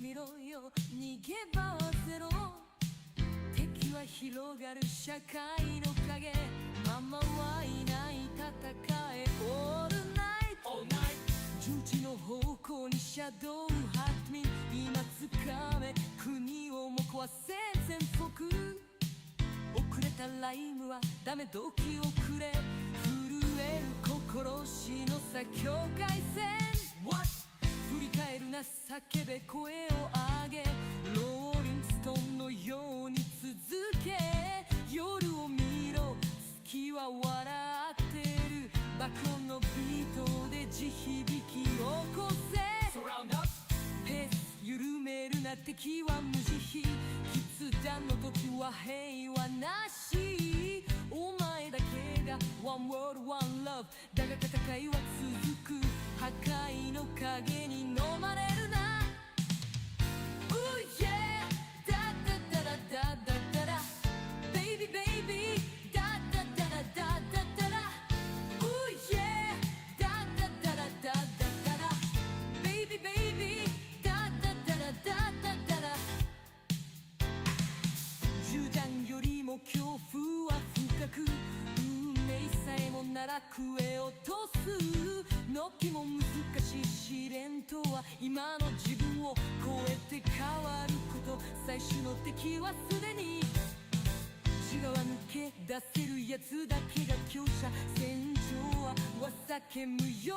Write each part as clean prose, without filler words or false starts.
見ろよ逃げ場はゼロ敵は広がる社会の影ママはいない戦えオールナイト重地の方向にシャドウハットミン今掴め国をも壊せ全国遅れたライムはダメ時をくれ震える心しのさ境界線 What? 振り返るな叫べ声を上げローリングストーンのように続け夜を見ろ月は笑ってる爆音のビートで地響き起こせペース緩めるな敵は無慈悲決断の時は平和なしお前だけが One world one love だが戦いは続く破壊の影に飲まれるな Oh yeah ダダダダダダダ Baby baby ダダダダダダダ Oh yeah ダダダダダダダ Baby baby ダダダダダダダ銃弾よりも恐怖は深く運命さえも奈落へ落とすのきも難しい試練とは今の自分を超えて変わること最終の敵はすでに内側抜け出せるやつだけが強者戦場は叫むよ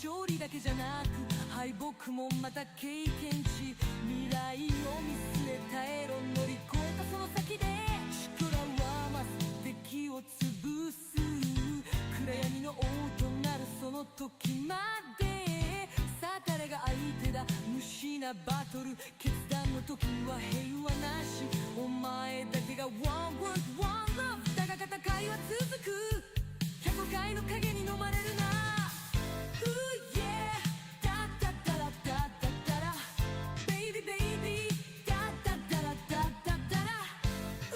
勝利だけじゃなく敗北もまた経験値未来を見据え耐えろ乗り越えたその先で力は増す敵を潰す暗闇の王となるその時までさあ誰が相手だ無視なバトル決断の時は平和なしお前だけが One world one love だが戦いは続く100回の影に飲まれるな Ooh yeah ダダダラダダダラ Baby baby ダダダラダダダラ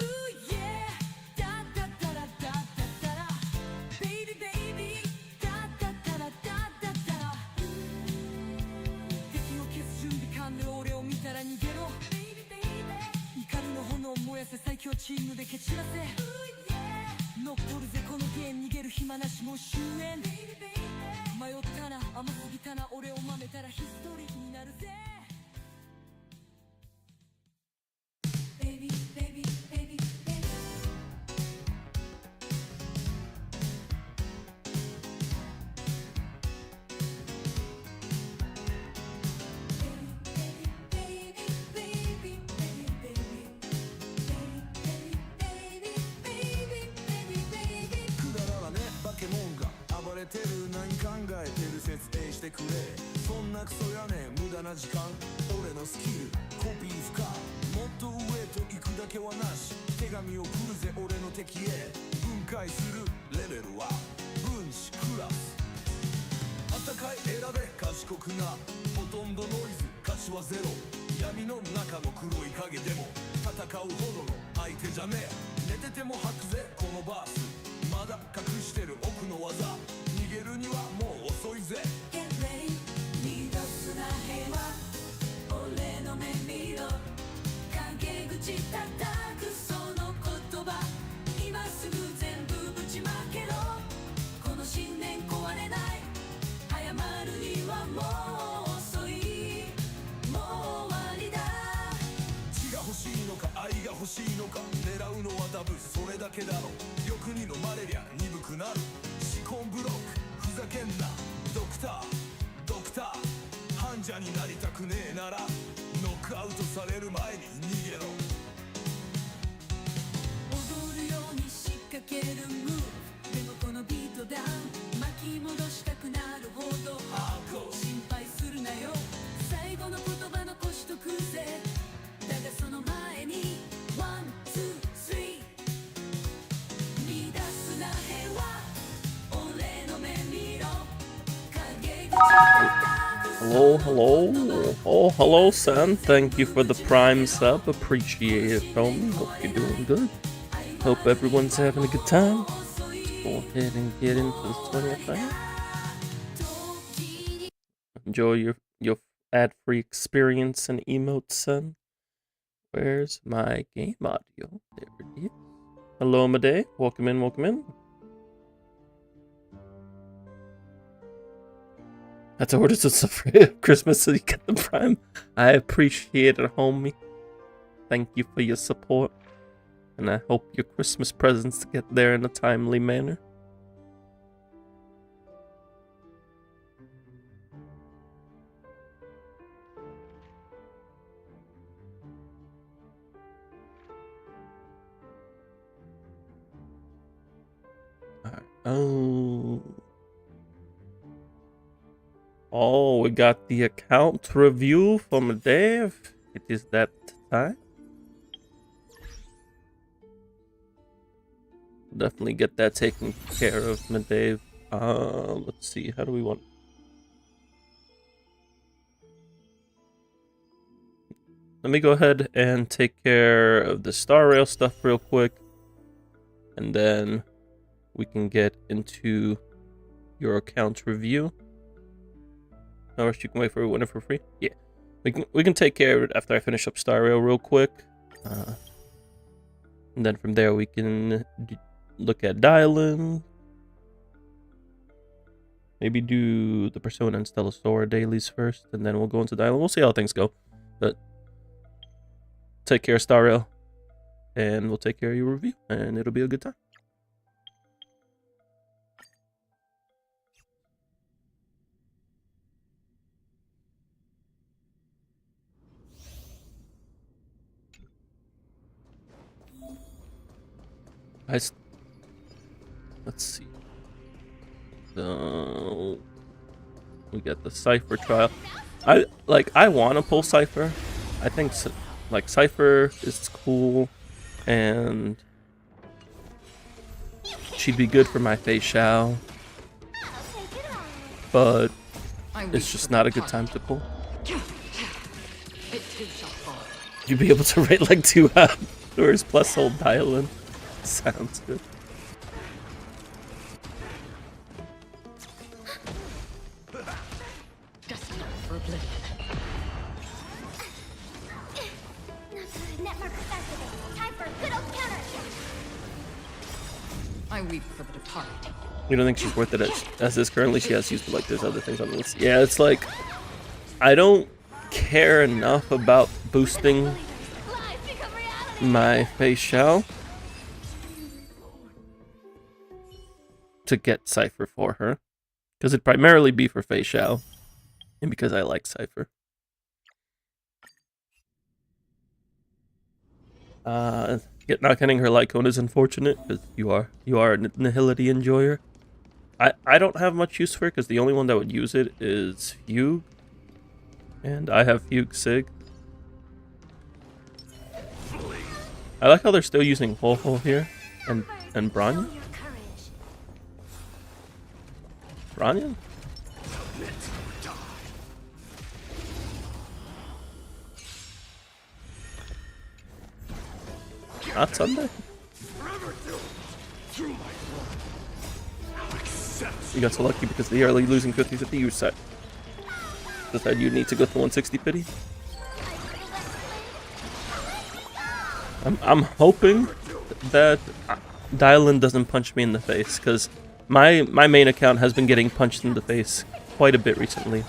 Ooh yeah ダダダラダダダラ Baby baby ダダダラダダダラ敵を消す準備完了俺を見たら逃げろ Baby baby 怒りの炎を燃やせ最強チームで蹴散らせ Ooh yeah 残るぜこのゲーム逃げる暇なしもう終焉 Baby baby 迷ったな甘すぎたな俺を舐めたらヒストリーになるぜ Baby baby baby babyてる何考えてる説明してくれそんなクソやねん無駄な時間俺のスキルコピー不可もっと上と行くだけはなし手紙を送るぜ俺の敵へ分解するレベルは分子クラス戦い選べ賢くなほとんどノイズ価値はゼロ闇の中の黒い影でも戦うほどの相手じゃねえ寝てても吐くぜこのバースまだ隠してる奥の技逃げるにはもう遅いぜ Get ready 見出すな平和俺の目見ろ陰口叩くその言葉今すぐ全部ぶちまけろこの信念壊れない謝るにはもう遅いもう終わりだ血が欲しいのか愛が欲しいのか狙うのはダブそれだけだろ欲に飲まれりゃ鈍くなる思考ブロックふざけんなドクター患者になりたくねえならノックアウトされる前に逃げろ踊るように仕掛けるムーブでもこのビートダウン巻き戻したくなるほど心配するなよ最後の言葉残しとくぜだがその前にワン、ツー、スリー見出すな平和俺の目見ろ影口 Hello, hello. Oh, hello, Sam. Thank you for the Prime sub. Appreciate it, homie. Hope you're doing good. Hope everyone's having a good time. Let's go ahead and get into the 20th thing. Enjoy your ad-free experience and emotes, son. Where's my game audio? There it is. Hello, Made. Welcome in, welcome in. That's to order some stuff for Christmas so you get the Prime. I appreciate it, homie. Thank you for your support. And I hope your Christmas presents get there in a timely manner. Alright. Oh, we got the account review from Dave. It is that time. Definitely get that taken care of, Dave. Let's see. How do we want? Let me go ahead and take care of the Star Rail stuff real quick, and then we can get into your account review. Or you can wait for winner for free. Yeah, we can take care of it after I finish up Star Rail real quick, and then from there we can look at Dialyn. Maybe do the Persona and Stellasora dailies first, and then we'll go into Dialyn. We'll see how things go, but take care of Star Rail, and we'll take care of your review, and it'll be a good time. Let's see. So we get the Cypher trial. I want to pull Cypher. I think like Cypher is cool, and she'd be good for my facial. But it's just not a good time to pull. You'd be able to rate like 2 hours plus hold Dialyn. Sounds good. I weep for the departed. You don't think she's worth it as is currently? She has used, like, there's other things on the list. Yeah, it's like, I don't care enough about boosting my facial to get Cypher for her, because it'd primarily be for facial, and because I like Cypher. Not getting her Lycone is unfortunate, because you are a Nihility enjoyer. I don't have much use for it, because the only one that would use it is Fugue, and I have Fugue Sig. I like how they're still using Ho-Ho here, and Branya. Branya? Not Sunday? You got so lucky because the early losing 50s at the U set. Decided you need to go to 160 pity. I'm hoping that Dialyn doesn't punch me in the face, because my main account has been getting punched in the face quite a bit recently.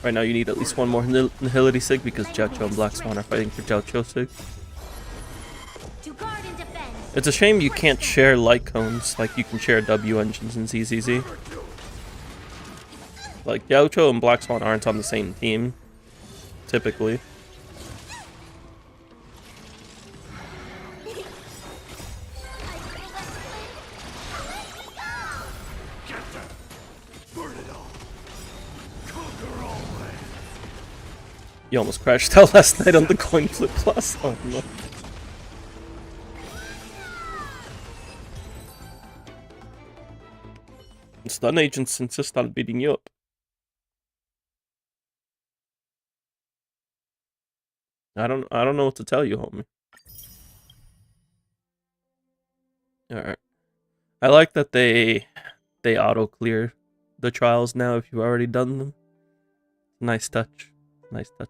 Right now you need at least one more Nihility Sig, because Jiaoqiu and Black Swan are fighting for Jiaoqiu Sig. It's a shame you can't share light cones like you can share W engines in ZZZ. Like, Jiaoqiu and Black Swan aren't on the same team, typically. You almost crashed out last night on the coin flip plus. Oh no. Stun agents insist on beating you up. I don't know what to tell you, homie. Alright. I like that they they auto clear the trials now if you've already done them. Nice touch. Nice touch.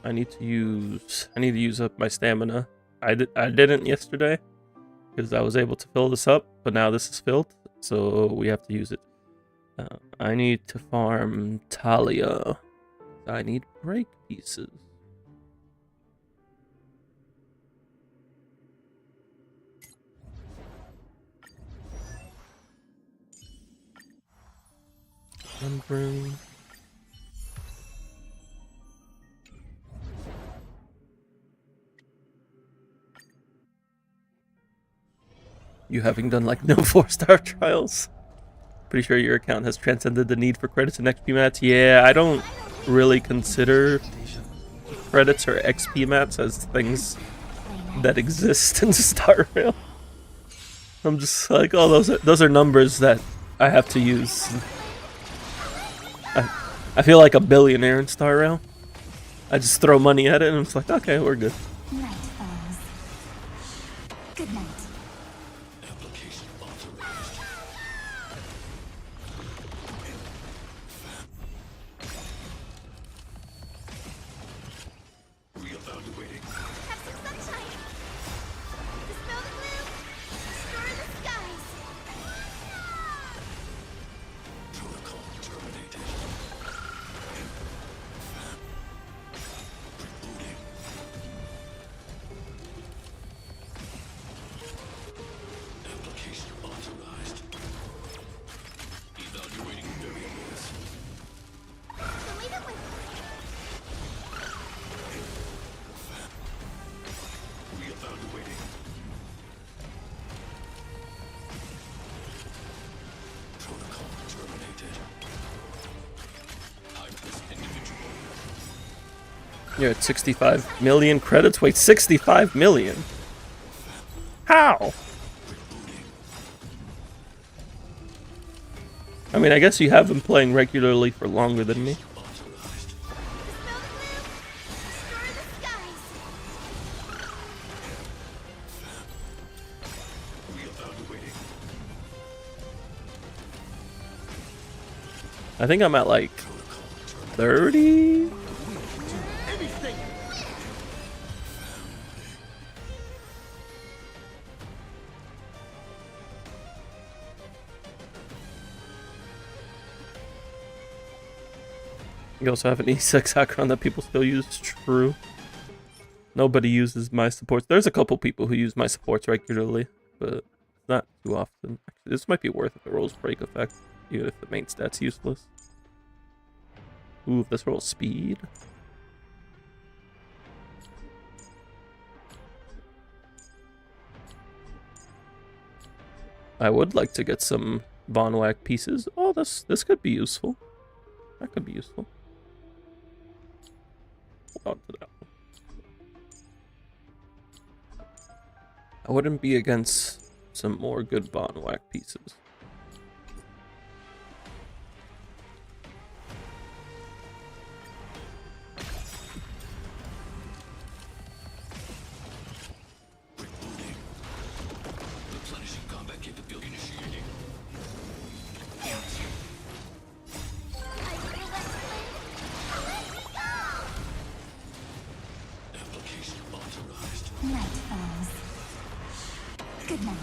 I need to use up my stamina. I didn't yesterday because I was able to fill this up, but now this is filled, so we have to use it. I need to farm Talia. I need break pieces. Numbering. You having done like no 4-star trials? Pretty sure your account has transcended the need for credits and XP mats. Yeah, I don't really consider credits or XP mats as things that exist in Star Rail. I'm just like, oh, those are numbers that I have to use. I feel like a billionaire in Star Rail. I just throw money at it and it's like, okay, we're good. Night falls. Good night. You're at 65 million credits? Wait, 65 million? How? I mean, I guess you have been playing regularly for longer than me. I think I'm at like 30? You also have an E6 background that people still use. True. Nobody uses my supports. There's a couple people who use my supports regularly, but not too often. Actually, this might be worth it, the rolls break effect, even if the main stat's useless. Ooh, if this rolls speed. I would like to get some Von Wack pieces. Oh, this could be useful. That could be useful. Hold on to that one. I wouldn't be against some more good Von Wack pieces. Night falls. Good night.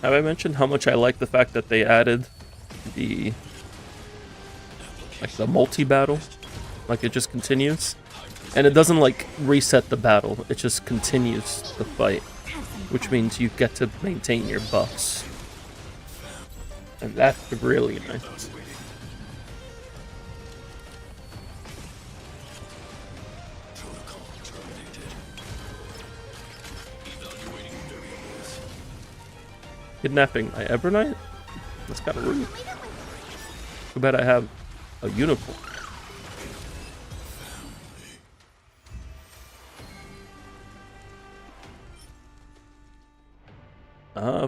Have I mentioned how much I like the fact that they added the multi-battle? Like, it just continues. And it doesn't, like, reset the battle. It just continues the fight. Which means you get to maintain your buffs. And that's really nice. Kidnapping my Evernight? That's kind of rude. Too bad I have a uniform.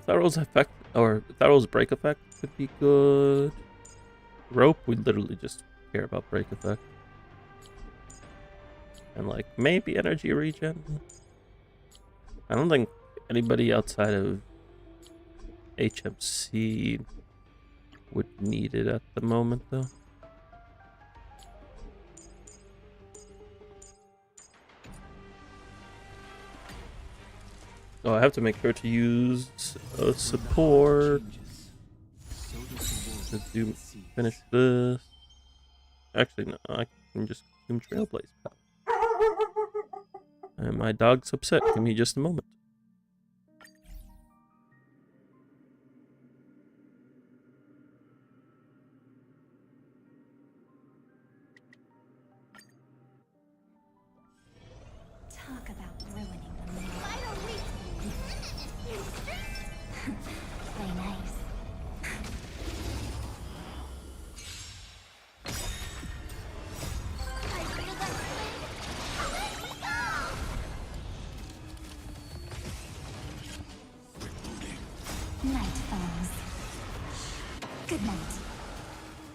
Pharaoh's effect, or Pharaoh's break effect could be good. Rope, we literally just care about break effect. And like, maybe energy regen. I don't think anybody outside of HMC would need it at the moment, though. Oh, I have to make sure to use support to finish this. Actually, no, I can just consume Trailblaze. And my dog's upset. Give me just a moment. Talk about ruining the mood. Play nice. Night falls. Good night.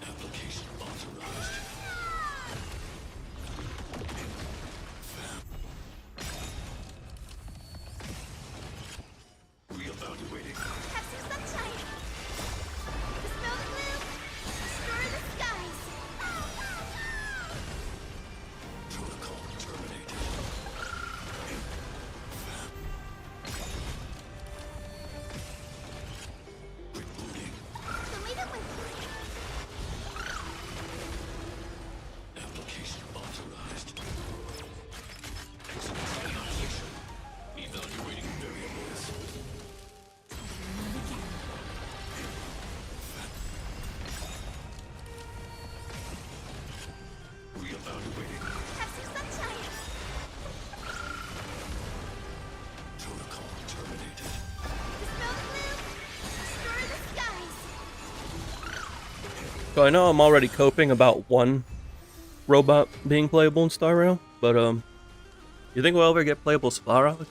Application authorized. Reevaluating. Have some sunshine. The smoke bloom. Destroy the skies. Protocol terminated. Rebooting. Application authorized. Execution. Evaluating variables. Reevaluating. Have some sunshine. Protocol terminated. The smoke bloom. Destroy the skies. So I know I'm already coping about one robot being playable in Star Rail, but you think we'll ever get playable Svarog?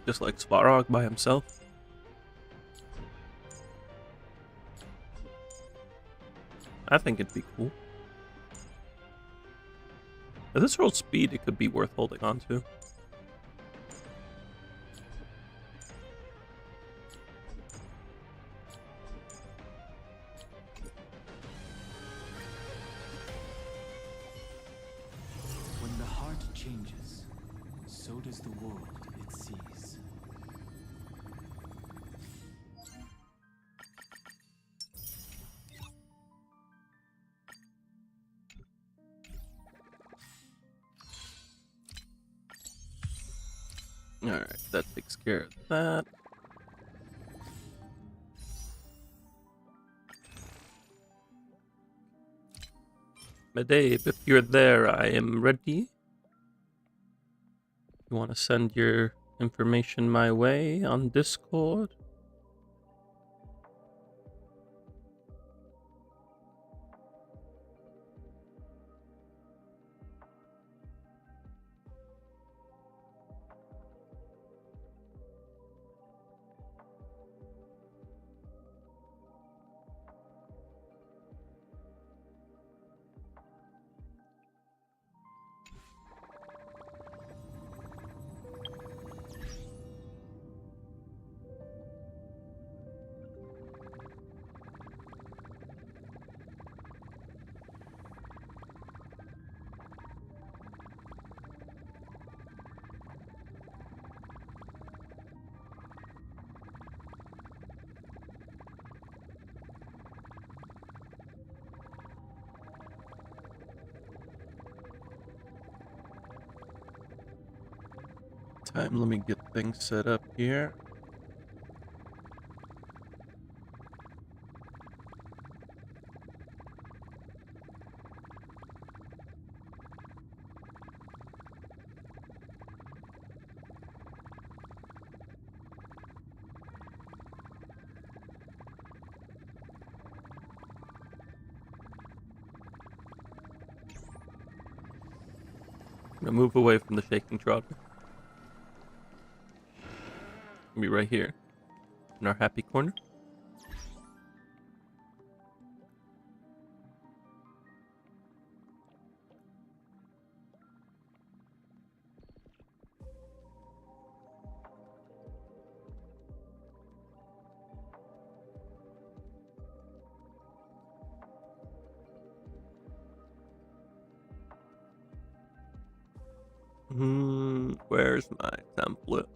Just like Svarog by himself? I think it'd be cool. At this roll speed, it could be worth holding on to. When the heart changes, so does the world it sees. Alright, that takes care of that. Medabe, if you're there, I am ready. You want to send your information my way on Discord? Meantime, let me get things set up here. I'm gonna move away from the shaking trot. Be right here in our happy corner. Where's my template?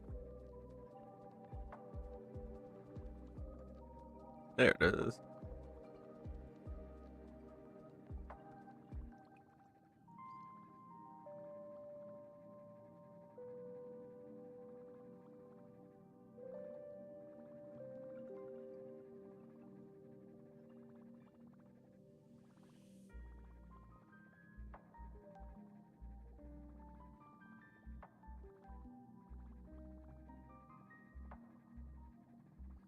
There it is.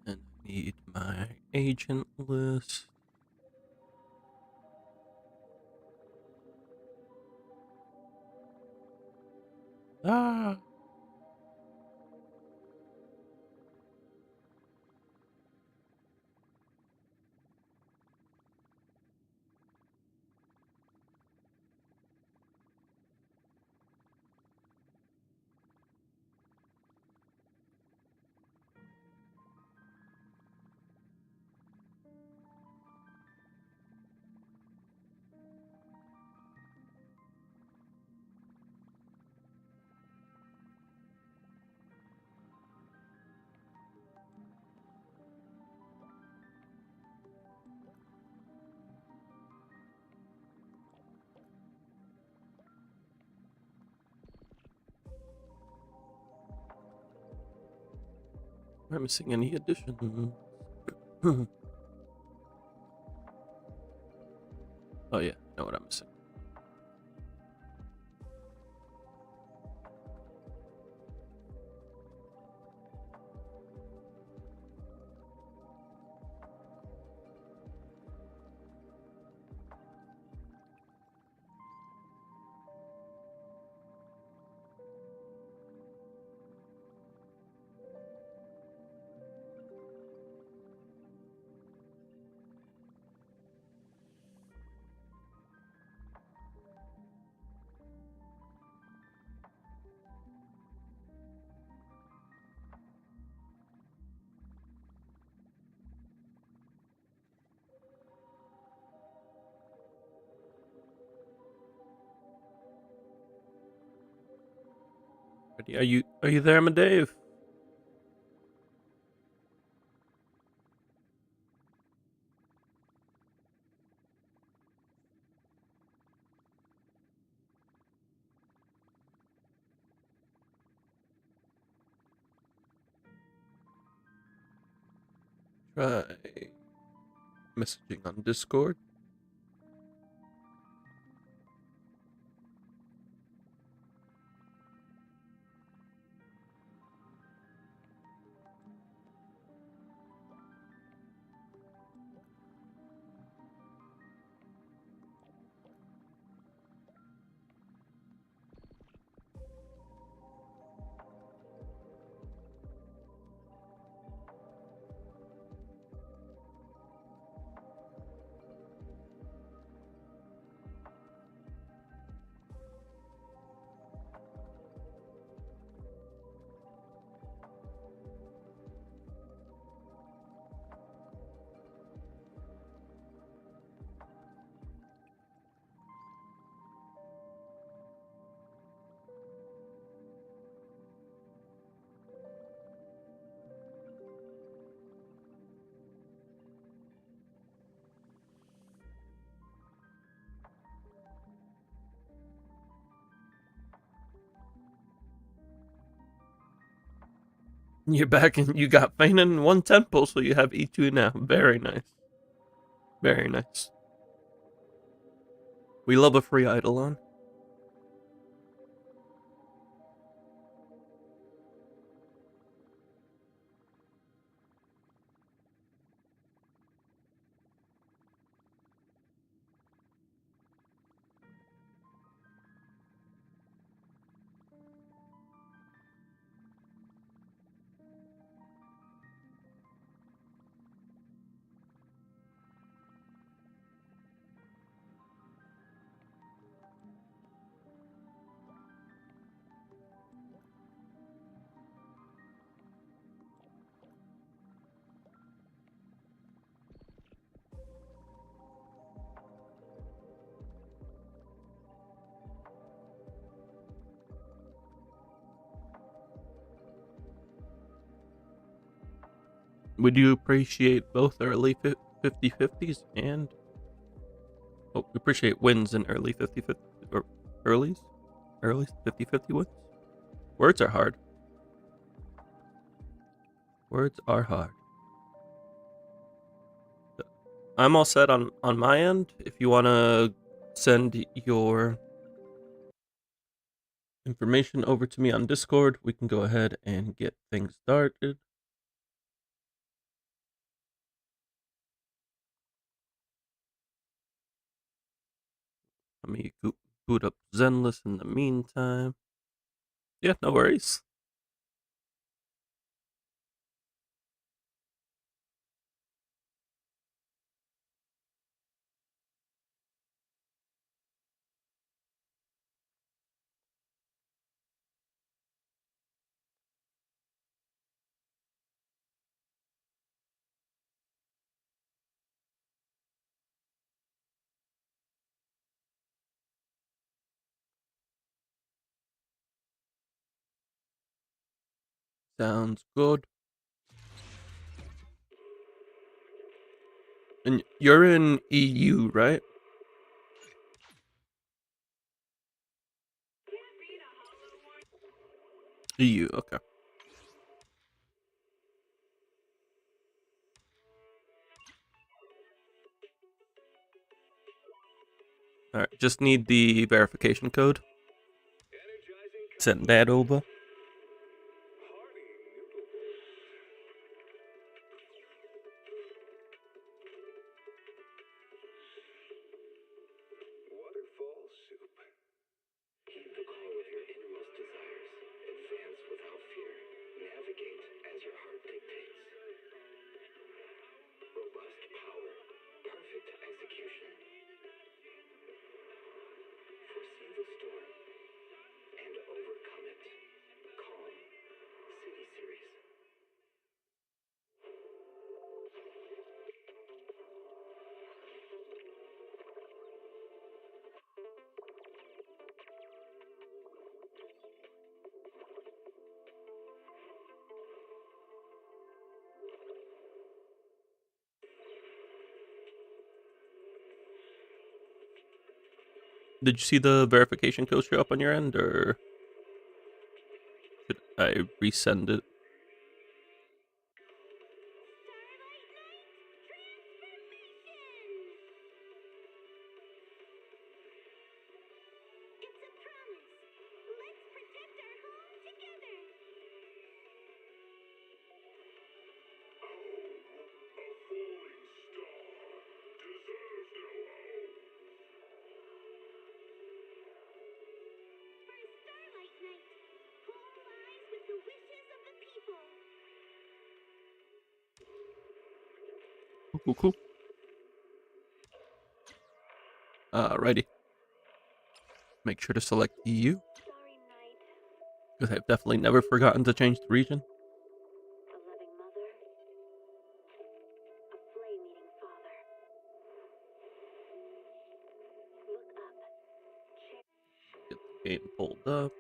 And I need my agent list. Ah! Am I missing any additions? Oh yeah, I know what I'm missing. Are you there, my Dave? Try messaging on Discord. You're back and you got Feynman in one temple, so you have E2 now. Very nice. Very nice. We love a free Eidolon. Would you appreciate both early 50-50s and... Oh, we appreciate wins in early 50-50... Or early 50-50 wins? Words are hard. Words are hard. I'm all set on my end. If you want to send your information over to me on Discord, we can go ahead and get things started. Let me boot up Zenless in the meantime. Yeah, no worries. Sounds good. And you're in EU, right? EU, okay. Alright, just need the verification code. Send that over. Waterfall soup. Heed the call of your innermost desires. Advance without fear. Navigate as your heart dictates. Robust power. Perfect execution. Foresee the storm and overcome it. Calm. City Series. Did you see the verification code show up on your end, or should I resend it? Cool. Righty. Make sure to select EU. Because I've definitely never forgotten to change the region. Get the game pulled up.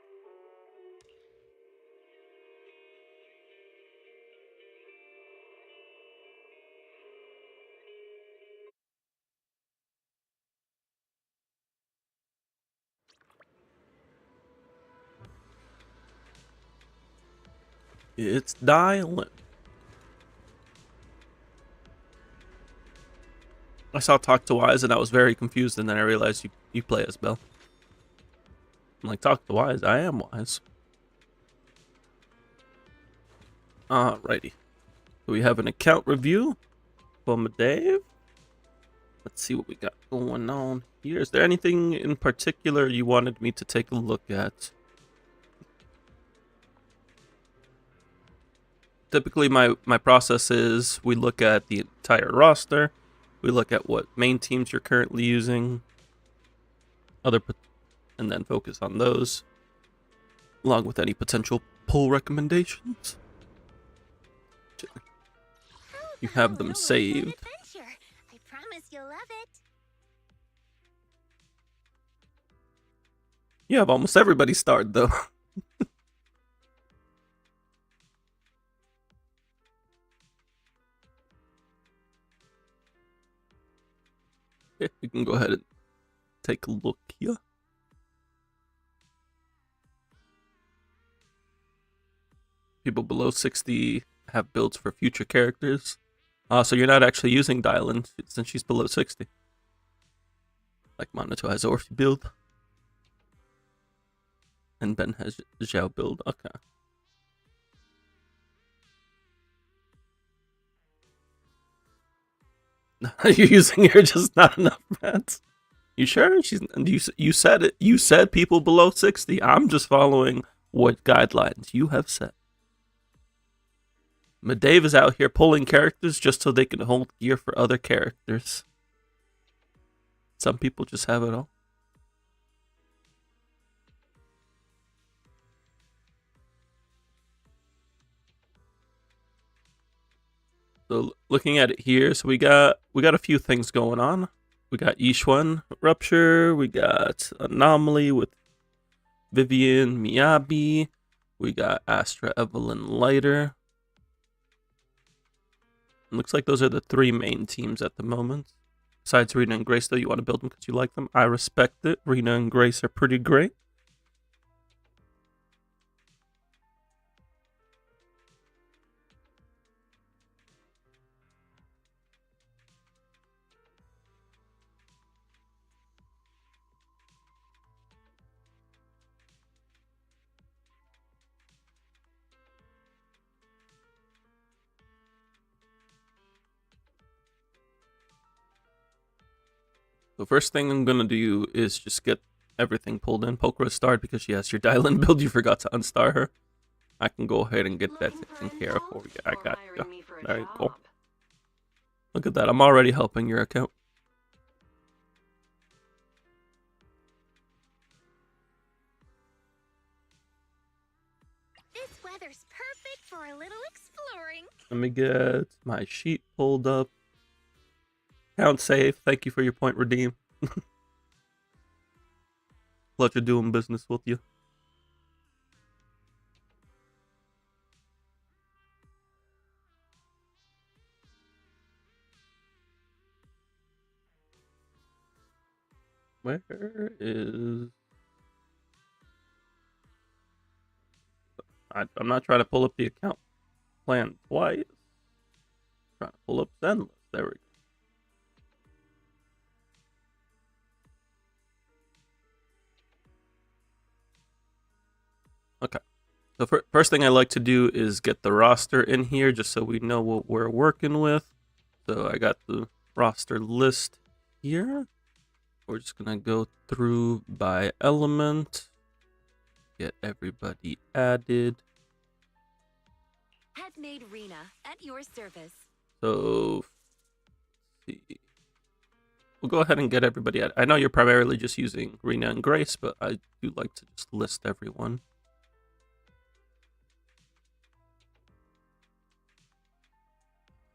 It's Dialyn. I saw Talk to Wise and I was very confused, and then I realized you play as Belle. I'm like, Talk to Wise? I am Wise. Alrighty. So we have an account review from Dave. Let's see what we got going on here. Is there anything in particular you wanted me to take a look at? Typically, my process is we look at the entire roster. We look at what main teams you're currently using, and then focus on those, along with any potential pull recommendations. You have them saved. I promise you'll love it. You have almost everybody starred, though. Okay, we can go ahead and take a look here. People below 60 have builds for future characters. So you're not actually using Dialyn since she's below 60. Like Monato has Orphe build. And Ben has Zhao build. Okay. You're using her just not enough rats. You sure? You said it. You said people below 60. I'm just following what guidelines you have set. Medave is out here pulling characters just so they can hold gear for other characters. Some people just have it all. So looking at it here, so we got a few things going on. We got Ishwan Rupture, we got Anomaly with Vivian Miyabi, we got Astra Evelyn Lighter. It looks like those are the three main teams at the moment. Besides Rena and Grace, though, you want to build them because you like them. I respect it. Rena and Grace are pretty great. The first thing I'm going to do is just get everything pulled in. Pokra starred because she has your Dialyn build. You forgot to unstar her. I can go ahead and get that taken care of for you. I got you. There you go. Look at that. I'm already helping your account. This weather's perfect for a little exploring. Let me get my sheet pulled up. Count save. Thank you for your point redeem. Pleasure doing business with you. Where is... I'm not trying to pull up the account plan twice. I'm trying to pull up Zenless. There we go. Okay. The first thing I like to do is get the roster in here just so we know what we're working with. So I got the roster list here. We're just going to go through by element. Get everybody added. Have made Rena at your service. So, let's see. We'll go ahead and get everybody added. I know you're primarily just using Rena and Grace, but I do like to just list everyone.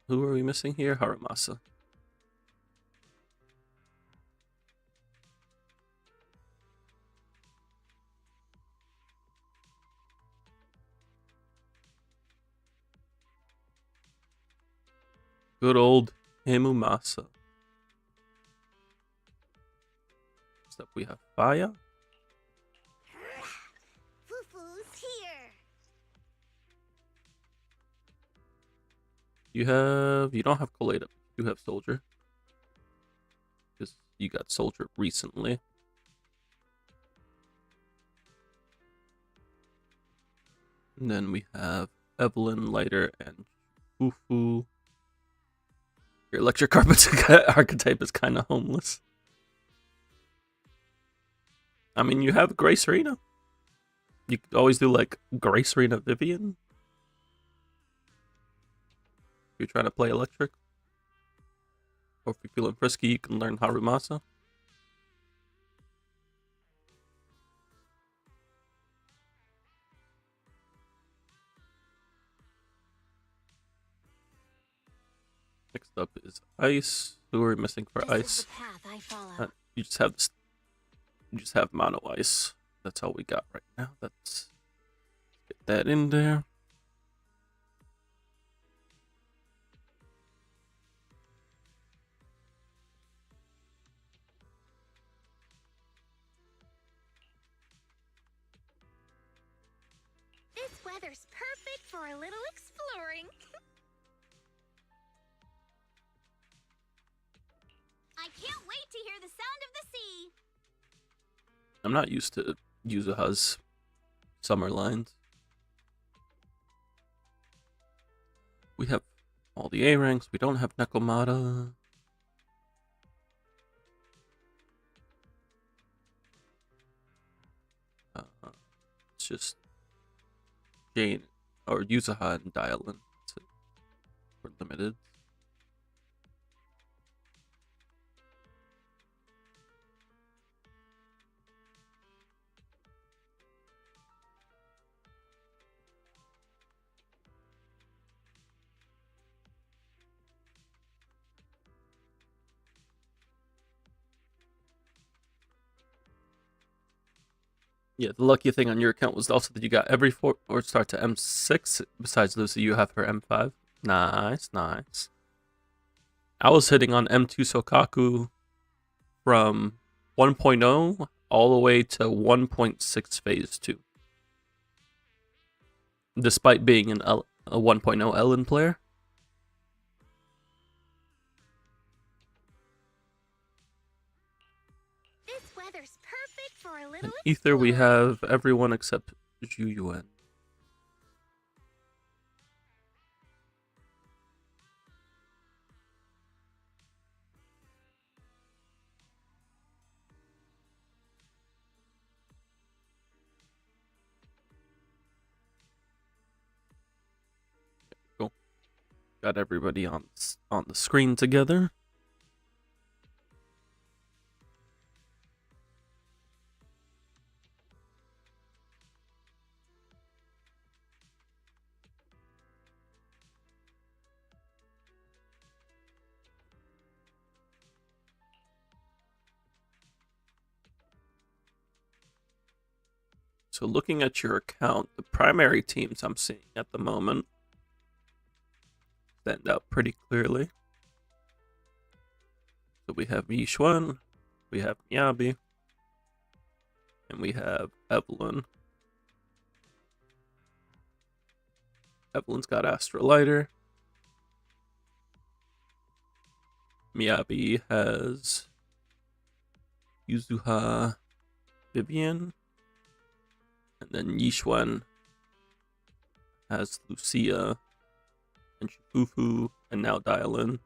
Who are we missing here? Haramasa. Good old Himumasa. Next up we have Faya. Fufu's here. You don't have Colada. You have Soldier. Because you got Soldier recently. And then we have Evelyn, Lighter, and Fufu. Your electric archetype is kind of homeless. I mean, you have Grace Serena. You could always do like Grace Serena Vivian. If you're trying to play electric. Or if you're feeling frisky, you can learn Harumasa. Next up is Ice. Who are we missing for Ice? You just have this. You just have Mono Ice. That's all we got right now. Let's get that in there. This weather's perfect for a little exploring. I can't wait to hear the sound of the sea. I'm not used to Yuzuha's summer lines. We have all the A ranks. We don't have Nekomata. It's just Jane or Yuzuha and Dialyn. We're limited. Yeah, the lucky thing on your account was also that you got every 4 star to M6. Besides Lucy, you have her M5. Nice, nice. I was hitting on M2 Sokaku from 1.0 all the way to 1.6 phase 2. Despite being a 1.0 Ellen player. In Ether, we have everyone except Zhu Yuan. Cool. Got everybody on the screen together. So looking at your account, the primary teams I'm seeing at the moment stand out pretty clearly. So we have Yishuan, we have Miyabi, and we have Evelyn. Evelyn's got Astra Lighter. Miyabi has Yuzuha Vivian. And then Yishuan has Lucia and Shifufu and now Dialyn.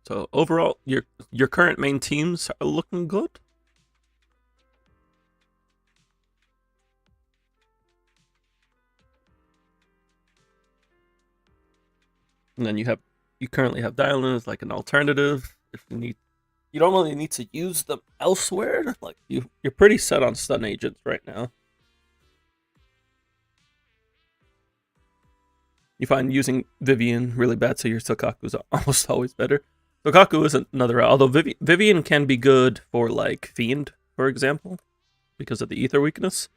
So overall, your current main teams are looking good. And then you currently have Dialyn as like an alternative if you need. You don't really need to use them elsewhere. Like you're pretty set on stun agents right now. You find using Vivian really bad, so your Sokaku's almost always better. Sokaku is another, although Vivian can be good for like Fiend, for example, because of the ether weakness.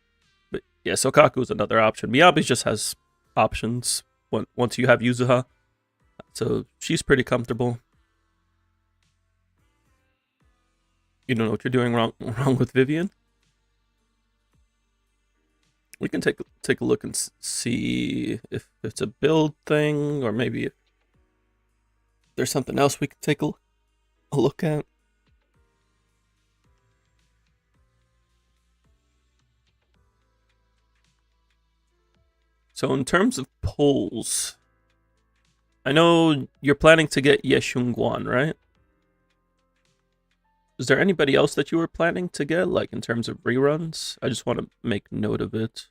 But yeah, Sokaku is another option. Miyabi just has options once you have Yuzuha, so she's pretty comfortable. You don't know what you're doing wrong with Vivian. We can take a look and see if it's a build thing, or maybe if there's something else we could take a look at. So in terms of polls, I know you're planning to get Yeshunguan, right? Is there anybody else that you were planning to get, like in terms of reruns? I just want to make note of it.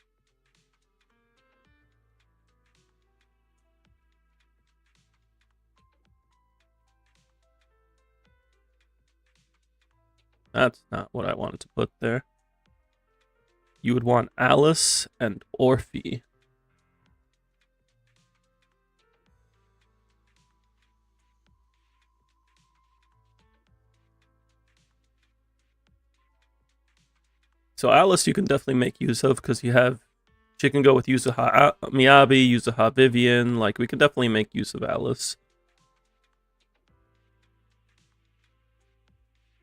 That's not what I wanted to put there. You would want Alice and Orphe. So Alice you can definitely make use of because you have, she can go with Yuzuha Miyabi, Yuzuha Vivian, like we can definitely make use of Alice.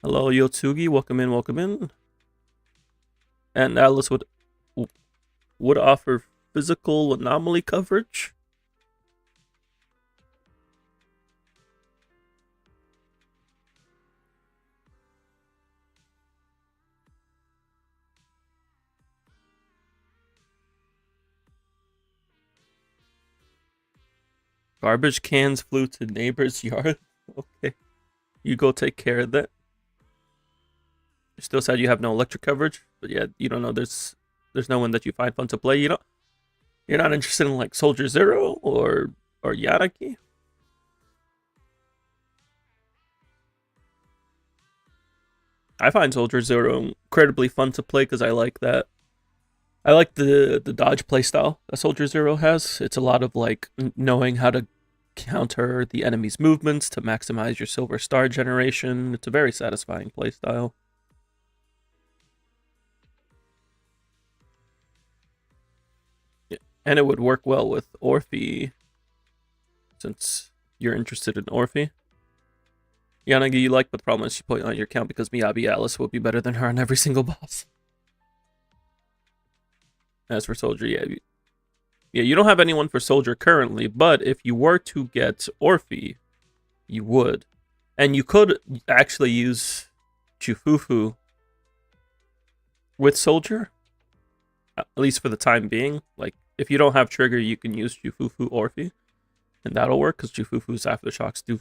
Hello Yotsugi, welcome in, welcome in. And Alice would offer physical anomaly coverage. Garbage cans flew to neighbor's yard. Okay. You go take care of that. You still said you have no electric coverage, but yeah, you don't know there's no one that you find fun to play. You're not interested in like Soldier Zero or Yaraki? I find Soldier Zero incredibly fun to play because I like that. I like the dodge playstyle that Soldier Zero has. It's a lot of like knowing how to counter the enemy's movements to maximize your silver star generation. It's a very satisfying playstyle. Yeah, and it would work well with Orphe, since you're interested in Orphe. Yanagi you like, but the problem is she put on your account because Miyabi Alice will be better than her on every single boss. As for Soldier, yeah, you don't have anyone for Soldier currently, but if you were to get Orphe, you would. And you could actually use Jufufu with Soldier, at least for the time being. Like, if you don't have Trigger, you can use Jufufu Orphe, and that'll work, because Jufufu's aftershocks do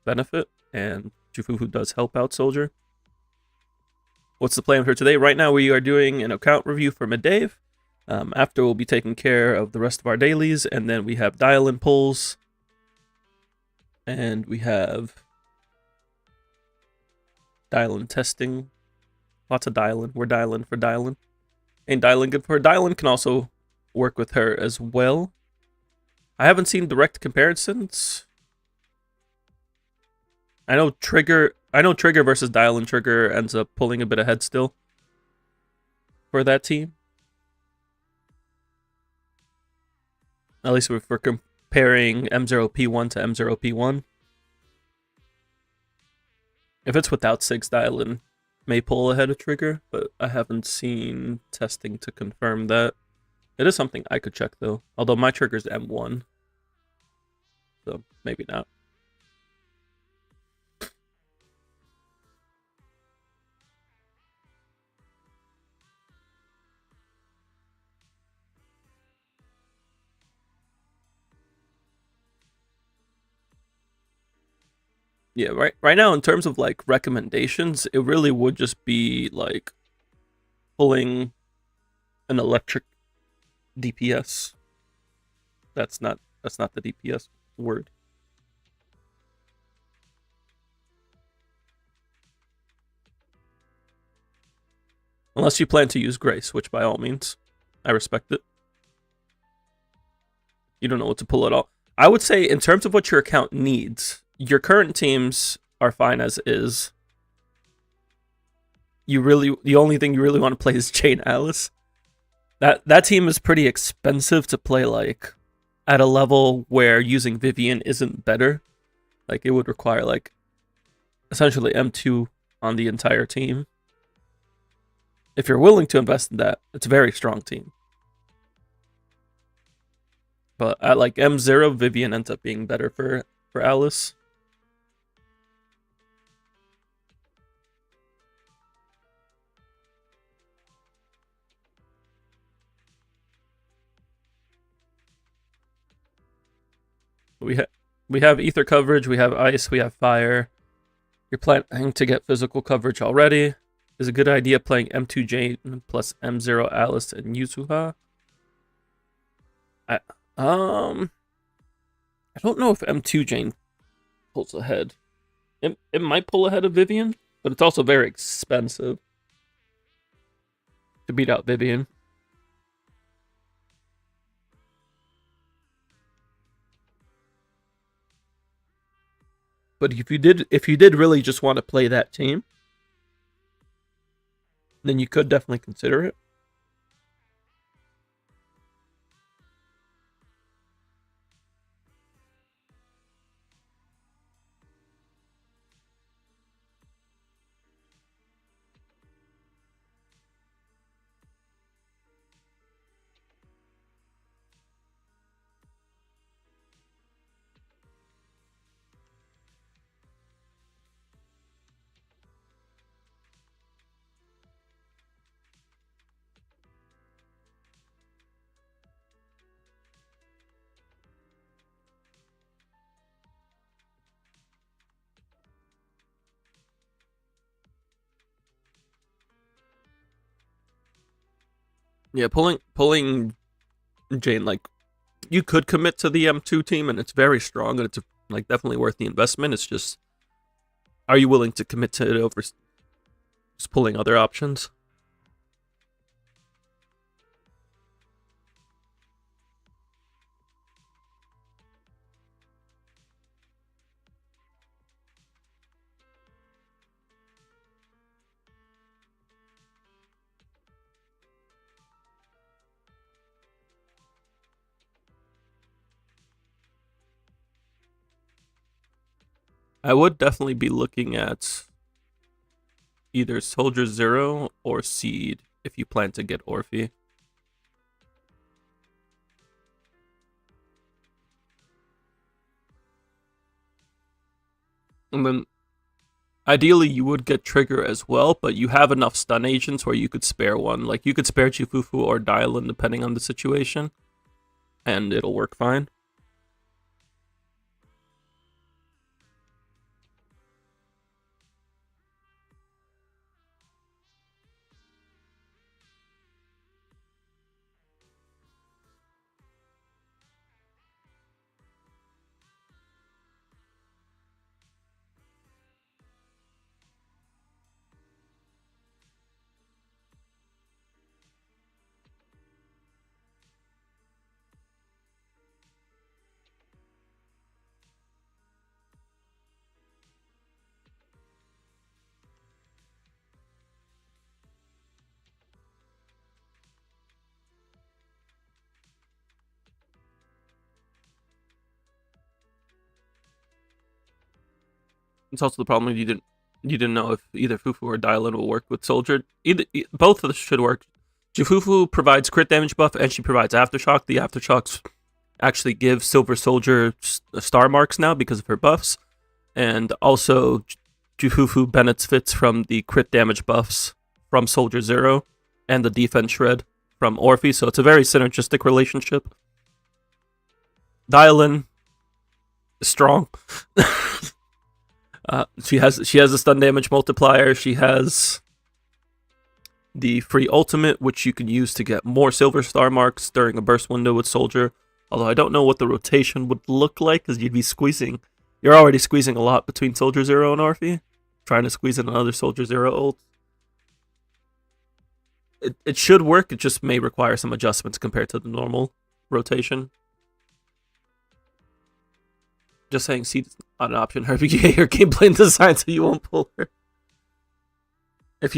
benefit, and Jufufu does help out Soldier. What's the plan for today? Right now, we are doing an account review for Medave. After we'll be taking care of the rest of our dailies, and then we have Dialyn Pulls, and we have Dialyn Testing. Lots of Dialyn. We're Dialyn for Dialyn. Ain't Dialyn good for her? Dialyn can also work with her as well. I haven't seen direct comparisons. I know Trigger versus Dialyn. Trigger ends up pulling a bit ahead still for that team. At least if we're comparing M0P1 to M0P1. If it's without 6, Dialyn may pull ahead of Trigger, but I haven't seen testing to confirm that. It is something I could check though, although my trigger's M1. So maybe not. Yeah, right now in terms of like recommendations, it really would just be like pulling an electric DPS. That's not the DPS word. Unless you plan to use Grace, which by all means, I respect it. You don't know what to pull at all. I would say in terms of what your account needs, your current teams are fine as is. The only thing you really want to play is Chain Alice. That team is pretty expensive to play like at a level where using Vivian isn't better. Like it would require like essentially M2 on the entire team. If you're willing to invest in that, it's a very strong team. But at like M0, Vivian ends up being better for Alice. We have ether coverage, we have ice, we have fire. You're planning to get physical coverage already. Is a good idea playing M2 Jane plus M0 Alice and Yuzuha. I don't know if M2 Jane pulls ahead. It might pull ahead of Vivian, but it's also very expensive to beat out Vivian. But if you did really just want to play that team, then you could definitely consider it. Yeah, pulling Jane, like, you could commit to the M2 team, and it's very strong, and it's like definitely worth the investment. It's just, are you willing to commit to it over just pulling other options? I would definitely be looking at either Soldier Zero or Seed if you plan to get Orphe. And then ideally you would get Trigger as well, but you have enough stun agents where you could spare one. Like, you could spare Chifufu or Dialyn depending on the situation, and it'll work fine. It's also the problem you didn't know if either Fufu or Dialyn will work with Soldier. Both of them should work. Jifufu provides crit damage buff, and she provides aftershock. The aftershocks actually give Silver Soldier star marks now because of her buffs, and also Jifufu benefits from the crit damage buffs from Soldier Zero and the defense shred from Orphe. So it's a very synergistic relationship. Dialyn is strong. She has a stun damage multiplier. She has the free ultimate, which you can use to get more silver star marks during a burst window with Soldier. Although I don't know what the rotation would look like, because you'd be squeezing. You're already squeezing a lot between Soldier Zero and Orphe. Trying to squeeze in another Soldier Zero ult. It should work, it just may require some adjustments compared to the normal rotation. Just saying, Seed's not an option. Her gameplay design, so you won't pull her. If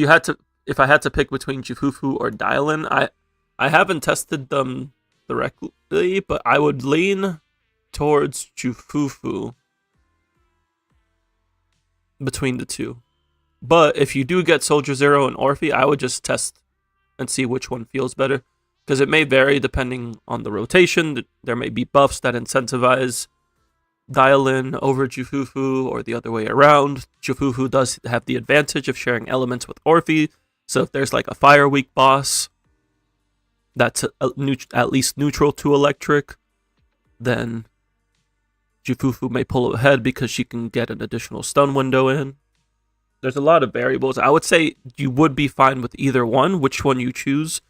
I had to pick between Jifufu or Dialyn, I haven't tested them directly, but I would lean towards Jifufu between the two. But if you do get Soldier Zero and Orphe, I would just test and see which one feels better. Because it may vary depending on the rotation. There may be buffs that incentivize Dialyn over Jufufu, or the other way around. Jufufu does have the advantage of sharing elements with Orphe, so if there's like a fire weak boss that's at least neutral to electric, then Jufufu may pull ahead because she can get an additional stun window in. There's a lot of variables. I would say you would be fine with either one. Which one you choose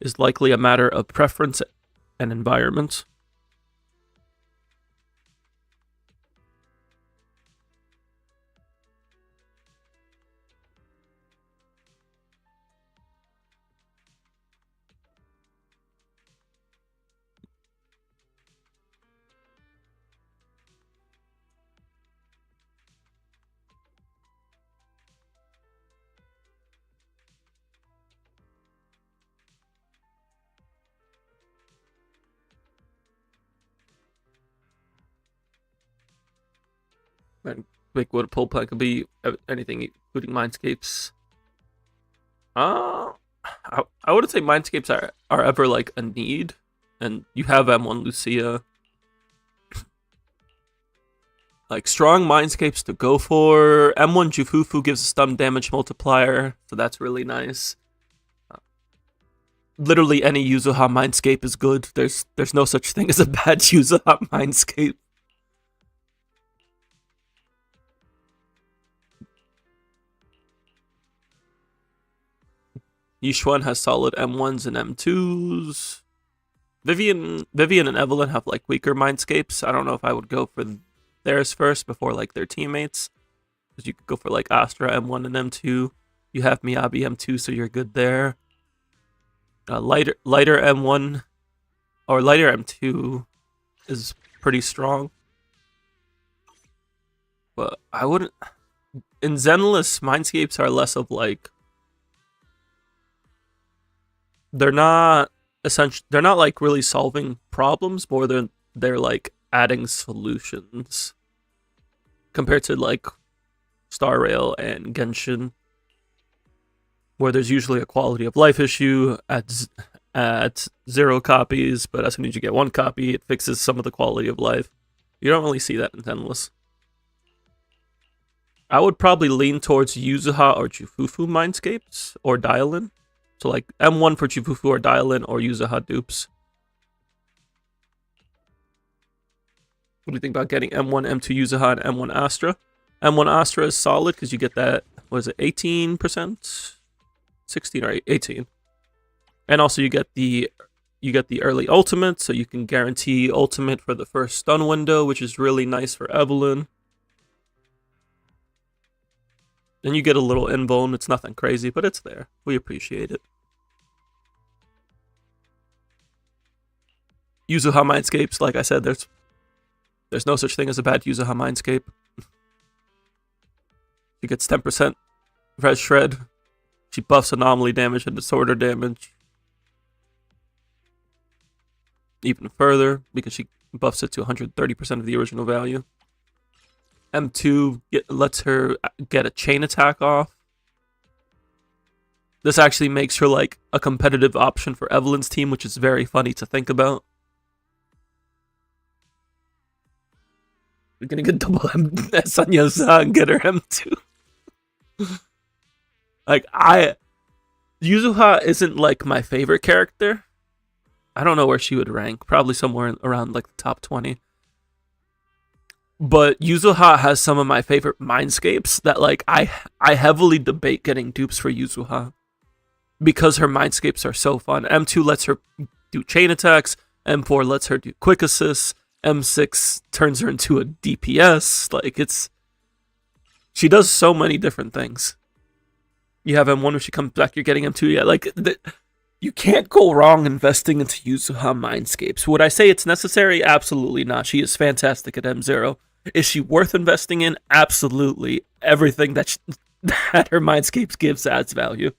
is likely a matter of preference and environment. And like what a pull plan could be anything, including Mindscapes. I wouldn't say Mindscapes are ever like a need, and you have M1 Lucia. Like strong Mindscapes to go for. M1 Jufufu gives a stun damage multiplier, so that's really nice. Literally any Yuzuha Mindscape is good. There's no such thing as a bad Yuzuha Mindscape. Yishuan has solid M1s and M2s. Vivian and Evelyn have like weaker Mindscapes. I don't know if I would go for theirs first before like their teammates, because you could go for like Astra M1 and M2. You have Miyabi M2, so you're good there. Lighter M1 or lighter M2 is pretty strong, but I wouldn't. In Zenless, Mindscapes are less of like, they're not like really solving problems, more than they're like adding solutions compared to like Star Rail and Genshin, where there's usually a quality of life issue at 0 copies, but as soon as you get 1 copy, it fixes some of the quality of life. You don't really see that in Zenless. I would probably lean towards Yuzuha or Jufufu Mindscapes, or Dialyn. So like M1 for Jufufu or Dialyn, or Yuzuha dupes. What do you think about getting M1, M2 Yuzuha, and M1 Astra? M1 Astra is solid because you get that, what is it, 18%? 16 or 18. And also you get the early ultimate, so you can guarantee ultimate for the first stun window, which is really nice for Evelyn. And you get a little invuln. It's nothing crazy, but it's there. We appreciate it. Yuzuha Mindscapes, like I said, there's no such thing as a bad Yuzuha Mindscape. She gets 10% Res Shred. She buffs anomaly damage and disorder damage even further, because she buffs it to 130% of the original value. M2 lets her get a chain attack off. This actually makes her like a competitive option for Evelyn's team, which is very funny to think about. We're gonna get double Sanyaza and get her M2. Like, Yuzuha isn't like my favorite character. I don't know where she would rank. Probably somewhere around like the top 20. But Yuzuha has some of my favorite Mindscapes that like I heavily debate getting dupes for Yuzuha, because her Mindscapes are so fun. M2 lets her do chain attacks. M4 lets her do quick assists. M6 turns her into a DPS. Like, she does so many different things. You have M1 when she comes back, you're getting M2. Yeah, like, you can't go wrong investing into Yuzuha Mindscapes. Would I say it's necessary? Absolutely not. She is fantastic at M0. Is she worth investing in? Absolutely. Everything that her Mindscapes gives adds value.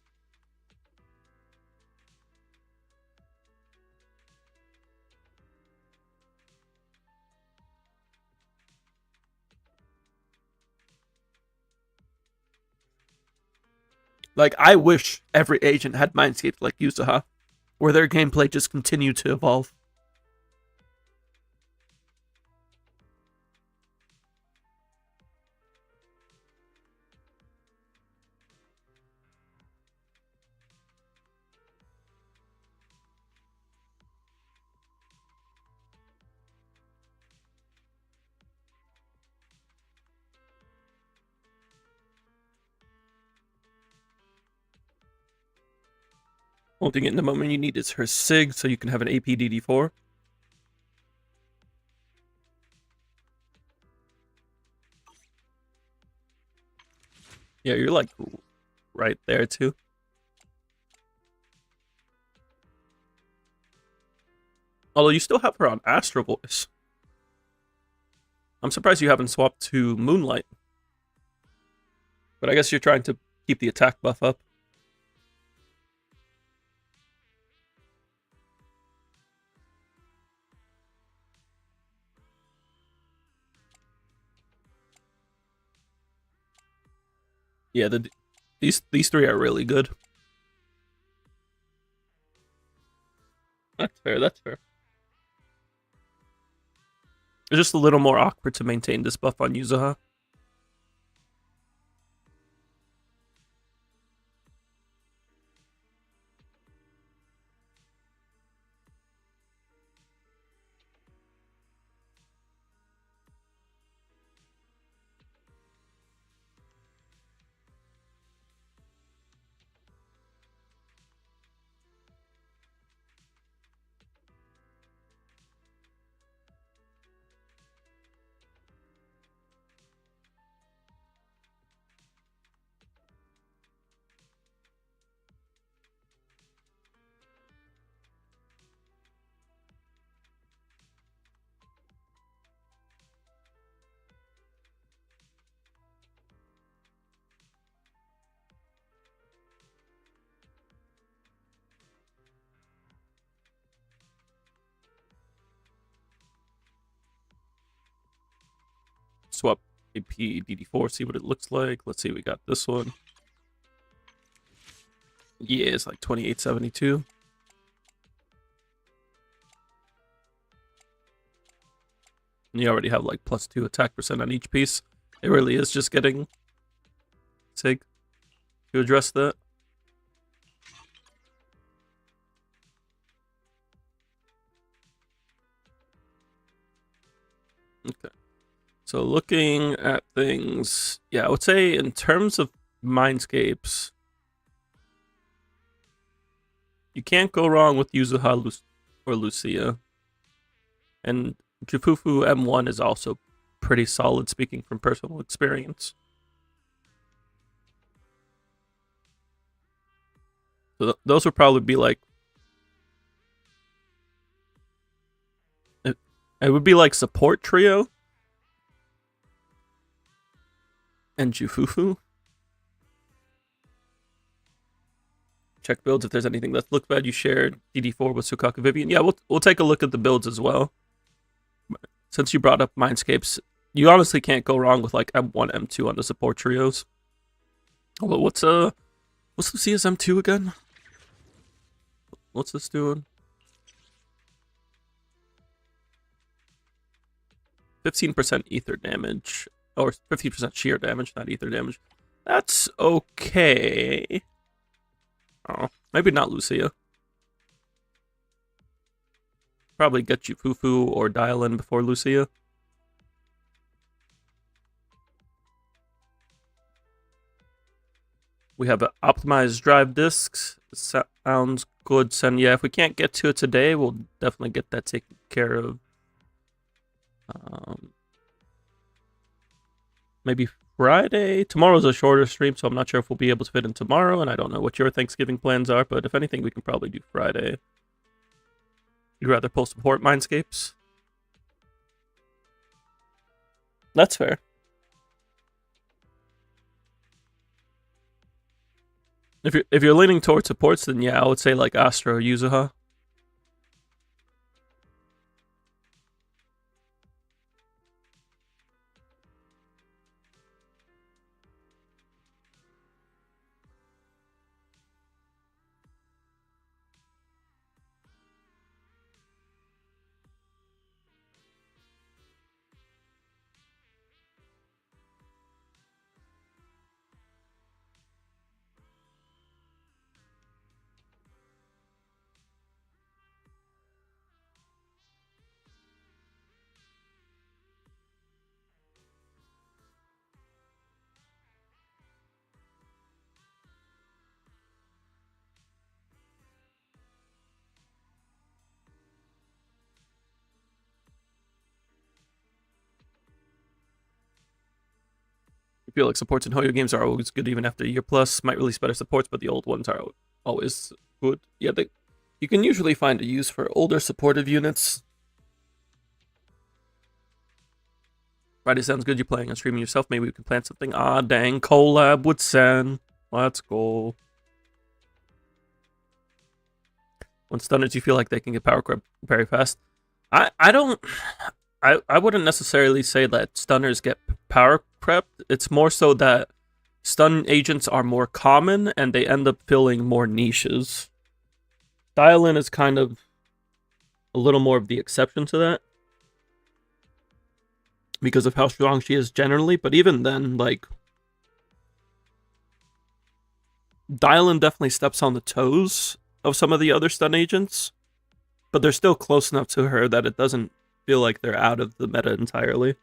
Like, I wish every agent had Mindscapes like Yuzuha. where their gameplay just continued to evolve. Only thing in the moment you need is her SIG so you can have an AP DD4. Yeah, you're like right there too. Although you still have her on Astro Voice. I'm surprised you haven't swapped to Moonlight. But I guess you're trying to keep the attack buff up. Yeah, these three are really good. That's fair, that's fair. It's just a little more awkward to maintain this buff on Yuzuha. Swap AP DD4, see what it looks like. Let's see, we got this one. Yeah, it's like 2872. And you already have like +2 attack percent on each piece. It really is just getting SIG to address that. Okay. So looking at things, yeah, I would say in terms of Mindscapes, you can't go wrong with Yuzuha or Lucia. And Jufufu M1 is also pretty solid, speaking from personal experience. So those would probably be like... It would be like support trio. And Jufufu. Check builds if there's anything that looks bad. You shared DD4 with Sukaka Vivian. Yeah, we'll take a look at the builds as well. Since you brought up Mindscapes, you honestly can't go wrong with like M1, M2 on the support trios. Although what's the CSM2 again? What's this doing? 15% ether damage. Or 15% sheer damage, not ether damage. That's okay. Oh, maybe not Lucia. Probably get you Fufu or Dialyn before Lucia. We have optimized drive discs. Sounds good, Sen. Yeah, if we can't get to it today, we'll definitely get that taken care of. Maybe Friday. Tomorrow's a shorter stream, so I'm not sure if we'll be able to fit in tomorrow, and I don't know what your Thanksgiving plans are, but if anything, we can probably do Friday. You'd rather pull support Mindscapes? That's fair. If you're leaning towards supports, then yeah, I would say like Astra or Yuzuha. I feel like supports in Hoyo games are always good even after a year plus. Might release better supports, but the old ones are always good. Yeah, you can usually find a use for older supportive units. Friday sounds good. You're playing and streaming yourself. Maybe we can plan something. Ah, dang. Collab with Sen. Let's go. When stunners, you feel like they can get power crept very fast. I wouldn't necessarily say that stunners get power crept. It's more so that stun agents are more common and they end up filling more niches. Dialyn is kind of a little more of the exception to that, because of how strong she is generally, but even then, like, Dialyn definitely steps on the toes of some of the other stun agents, but they're still close enough to her that it doesn't feel like they're out of the meta entirely.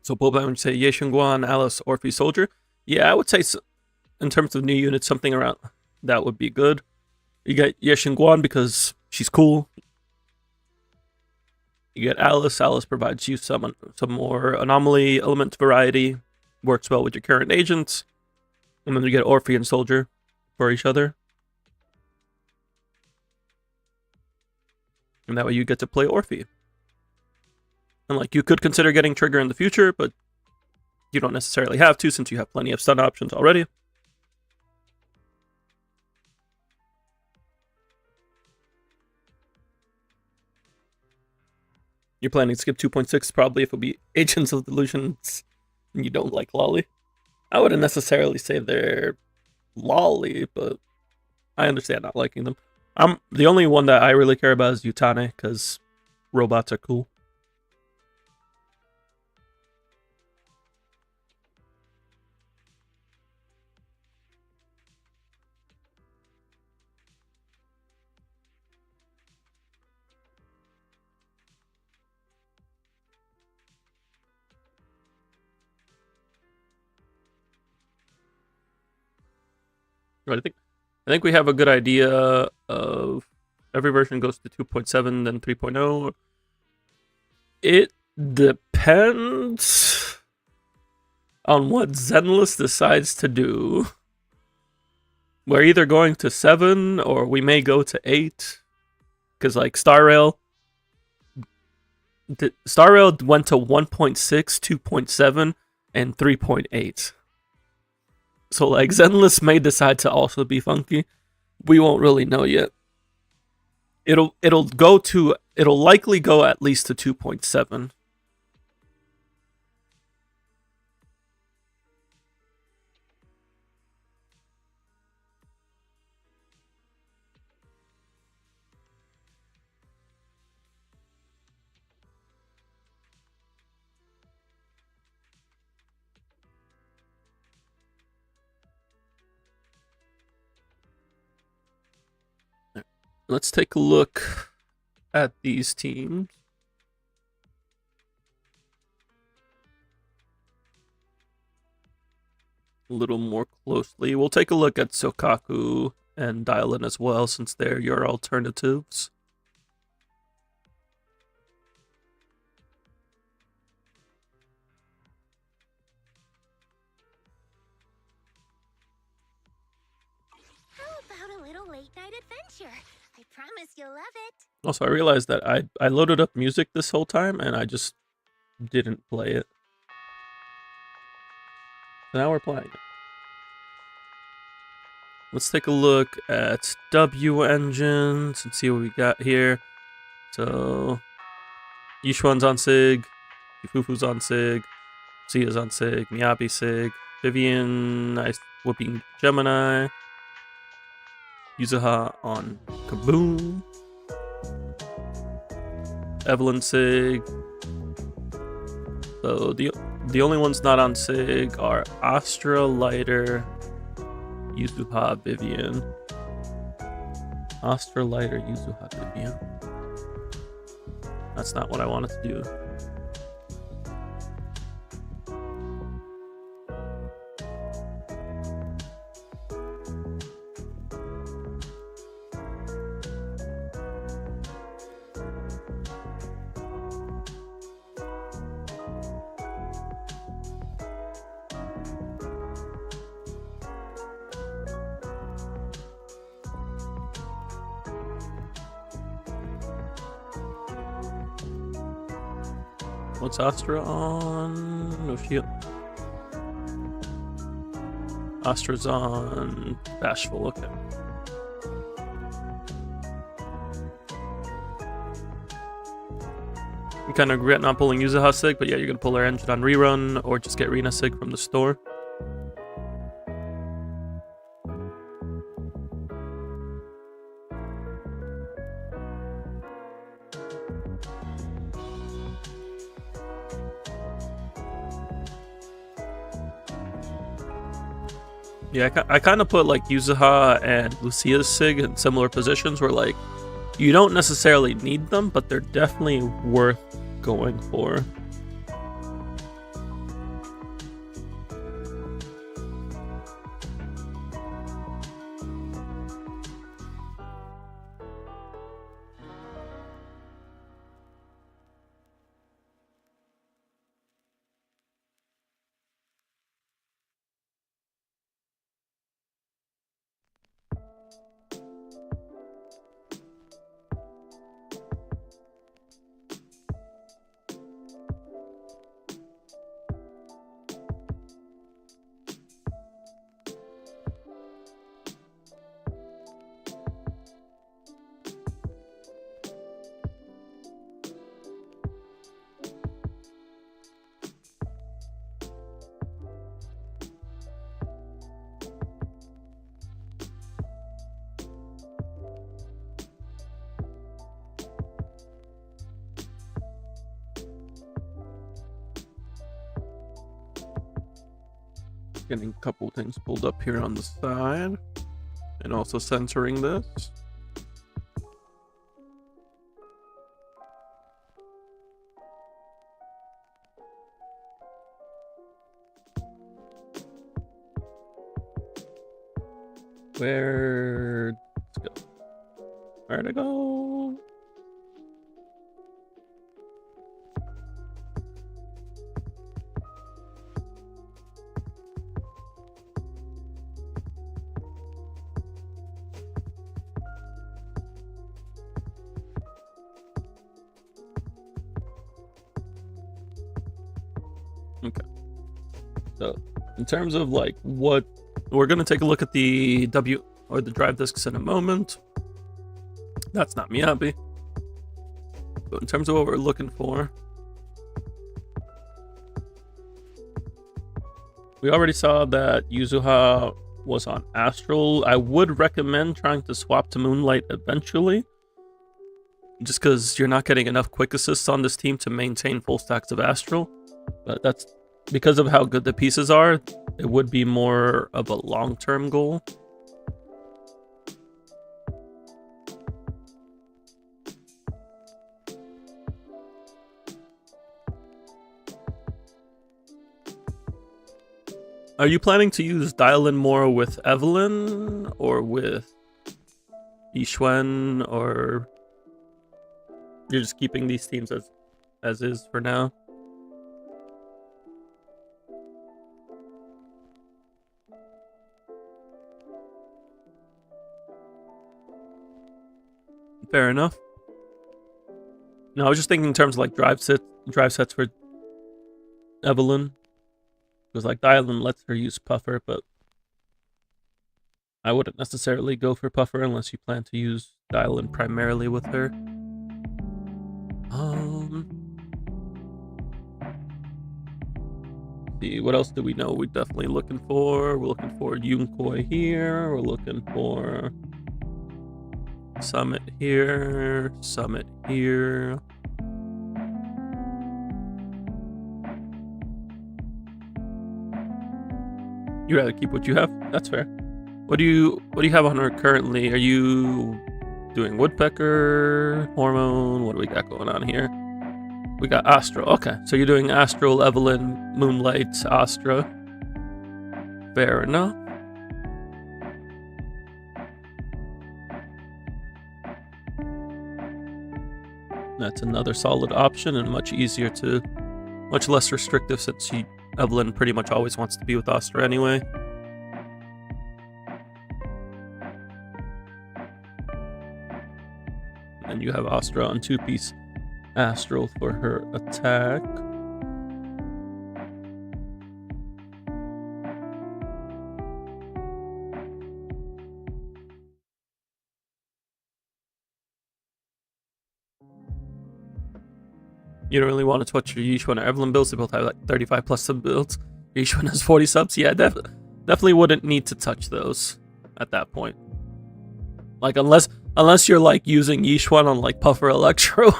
So, Boba, would you say Ye Xingguan, Alice, Orphe, Soldier? Yeah, I would say in terms of new units, something around that would be good. You get Ye Xingguan because she's cool. You get Alice. Alice provides you some more anomaly element variety. Works well with your current agents. And then you get Orphe and Soldier for each other. And that way you get to play Orphe. And like, you could consider getting Trigger in the future, but you don't necessarily have to since you have plenty of stun options already. You're planning to skip 2.6 probably if it'll be Agents of Delusions and you don't like Lolly. I wouldn't necessarily say they're lolly, but I understand not liking them. The only one that I really care about is Utane, because robots are cool. Right, I think we have a good idea of every version goes to 2.7, then 3.0. It depends on what Zenless decides to do. We're either going to 7 or we may go to 8. Because like Star Rail went to 1.6, 2.7, and 3.8. So like Zenless may decide to also be funky. We won't really know yet. It'll likely go at least to 2.7. Let's take a look at these teams. A little more closely. We'll take a look at Sokaku and Dialyn as well, since they're your alternatives. How about a little late night adventure? I promise you'll love it. Also, I realized that I loaded up music this whole time and I just didn't play it. So now we're playing it. Let's take a look at W engines and see what we got here. So, Yishuan's on Sig, Ifufu's on Sig, Sia's on Sig, Miyabi Sig, Vivian, nice whooping Gemini, Yuzuha on Kaboom, Evelyn Sig. So the only ones not on Sig are Astra, Lighter, Yuzuha, Vivian. Astra, Lighter, Yuzuha, Vivian. That's not what I wanted to do. What's Astra on? No shield. Astra's on Bashful, okay. You kind of regret not pulling Yuzuha Sig, but yeah, you're gonna pull her engine on rerun or just get Rina Sig from the store. Yeah, I kind of put like Yuzuha and Lucia's Sig in similar positions where like you don't necessarily need them, but they're definitely worth going for. Getting a couple things pulled up here on the side and also censoring this. Where'd it go? Where'd it go? Okay. So, in terms of like what we're gonna take a look at the W or the drive discs in a moment. That's not Miyabi. But in terms of what we're looking for, we already saw that Yuzuha was on Astral. I would recommend trying to swap to Moonlight eventually, just because you're not getting enough quick assists on this team to maintain full stacks of Astral. But that's because of how good the pieces are, it would be more of a long-term goal. Are you planning to use Dialyn more with Evelyn or with Yishuan, or you're just keeping these teams as is for now? Fair enough. No, I was just thinking in terms of like drive sets for Evelyn. Because like Dialyn lets her use Puffer, but I wouldn't necessarily go for Puffer unless you plan to use Dialyn primarily with her. See, what else do we know we're definitely looking for? We're looking for Yunkoi here. We're looking for Summit here. Summit here. You rather keep what you have? That's fair. What do you have on her currently? Are you doing Woodpecker, Hormone? What do we got going on here? We got Astral. Okay, so you're doing Astral, Evelyn, Moonlight, Astra. Fair enough. That's another solid option and much less restrictive since Evelyn pretty much always wants to be with Astra anyway. And you have Astra on 2-piece Astral for her attack. You don't really want to touch your Yishuan or Evelyn builds. They both have like 35 plus sub builds. Yishuan has 40 subs. Yeah, definitely wouldn't need to touch those at that point. Like unless you're like using Yishuan on like Puffer Electro.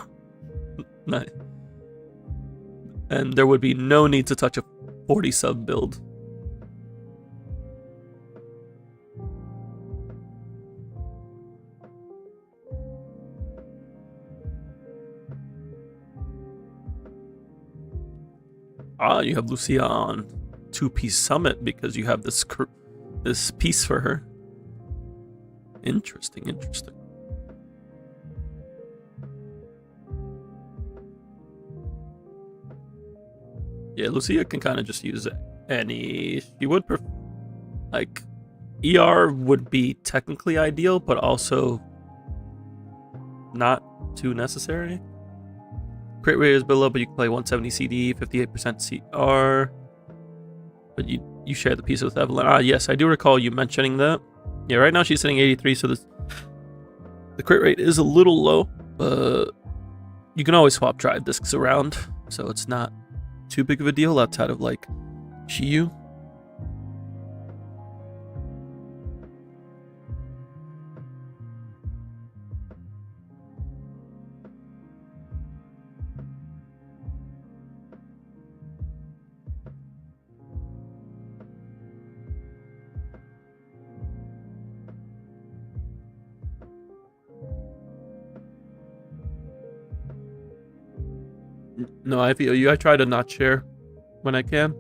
Nice. And there would be no need to touch a 40 sub build. Ah, you have Lucia on 2-piece Summit because you have this piece for her. Interesting. Yeah, Lucia can kind of just use any. She would prefer, like, ER would be technically ideal, but also not too necessary. Crit rate is below, but you can play 170 CD, 58% CR. But you share the piece with Evelyn. Ah, yes, I do recall you mentioning that. Yeah, right now she's sitting 83, so the crit rate is a little low, but you can always swap drive discs around, so it's not too big of a deal outside of like Shiyu. No, I feel you. I try to not share when I can.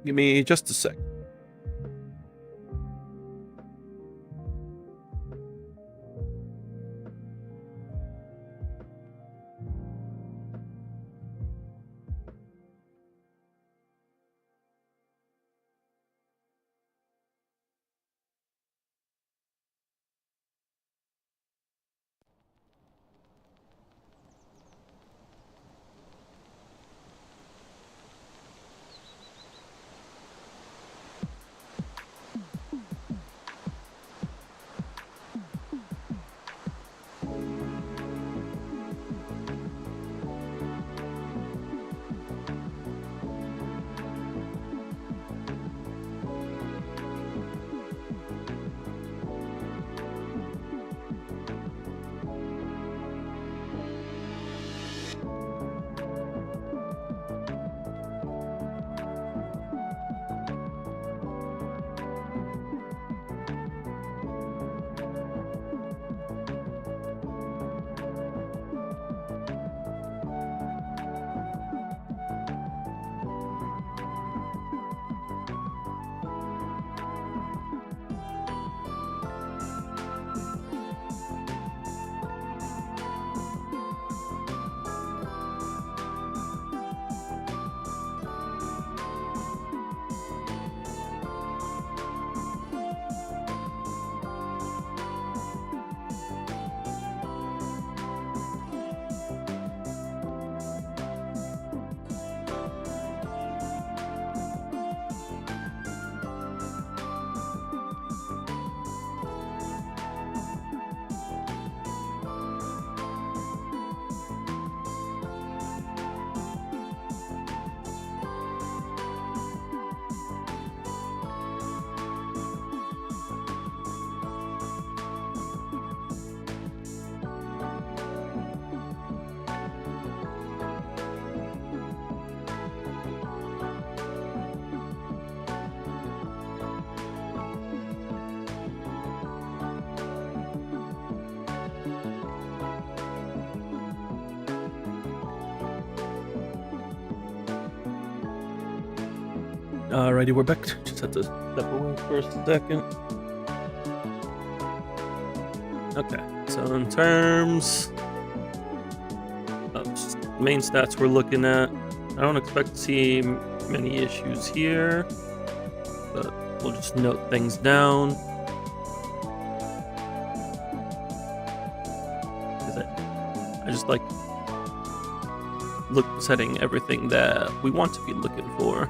Give me just a sec. Alrighty, we're back. Just had to step away for a second. Okay, so in terms of main stats we're looking at, I don't expect to see many issues here, but we'll just note things down. I just like setting everything that we want to be looking for.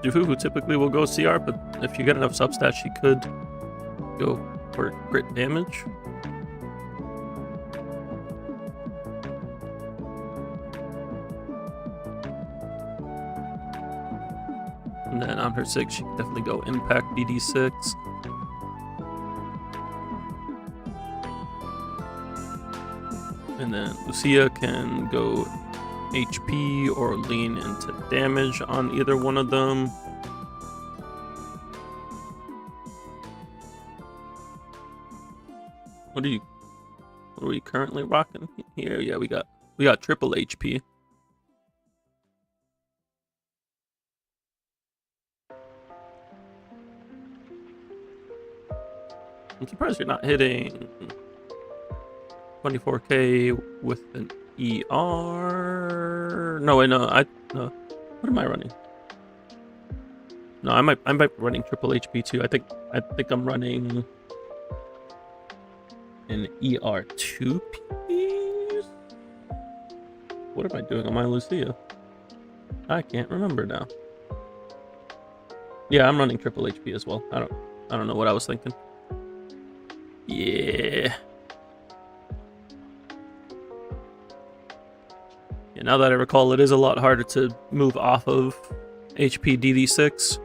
Jufu typically will go CR, but if you get enough substats, she could go for crit damage. And then on her 6, she can definitely go impact DD6. And then Lucia can go HP or lean into damage on either one of them. What are we currently rocking here? Yeah, we got triple HP. I'm surprised you're not hitting 24k with an ER. No, wait, no. No. What am I running? No, I might be running triple HP too. I think I'm running an ER 2 piece. What am I doing on my Lucia? I can't remember now. Yeah, I'm running triple HP as well. I don't know what I was thinking. Yeah. Yeah, now that I recall, it is a lot harder to move off of HP DD6.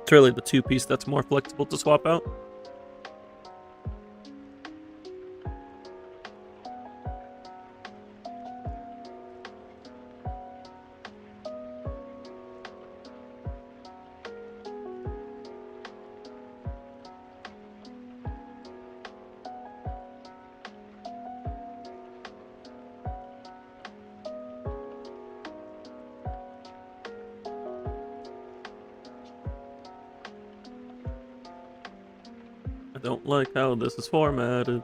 It's really the 2-piece that's more flexible to swap out. I don't like how this is formatted.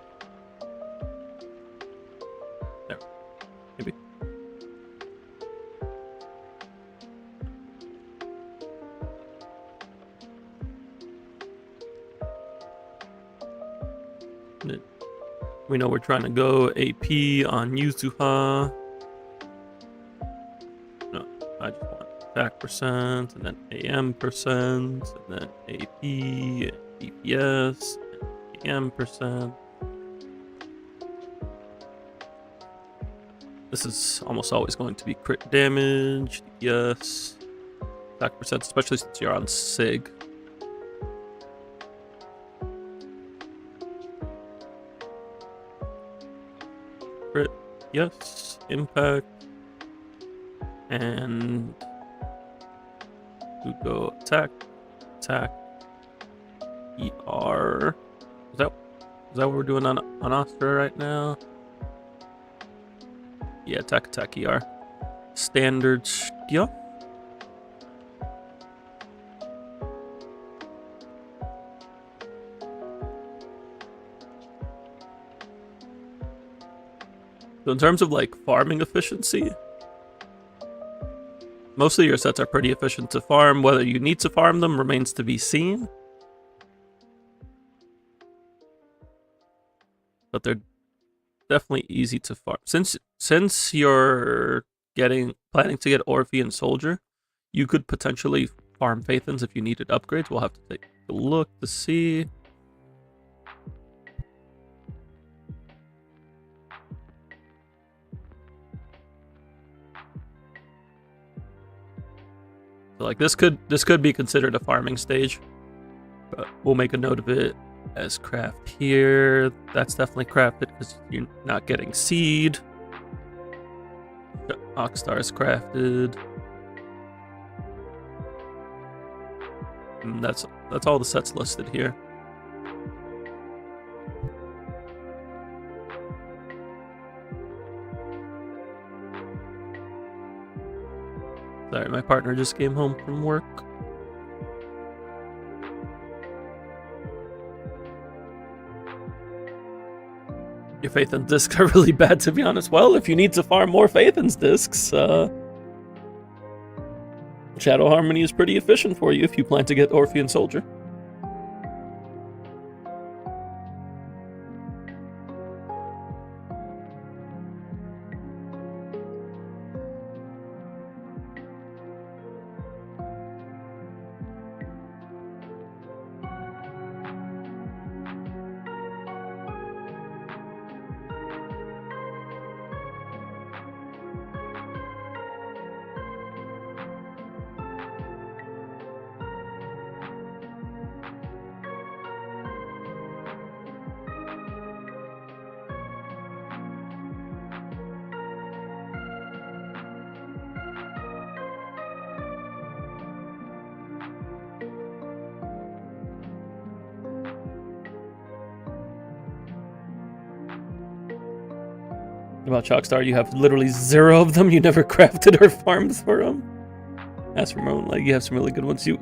There. Maybe. We know we're trying to go AP on Yuzuha. No, I just want attack percent, and then AM percent, and then AP, and DPS, and AM percent. This is almost always going to be crit damage, DPS, attack percent, especially since you're on SIG. Crit, yes, impact, and we go attack, ER. Is that what we're doing on Astra right now? Yeah, attack, ER. Standard stuff. So in terms of like farming efficiency, most of your sets are pretty efficient to farm. Whether you need to farm them remains to be seen. But they're definitely easy to farm. Since you're planning to get Orphe and Soldier, you could potentially farm Phaethons if you needed upgrades. We'll have to take a look to see. So like this could be considered a farming stage, but we'll make a note of it as craft here. That's definitely crafted because you're not getting seed. Oxstar is crafted. And that's That's all the sets listed here. Sorry, my partner just came home from work. Your Phaethon's discs are really bad, to be honest. Well, if you need to farm more Phaethon's discs, Shadow Harmony is pretty efficient for you if you plan to get Orphean Soldier. About Chalkstar, you have literally 0 of them. You never crafted or farmed for them. As for Moan, like, you have some really good ones. You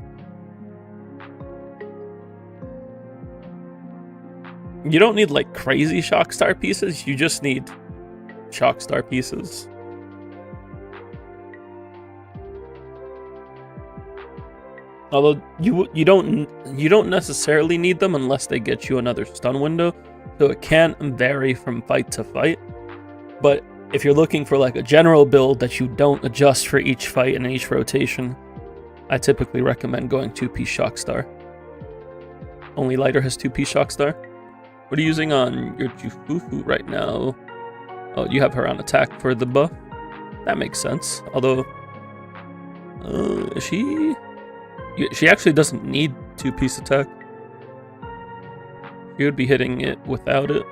don't need like crazy Chalkstar pieces. You just need Chalkstar pieces. Although you don't necessarily need them unless they get you another stun window. So it can vary from fight to fight. But if you're looking for like a general build that you don't adjust for each fight and each rotation, I typically recommend going 2-piece Chalkstar. Only Lighter has 2-piece Chalkstar. What are you using on your Jufufu right now? Oh, you have her on attack for the buff. That makes sense. Although, she actually doesn't need 2-piece attack. She would be hitting it without it.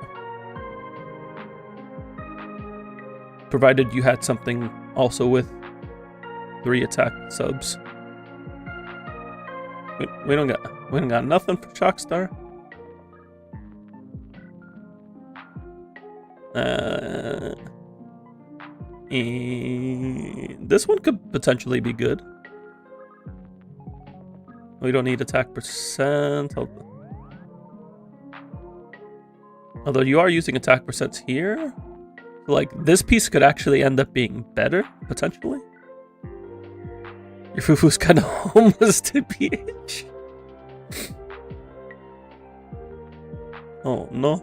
Provided you had something also with 3 attack subs. We don't got nothing for Chalkstar. And this one could potentially be good. We don't need attack percent. Although you are using attack percents here. Like, this piece could actually end up being better, potentially. Your Fufu's kind of homeless to PH. Oh, no.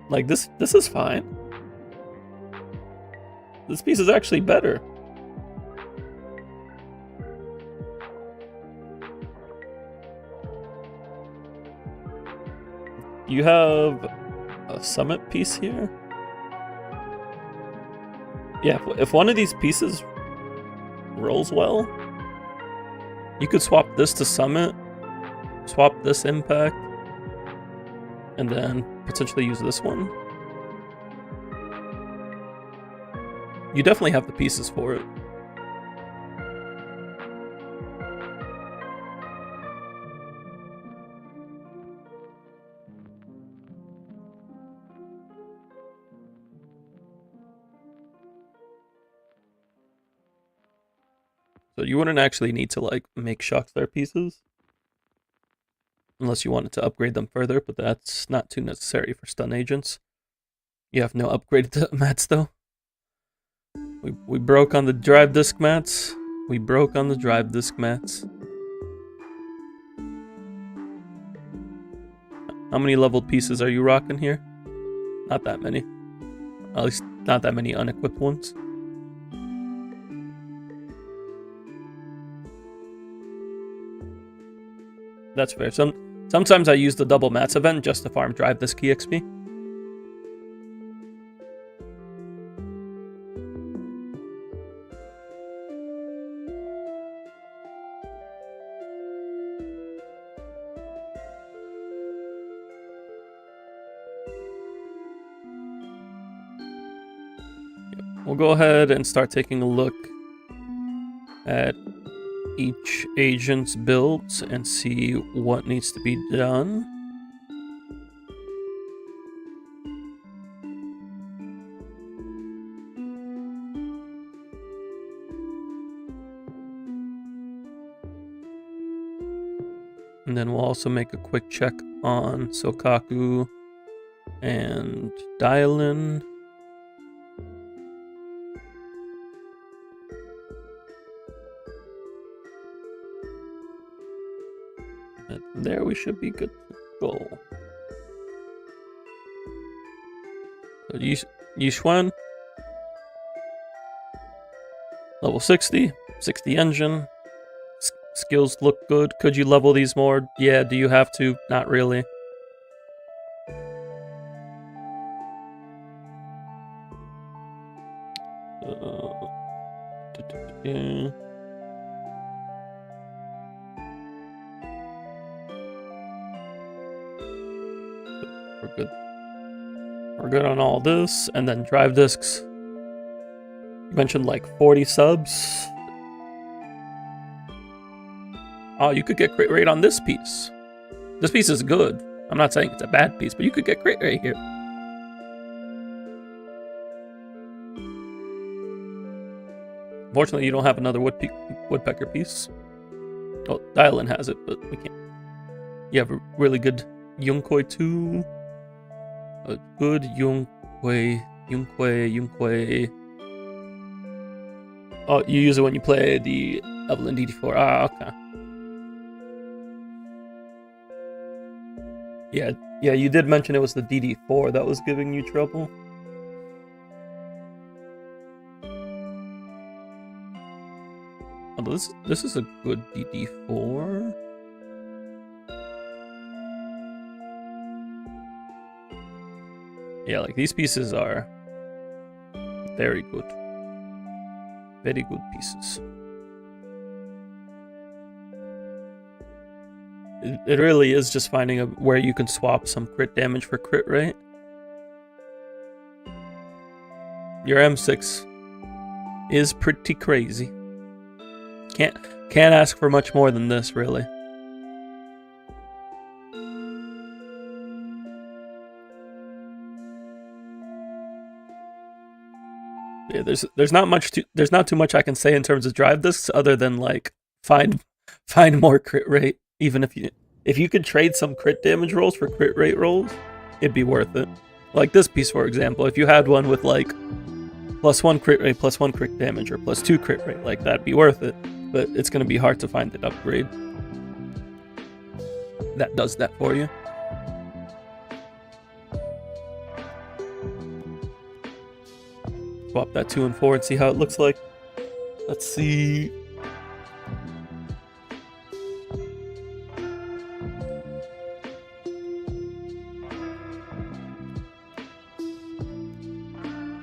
Like, this is fine. This piece is actually better. You have a summit piece here. Yeah, if one of these pieces rolls well, you could swap this to summit, swap this impact, and then potentially use this one. You definitely have the pieces for it. So you wouldn't actually need to like make Chalkstar pieces unless you wanted to upgrade them further, but that's not too necessary for stun agents. You have no upgraded mats though. We broke on the drive disc mats. We broke on the drive disc mats. How many leveled pieces are you rocking here? Not that many. At least not that many unequipped ones. That's fair. Sometimes I use the double mats event just to farm drive this key XP. We'll go ahead and start taking a look at each agent's builds and see what needs to be done. And then we'll also make a quick check on Sokaku and Dialyn. And there we should be good to go. So Yixuan, level 60, 60 engine. Skills look good. Could you level these more? Yeah, do you have to? Not really. We're good. We're good on all this. And then drive discs. You mentioned like 40 subs. Oh, you could get crit rate on this piece. This piece is good. I'm not saying it's a bad piece, but you could get crit rate here. Unfortunately, you don't have another woodpecker piece. Oh, Dialyn has it, but we can't. You have a really good Yunkoi too. A good Yunkoi. Oh, you use it when you play the Evelyn DD4. Ah, okay. Yeah, you did mention it was the DD4 that was giving you trouble. Oh, this is a good DD4. Yeah, like these pieces are very good. Very good pieces. It really is just finding where you can swap some crit damage for crit rate. Your M6 is pretty crazy. Can't ask for much more than this, really. Yeah, there's not too much I can say in terms of drive discs other than like find more crit rate. Even if you could trade some crit damage rolls for crit rate rolls, it'd be worth it. Like this piece, for example, if you had one with like +1 crit rate, +1 crit damage, or +2 crit rate, like that'd be worth it. But it's gonna be hard to find an upgrade that does that for you. Swap that 2 and 4 and see how it looks like. Let's see.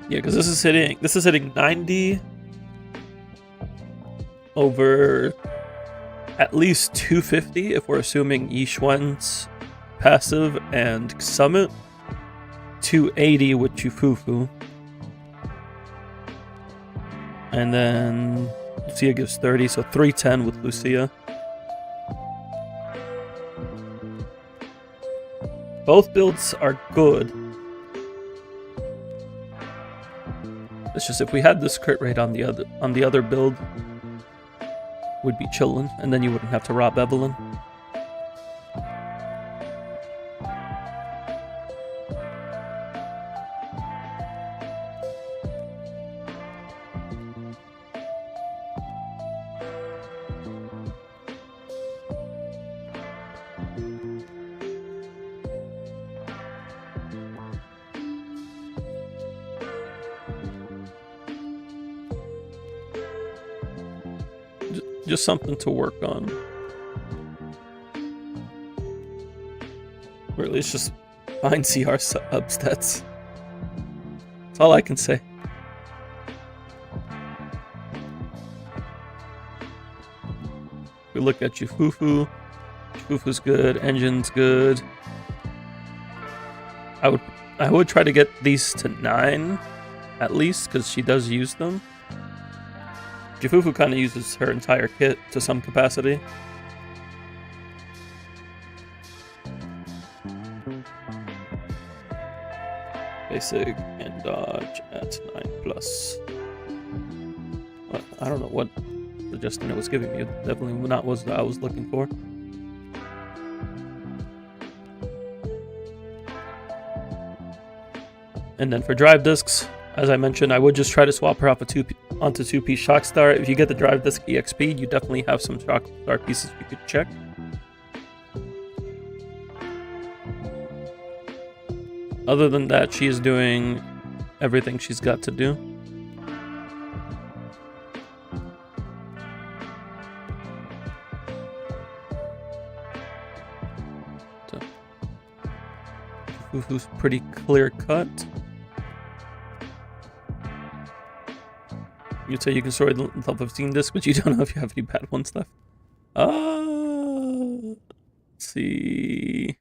Yeah, because this is hitting 90 over at least 250 if we're assuming Yixuan's passive and summit, 280 with Chufufu, and then Lucia gives 30, so 310 with Lucia. Both builds are good. It's just if we had this crit rate on the other build, we'd be chillin', and then you wouldn't have to rob Evelyn. Just something to work on. Or at least just find CR upstats. That's all I can say. We look at Chufufu. Chufufu's good. Engine's good. I would try to get these to 9 at least, because she does use them. Jufufu kind of uses her entire kit to some capacity. Basic and dodge at 9+. What? I don't know what suggestion it was giving me. It definitely not was what I was looking for. And then for drive discs, as I mentioned, I would just try to swap her off onto 2-piece Shockstar. If you get the drive disc EXP, you definitely have some Shockstar pieces you could check. Other than that, she is doing everything she's got to do. So, Fufu's pretty clear cut. You'd say you can store the level 15 disc, but you don't know if you have any bad ones left. Let's see.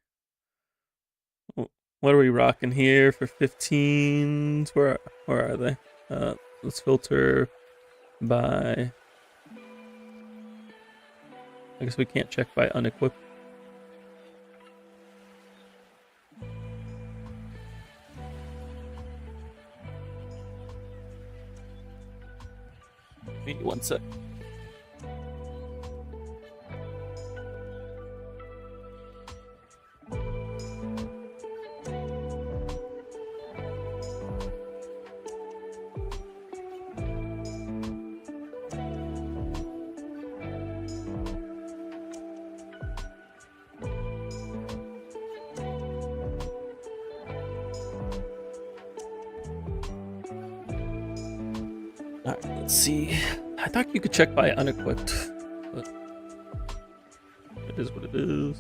What are we rocking here for 15s? Where are they? Let's filter by... I guess we can't check by unequipped. Give me 1 sec. Alright, let's see. I thought you could check by unequipped, but it is what it is.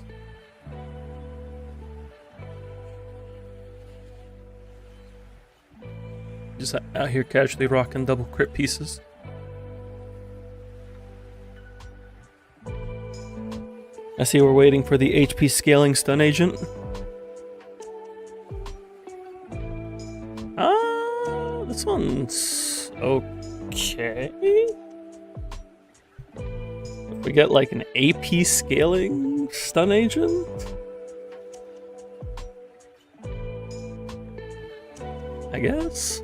Just out here casually rocking double crit pieces. I see we're waiting for the HP scaling stun agent. This one's okay. If we get like an AP scaling stun agent, I guess.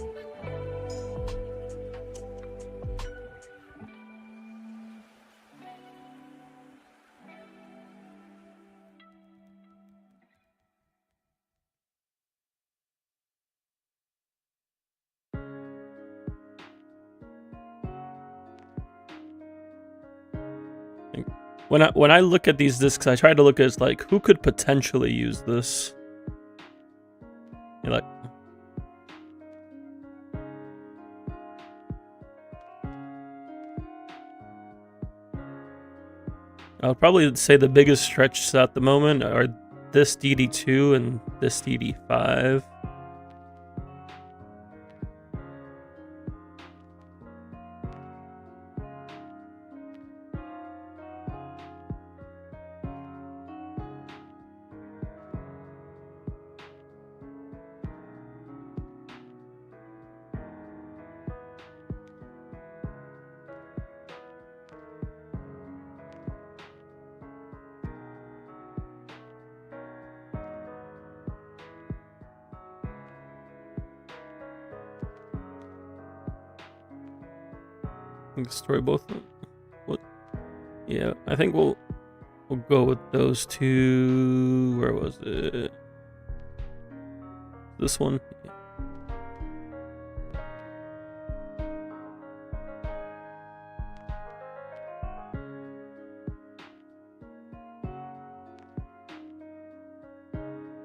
When I look at these discs, I try to look at like who could potentially use this. You're like, I'll probably say the biggest stretches at the moment are this DD2 and this DD5. Destroy both of them. What? Yeah, I think we'll go with those two. Where was it? This one.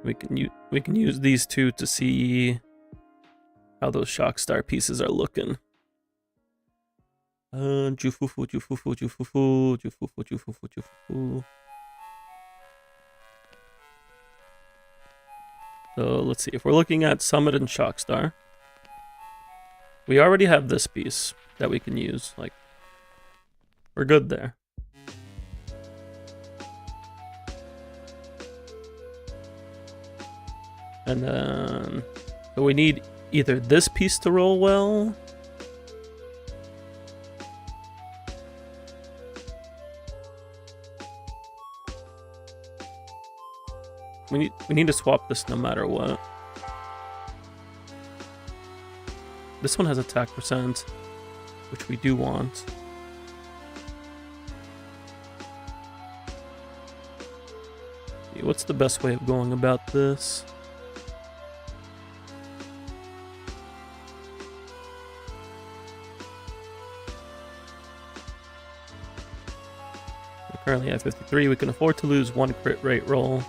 We can use these two to see how those Shockstar pieces are looking. Jufufu. So let's see, if we're looking at Summit and Shockstar, we already have this piece that we can use. Like, we're good there. And then, so we need either this piece to roll well, We need to swap this no matter what. This one has attack percent, which we do want. What's the best way of going about this? We're currently at 53. We can afford to lose one crit rate roll.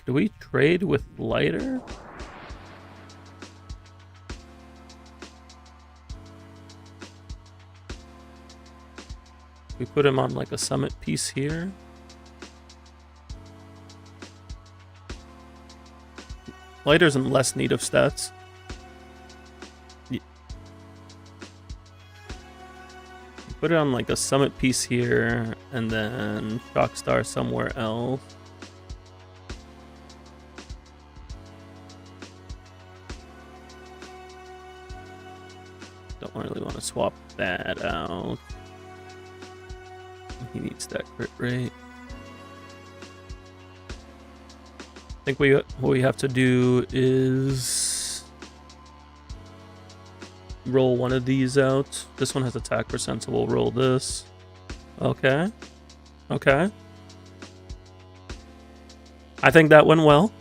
Could we trade with lighter? We put him on like a summit piece here. Lighter's in less need of stats. Put it on like a summit piece here and then Shockstar somewhere else. Don't really want to swap that out. He needs that crit rate. I think what we have to do is roll one of these out. This one has attack percent, so we'll roll this. Okay. Okay. I think that went well.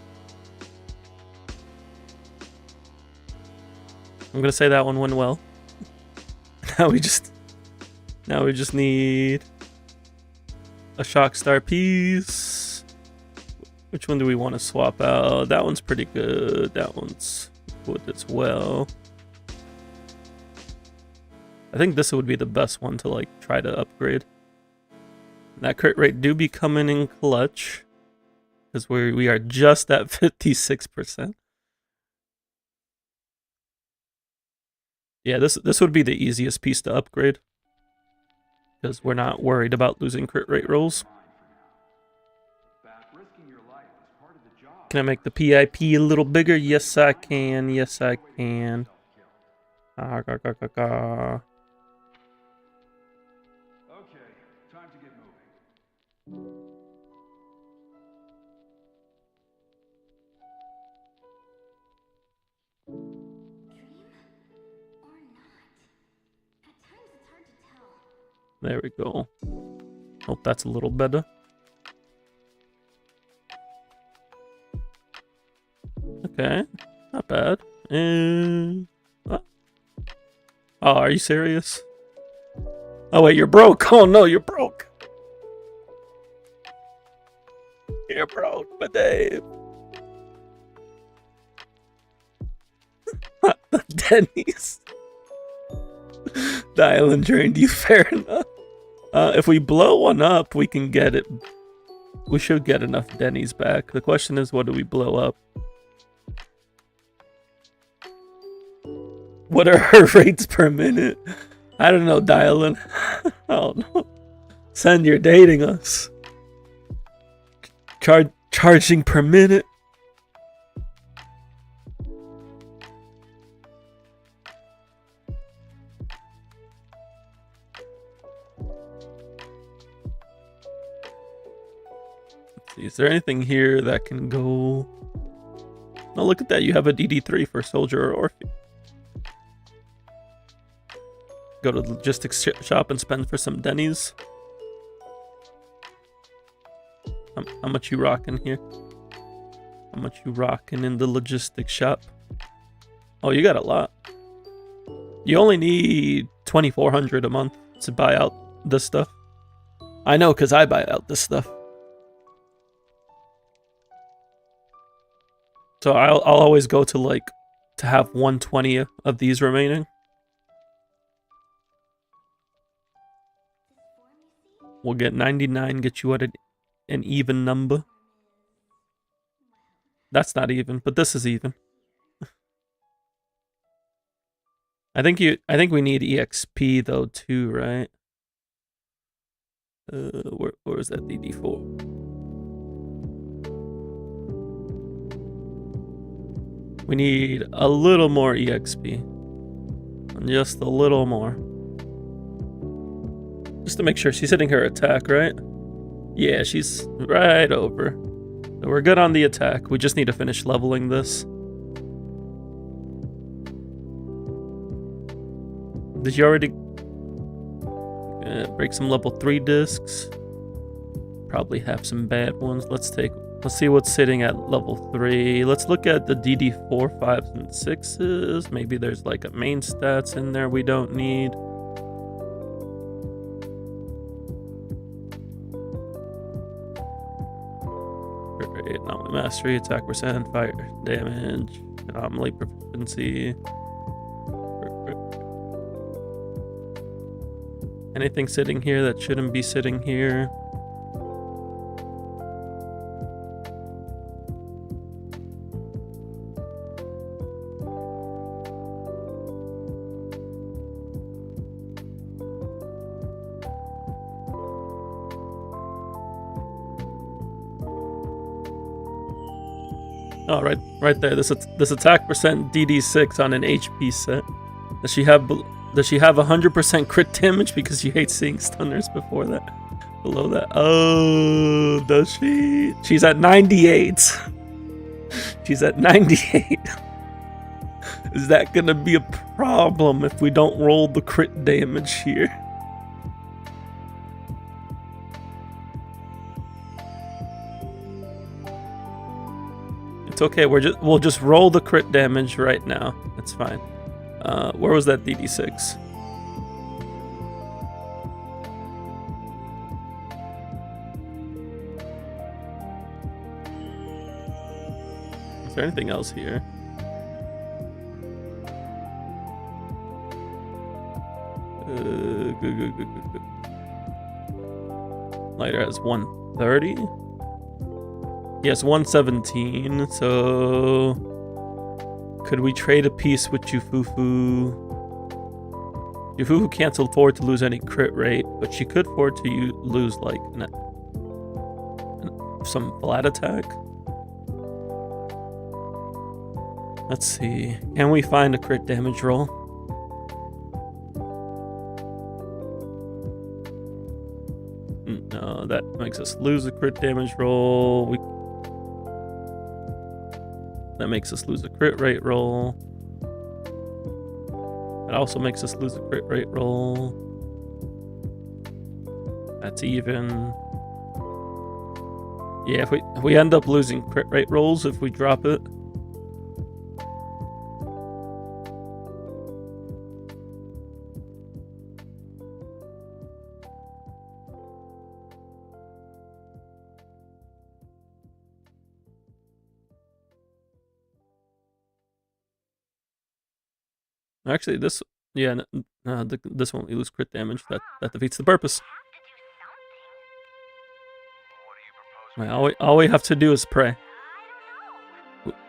I'm gonna say that one went well. Now we just need a Shockstar piece. Which one do we want to swap out? That one's pretty good. That one's good as well. I think this would be the best one to like try to upgrade. That crit rate do be coming in clutch, because we are just at 56%. Yeah, this would be the easiest piece to upgrade, because we're not worried about losing crit rate rolls. Can I make the PIP a little bigger? Yes, I can. Yes, I can. Okay, time to get moving. There we go. Hope that's a little better. Okay, not bad. What? Oh, are you serious? Oh wait, you're broke. Oh no, you're broke. You're broke, but Dave. The Denny's. Dialyn drained you, fair enough. If we blow one up, we can get it. We should get enough Denny's back. The question is, what do we blow up? What are her rates per minute? I don't know, Dialyn. Oh no. Send, you're dating us. Charging per minute. Is there anything here that can go? Oh, look at that. You have a DD3 for Soldier or Orpheus. Go to the logistics shop and spend for some Denny's. How much you rocking here? How much you rocking in the logistics shop? Oh, you got a lot. You only need 2,400 a month to buy out this stuff. I know, because I buy out this stuff. So I'll always go to like to have 120 of these remaining. We'll get 99, get you at an even number. That's not even, but this is even. I think we need EXP though too, right? Where is that DD4? We need a little more EXP. Just a little more. Just to make sure she's hitting her attack, right? Yeah, she's right over. So we're good on the attack. We just need to finish leveling this. Did you already break some level 3 discs? Probably have some bad ones. Let's see what's sitting at level 3. Let's look at the DD4, 5s, and 6s. Maybe there's like a main stats in there we don't need. Great, anomaly mastery, attack percent, fire damage, anomaly proficiency. Anything sitting here that shouldn't be sitting here? Oh, right there. This attack percent DD6 on an HP set. Does she have 100% crit damage because you hate seeing stunners before that? Below that. Oh, does she? She's at 98. She's at 98. Is that gonna be a problem if we don't roll the crit damage here? It's okay. We'll just roll the crit damage right now. It's fine. Where was that DD6? Is there anything else here? Good. Lighter has 130. Yes, 117. So could we trade a piece with Jufufu? Jufufu can't afford to lose any crit rate, but she could afford to lose like some flat attack. Let's see. Can we find a crit damage roll? No, that makes us lose a crit damage roll. That makes us lose a crit rate roll. That also makes us lose a crit rate roll. That's even. Yeah, if we end up losing crit rate rolls if we drop it. Actually, this this won't lose crit damage. That defeats the purpose. All we have to do is pray.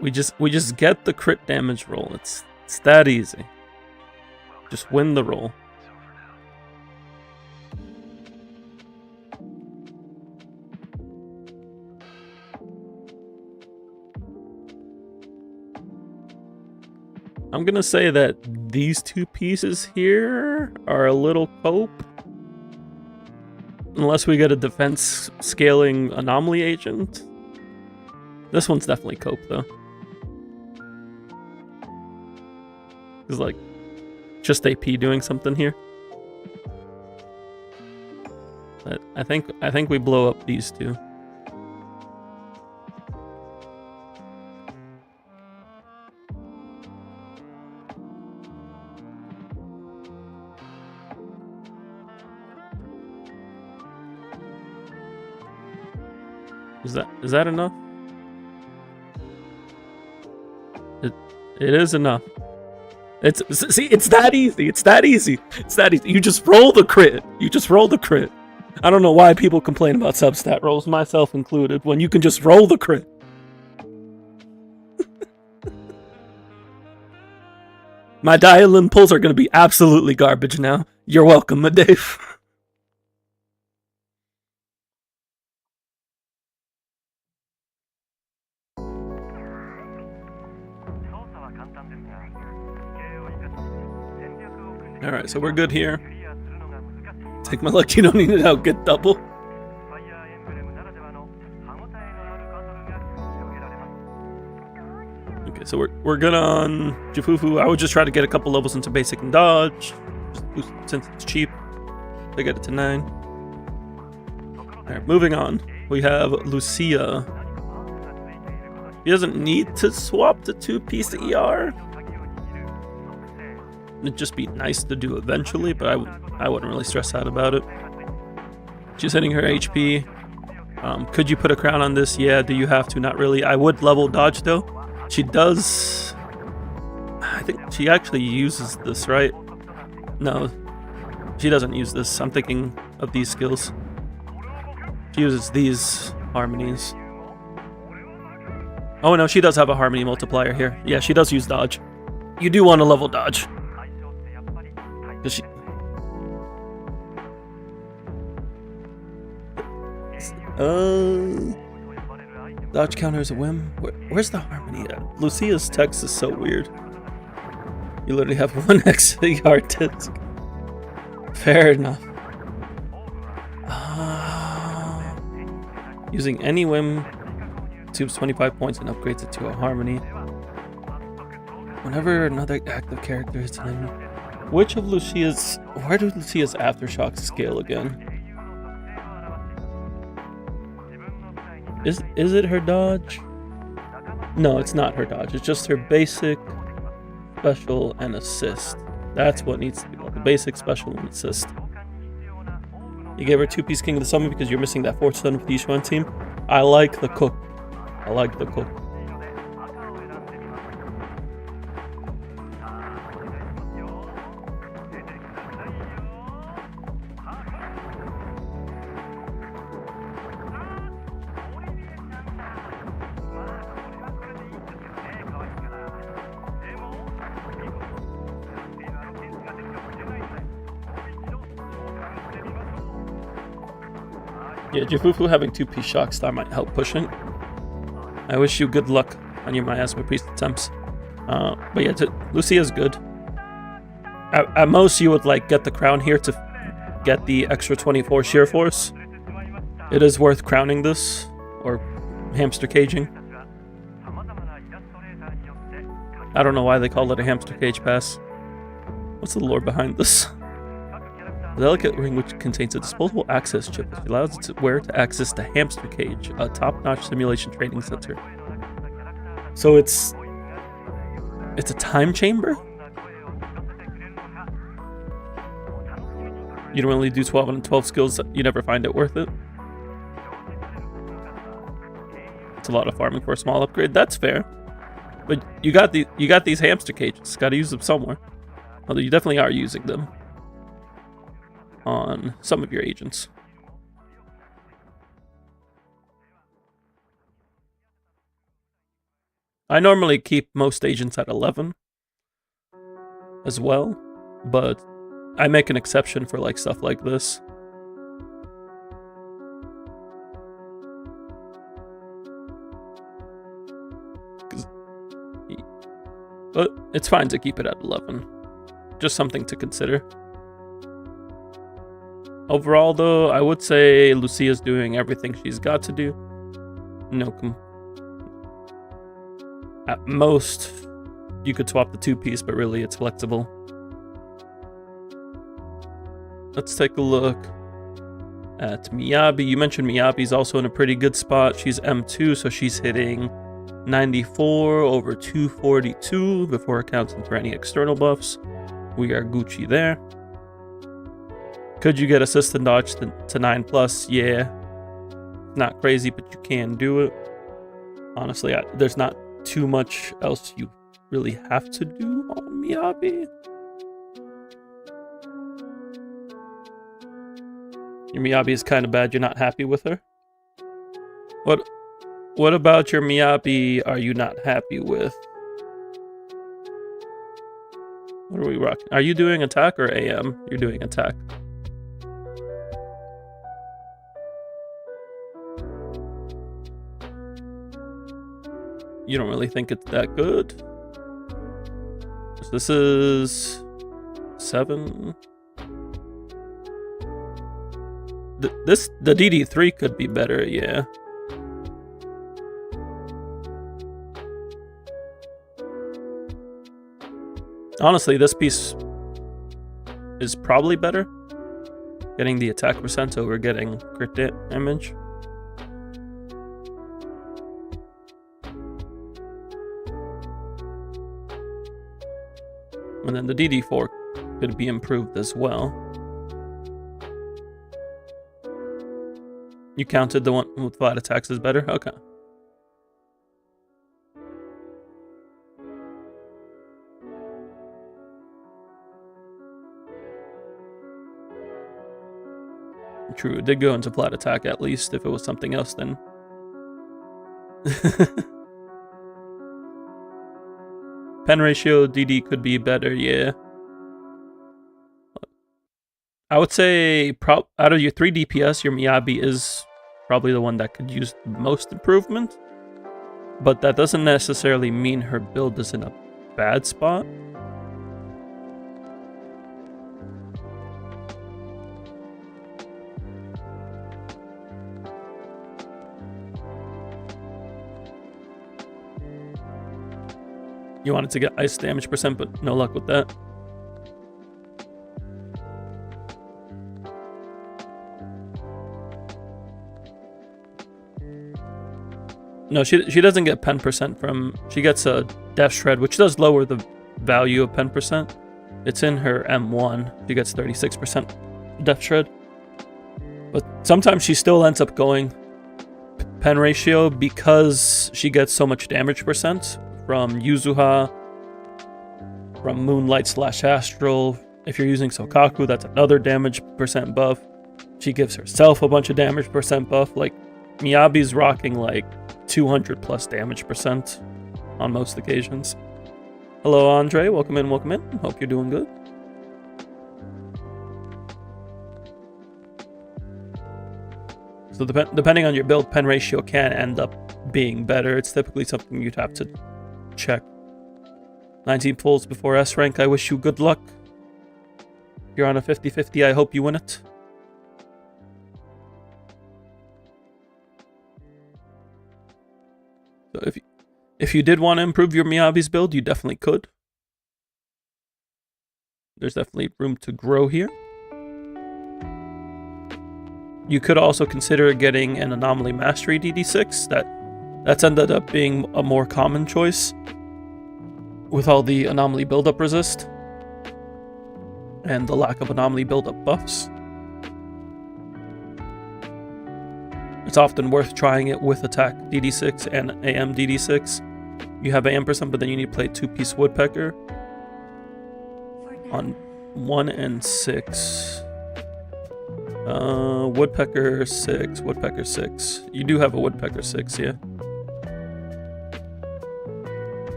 We just get the crit damage roll. It's that easy. Just win the roll. I'm gonna say that these two pieces here are a little cope. Unless we get a defense scaling anomaly agent. This one's definitely cope though. It's like just AP doing something here. But I think we blow up these two. Is that enough? It is enough. It's that easy. It's that easy. You just roll the crit. I don't know why people complain about substat rolls, myself included, when you can just roll the crit. My Dialyn pulls are going to be absolutely garbage now. You're welcome, Dave. Alright, so we're good here. Take my luck, you don't need to now get double. Okay, so we're good on Jifufu. I would just try to get a couple levels into basic and dodge. Just since it's cheap. I get it to 9. Alright, moving on. We have Lucia. He doesn't need to swap the 2-piece ER. It'd just be nice to do eventually, but I wouldn't really stress out about it. She's hitting her HP. Could you put a crown on this? Yeah, do you have to? Not really. I would level dodge though. She does... I think she actually uses this, right? No, she doesn't use this. I'm thinking of these skills. She uses these harmonies. Oh no, she does have a harmony multiplier here. Yeah, she does use dodge. You do want to level dodge. Does she... Dodge counter is a whim. Where's the harmony at? Lucia's text is so weird. You literally have 1 extra yard disc. Fair enough. Using any whim tubes 25 points and upgrades it to a harmony. Whenever another active character hits an enemy. Which of Lucia's... Where do Lucia's aftershocks scale again? Is it her dodge? No, it's not her dodge. It's just her basic, special, and assist. That's what needs to be done. The basic, special, and assist. You gave her 2-piece King of the Summon because you're missing that 4th son for the Yishuan team. I like the cook. I like the cook. Yeah, Jifufu having 2-piece shock star might help pushing. I wish you good luck on your Miasma Priest attempts. But yeah, Lucia's good. At most, you would like get the crown here to get the extra 24 sheer force. It is worth crowning this, or hamster caging. I don't know why they call it a hamster cage pass. What's the lore behind this? A delicate ring which contains a disposable access chip which allows its wearer to access the hamster cage, a top-notch simulation training center. So it's a time chamber? You don't really do 12 and 12 skills, you never find it worth it. It's a lot of farming for a small upgrade, that's fair. But you got these hamster cages, gotta use them somewhere. Although you definitely are using them on some of your agents. I normally keep most agents at 11 as well, but I make an exception for like stuff like this. But it's fine to keep it at 11. Just something to consider. Overall, though, I would say Lucia's doing everything she's got to do. At most, you could swap the 2-piece, but really it's flexible. Let's take a look at Miyabi. You mentioned Miyabi's also in a pretty good spot. She's M2, so she's hitting 94 over 242 before accounting for any external buffs. We are Gucci there. Could you get assist and dodge to 9+? Yeah. Not crazy, but you can do it. Honestly, there's not too much else you really have to do on Miyabi. Your Miyabi is kind of bad. You're not happy with her? What about your Miyabi are you not happy with? What are we rocking? Are you doing attack or AM? You're doing attack. You don't really think it's that good? So this is 7. The DD3 could be better, yeah. Honestly, this piece is probably better. Getting the attack percent over getting crit damage. And then the DD4 could be improved as well. You counted the one with flat attacks as better? Okay. True, it did go into flat attack at least. If it was something else, then... Pen ratio, DD could be better, yeah. I would say out of your 3 DPS, your Miyabi is probably the one that could use the most improvement. But that doesn't necessarily mean her build is in a bad spot. You wanted to get ice damage percent, but no luck with that. No, she doesn't get pen percent from... She gets a Death Shred, which does lower the value of pen percent. It's in her M1. She gets 36% Death Shred. But sometimes she still ends up going pen ratio because she gets so much damage percent from Yuzuha, from Moonlight / Astral. If you're using Sokaku, that's another damage percent buff. She gives herself a bunch of damage percent buff. Like, Miyabi's rocking like 200 plus damage percent on most occasions. Hello, Andre. Welcome in, welcome in. Hope you're doing good. So depending on your build, pen ratio can end up being better. It's typically something you'd have to check. 19 pulls before S rank. I wish you good luck. You're on a 50-50. I hope you win it. So if you did want to improve your Miyabi's build, you definitely could. There's definitely room to grow here. You could also consider getting an Anomaly Mastery DD6. That's ended up being a more common choice with all the Anomaly buildup resist and the lack of Anomaly buildup buffs. It's often worth trying it with attack DD6 and AM DD6. You have AM percent, but then you need to play 2-piece Woodpecker on 1 and 6. Woodpecker 6, Woodpecker 6. You do have a Woodpecker 6, yeah.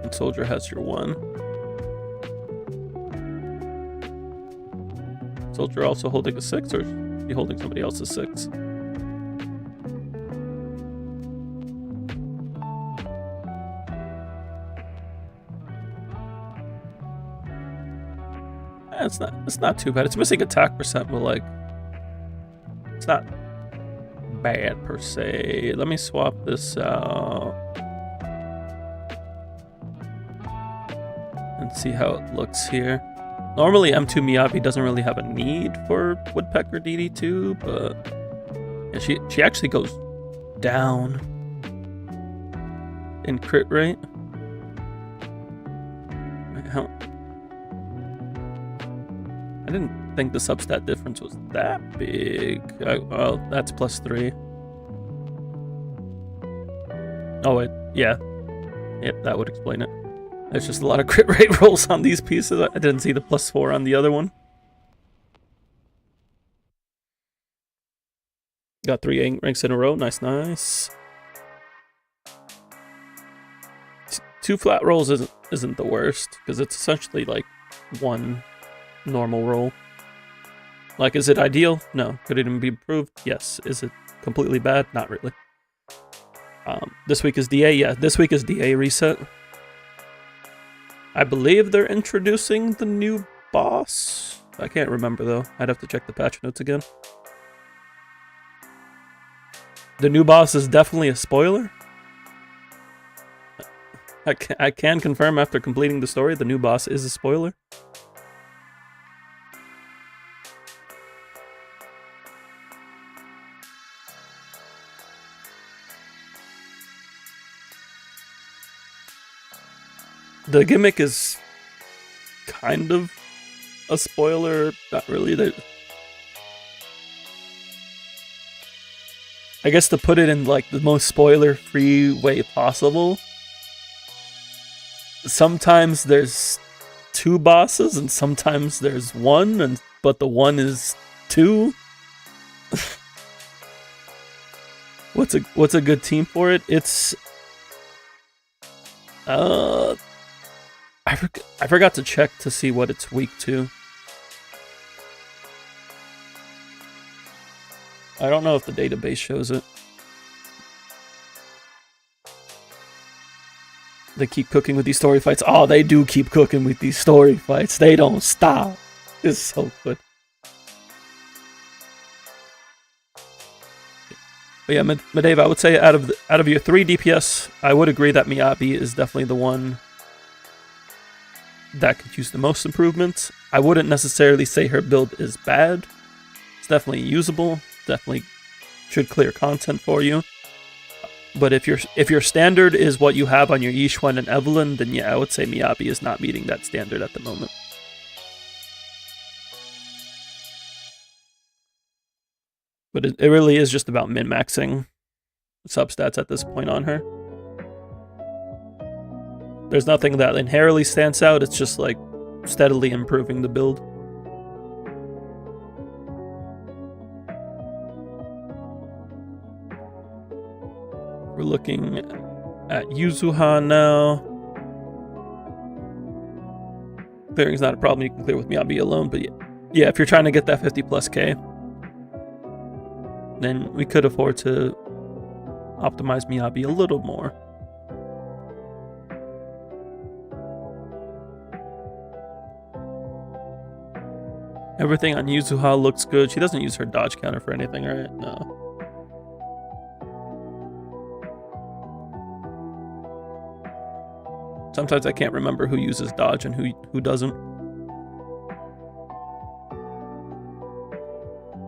And Soldier has your 1. Soldier also holding a 6, or is he holding somebody else's 6? It's not too bad. It's missing attack percent, but like, it's not bad per se. Let me swap this out and see how it looks here. Normally M2 Miyabi doesn't really have a need for Woodpecker DD2, but yeah, she actually goes down in crit rate. I didn't think the substat difference was that big. Well, that's +3. Oh wait, yeah. Yep, that would explain it. There's just a lot of crit rate rolls on these pieces. I didn't see the +4 on the other one. Got 3 ranks in a row. Nice, nice. 2 flat rolls isn't the worst, because it's essentially like 1 normal roll. Like, is it ideal? No. Could it even be improved? Yes. Is it completely bad? Not really. This week is DA. Yeah, this week is DA reset. I believe they're introducing the new boss. I can't remember though. I'd have to check the patch notes again. The new boss is definitely a spoiler. I can confirm after completing the story, the new boss is a spoiler. The gimmick is kind of a spoiler, not really. I guess to put it in like the most spoiler-free way possible, sometimes there's 2 bosses and sometimes there's 1, but the 1 is 2. What's a good team for it? It's I forgot to check to see what it's weak to. I don't know if the database shows it. They keep cooking with these story fights. Oh, they do keep cooking with these story fights. They don't stop. It's so good. But yeah, Medave, I would say out of your 3 DPS, I would agree that Miyabi is definitely the one that could use the most improvements. I wouldn't necessarily say her build is bad. It's definitely usable. Definitely should clear content for you. But if your standard is what you have on your Yixuan and Evelyn, then yeah, I would say Miyabi is not meeting that standard at the moment. But it really is just about min-maxing substats at this point on her. There's nothing that inherently stands out, it's just like steadily improving the build. We're looking at Yuzuha now. Clearing's not a problem, you can clear with Miyabi alone, but yeah, if you're trying to get that 50+ K, then we could afford to optimize Miyabi a little more. Everything on Yuzuha looks good. She doesn't use her dodge counter for anything, right? No. Sometimes I can't remember who uses dodge and who doesn't.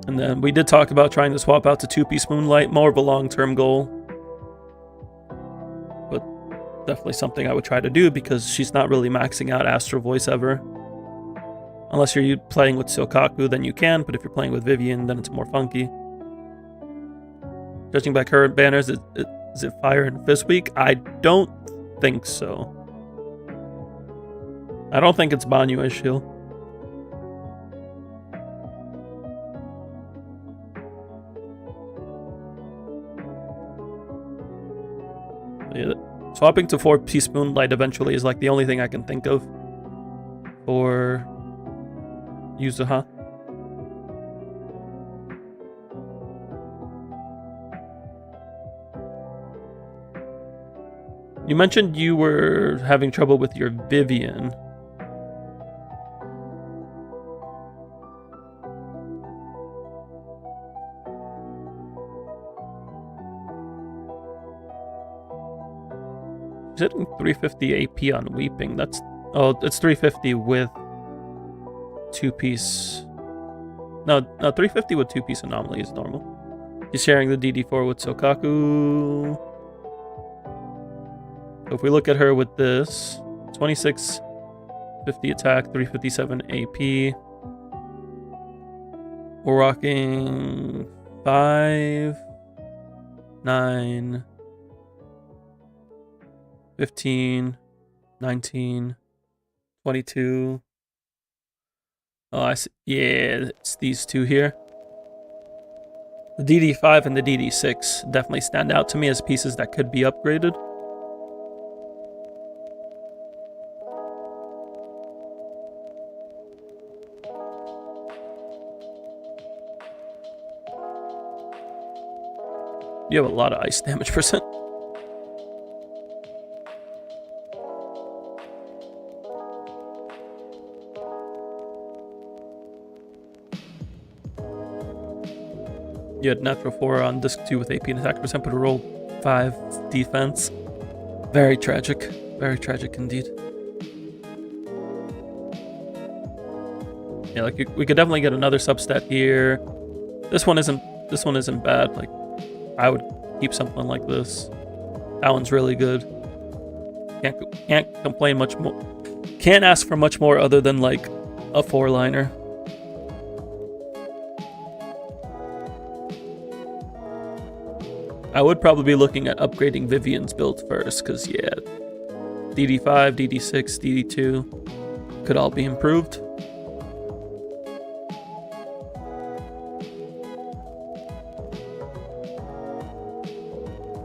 And then we did talk about trying to swap out to 2-piece Moonlight, more of a long-term goal. But definitely something I would try to do because she's not really maxing out Astral Voice ever. Unless you're playing with Silkaku, then you can, but if you're playing with Vivian, then it's more funky. Judging by current banners, is it Fire and Fist Week? I don't think so. I don't think it's Banyu Shield. Yeah, swapping to 4-piece Moonlight eventually is like the only thing I can think of for Yuzuha. You mentioned you were having trouble with your Vivian. She's hitting 350 AP on Weeping. It's 350 with 2-piece. No, 350 with 2-piece Anomaly is normal. He's sharing the DD4 with Silkaku. So if we look at her with this, 2650 attack, 357 AP. We're rocking 5, 9, 15, 19, 22. Oh, I see. Yeah, it's these two here. The DD5 and the DD6 definitely stand out to me as pieces that could be upgraded. You have a lot of ice damage percent. You had natural 4 on disc 2 with AP and attack percent, but a roll 5 defense. Very tragic. Very tragic indeed. Yeah, like we could definitely get another substat here. This one isn't bad. Like, I would keep something like this. That one's really good. Can't complain much more. Can't ask for much more other than like a 4-liner. I would probably be looking at upgrading Vivian's build first, because yeah, DD5, DD6, DD2 could all be improved.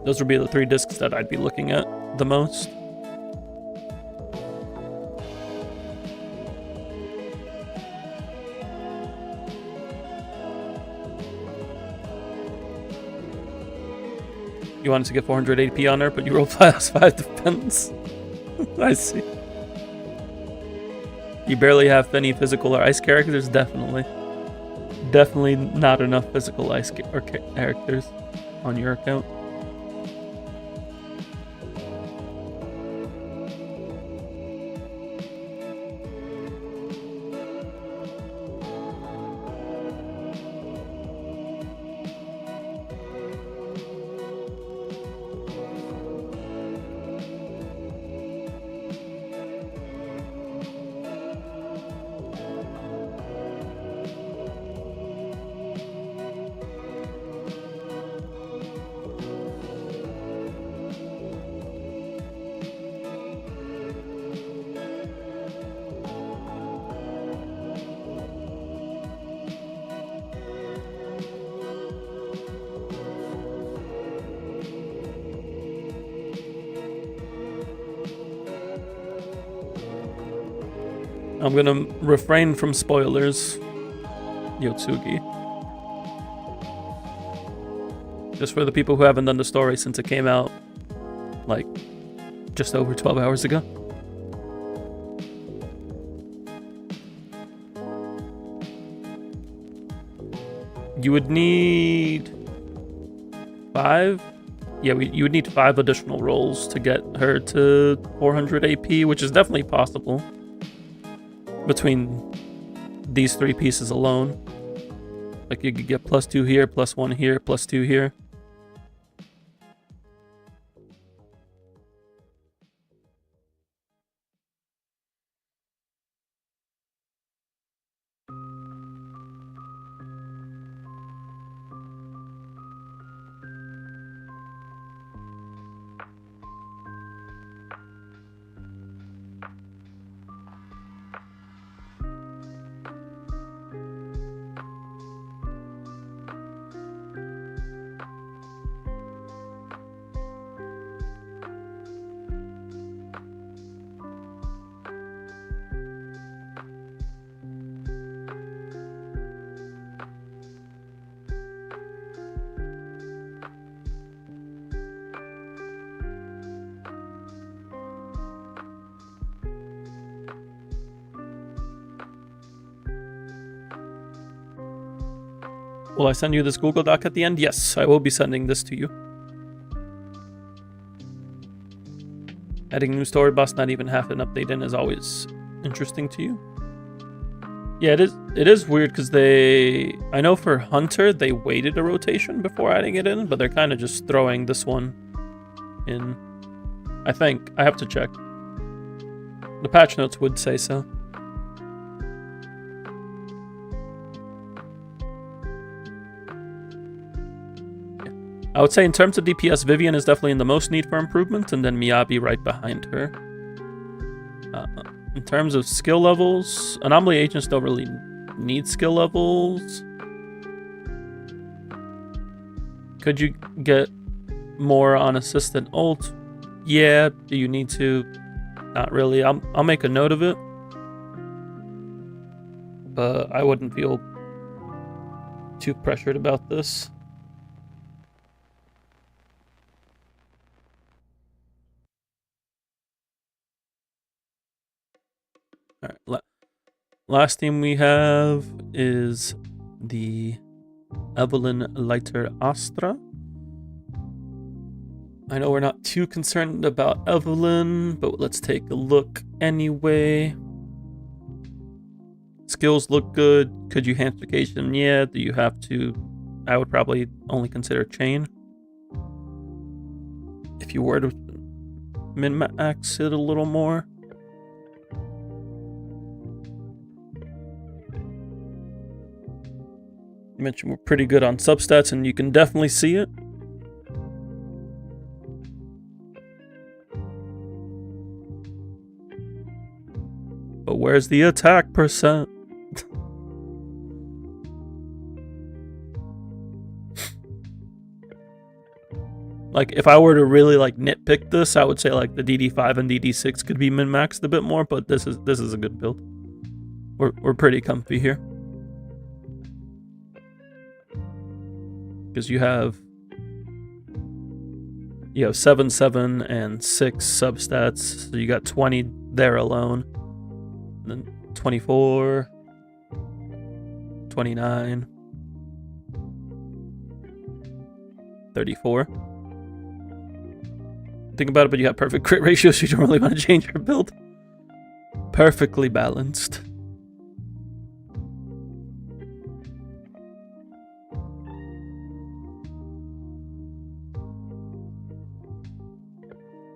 Those would be the 3 discs that I'd be looking at the most. You wanted to get 400 AP on her, but you rolled +5 defense. I see. You barely have any physical or ice characters? Definitely. Definitely not enough physical ice characters on your account. I'm gonna refrain from spoilers, Yotsugi. Just for the people who haven't done the story since it came out, like, just over 12 hours ago. You would need 5? Yeah, you would need 5 additional rolls to get her to 400 AP, which is definitely possible. Between these 3 pieces alone. Like, you could get +2 here, +1 here, +2 here. Will I send you this Google Doc at the end? Yes, I will be sending this to you. Adding new story boss, not even half an update in, is always interesting to you. Yeah, it is weird because I know for Hunter, they waited a rotation before adding it in, but they're kind of just throwing this one in. I think. I have to check. The patch notes would say so. I would say in terms of DPS, Vivian is definitely in the most need for improvement, and then Miyabi right behind her. In terms of skill levels, Anomaly Agents don't really need skill levels. Could you get more on Assistant Ult? Yeah, do you need to? Not really. I'll make a note of it. But I wouldn't feel too pressured about this. Alright, last team we have is the Evelyn Leiter Astra. I know we're not too concerned about Evelyn, but let's take a look anyway. Skills look good. Could you hamstrication? Yeah. Do you have to? I would probably only consider chain. If you were to min-max it a little more. You mentioned we're pretty good on substats, and you can definitely see it. But where's the attack percent? Like, if I were to really like nitpick this, I would say like the DD5 and DD6 could be min-maxed a bit more, but this is a good build. We're pretty comfy here. Because you have 7, 7, and 6 substats, so you got 20 there alone. And then 24, 29, 34. Think about it, but you have perfect crit ratio, so you don't really want to change your build. Perfectly balanced.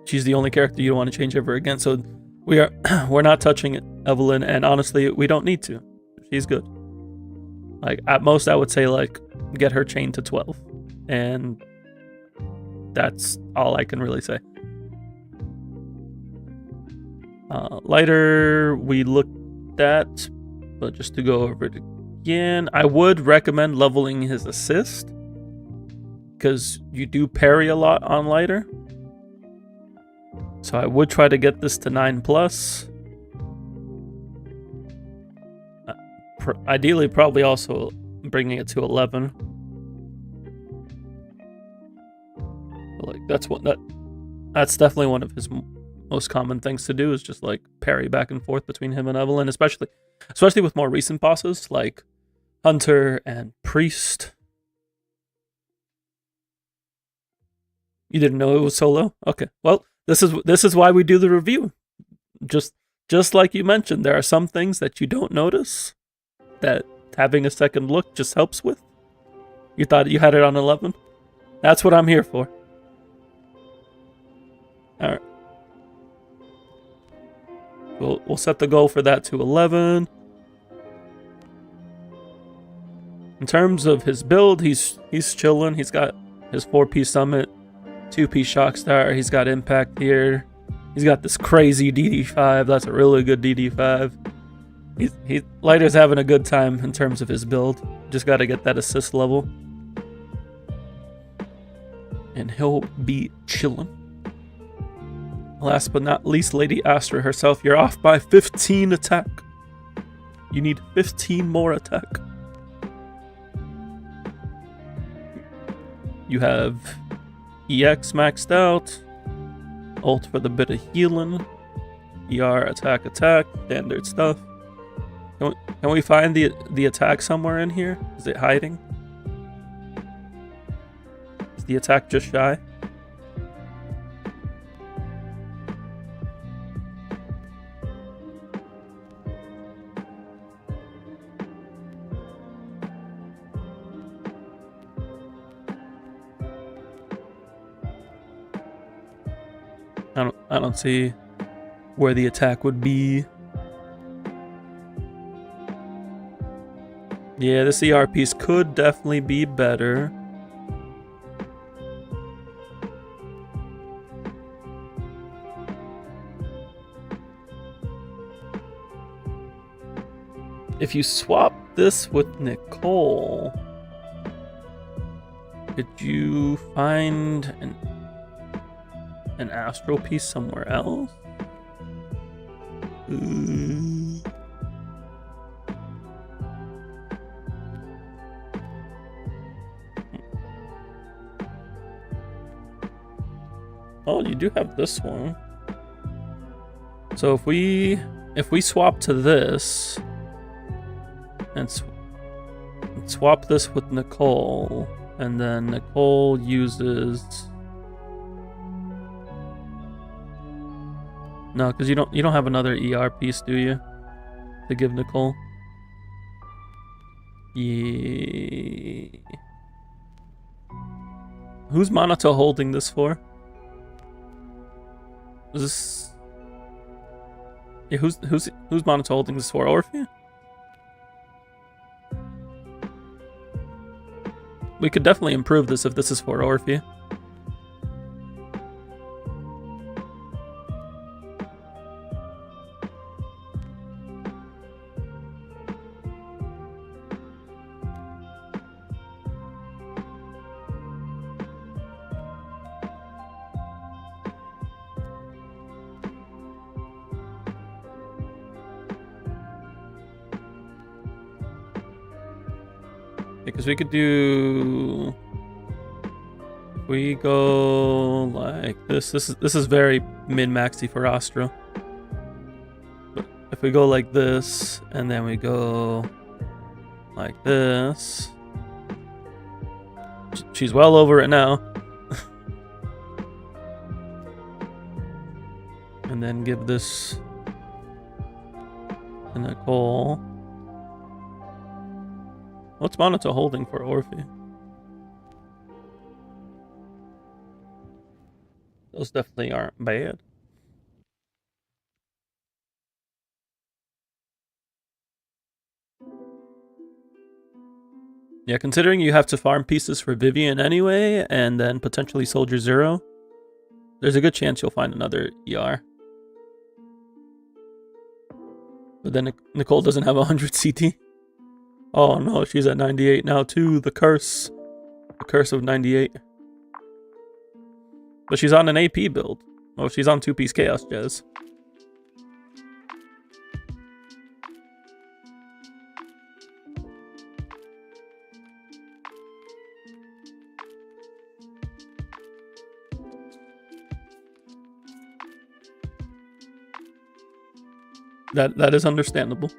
She's the only character you don't want to change ever again, so we're not touching Evelyn, and honestly, we don't need to. She's good. Like, at most, I would say, like, get her chain to 12. And that's all I can really say. Lighter, we looked at, but just to go over it again, I would recommend leveling his assist, because you do parry a lot on Lighter. So I would try to get this to 9+. Ideally, probably also bringing it to 11. But like that's definitely one of his most common things to do, is just like parry back and forth between him and Evelyn, especially with more recent bosses like Hunter and Priest. You didn't know it was solo? Okay, well. This is why we do the review. Just like you mentioned, there are some things that you don't notice that having a second look just helps with. You thought you had it on 11? That's what I'm here for. Alright. We'll set the goal for that to 11. In terms of his build, he's chilling. He's got his 4-piece summit, 2-piece shock star. He's got impact here. He's got this crazy DD5. That's a really good DD5. Lighter's having a good time in terms of his build. Just got to get that assist level, and he'll be chilling. Last but not least, Lady Astra herself. You're off by 15 attack. You need 15 more attack. You have EX maxed out, ult for the bit of healing, ER attack, standard stuff. Can we find the attack somewhere in here? Is it hiding? Is the attack just shy? I don't see where the attack would be. Yeah, the CR piece could definitely be better. If you swap this with Nicole, could you find an astral piece somewhere else? Oh, you do have this one. So if we swap to this and swap this with Nicole, and then Nicole uses. No, because you don't have another ER piece, do you? To give Nicole. Yeah. Who's Minato holding this for? Is this? Yeah, who's Minato holding this for? Orphe? We could definitely improve this if this is for Orphe. Because we could do. If we go like this. This is very min-maxy for Astra. But if we go like this, and then we go like this, she's well over it now. And then give this to Nicole. What's Minato holding for Orphe? Those definitely aren't bad. Yeah, considering you have to farm pieces for Vivian anyway, and then potentially Soldier Zero, there's a good chance you'll find another ER. But then Nicole doesn't have 100 CT. Oh no, she's at 98 now too. The curse. The curse of 98. But she's on an AP build. Oh, she's on 2-piece Chaos Jazz. That is understandable.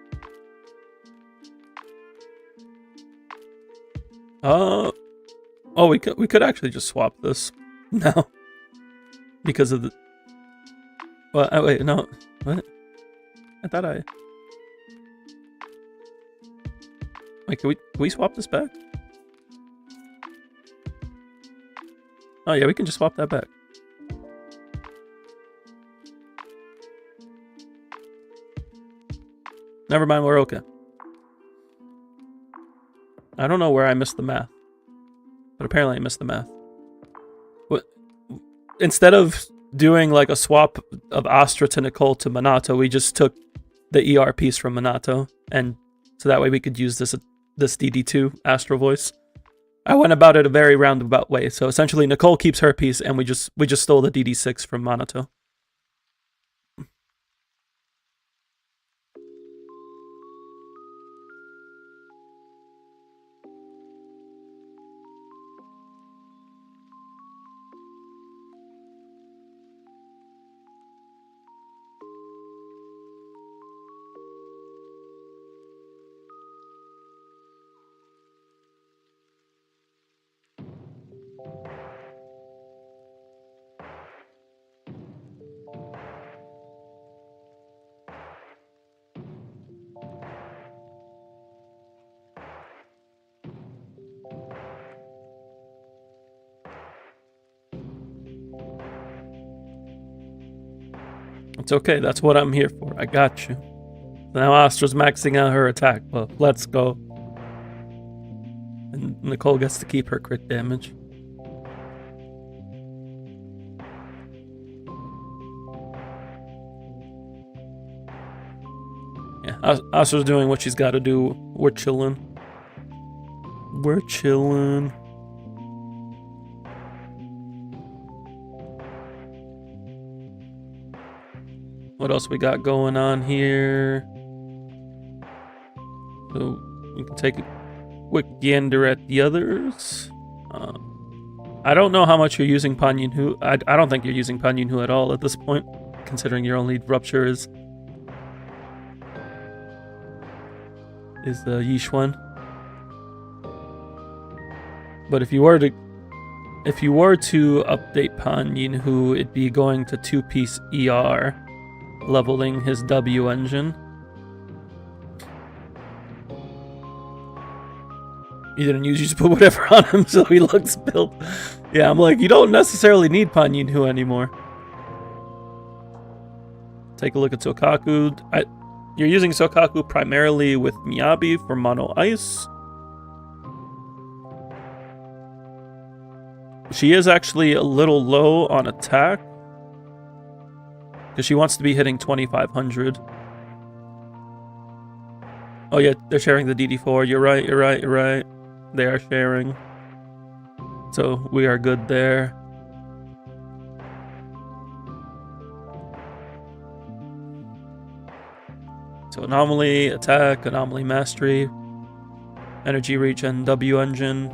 Oh, we could actually just swap this now because of the. Well, wait, no, what? I thought I. Wait, can we swap this back? Oh yeah, we can just swap that back. Never mind, we're okay. I don't know where I missed the math, but apparently I missed the math. What? Instead of doing like a swap of Astra to Nicole to Minato, we just took the ER piece from Minato, and so that way we could use this DD2 Astra voice. I went about it a very roundabout way. So essentially, Nicole keeps her piece, and we just stole the DD6 from Minato. It's okay, that's what I'm here for. I got you. Now Astra's maxing out her attack buff. Let's go. And Nicole gets to keep her crit damage. Yeah, Astra's doing what she's got to do. We're chilling. We're chilling. What else we got going on here? So we can take a quick gander at the others. I don't know how much you're using Pan Hu. I don't think you're using Pan Hu at all at this point, considering your only rupture is Yi Xuan. But if you were to update Pan Yinhu, it'd be going to 2-piece ER, leveling his W engine. You didn't use, you just put whatever on him so he looks built. Yeah, I'm like, you don't necessarily need Pan Yinhu anymore. Take a look at Sokaku. You're using Sokaku primarily with Miyabi for mono ice. She is actually a little low on attack, because she wants to be hitting 2500. Oh yeah, they're sharing the DD4. You're right. They are sharing. So we are good there. So anomaly, attack, anomaly mastery, energy regen, W engine.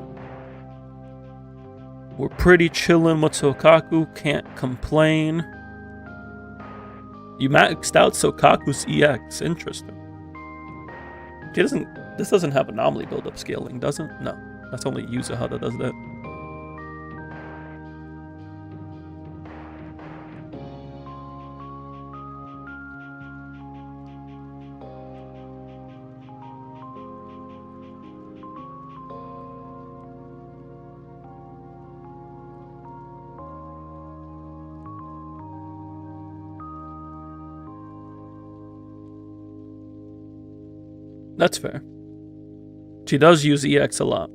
We're pretty chillin' with Sokaku, can't complain. You maxed out Sokaku's EX, interesting. This doesn't have anomaly build-up scaling, does it? No, that's only Yuzuha that does that. That's fair. She does use EX a lot.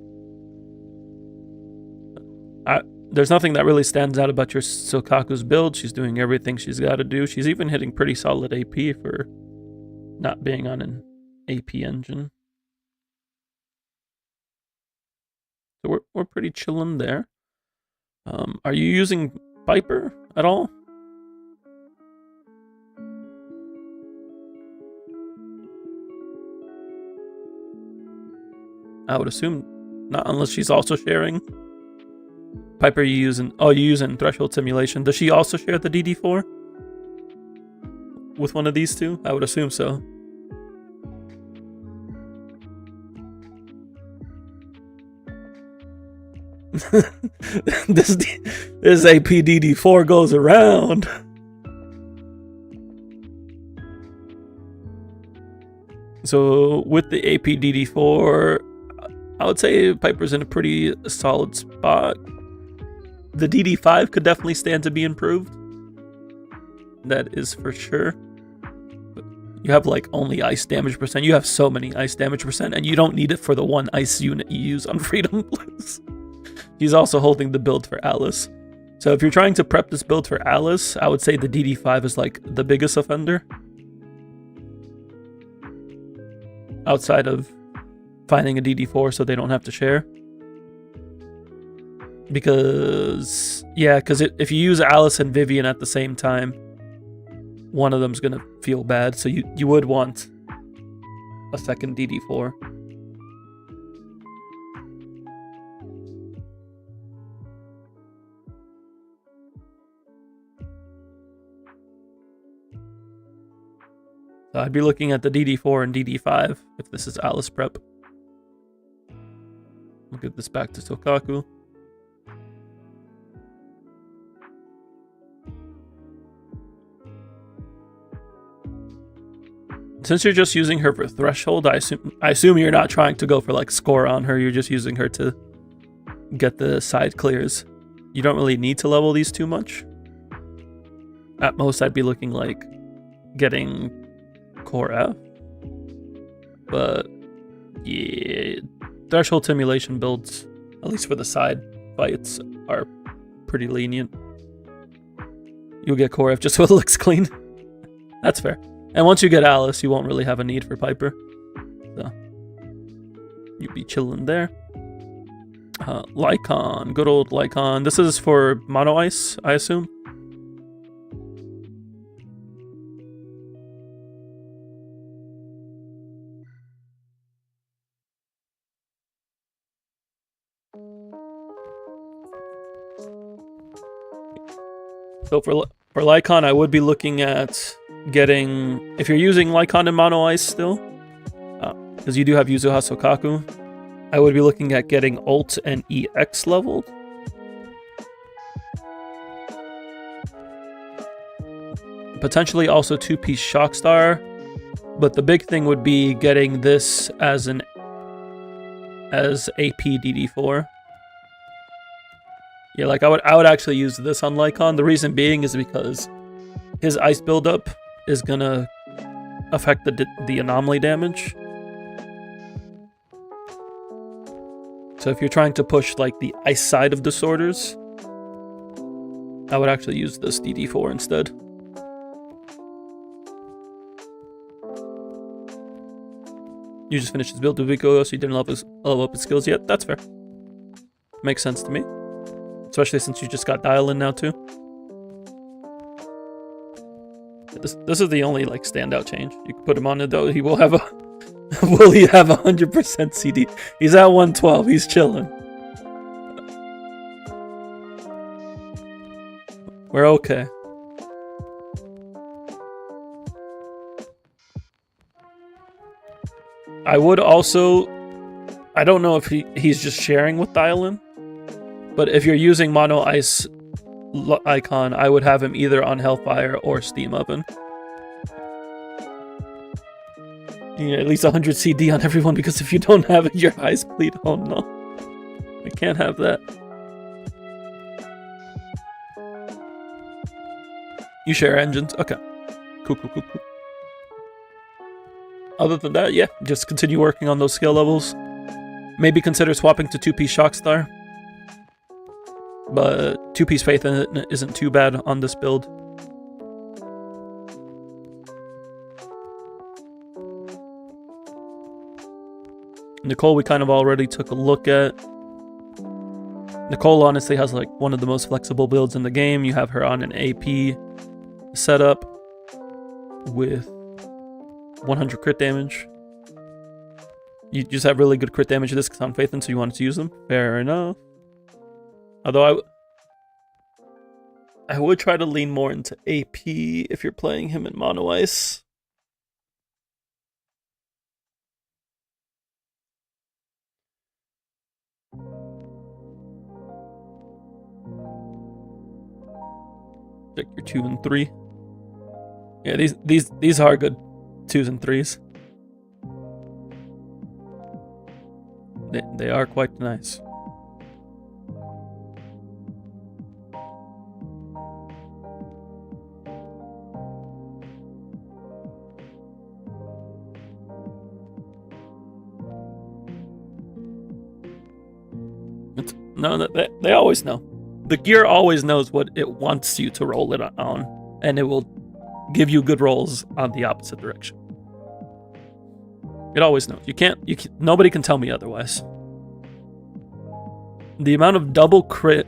There's nothing that really stands out about your Sokaku's build. She's doing everything she's got to do. She's even hitting pretty solid AP for not being on an AP engine. So we're pretty chilling there. Are you using Viper at all? I would assume not, unless she's also sharing. Piper, you using? Oh, you using Threshold Simulation. Does she also share the DD4 with one of these two? I would assume so. this AP DD4 goes around. So with the AP DD4, I would say Piper's in a pretty solid spot. The DD5 could definitely stand to be improved. That is for sure. But you have like only ice damage percent. You have so many ice damage percent, and you don't need it for the one ice unit you use on Freedom Blues. He's also holding the build for Alice. So if you're trying to prep this build for Alice, I would say the DD5 is like the biggest offender. Outside of finding a DD4 so they don't have to share. Because if you use Alice and Vivian at the same time, one of them's gonna feel bad. So you would want a second DD4. So I'd be looking at the DD4 and DD5 if this is Alice prep. We'll give this back to Sokaku. Since you're just using her for threshold, I assume you're not trying to go for like score on her. You're just using her to get the side clears. You don't really need to level these too much. At most, I'd be looking like getting core F. But yeah, threshold simulation builds, at least for the side fights, are pretty lenient. You'll get core F just so it looks clean. That's fair. And once you get Alice, you won't really have a need for Piper. So you'd be chilling there. Lycon, good old Lycon. This is for mono ice, I assume. So for Lycon, I would be looking at getting, if you're using Lycon in mono ice still, because you do have Yuzuha Sokaku, I would be looking at getting ult and EX leveled. Potentially also 2-piece Shockstar, but the big thing would be getting this as AP DD4. Yeah, like I would actually use this on Lycon. The reason being is because his ice buildup is gonna affect the anomaly damage. So if you're trying to push like the ice side of disorders, I would actually use this DD4 instead. You just finished his build a week ago, so you didn't level up his skills yet. That's fair. Makes sense to me. Especially since you just got Dialyn now too. This is the only like standout change. You can put him on it though. He will have a will he have 100% CD? He's at 112. He's chilling. We're okay. I would also, I don't know if he's just sharing with Dialyn, but if you're using Mono Ice icon, I would have him either on Hellfire or Steam Oven. You need at least 100 CD on everyone, because if you don't have it, your eyes bleed. Oh no. I can't have that. You share engines? Okay. Cool. Other than that, yeah, just continue working on those skill levels. Maybe consider swapping to 2-piece Shockstar. But 2-piece Faith isn't too bad on this build. Nicole, we kind of already took a look at. Nicole honestly has like one of the most flexible builds in the game. You have her on an AP setup with 100 crit damage. You just have really good crit damage discs on Faith, and so you wanted to use them. Fair enough. Although I would try to lean more into AP if you're playing him in Mono Ice. Check your 2 and 3. Yeah, these are good 2s and 3s. They are quite nice. No, they always know. The gear always knows what it wants you to roll it on, and it will give you good rolls on the opposite direction. It always knows. Nobody can tell me otherwise. The amount of double crit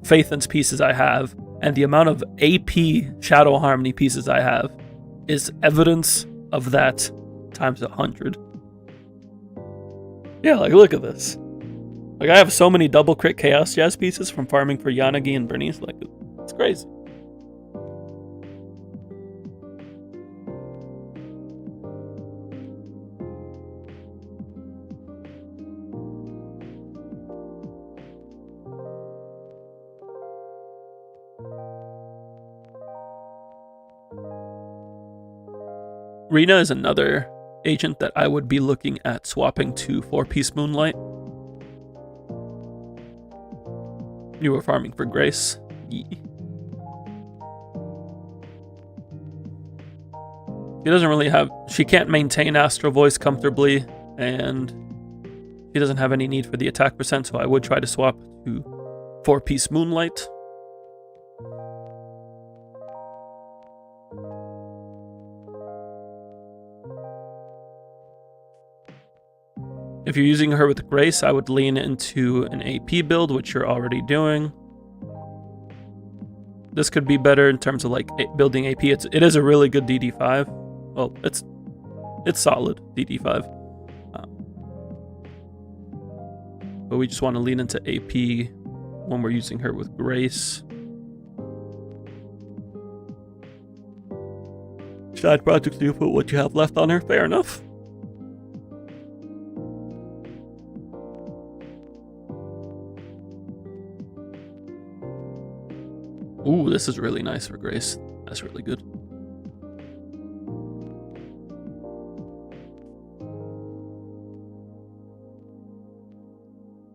Faithen's pieces I have, and the amount of AP Shadow Harmony pieces I have, is evidence of that times 100. Yeah, like look at this. Like I have so many double crit Chaos Jazz pieces from farming for Yanagi and Bernice. Like it's crazy. Rena is another agent that I would be looking at swapping to 4-piece Moonlight. You were farming for Grace. Yeah. She doesn't really have... She can't maintain Astral Voice comfortably, and she doesn't have any need for the attack percent, so I would try to swap to 4-piece Moonlight. If you're using her with Grace, I would lean into an AP build, which you're already doing. This could be better in terms of like building AP. It is a really good DD5. Well, it's solid DD5. But we just want to lean into AP when we're using her with Grace. Side projects, do you put what you have left on her? Fair enough. Ooh, this is really nice for Grace. That's really good.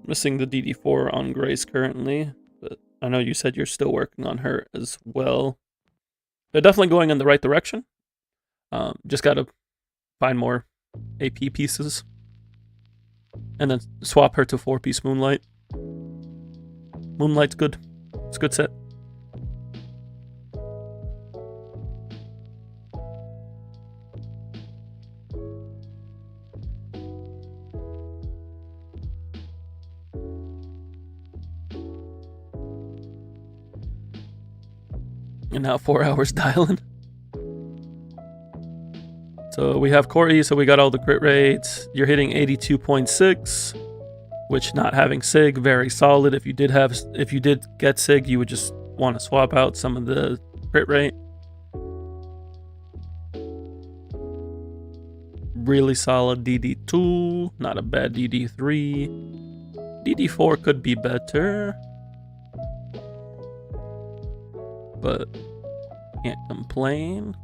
Missing the DD4 on Grace currently, but I know you said you're still working on her as well. They're definitely going in the right direction. Just gotta find more AP pieces. And then swap her to 4-piece Moonlight. Moonlight's good. It's a good set. And now 4 hours Dialyn. So we have Corey, so we got all the crit rates. You're hitting 82.6, which not having Sig, very solid. If you did get Sig, you would just want to swap out some of the crit rate. Really solid DD2, not a bad DD3. DD4 could be better, but can't complain.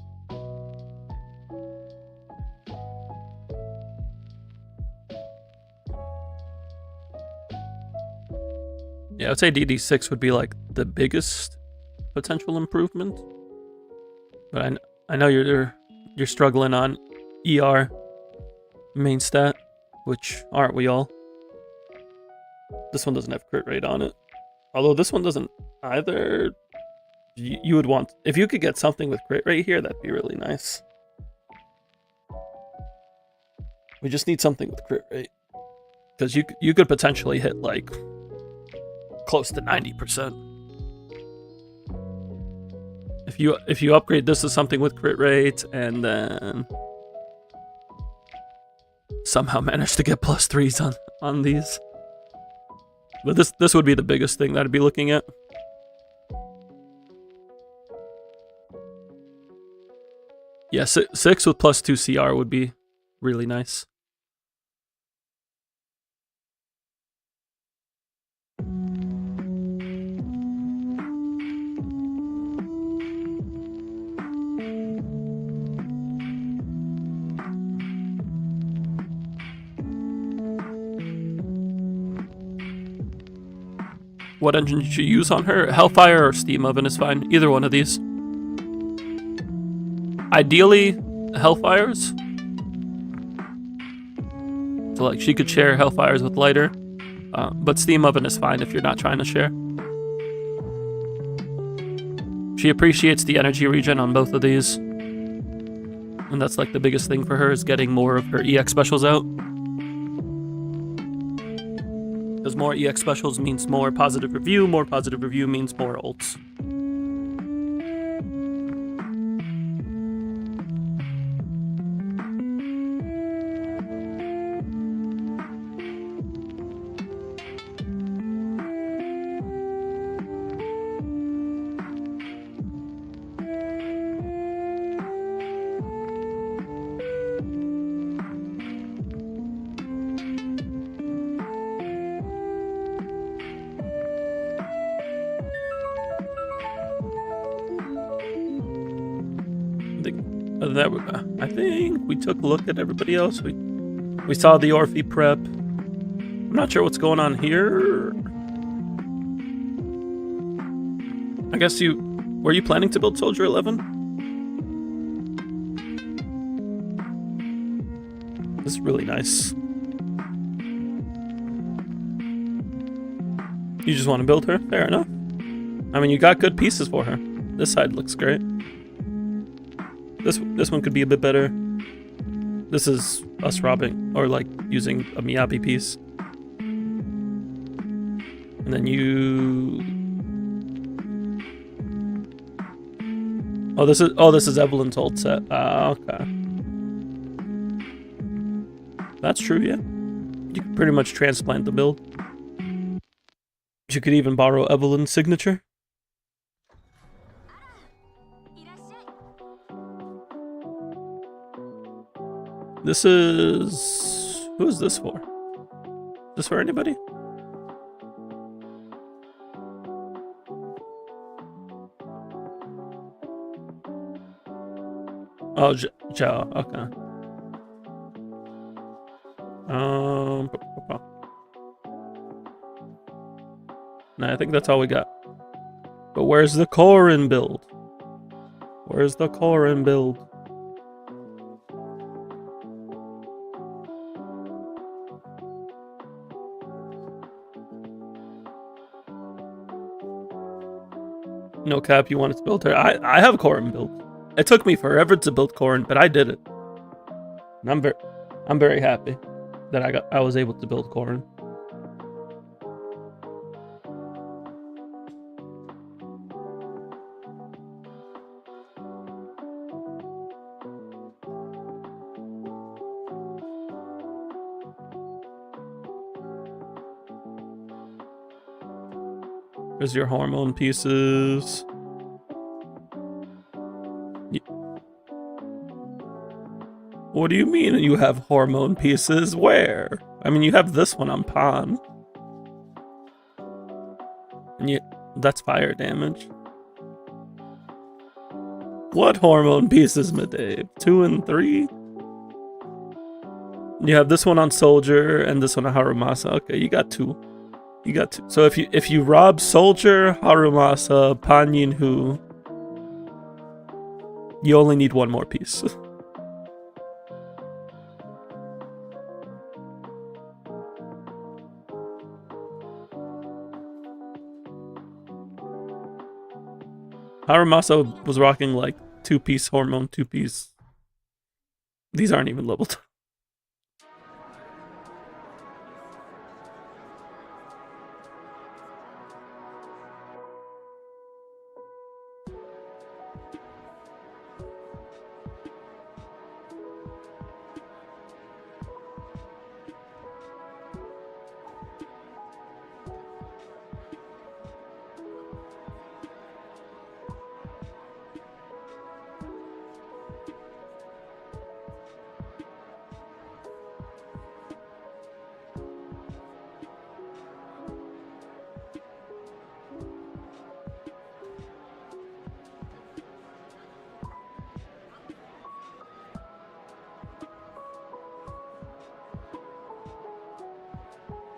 Yeah, I would say DD6 would be like the biggest potential improvement. But I know you're struggling on ER main stat, which aren't we all? This one doesn't have crit rate on it. Although this one doesn't either. You would want, if you could get something with crit rate here, that'd be really nice. We just need something with crit rate, because you could potentially hit like close to 90%. If you upgrade this to something with crit rate and then somehow manage to get +3s on these. But this would be the biggest thing that I'd be looking at. Yeah, 6 with +2 CR would be really nice. What engine did you use on her? Hellfire or Steam Oven is fine. Either one of these. Ideally, Hellfires. So like she could share Hellfires with Lighter. But Steam Oven is fine if you're not trying to share. She appreciates the energy regen on both of these. And that's like the biggest thing for her, is getting more of her EX specials out. Because more EX specials means more positive review means more ults. I think we took a look at everybody else. We saw the Orphe prep. I'm not sure what's going on here. I guess were you planning to build Soldier 11? This is really nice. You just want to build her? Fair enough. I mean, you got good pieces for her. This side looks great. This one could be a bit better. This is us robbing, or like using a Miyabi piece. And then you... Oh, this is Evelyn's old set. Okay. That's true, yeah. You can pretty much transplant the build. You could even borrow Evelyn's signature. This is... Who is this for? Is this for anybody? Oh, Joe. Okay. No, I think that's all we got. But where's the Corrin build? Where's the Corrin build? No cap, you wanted to build her. I have a Corrin build. It took me forever to build Corrin, but I did it. And I'm very happy that I was able to build Corrin. Here's your hormone pieces. What do you mean you have hormone pieces? Where? I mean, you have this one on pawn. And that's fire damage. What hormone pieces, Medave? 2 and 3? You have this one on soldier and this one on Harumasa. Okay, you got 2. You got 2. So if you rob soldier, Harumasa, Pan Yin-Hu, you only need 1 more piece. Harumasa was rocking like 2-piece hormone, 2-piece. These aren't even leveled.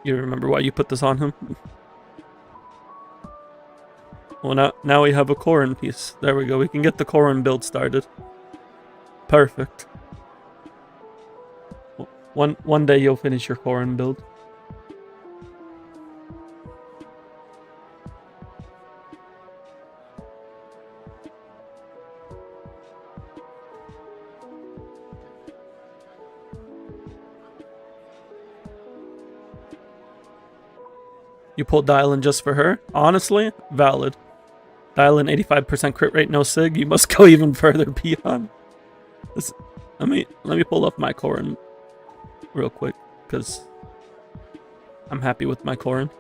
You remember why you put this on him? Well, now we have a Corrin piece. There we go. We can get the Corrin build started. Perfect. One day you'll finish your Corrin build. You pulled Dialyn just for her? Honestly, valid. Dialyn 85% crit rate, no sig. You must go even further beyond. Let me pull up my Corrin real quick, because I'm happy with my Corrin.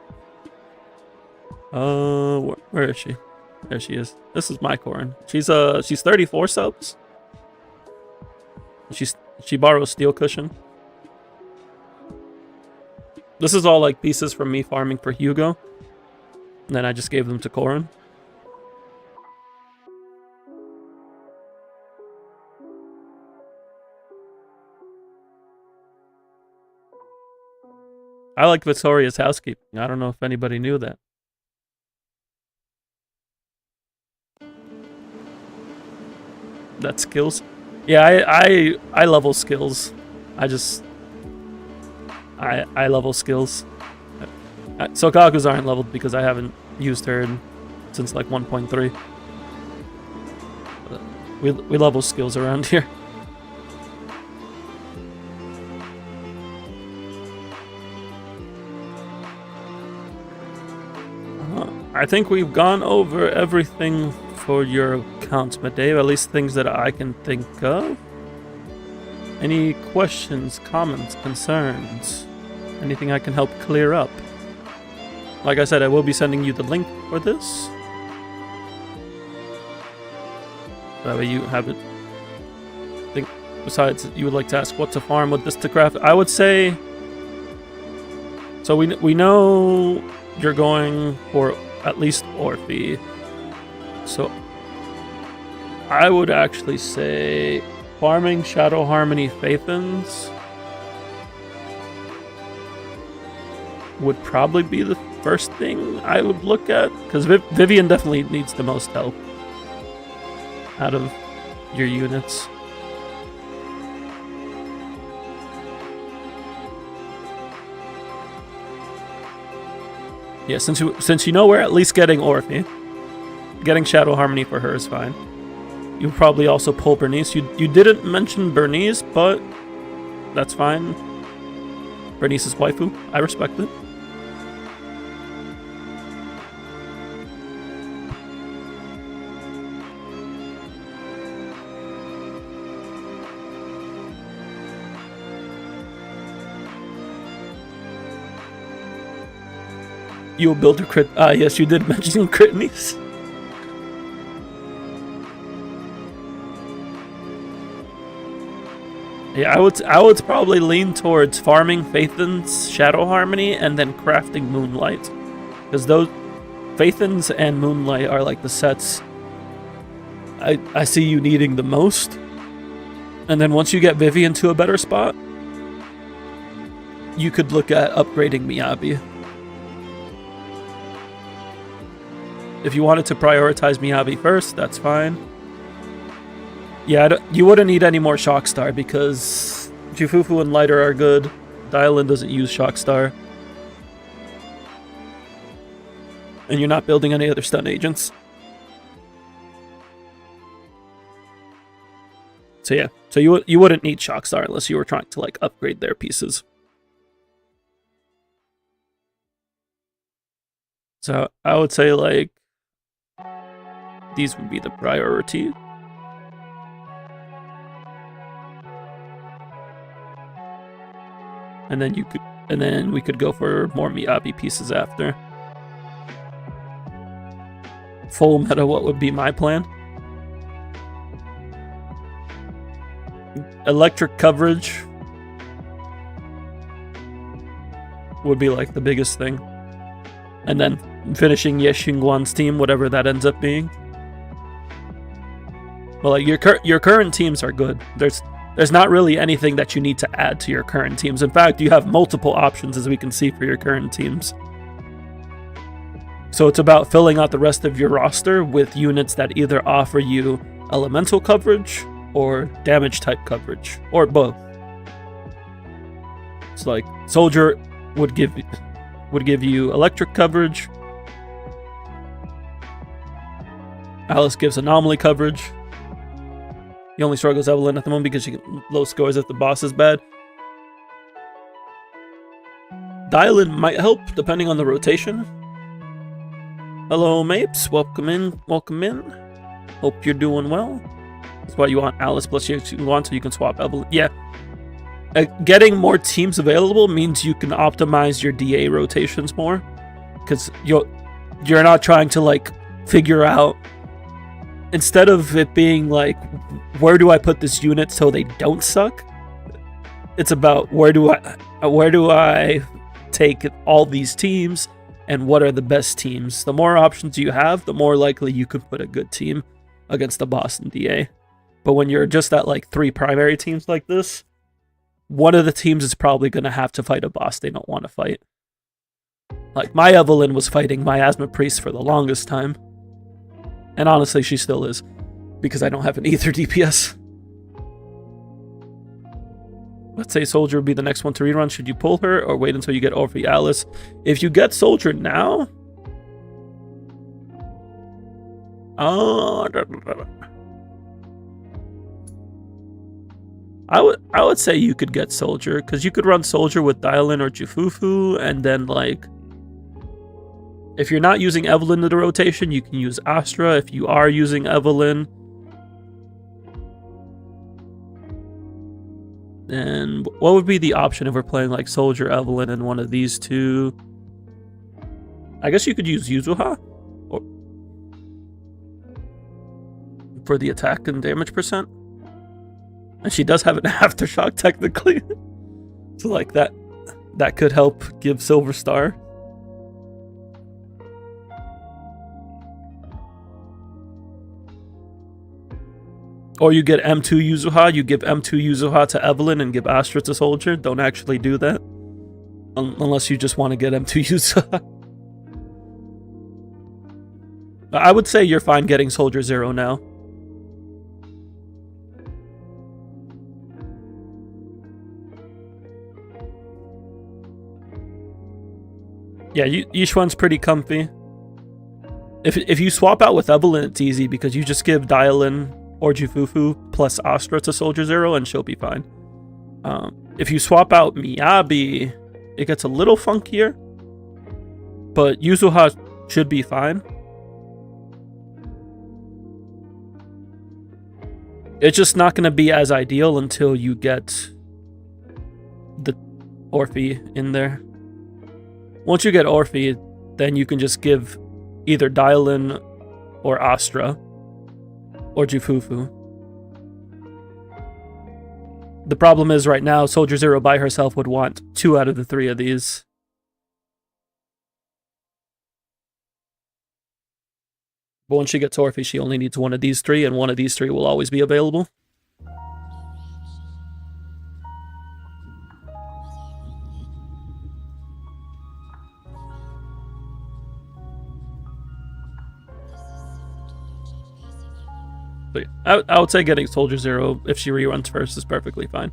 Where is she? There she is. This is my Corrin. She's 34 subs. She borrows Steel Cushion. This is all like pieces from me farming for Hugo. And then I just gave them to Corrin. I like Victoria's housekeeping. I don't know if anybody knew that. That skills? Yeah, I level skills. I level skills. Sokaku's aren't leveled because I haven't used her since like 1.3. We level skills around here. I think we've gone over everything for your account, Medave, at least things that I can think of. Any questions, comments, concerns? Anything I can help clear up? Like I said, I will be sending you the link for this. That way you have it. I think besides, you would like to ask what to farm with this to craft. I would say... So we know you're going for at least Orphe. So I would actually say farming Shadow Harmony Phaethons would probably be the first thing I would look at, because Vivian definitely needs the most help out of your units. Yeah, since you know we're at least getting Orphe, getting Shadow Harmony for her is fine. You probably also pull Bernice. You didn't mention Bernice, but that's fine. Bernice is waifu. I respect it. You will build a crit. Yes, you did mention Critnies. Yeah, I would probably lean towards farming Phaethon's Shadow Harmony and then crafting Moonlight, because those Phaethon's and Moonlight are like the sets I see you needing the most. And then once you get Vivian to a better spot, you could look at upgrading Miyabi. If you wanted to prioritize Miyabi first, that's fine. Yeah, you wouldn't need any more Shockstar because Jufufu and Lighter are good. Dialyn doesn't use Shockstar. And you're not building any other stun agents. So yeah, so you wouldn't need Shockstar unless you were trying to like upgrade their pieces. So I would say like these would be the priority. And then we could go for more Miyabi pieces after. Full meta, what would be my plan? Electric coverage would be like the biggest thing. And then finishing Ye Xingguan's team, whatever that ends up being. Well, like your current teams are good. There's not really anything that you need to add to your current teams. In fact, you have multiple options, as we can see, for your current teams. So it's about filling out the rest of your roster with units that either offer you elemental coverage or damage type coverage, or both. It's like Soldier would give you electric coverage. Alice gives anomaly coverage. He only struggles Evelyn at the moment because she can low scores if the boss is bad. Dialyn might help depending on the rotation. Hello, Mapes. Welcome in. Welcome in. Hope you're doing well. That's why you want Alice plus you want so you can swap Evelyn. Yeah. Getting more teams available means you can optimize your DA rotations more, because you're not trying to like figure out, instead of it being like, where do I put this unit so they don't suck? It's about where do I take all these teams and what are the best teams. The more options you have, the more likely you can put a good team against the boss in DA. But when you're just at like 3 primary teams like this, one of the teams is probably going to have to fight a boss they don't want to fight. Like, my Evelyn was fighting Miasma Priest for the longest time. And honestly, she still is, because I don't have an Ether DPS. Let's say Soldier would be the next one to rerun. Should you pull her or wait until you get Orphe Alice? If you get Soldier now... I would say you could get Soldier, because you could run Soldier with Dialyn or Jufufu, and then like, if you're not using Evelyn in the rotation, you can use Astra. If you are using Evelyn, then what would be the option if we're playing like Soldier, Evelyn, and one of these two? I guess you could use Yuzuha for the attack and damage percent. And she does have an aftershock technically. So like that could help give Silver Star. Or you get M2 Yuzuha, you give M2 Yuzuha to Evelyn and give Astra to Soldier. Don't actually do that. Unless you just want to get M2 Yuzuha. I would say you're fine getting Soldier 0 now. Yeah, Yishuan's pretty comfy. If you swap out with Evelyn, it's easy because you just give Dialyn or Jufufu plus Astra to Soldier 0 and she'll be fine. If you swap out Miyabi, it gets a little funkier, but Yuzuha should be fine. It's just not going to be as ideal until you get the Orphe in there. Once you get Orphe, then you can just give either Dialyn or Astra or Jufufu. The problem is right now, Soldier 0 by herself would want 2 out of the 3 of these. But once she gets Orphe, she only needs 1 of these 3, and 1 of these 3 will always be available. So yeah, I would say getting Soldier 0 if she reruns first is perfectly fine.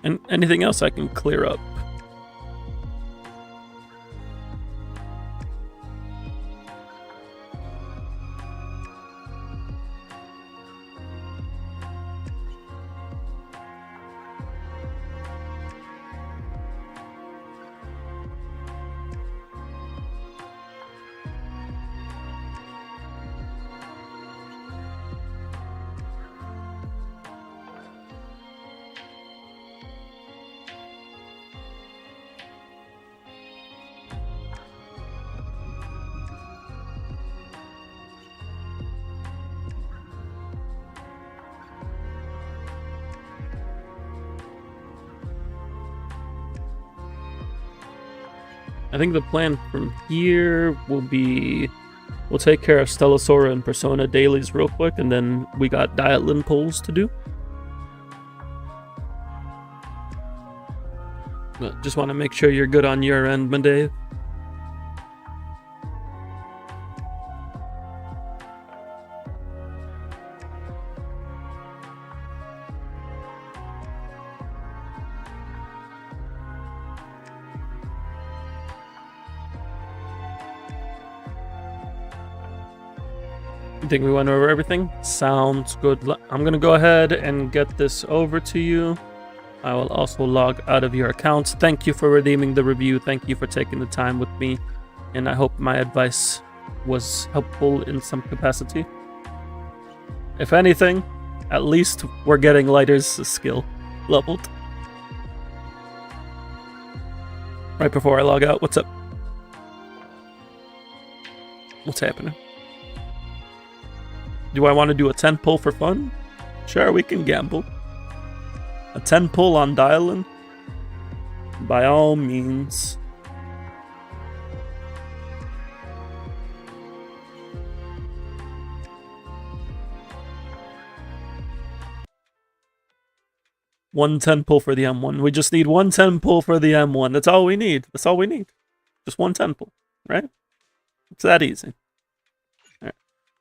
And anything else I can clear up? I think the plan from here will be we'll take care of Stellasora and Persona dailies real quick, and then we got Dialyn Pulls to do. But just want to make sure you're good on your end, Monday. I think we went over everything. Sounds good. I'm gonna go ahead and get this over to you. I will also log out of your accounts. Thank you for redeeming the review. Thank you for taking the time with me, and I hope my advice was helpful in some capacity. If anything, at least we're getting Lighter's skill leveled. Right before I log out, what's up? What's happening? Do I want to do a 10 pull for fun? Sure, we can gamble. A 10 pull on Dialyn? By all means. One 10 pull for the M1. We just need one 10 pull for the M1. That's all we need. That's all we need. Just one 10 pull, right? It's that easy.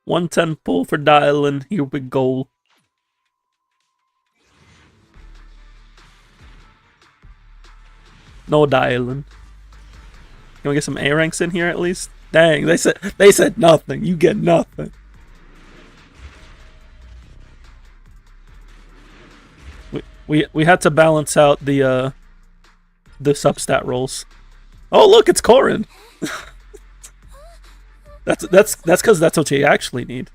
110 pull for Dialyn. Here we go. No Dialyn. Can we get some A ranks in here at least? Dang, they said nothing. You get nothing. We had to balance out the substat rolls. Oh look, it's Corrin. That's because that's what you actually need.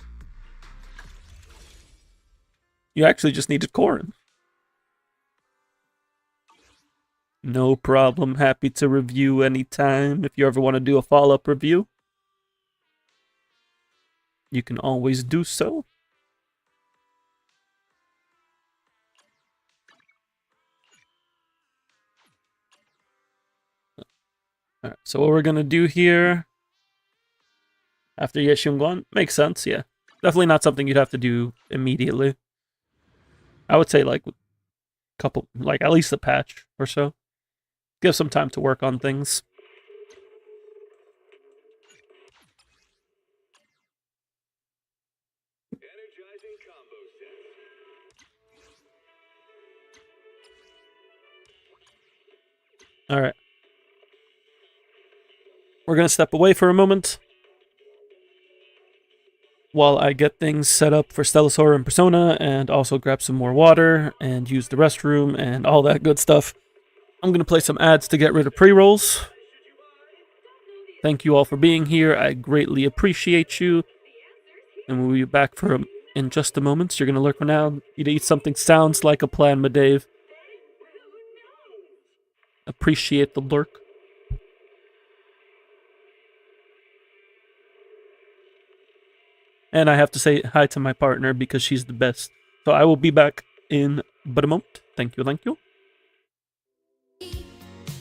You actually just needed Corrin. No problem. Happy to review anytime. If you ever want to do a follow-up review, you can always do so. Alright, so what we're gonna do here after Yeshungon. Makes sense, yeah. Definitely not something you'd have to do immediately. I would say like couple, like at least a patch or so. Give some time to work on things. All right. We're going to step away for a moment while I get things set up for Stellasaur and Persona, and also grab some more water and use the restroom and all that good stuff. I'm going to play some ads to get rid of pre-rolls. Thank you all for being here. I greatly appreciate you. And we'll be back in just a moment. So you're going to lurk for now. You'd eat something sounds like a plan, Madave. Appreciate the lurk. And I have to say hi to my partner because she's the best. So I will be back in but a moment. Thank you, thank you.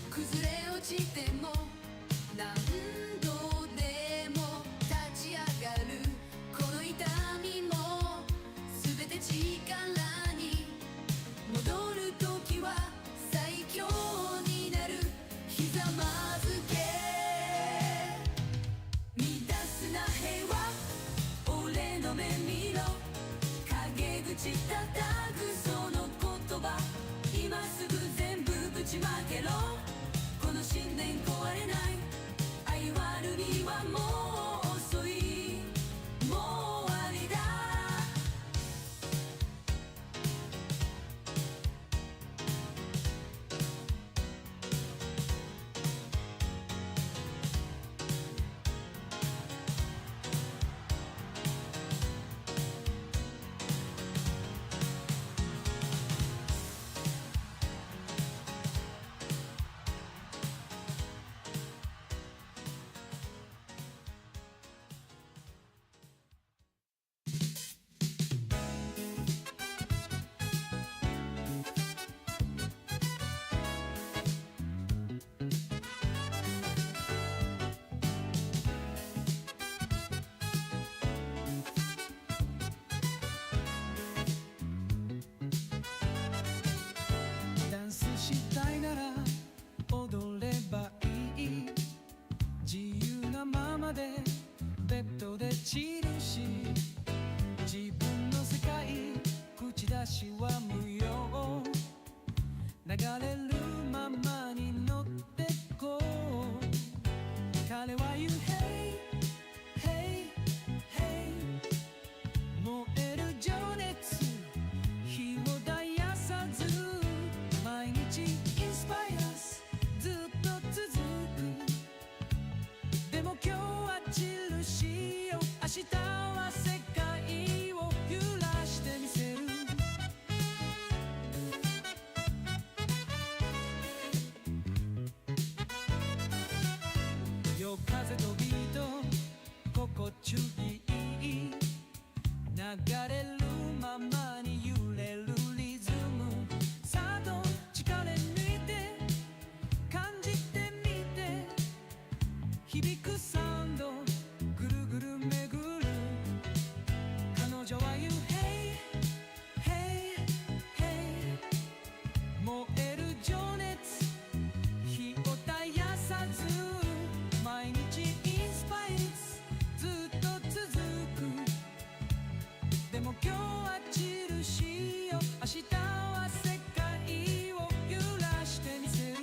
崩れ落ちても何度でも立ち上がるこの痛みも全て力に戻る時は最強になるひざまずけ乱すな平和俺の目見ろ陰口叩くその言葉今すぐ全部ぶちまけろこの信念壊れない愛わるにはもう遅いもう終わりだダンスしたいなら踊ればいい自由なままでベッドでチルし自分の世界口出しは無用流れるままに乗ってこう彼は言う Hey Hey Hey 燃える情熱火を絶やさず毎日インスパイアスずっと続くでも今日は印よ明日は世界を揺らしてみせる夜風とビート心地いい流れるままに揺れるリズムさあと力抜いて感じてみて響くサウンドぐるぐる巡る彼女は言う Hey Hey Hey 燃える情熱火を絶やさず毎日インスパイスずっと続くでも今日は印よ明日は世界を揺らしてみせる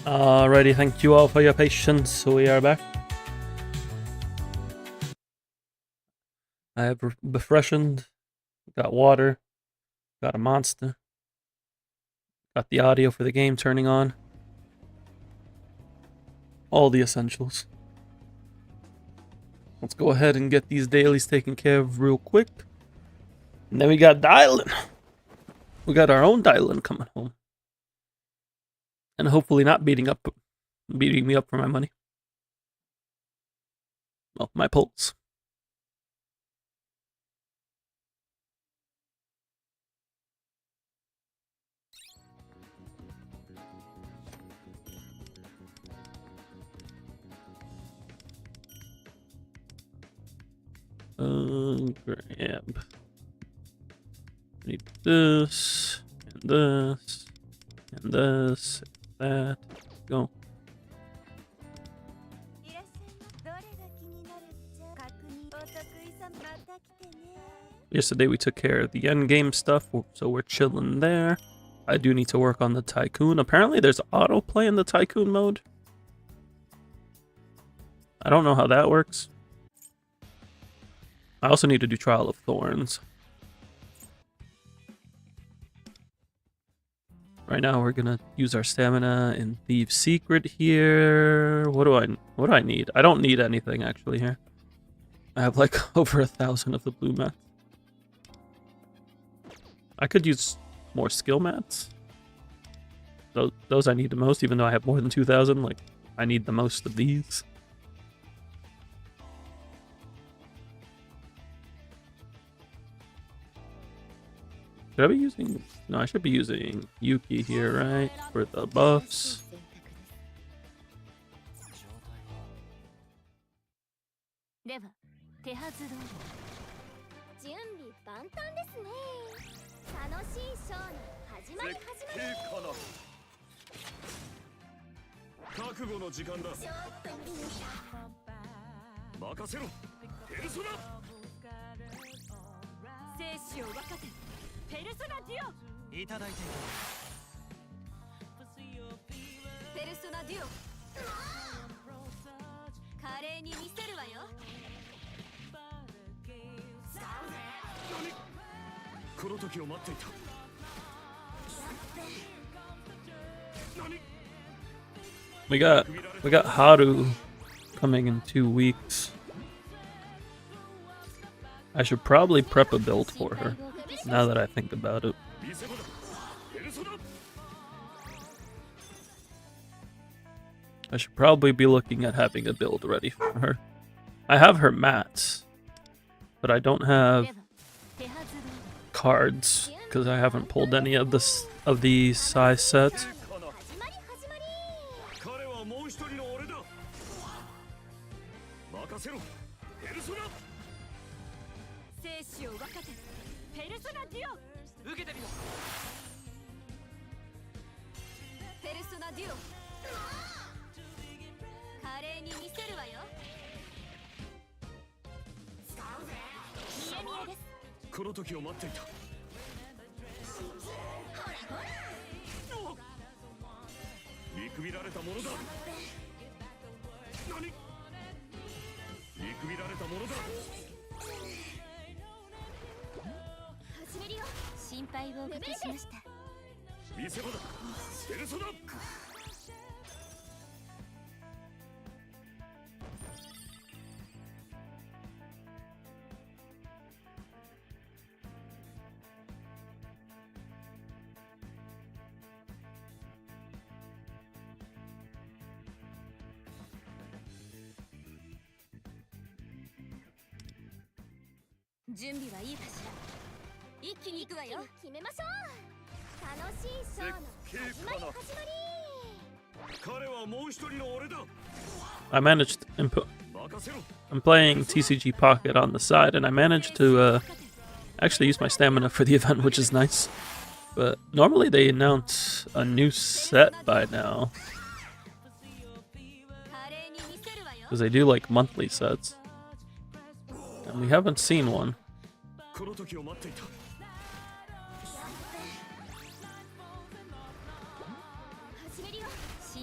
Alrighty, thank you all for your patience. We are back. I have refreshened, got water, got a monster, got the audio for the game turning on. All the essentials. Let's go ahead and get these dailies taken care of real quick. And then we got Dialyn. We got our own Dialyn coming home. And hopefully not beating me up for my money. Well, my pulls. Grab. Need this, and this, and this, and that. Go. Yesterday we took care of the end game stuff, so we're chilling there. I do need to work on the Tycoon. Apparently there's autoplay in the Tycoon mode. I don't know how that works. I also need to do Trial of Thorns. Right now we're gonna use our stamina in Thieves' Secret here. What do I need? I don't need anything actually here. I have like over 1,000 of the blue mats. I could use more skill mats. Those I need the most, even though I have more than 2,000. Like, I need the most of these. Should I be using... No, I should be using Yuki here, right? For the buffs. We got Haru coming in 2 weeks. I should probably prep a build for her, now that I think about it. I should probably be looking at having a build ready for her. I have her mats, but I don't have cards because I haven't pulled any of the size sets. I managed to I'm playing TCG Pocket on the side, and I managed to actually use my stamina for the event, which is nice. But normally they announce a new set by now, because they do like monthly sets, and we haven't seen one.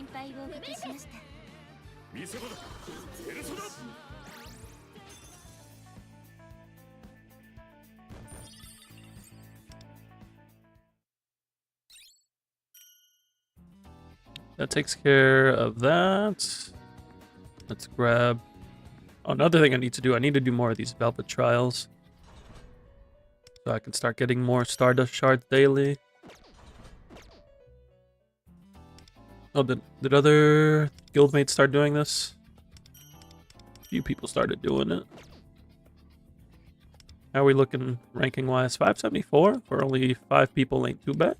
心配をおかけしました。 That takes care of that. Let's grab... Oh, another thing I need to do. I need to do more of these Velvet Trials. So I can start getting more Stardust Shards daily. Oh, did other guildmates start doing this? A few people started doing it. How are we looking ranking-wise? 574? For only 5 people ain't too bad.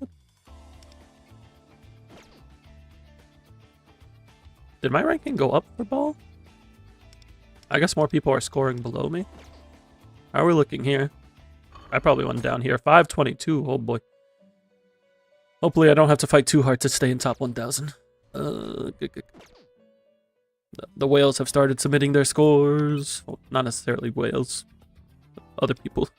Did my ranking go up for ball? I guess more people are scoring below me. How are we looking here? I probably went down here. 522. Oh boy. Hopefully I don't have to fight too hard to stay in top 1000. Good. The whales have started submitting their scores. Well, not necessarily whales. Other people.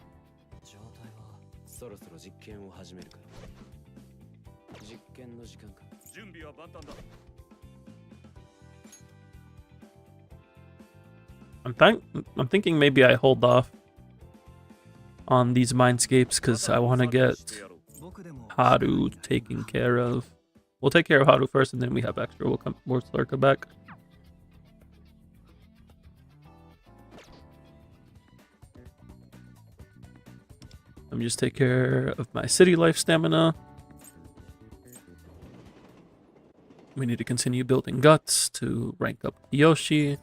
I'm thinking maybe I hold off on these mindscapes because I want to get Haru taken care of. We'll take care of Haru first, and then we have extra. We'll circle back. Let me just take care of my city life stamina. We need to continue building guts to rank up Yoshi.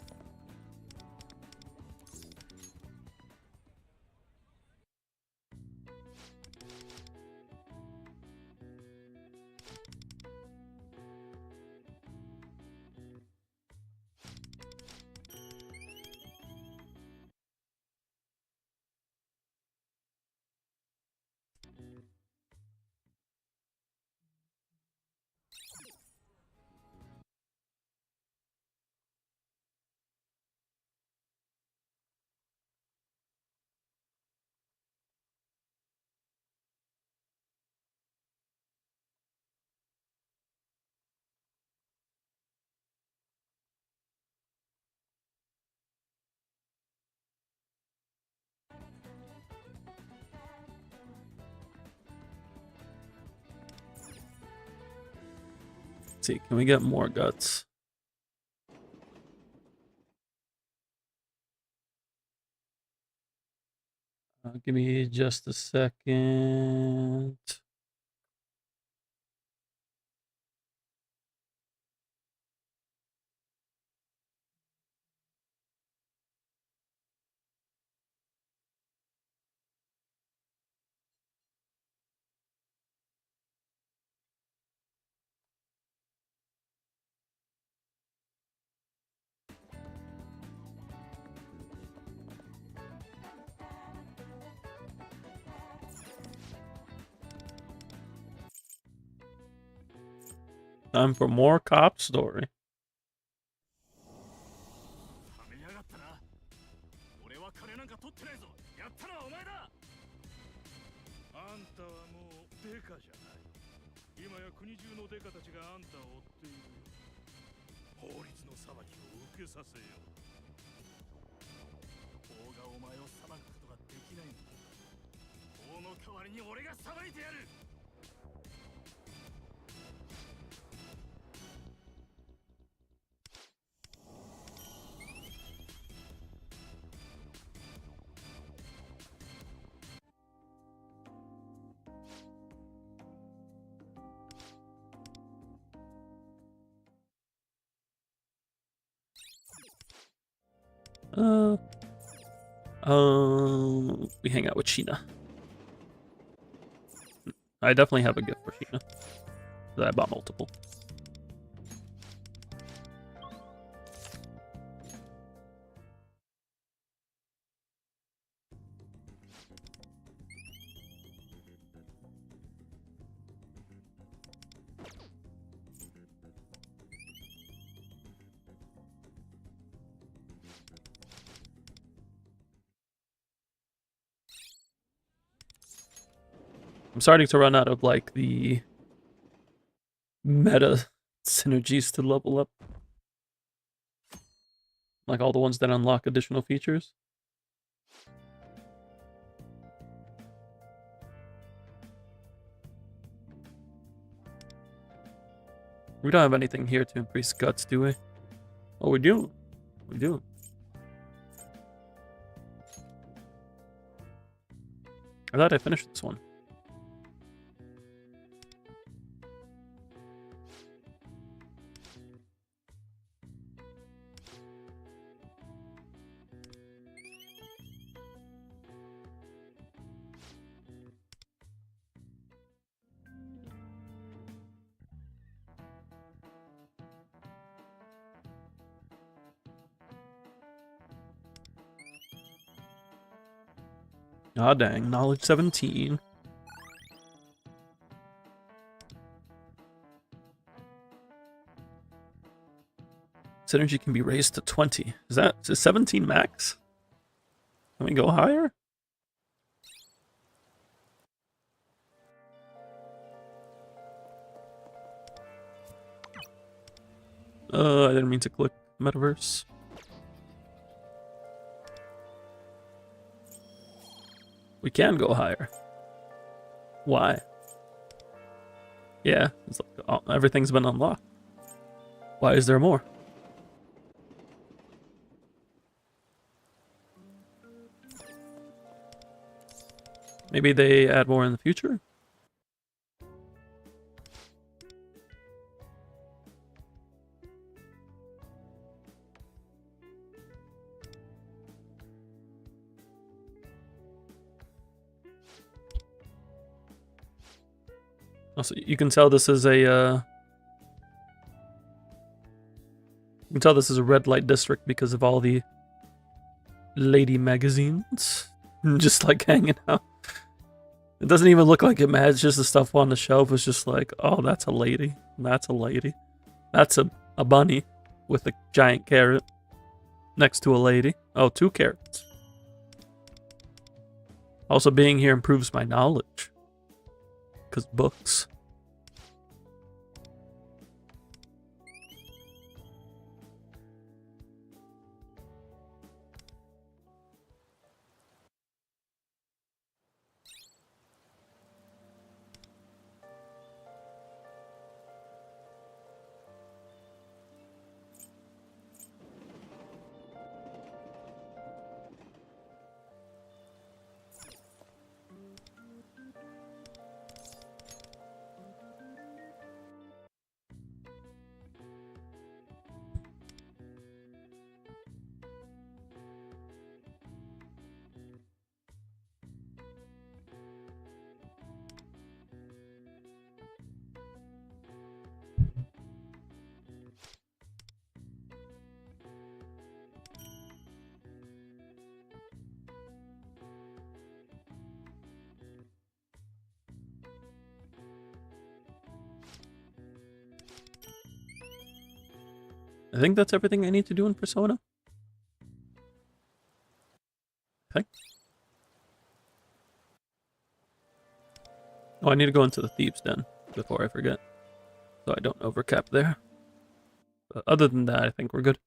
Let's see, can we get more guts? Give me just a second. Time for more cop story. We hang out with Sheena. I definitely have a gift for Sheena. I bought multiple. I'm starting to run out of like the meta Synergies to level up. Like all the ones that unlock additional features. We don't have anything here to increase guts, do we? Oh, we do. We do. I thought I finished this one. Ah, dang. Knowledge 17. Synergy can be raised to 20. Is 17 max? Can we go higher? I didn't mean to click metaverse. We can go higher. Why? Yeah, it's like everything's been unlocked. Why is there more? Maybe they add more in the future? Also, you can tell this is a you can tell this is a red light district because of all the lady magazines just like hanging out. It doesn't even look like it, man. It's just the stuff on the shelf is just like, oh, that's a lady. That's a lady. That's a bunny with a giant carrot next to a lady. Oh, 2 carrots. Also, being here improves my knowledge. Because books. I think that's everything I need to do in Persona. Okay. Oh, I need to go into the Thieves' Den before I forget. So I don't overcap there. But other than that, I think we're good.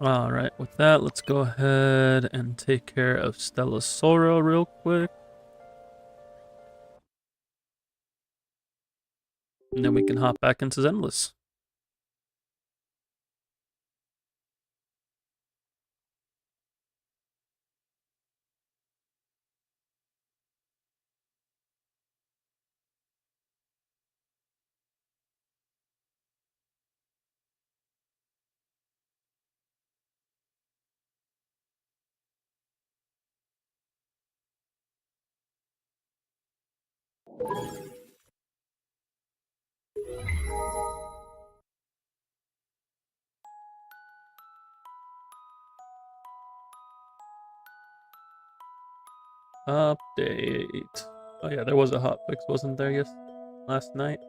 Alright, with that, let's go ahead and take care of Stella Sora real quick. And then we can hop back into Zenless. Update. Oh yeah, there was a hotfix, wasn't there? Yes, last night.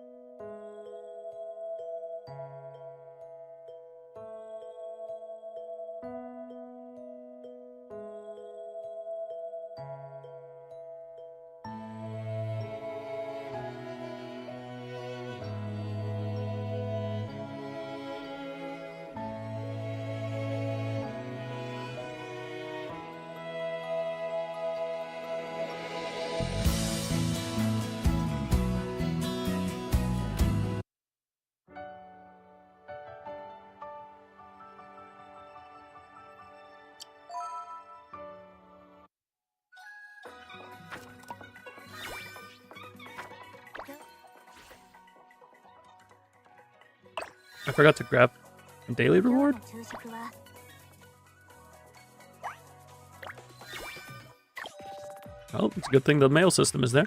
I forgot to grab a daily reward. Oh, it's a good thing the mail system is there.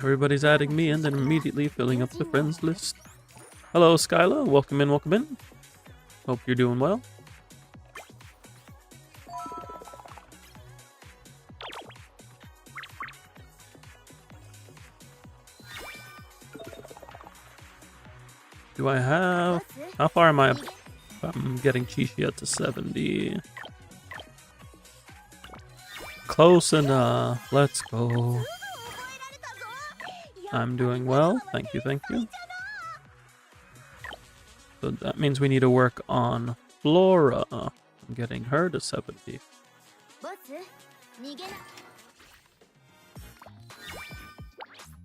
Everybody's adding me and then immediately filling up the friends list. Hello, Skyla. Welcome in, welcome in. Hope you're doing well. Do I have... How far am I? I'm getting Chichi to 70. Close enough. Let's go. I'm doing well. Thank you, thank you. So that means we need to work on Flora. I'm getting her to 70.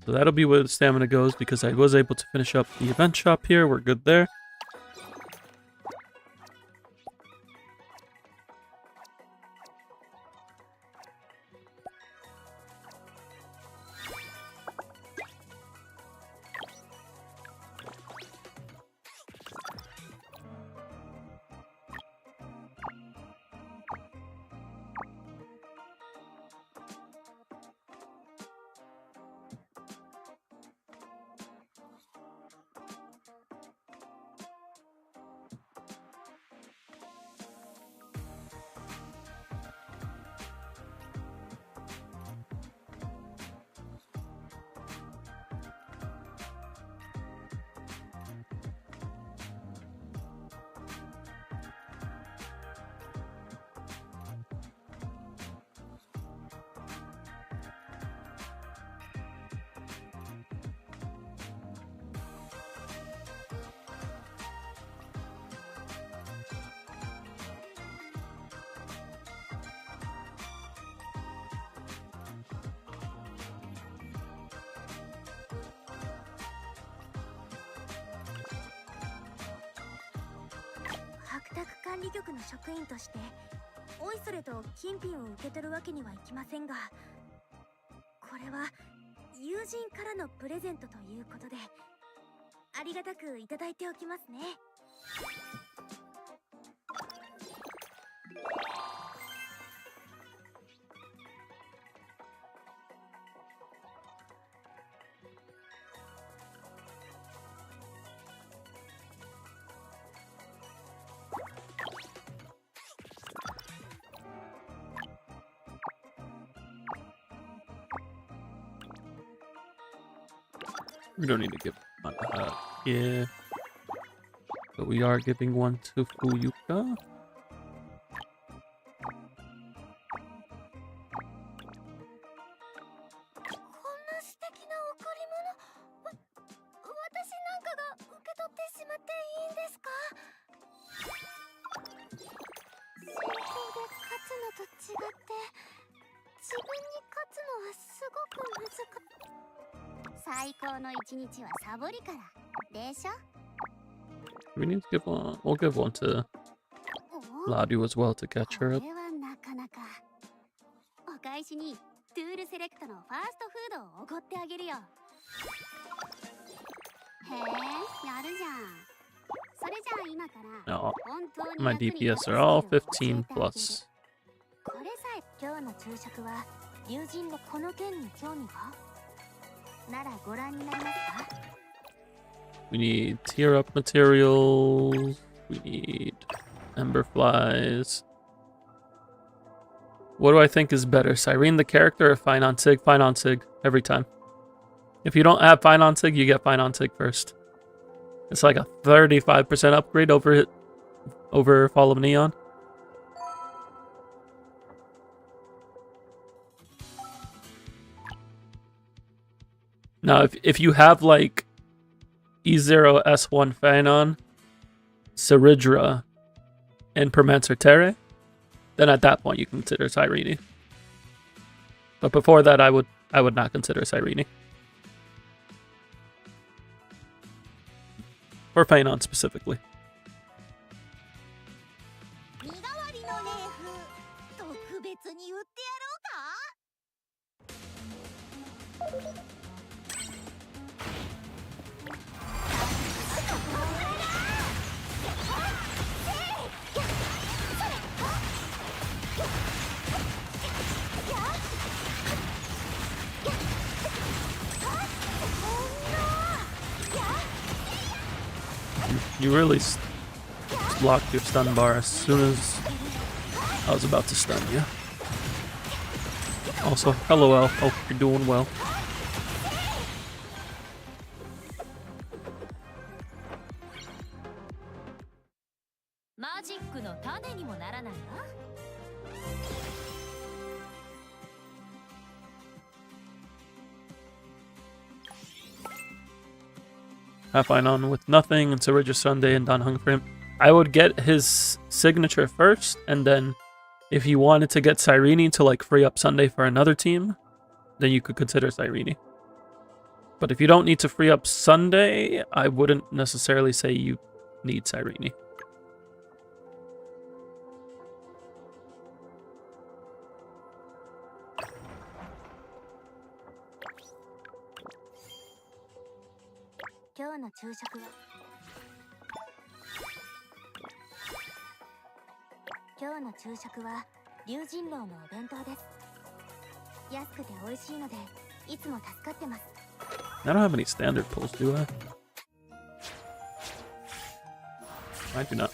So that'll be where the stamina goes because I was able to finish up the event shop here. We're good there. We don't need to give one here. But we are giving one to Fuyuka. We need to give one. We'll give one to Ladu as well to catch her up. No, my DPS are all 15 plus. We need tier up materials. We need Ember Flies. What do I think is better? Cyrene the character or Fine on Sig? Fine on Sig every time. If you don't have Fine on Sig, you get Fine on Sig first. It's like a 35% upgrade over Fall of Neon. Now, if you have like E0 S1 Phanon, Saridra, and Permancer Terre, then at that point you can consider Cyrene. But before that, I would not consider Cyrene. For Phanon specifically. 身代わりの礼服特別に売ってやろうか You really blocked your stun bar as soon as I was about to stun you. Also, hello Elf, hope you're doing well. Have Fine on with nothing, and Saridra Sunday and Don Hung for him. I would get his signature first, and then if you wanted to get Cyrene to like free up Sunday for another team, then you could consider Cyrene. But if you don't need to free up Sunday, I wouldn't necessarily say you need Cyrene. I don't have any standard pulls, do I? I do not.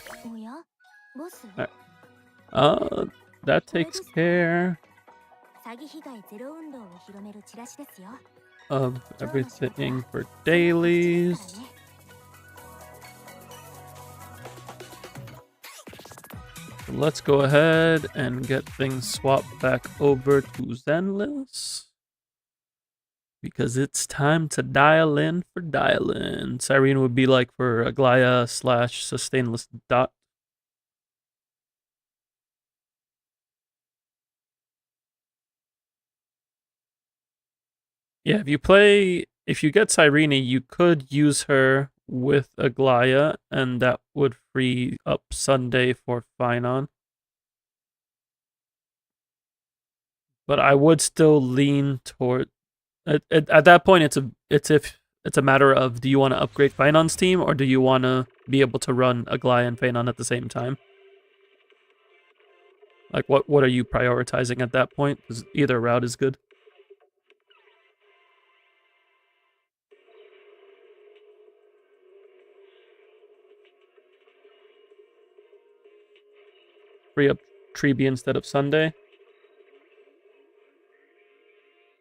Alright. That takes care of everything for dailies. So let's go ahead and get things swapped back over to Zenless. Because it's time to dial in for Dialyn. Cyrene would be like for Aglaya / Sustainless Dot. Yeah, if you get Cyrene, you could use her with Aglaya, and that would free up Sunday for Phanon. But I would still lean toward at that point. It's a matter of, do you want to upgrade Phanon's team, or do you want to be able to run Aglaya and Phanon at the same time? Like, what are you prioritizing at that point? Because either route is good. Free up Treeby instead of Sunday.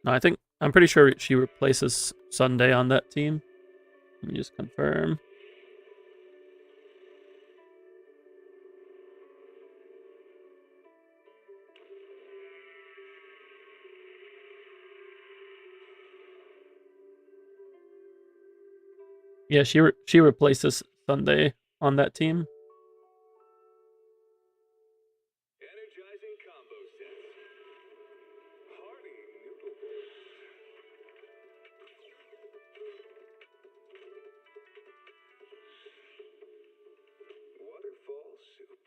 No, I'm pretty sure she replaces Sunday on that team. Let me just confirm. Yeah, she replaces Sunday on that team. Energizing combo sets. Hearty noodle bowls. Waterfall soup.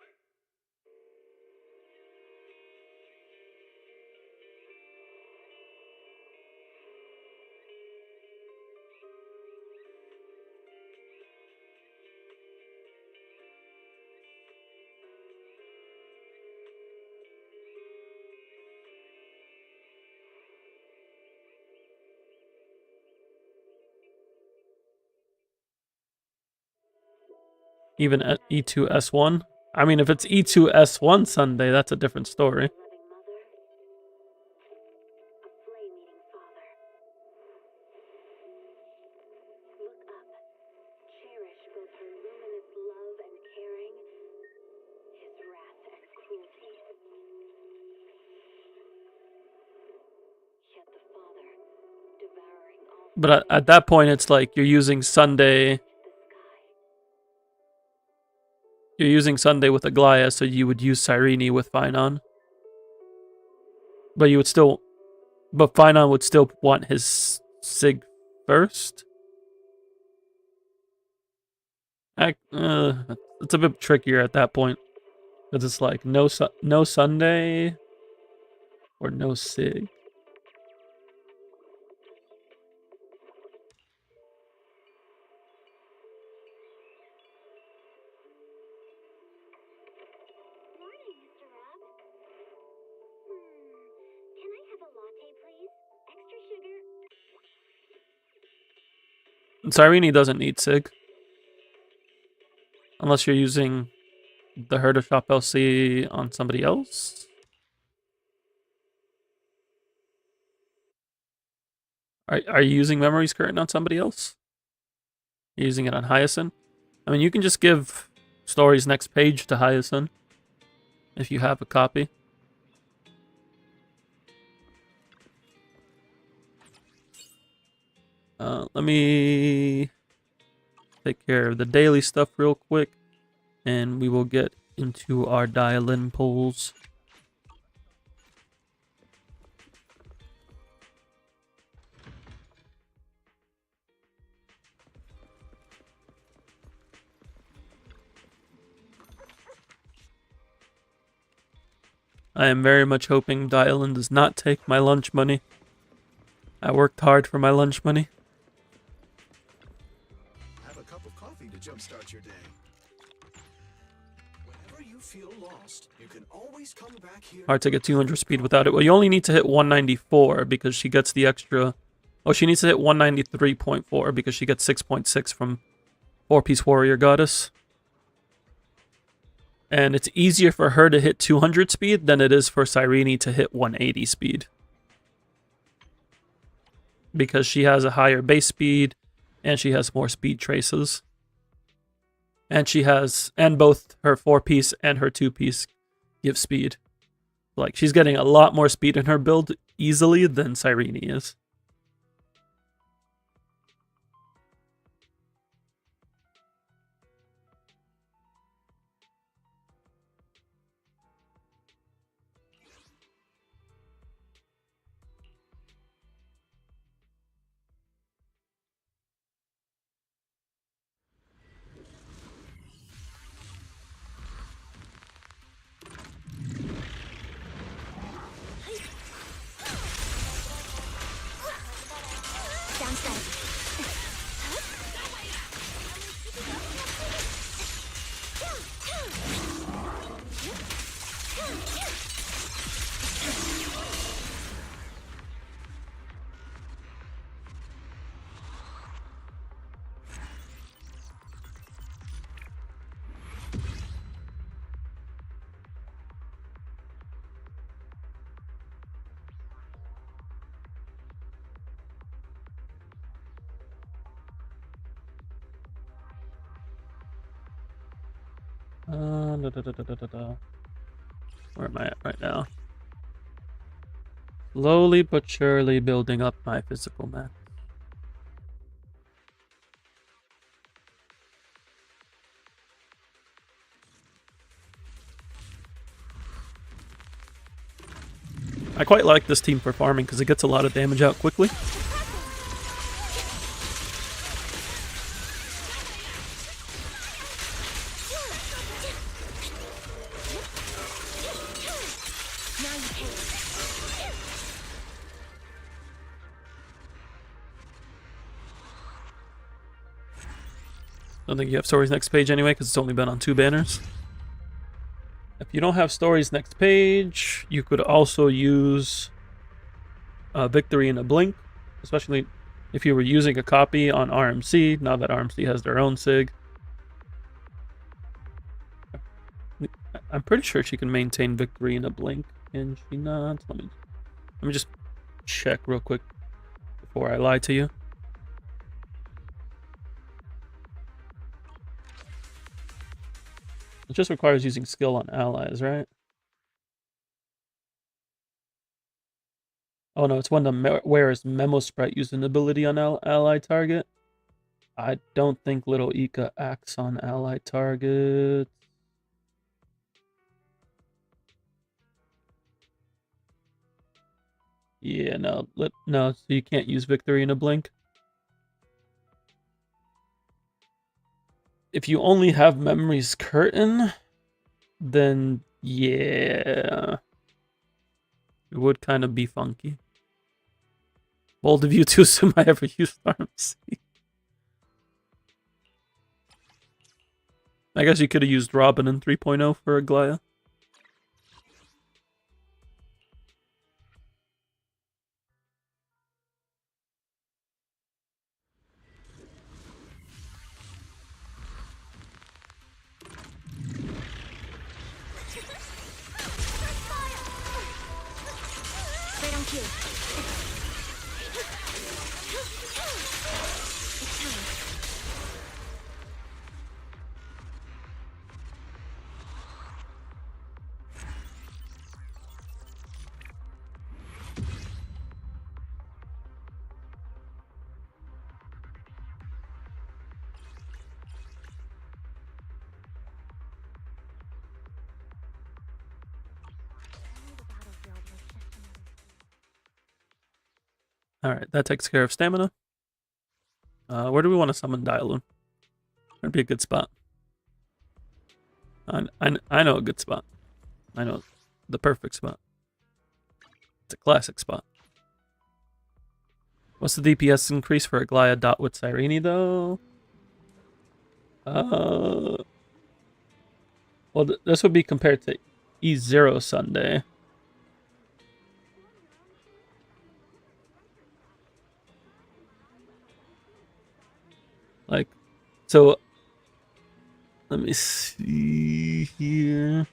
Even at E2S1. I mean, if it's E2S1 Sunday, that's a different story. But at that point, it's like you're using Sunday. You're using Sunday with Aglaya, so you would use Cyrene with Finon. But you would still... But Finon would still want his Sig first? It's a bit trickier at that point. Because it's like, no Sunday... Or no Sig. And Cyrene doesn't need Sig. Unless you're using the Herder Shop LC on somebody else. Are you using Memories Curtain on somebody else? You're using it on Hyacinth? I mean, you can just give Story's next page to Hyacinth. If you have a copy. Let me take care of the daily stuff real quick, and we will get into our Dialyn Pulls. I am very much hoping Dialyn does not take my lunch money. I worked hard for my lunch money. Have a cup of coffee to jumpstart your day. Whenever you feel lost, you can always come back here. Hard to get 200 speed without it. Well, you only need to hit 194 because she gets the extra... Oh, she needs to hit 193.4 because she gets 6.6 from 4-piece Warrior Goddess. And it's easier for her to hit 200 speed than it is for Cyrene to hit 180 speed. Because she has a higher base speed, and she has more speed traces. And she has, and both her 4-piece and her 2-piece give speed. Like, she's getting a lot more speed in her build easily than Cyrene is. Where am I at right now? Slowly but surely building up my physical max. I quite like this team for farming because it gets a lot of damage out quickly. I don't think you have Story's next page anyway because it's only been on 2 banners. If you don't have Story's next page, you could also use Victory in a Blink, especially if you were using a copy on RMC, now that RMC has their own SIG. I'm pretty sure she can maintain victory in a blink. Can she not? Let me just check real quick before I lie to you. It just requires using skill on allies, right? Oh no, it's when the wearer's memo sprite uses an ability on ally target. I don't think little Ika acts on ally targets. Yeah, no, so you can't use victory in a blink. If you only have Memory's Curtain, then yeah, it would kind of be funky. Bold of you to assume I ever used Arms. I guess you could have used Robin in 3.0 for Aglaya. Straight on cue. Alright, that takes care of stamina. Where do we want to summon Dialyn? That'd be a good spot. I know a good spot. I know the perfect spot. It's a classic spot. What's the DPS increase for Aglaya dot with Cyrene though? Well, this would be compared to E0 Sunday. Like, so let me see here.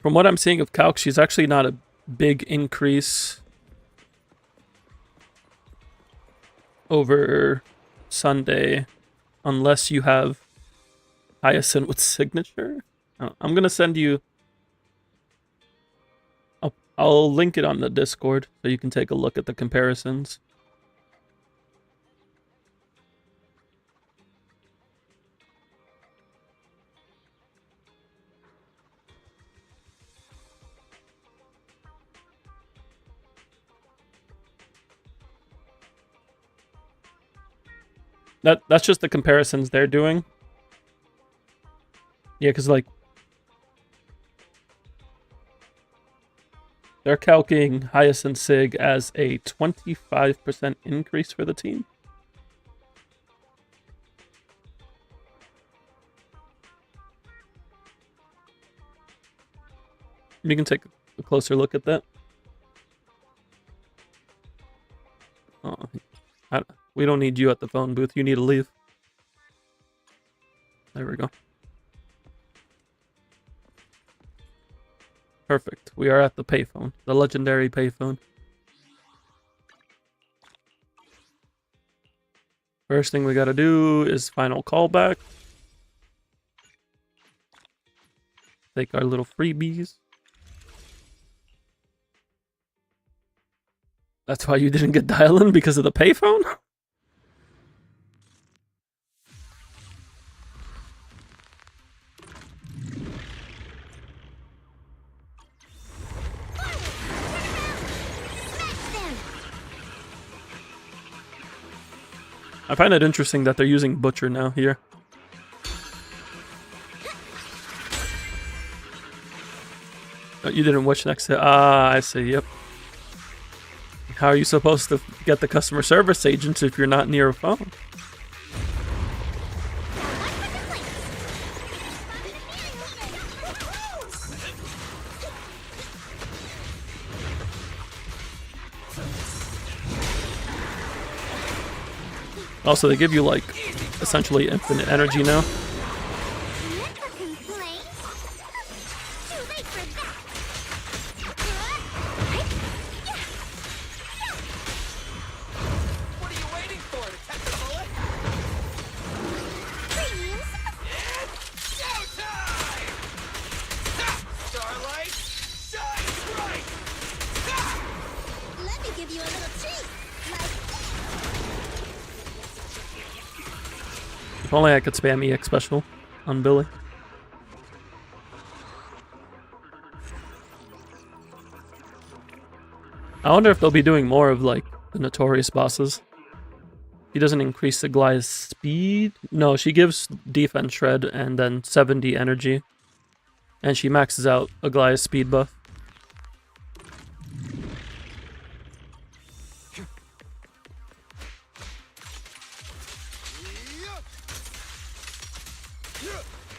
From what I'm seeing of Calc, she's actually not a big increase over Sunday, unless you have Hyacinth with signature. I'm gonna send you. I'll link it on the Discord so you can take a look at the comparisons. That's just the comparisons they're doing. Yeah, because like they're calculating Hyacinth Sig as a 25% increase for the team. You can take a closer look at that. Oh, we don't need you at the phone booth. You need to leave. There we go. Perfect. We are at the payphone. The legendary payphone. First thing we gotta do is final callback. Take our little freebies. That's why you didn't get Dialyn, because of the payphone? I find it interesting that they're using Butcher now here. Oh, you didn't watch next hit. Ah, I see, yep. How are you supposed to get the customer service agents if you're not near a phone? Also, they give you, like, essentially infinite energy now. What are you waiting for? To catch a bullet? It's showtime! Starlight, shine bright! Let me give you a little treat. If only I could spam EX special on Billy. I wonder if they'll be doing more of, like, the notorious bosses. He doesn't increase the Goliath's speed. No, she gives defense shred and then 70 energy. And she maxes out a Goliath's speed buff.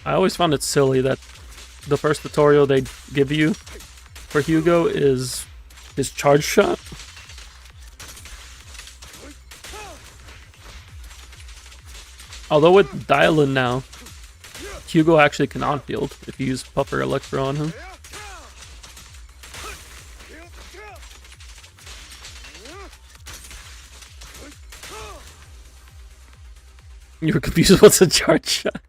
I always found it silly that the first tutorial they give you for Hugo is his charge shot. Although with Dialyn now, Hugo actually can on-field if you use Puffer Electro on him. You were confused what's a charge shot?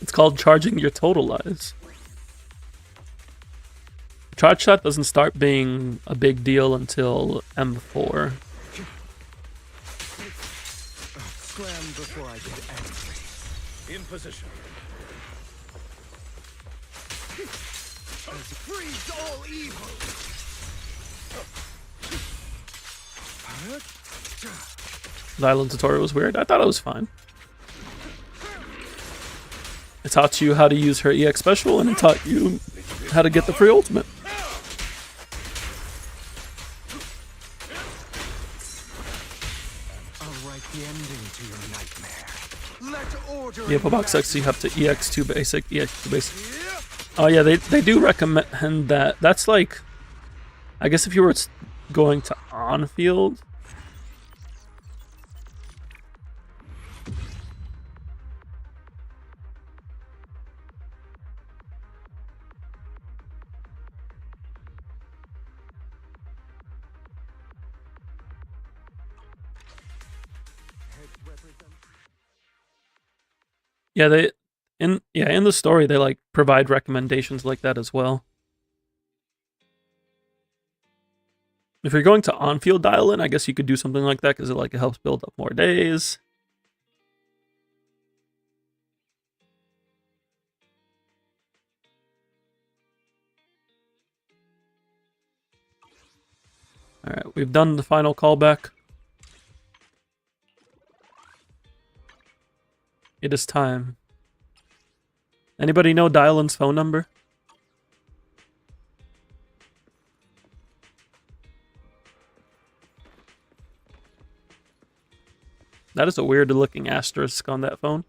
It's called charging your total lives. Charge shot doesn't start being a big deal until M4. Scram before I get angry. In position. Freeze all evil! Dialyn tutorial was weird. I thought it was fine. It taught you how to use her EX special, and it taught you how to get the free ultimate. I'll write the ending to your nightmare. Let order. Yeah, for box X, you have to EX2 basic, EX2 basic. Oh yeah, they do recommend that. That's like, I guess if you were going to on-field. Yeah, in the story they like provide recommendations like that as well. If you're going to on-field Dialyn, I guess you could do something like that because it helps build up more days. All right, we've done the final callback. It is time. Anybody know Dialyn's phone number? That is a weird looking asterisk on that phone.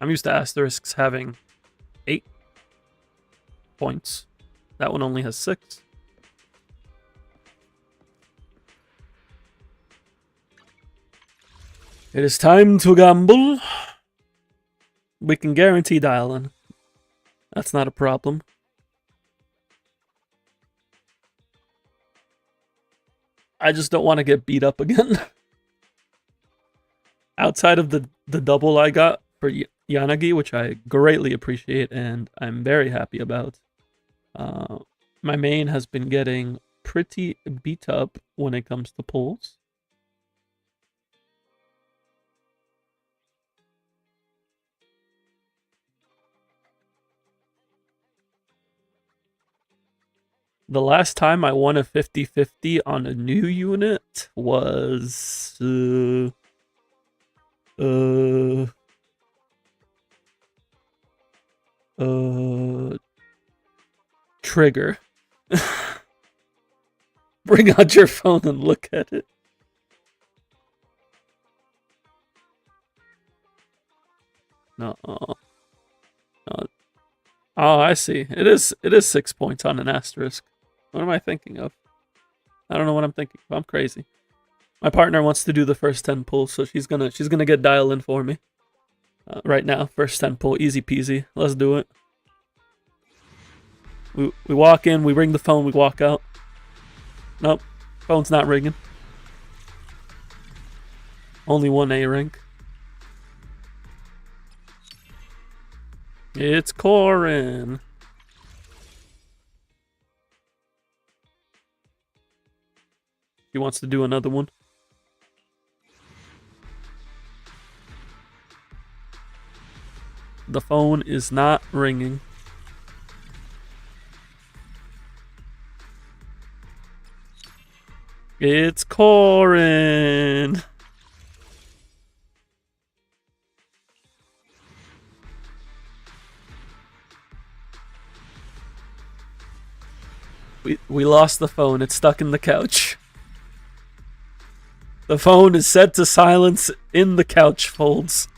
I'm used to asterisks having 8 points. That one only has 6. It is time to gamble. We can guarantee Dialyn. That's not a problem. I just don't want to get beat up again. Outside of the double I got for Yanagi, which I greatly appreciate and I'm very happy about, my main has been getting pretty beat up when it comes to pulls. The last time I won a 50-50 on a new unit was Trigger. Bring out your phone and look at it. No. Oh, I see. It is 6 points on an asterisk. What am I thinking of? I don't know what I'm thinking of. I'm crazy. My partner wants to do the first 10 pulls, so she's gonna get Dialyn for me. Right now, first 10 pull, easy peasy. Let's do it. We walk in, we ring the phone, we walk out. Nope, phone's not ringing. Only one A rank. It's Corin. He wants to do another one. The phone is not ringing. It's Corin. We lost the phone. It's stuck in the couch. The phone is set to silence in the couch folds.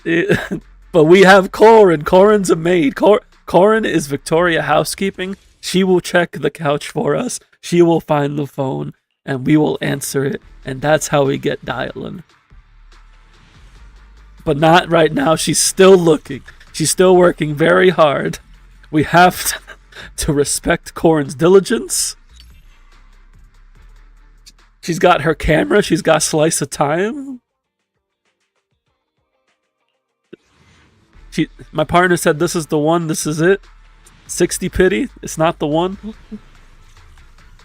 But we have Corin. Corin's a maid. Corin is Victoria housekeeping. She will check the couch for us. She will find the phone, and we will answer it. And that's how we get Dialyn. But not right now. She's still looking. She's still working very hard. We have to respect Corin's diligence. She's got her camera. She's got slice of time. My partner said this is the one. This is it. 60 pity. It's not the one.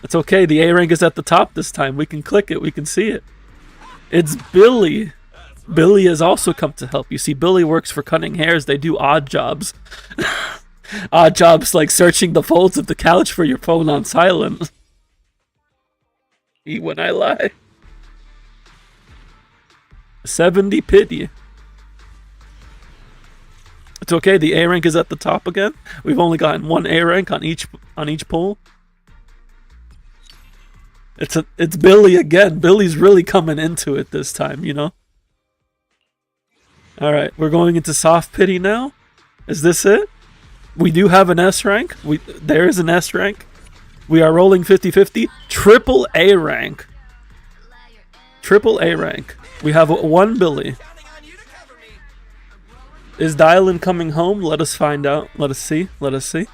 It's okay. The A rank is at the top this time. We can click it. We can see it. It's Billy. Billy has also come to help. You see, Billy works for Cutting Hairs. They do odd jobs. Odd jobs like searching the folds of the couch for your phone on silent. Eat when I lie. 70 pity. It's okay. The A rank is at the top again. We've only gotten one A rank on each pull. It's Billy again. Billy's really coming into it this time, you know. All right, we're going into soft pity now. Is this it? We do have an S rank. There is an S rank. We are rolling 50-50. Triple A rank. Triple A rank. We have one Billy. Is Dialyn coming home? Let us find out. Let us see. Let us see.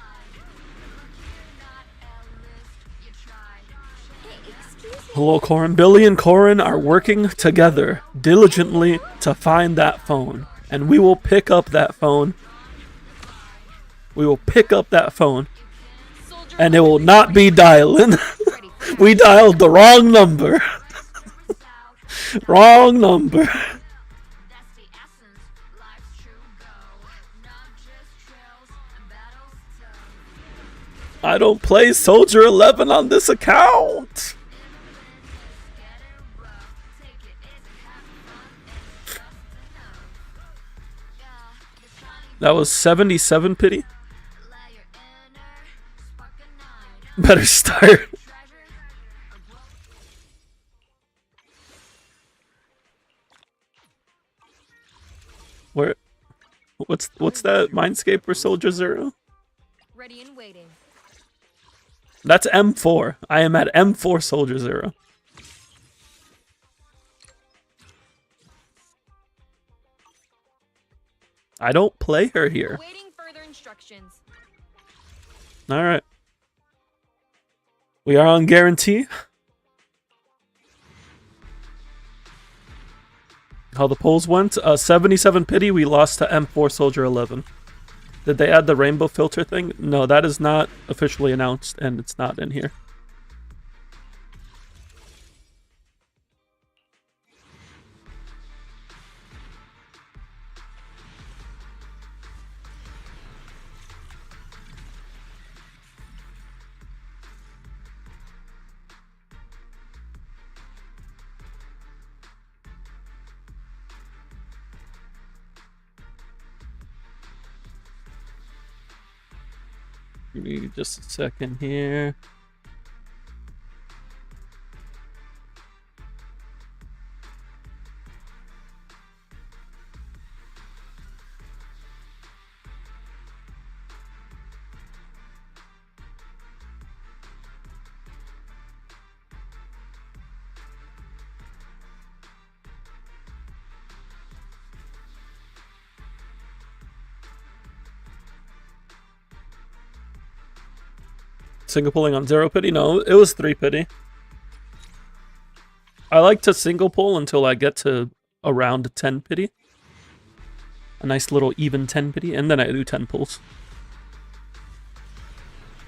Hello, Corin. Billy and Corin are working together diligently to find that phone. And we will pick up that phone. We will pick up that phone. And it will not be Dialyn. We dialed the wrong number. Wrong number. I don't play Soldier 11 on this account. That was 77 pity. Better start. Where? What's that Mindscape for Soldier Zero? Ready and waiting. That's M4. I am at M4 Soldier Zero. I don't play her here. Waiting further instructions. All right. We are on guarantee. How the polls went? 77 pity. We lost to M4 Soldier 11. Did they add the rainbow filter thing? No, that is not officially announced, and it's not in here. Give me just a second here. Single pulling on 0 pity? No, it was 3 pity. I like to single pull until I get to around 10 pity. A nice little even 10 pity, and then I do 10 pulls.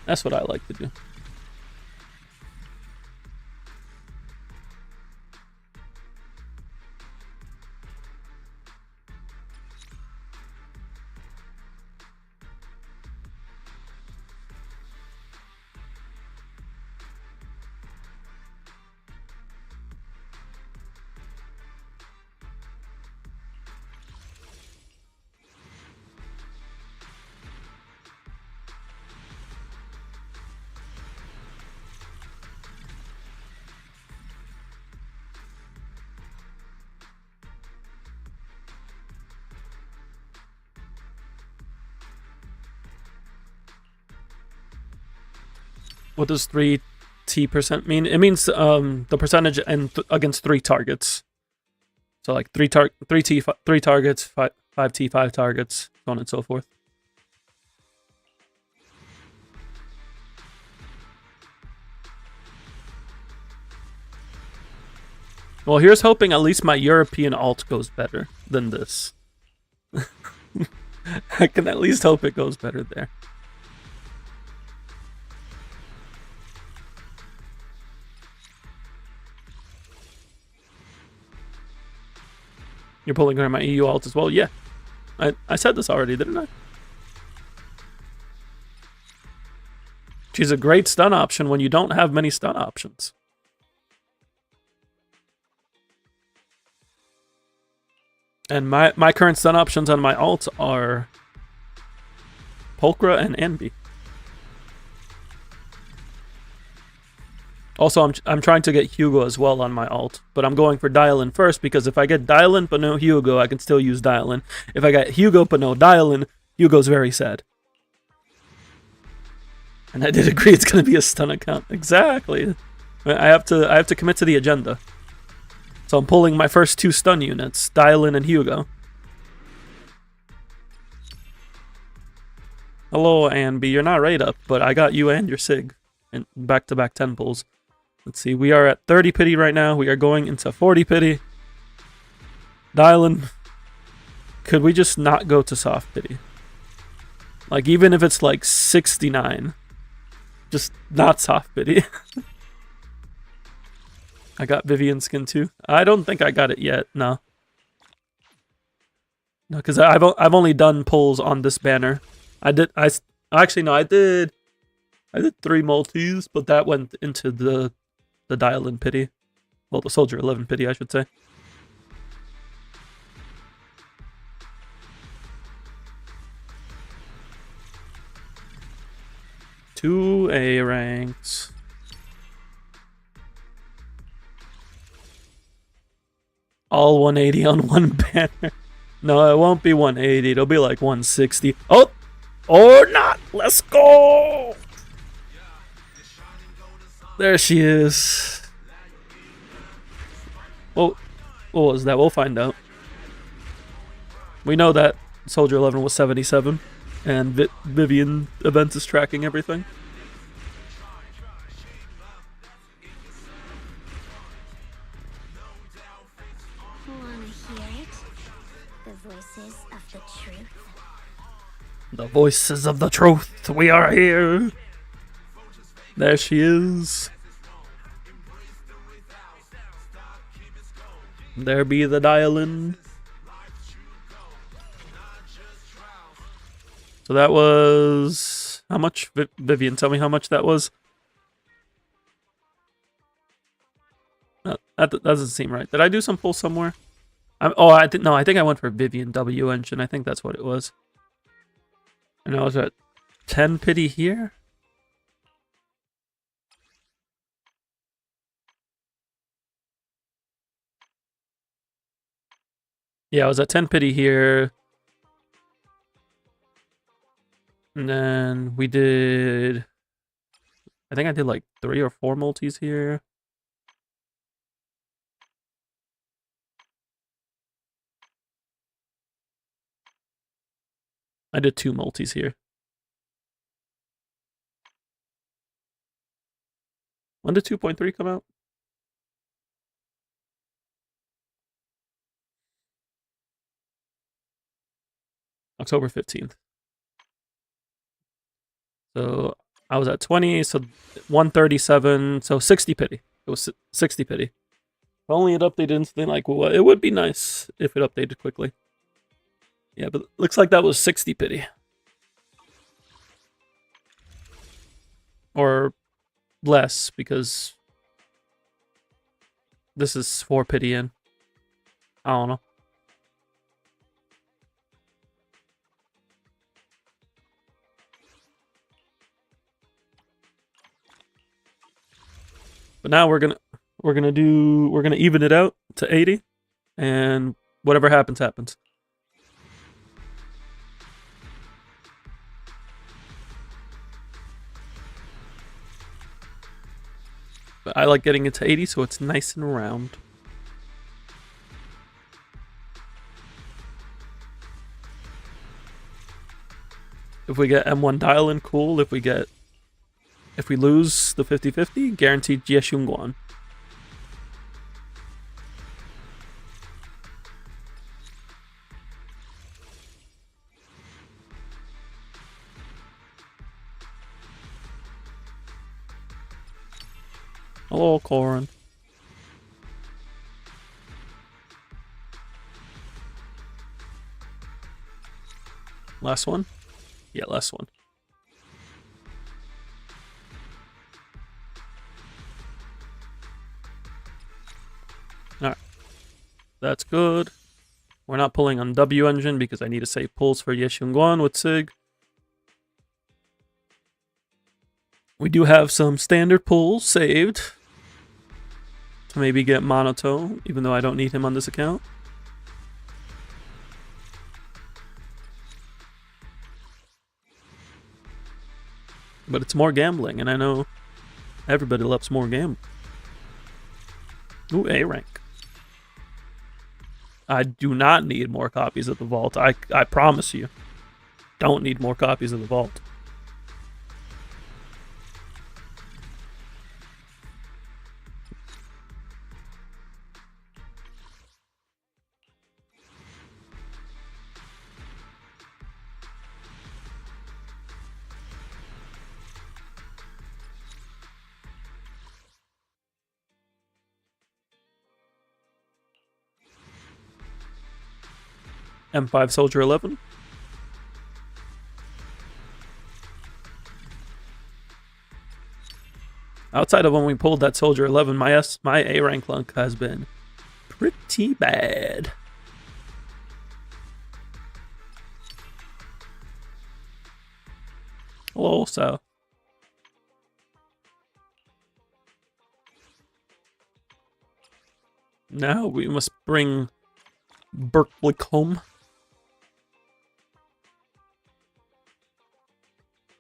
That's what I like to do. What does 3T% mean? It means the percentage and against 3 targets. So like 3 targets, 5T, 5 targets, so on and so forth. Well, here's hoping at least my European alt goes better than this. I can at least hope it goes better there. You're pulling her in my EU alt as well? Yeah. I said this already, didn't I? She's a great stun option when you don't have many stun options. And my current stun options on my alt are Pulchra and Anbi. Also, I'm trying to get Hugo as well on my alt, but I'm going for Dialyn first because if I get Dialyn but no Hugo, I can still use Dialyn. If I get Hugo but no Dialyn, Hugo's very sad. And I did agree it's going to be a stun account. Exactly. I have to commit to the agenda. So I'm pulling my first 2 stun units, Dialyn and Hugo. Hello, Anbi. You're not right up, but I got you and your Sig. And back-to-back 10 pulls. Let's see, we are at 30 pity right now. We are going into 40 pity. Dialyn, could we just not go to soft pity? Like, even if it's like 69. Just not soft pity. I got Vivian skin too. I don't think I got it yet, no. No, because I've only done pulls on this banner. I did 3 multis, but that went into the Dialyn pity. Well, the Soldier 11 pity, I should say. Two A ranks. All 180 on one banner. No, it won't be 180. It'll be like 160. Oh! Or not! Let's go! There she is. Well, what was that? We'll find out. We know that Soldier 11 was 77, and Vivian event is tracking everything. Wanna hear it? The voices of the truth. The voices of the truth. We are here. There she is. There be the Dialyn. So that was... How much? Vivian, tell me how much that was. That doesn't seem right. Did I do some pull somewhere? I think I went for Vivian W engine. I think that's what it was. And I was at 10 pity here. Yeah, I was at 10 pity here. And then we did... I think I did like 3 or 4 multis here. I did 2 multis here. When did 2.3 come out? October 15th. So I was at 20, so 137, so 60 pity. It was 60 pity. If only it updated instantly, like, well, it would be nice if it updated quickly. Yeah, but looks like that was 60 pity. Or less, because this is 4 pity in. I don't know. But now we're gonna even it out to 80, and whatever happens, happens. But I like getting it to 80 so it's nice and round. If we get M1 Dialyn, cool. If we lose the 50-50, guaranteed Jieshunguan. Hello, Corin. Last one? Yeah, last one. Alright. That's good. We're not pulling on W engine because I need to save pulls for Yeshunguan with Sig. We do have some standard pulls saved to maybe get Monotone, even though I don't need him on this account. But it's more gambling, and I know everybody loves more gambling. Ooh, A rank. I do not need more copies of the vault. I promise you. Don't need more copies of the vault. M5 Soldier 11. Outside of when we pulled that Soldier 11, my A rank lunk has been pretty bad. Hello, so. Now we must bring Berkblick home.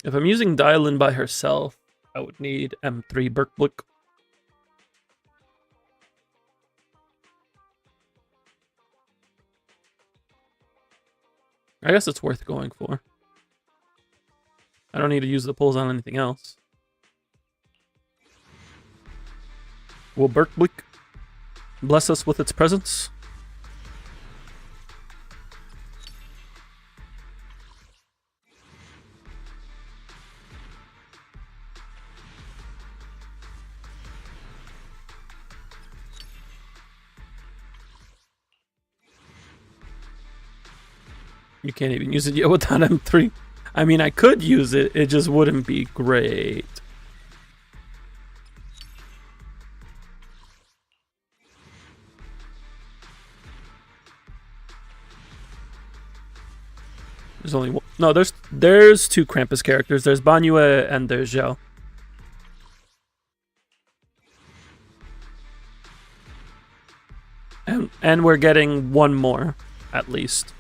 If I'm using Dialyn by herself, I would need M3 Berkblick. I guess it's worth going for. I don't need to use the pulls on anything else. Will Berkblick bless us with its presence? You can't even use it yet without M3. I mean, I could use it, it just wouldn't be great. There's only one. No, there's two Krampus characters. There's Banyue and there's Zhao. And we're getting one more, at least.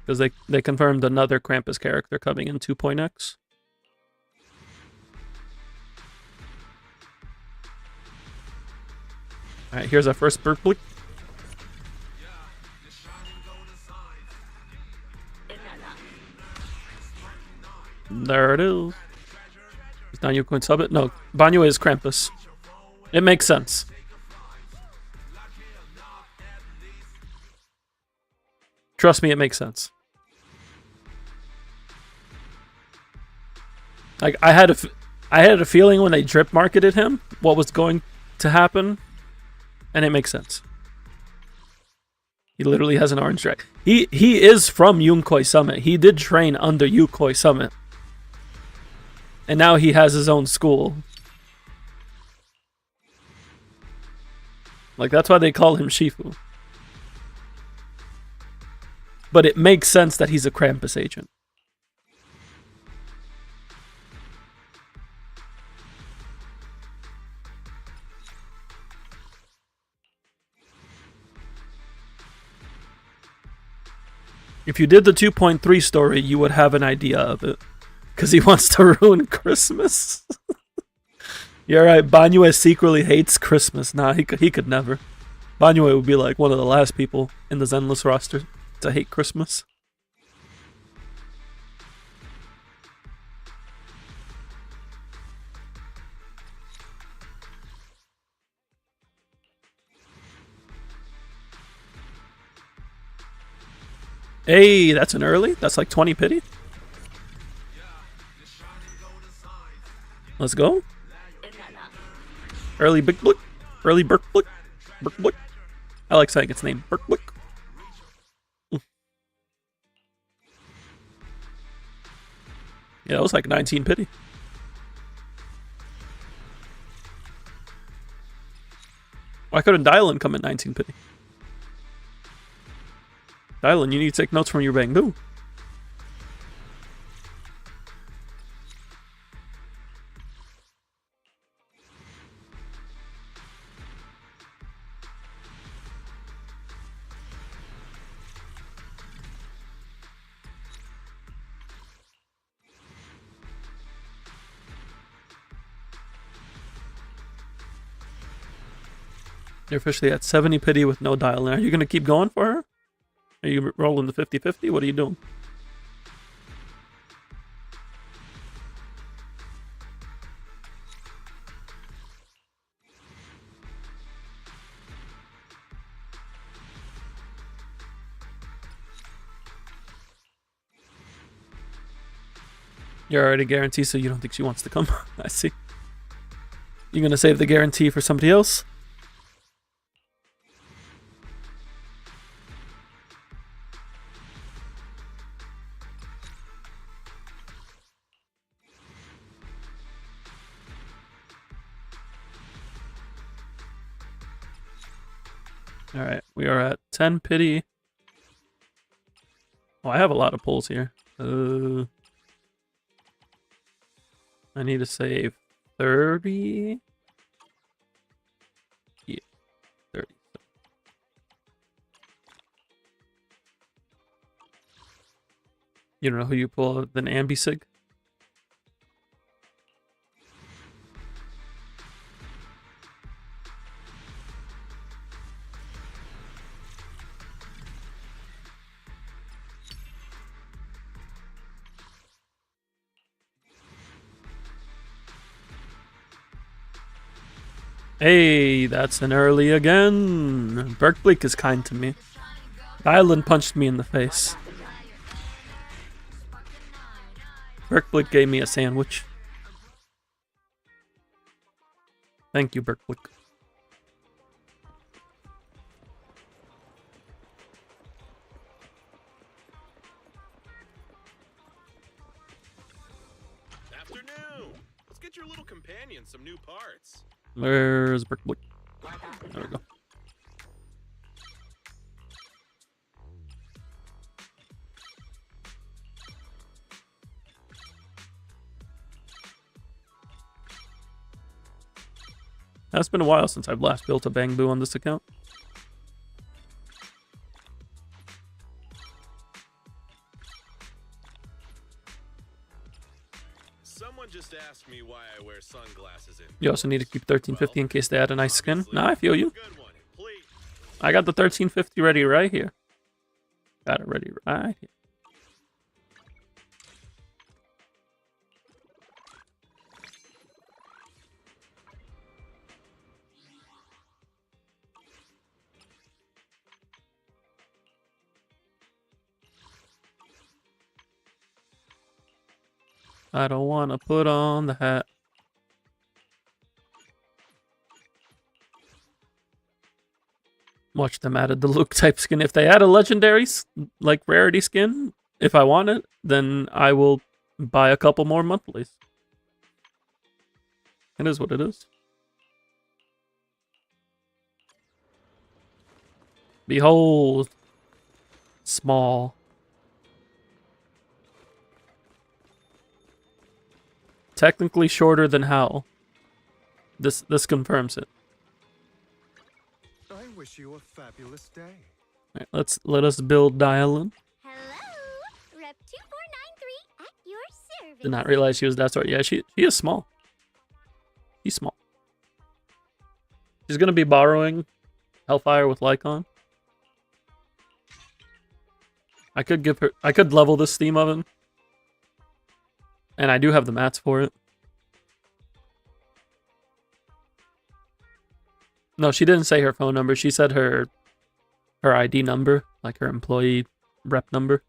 Because they confirmed another Krampus character coming in 2.x. Alright, here's our first Berkblick. There it is. Is now you going to sub it? No, Banyue is Krampus. It makes sense. Trust me, it makes sense. Like I had a feeling when they drip marketed him what was going to happen, and it makes sense. He literally has an orange drag. He is from Yukoi Summit. He did train under Yukoi Summit. And now he has his own school. Like, that's why they call him Shifu. But it makes sense that he's a Krampus agent. If you did the 2.3 story, you would have an idea of it. Because he wants to ruin Christmas. You're right, Banyue secretly hates Christmas. Nah, he could never. Banyue would be like one of the last people in the Zenless roster to hate Christmas. Hey, that's an early? That's like 20 pity? Let's go. Early Big Blick. Early Berkblick. Berkblick. I like saying its name. Berkblick. Yeah, it was like 19 pity. Why couldn't Dialyn come at 19 pity? Dialyn, you need to take notes from your Bangbu. You're officially at 70 pity with no Dialyn. Are you going to keep going for her? Are you rolling the 50-50? What are you doing? You're already guaranteed, so you don't think she wants to come? I see. You going to save the guarantee for somebody else? Alright, we are at 10 pity. Oh, I have a lot of pulls here. I need to save 30. Yeah, 30. You don't know who you pull out, then Ambisig? Hey, that's an early again. Berkblick is kind to me. Dialyn punched me in the face. Berkblick gave me a sandwich. Thank you, Berkblick. Afternoon. Let's get your little companion some new parts. Where's Berkblick? There we go. It's been a while since I've last built a Bang Boo on this account. Someone just asked me why I wear sunglasses in. You also need to keep 1350 in case they add a nice skin. Nah, I feel you. Good one, please. I got the 1350 ready right here. Got it ready right here. I don't want to put on the hat. Watch them added the Luke type skin. If they add a legendary, like, rarity skin, if I want it, then I will buy a couple more monthlies. It is what it is. Behold. Small. Technically shorter than Hal. This confirms it. I wish you a fabulous day. Alright, let us build Dialyn. Hello, Rep 2493 at your service. Did not realize she was that sort. Yeah, she is small. She's small. She's gonna be borrowing Hellfire with Lycon. I could level this steam oven. And I do have the mats for it. No, she didn't say her phone number. She said her ID number, like her employee rep number.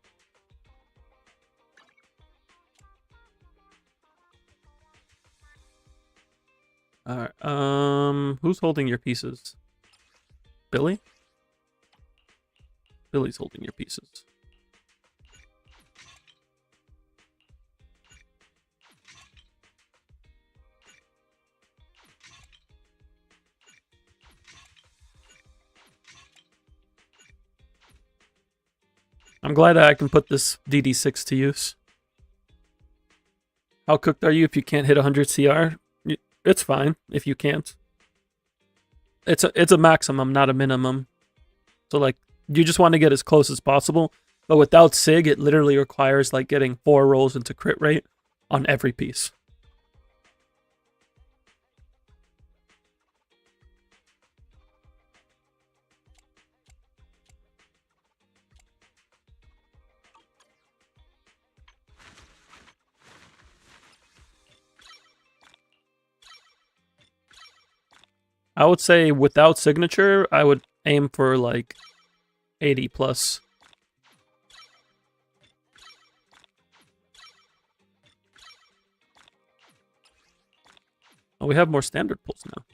Alright, who's holding your pieces? Billy? Billy's holding your pieces. I'm glad that I can put this DD6 to use. How cooked are you if you can't hit 100 CR? It's fine if you can't. It's a maximum, not a minimum. So, like, you just want to get as close as possible. But without SIG, it literally requires, like, getting 4 rolls into crit rate on every piece. I would say without signature, I would aim for like 80 plus. Oh, we have more standard pulls now.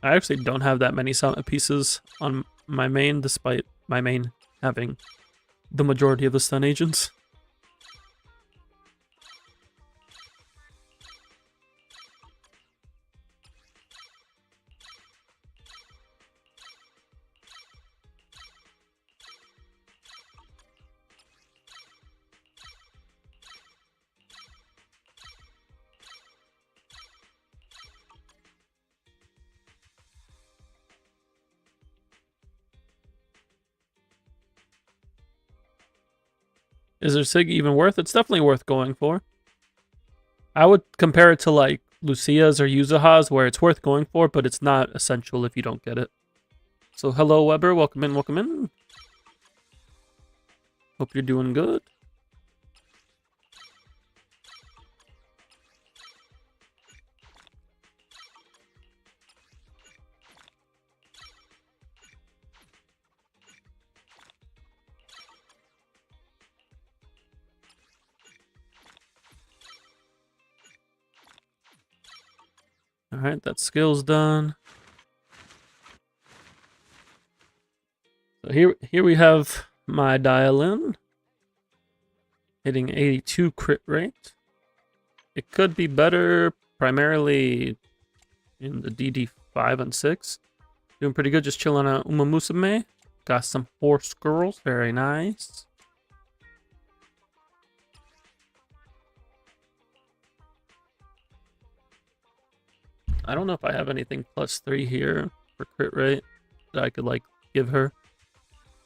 I actually don't have that many summit pieces on my main, despite my main having the majority of the stun agents. Is there Sig even worth? It's definitely worth going for. I would compare it to like Lucia's or Yuzuha's, where it's worth going for, but it's not essential if you don't get it. So hello Weber, welcome in, welcome in. Hope you're doing good. Alright, that skill's done. So here we have my Dialyn hitting 82 crit rate. It could be better, primarily in the DD5 and 6. Doing pretty good, just chilling on Uma Musume. Got some horse girls, very nice. I don't know if I have anything +3 here for crit rate that I could like give her.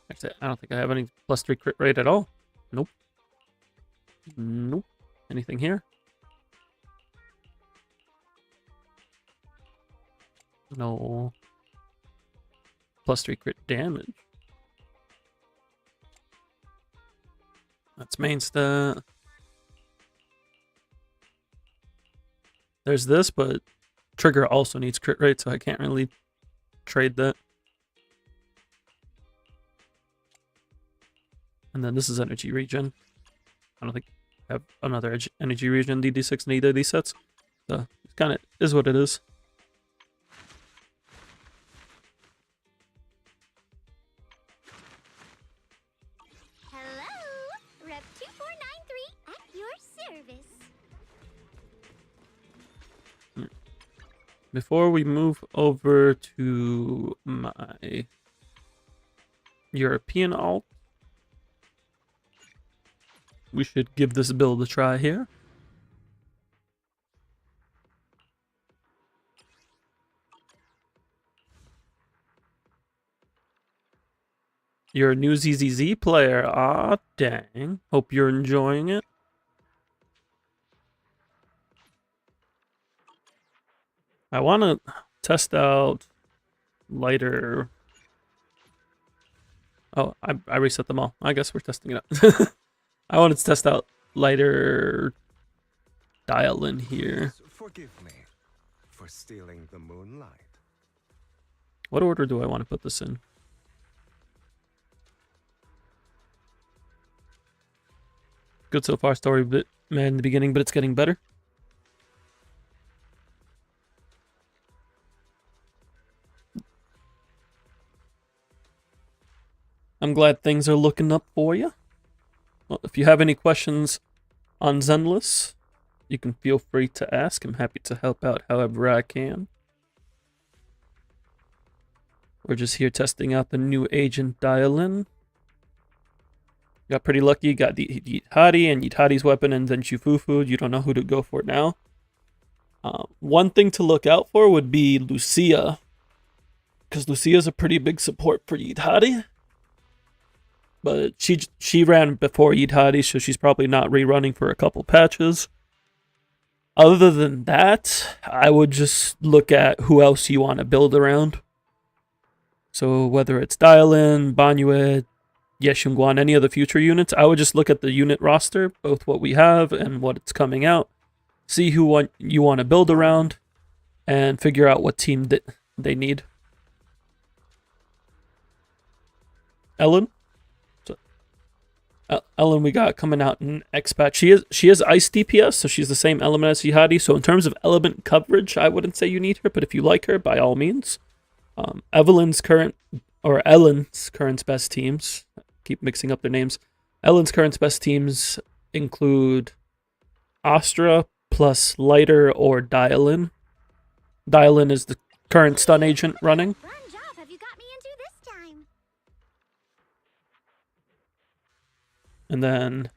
Actually, I don't think I have any +3 crit rate at all. Nope. Nope. Anything here? No. +3 crit damage. That's main stat. There's this, but trigger also needs crit rate, so I can't really trade that. And then this is energy regen. I don't think I have another energy regen DD6 in either of these sets. So it kind of is what it is. Hello, Rep 2493 at your service. Before we move over to my European alt, we should give this build a try here. You're a new ZZZ player. Ah, dang. Hope you're enjoying it. I want to test out lighter. Oh, I reset them all. I guess we're testing it out. I wanted to test out lighter Dialyn here. Forgive me for stealing the moonlight. What order do I want to put this in? Good so far, story bit man in the beginning, but it's getting better. I'm glad things are looking up for you. Well, if you have any questions on Zenless, you can feel free to ask. I'm happy to help out however I can. We're just here testing out the new agent Dialyn. Got pretty lucky, got the Yidhadi and Yidhadi's weapon and then Shufufu. You don't know who to go for now. One thing to look out for would be Lucia, because Lucia's a pretty big support for Yidhadi. But she ran before Yidhadi, so she's probably not rerunning for a couple patches. Other than that, I would just look at who else you want to build around. So whether it's Dialyn, Banyue, Yeshunguan, any of the future units, I would just look at the unit roster, both what we have and what's coming out. See who you want to build around, and figure out what team that they need. Ellen? Ellen we got coming out in X-Patch. She is Ice DPS, so she's the same element as Yihadi. So in terms of element coverage, I wouldn't say you need her, but if you like her, by all means. Ellen's current best teams, keep mixing up their names. Ellen's current best teams include Astra plus Lighter or Dialyn. Dialyn is the current stun agent running. Run job have you got me into this time? And then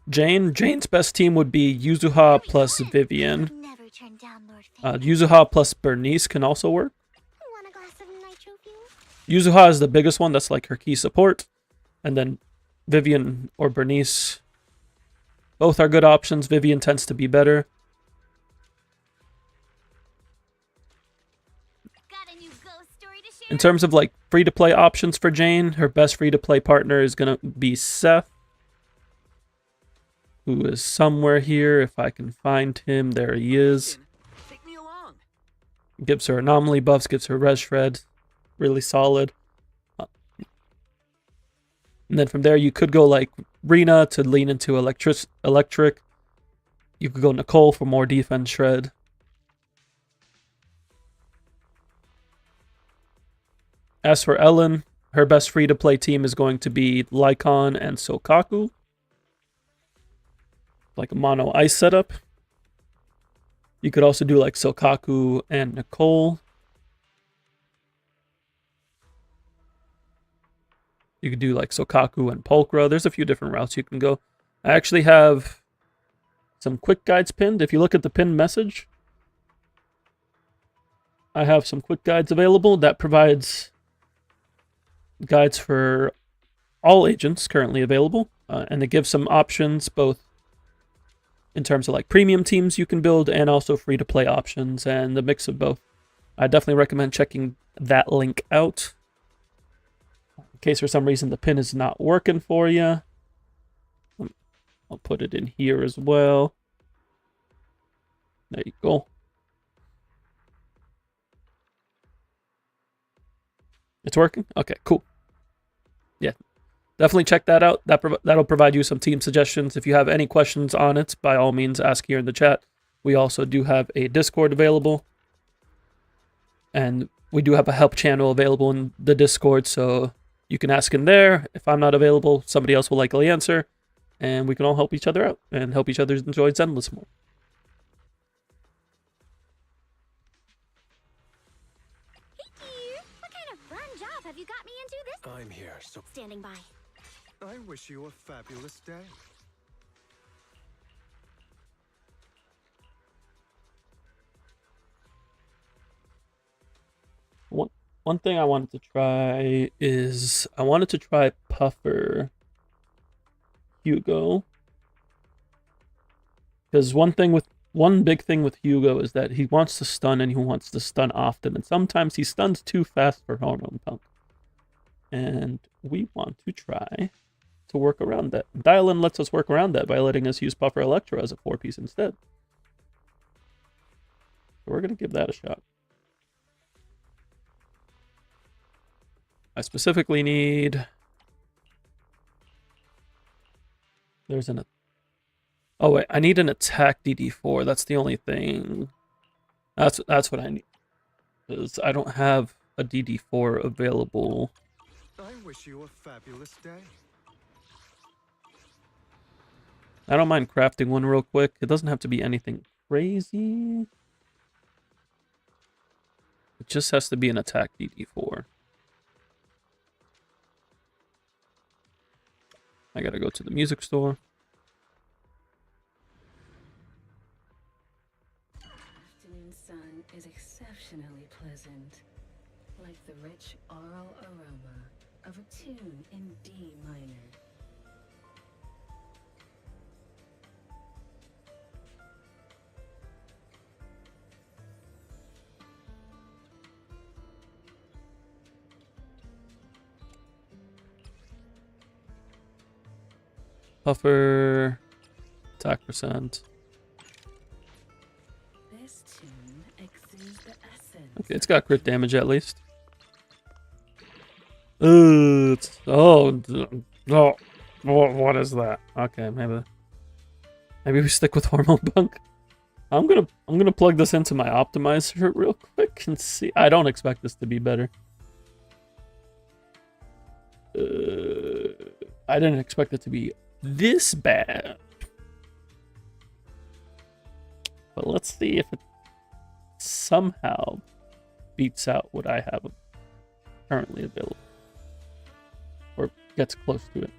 Jane's best team would be Yuzuha plus Vivian. Never turn down Lord Fate. Yuzuha plus Bernice can also work. Want a glass of nitro fuel? Yuzuha is the biggest one, that's like her key support. And then Vivian or Bernice. Both are good options. Vivian tends to be better. Got a new ghost story to share? In terms of like free-to-play options for Jane, her best free-to-play partner is going to be Seth, who is somewhere here. If I can find him, there he is. Take me along. Gives her anomaly buffs, gives her res shred. Really solid. And then from there, you could go like Rena to lean into electric. You could go Nicole for more defense shred. As for Ellen, her best free-to-play team is going to be Lycon and Sokaku. Like a mono ice setup. You could also do like Sokaku and Nicole. You could do like Sokaku and Pulchra. There's a few different routes you can go. I actually have some quick guides pinned. If you look at the pinned message, I have some quick guides available that provides guides for all agents currently available. And it gives some options both in terms of like premium teams you can build and also free to play options and the mix of both. I definitely recommend checking that link out. In case for some reason the pin is not working for you, I'll put it in here as well. There you go. It's working? Okay, cool. Yeah. Definitely check that out. That'll provide you some team suggestions. If you have any questions on it, by all means, ask here in the chat. We also do have a Discord available. And we do have a help channel available in the Discord, so you can ask in there. If I'm not available, somebody else will likely answer. And we can all help each other out and help each other enjoy Zenless more. Hey dear, what kind of fun job have you got me into this? I'm here, so Standing by. I wish you a fabulous day. One thing I wanted to try is I wanted to try Puffer Hugo. Because one big thing with Hugo is that he wants to stun and he wants to stun often, and sometimes he stuns too fast for Hormone Pump. And we want to try to work around that. Dialyn lets us work around that by letting us use Puffer Electro as a 4-piece instead. So we're going to give that a shot. I specifically need... Oh wait, I need an attack DD4. That's the only thing. That's what I need. Because I don't have a DD4 available. I wish you a fabulous day. I don't mind crafting one real quick. It doesn't have to be anything crazy. It just has to be an attack DD4. I gotta go to the music store. Afternoon sun is exceptionally pleasant, like the rich oral aroma of a tune in D minor. Puffer, attack percent. This tune exudes the essence. Okay, it's got crit damage at least. Oh, what is that? Okay, maybe we stick with Hormone Punk. I'm gonna plug this into my optimizer real quick and see. I don't expect this to be better. I didn't expect it to be this bad. But let's see if it somehow beats out what I have currently available. Or gets close to it.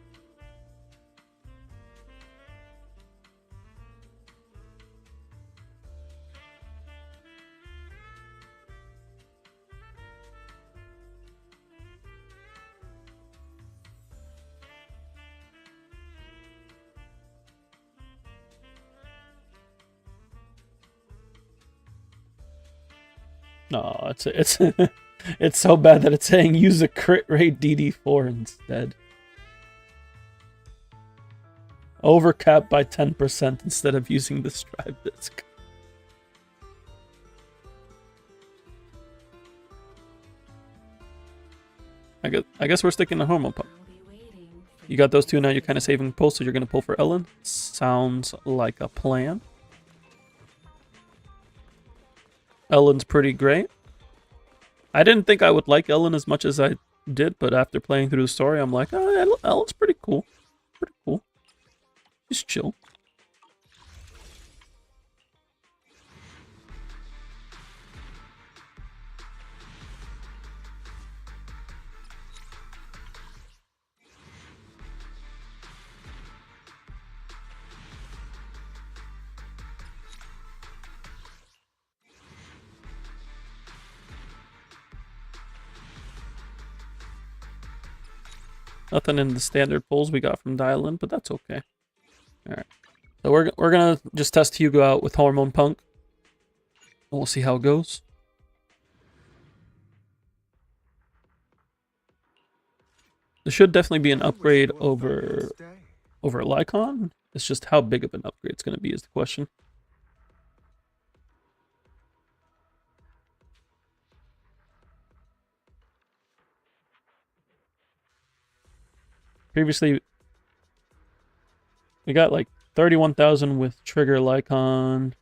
No, it's it's so bad that it's saying use a crit rate DD4 instead. Overcap by 10% instead of using the strive disc. I guess we're sticking to Hormone Pump. You got those two now. You're kind of saving pulls, so you're gonna pull for Ellen. Sounds like a plan. Ellen's pretty great. I didn't think I would like Ellen as much as I did, but after playing through the story, I'm like, oh, Ellen's pretty cool. Pretty cool. She's chill. Nothing in the standard pulls we got from Dialyn, but that's okay. Alright. So we're gonna just test Hugo out with Hormone Punk. And we'll see how it goes. There should definitely be an upgrade over Lycon. It's just how big of an upgrade it's gonna be is the question. Previously, we got like 31,000 with Trigger Lycon.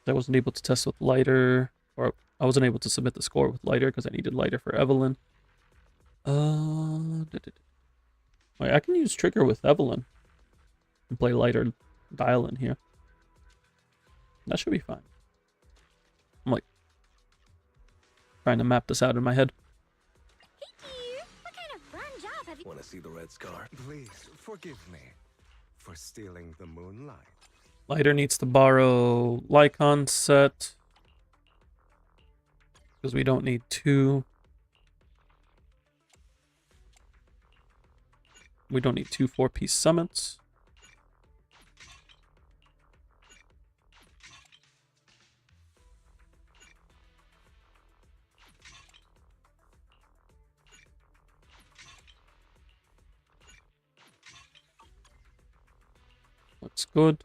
I wasn't able to test with Lighter, or I wasn't able to submit the score with Lighter because I needed Lighter for Evelyn. Wait, I can use Trigger with Evelyn and play Lighter Dialyn here. That should be fine. I'm like trying to map this out in my head. Want to see the red scar? Please forgive me for stealing the moonlight. Lighter needs to borrow Lycon set because we don't need 2. We don't need 2 4-piece summits. Looks good.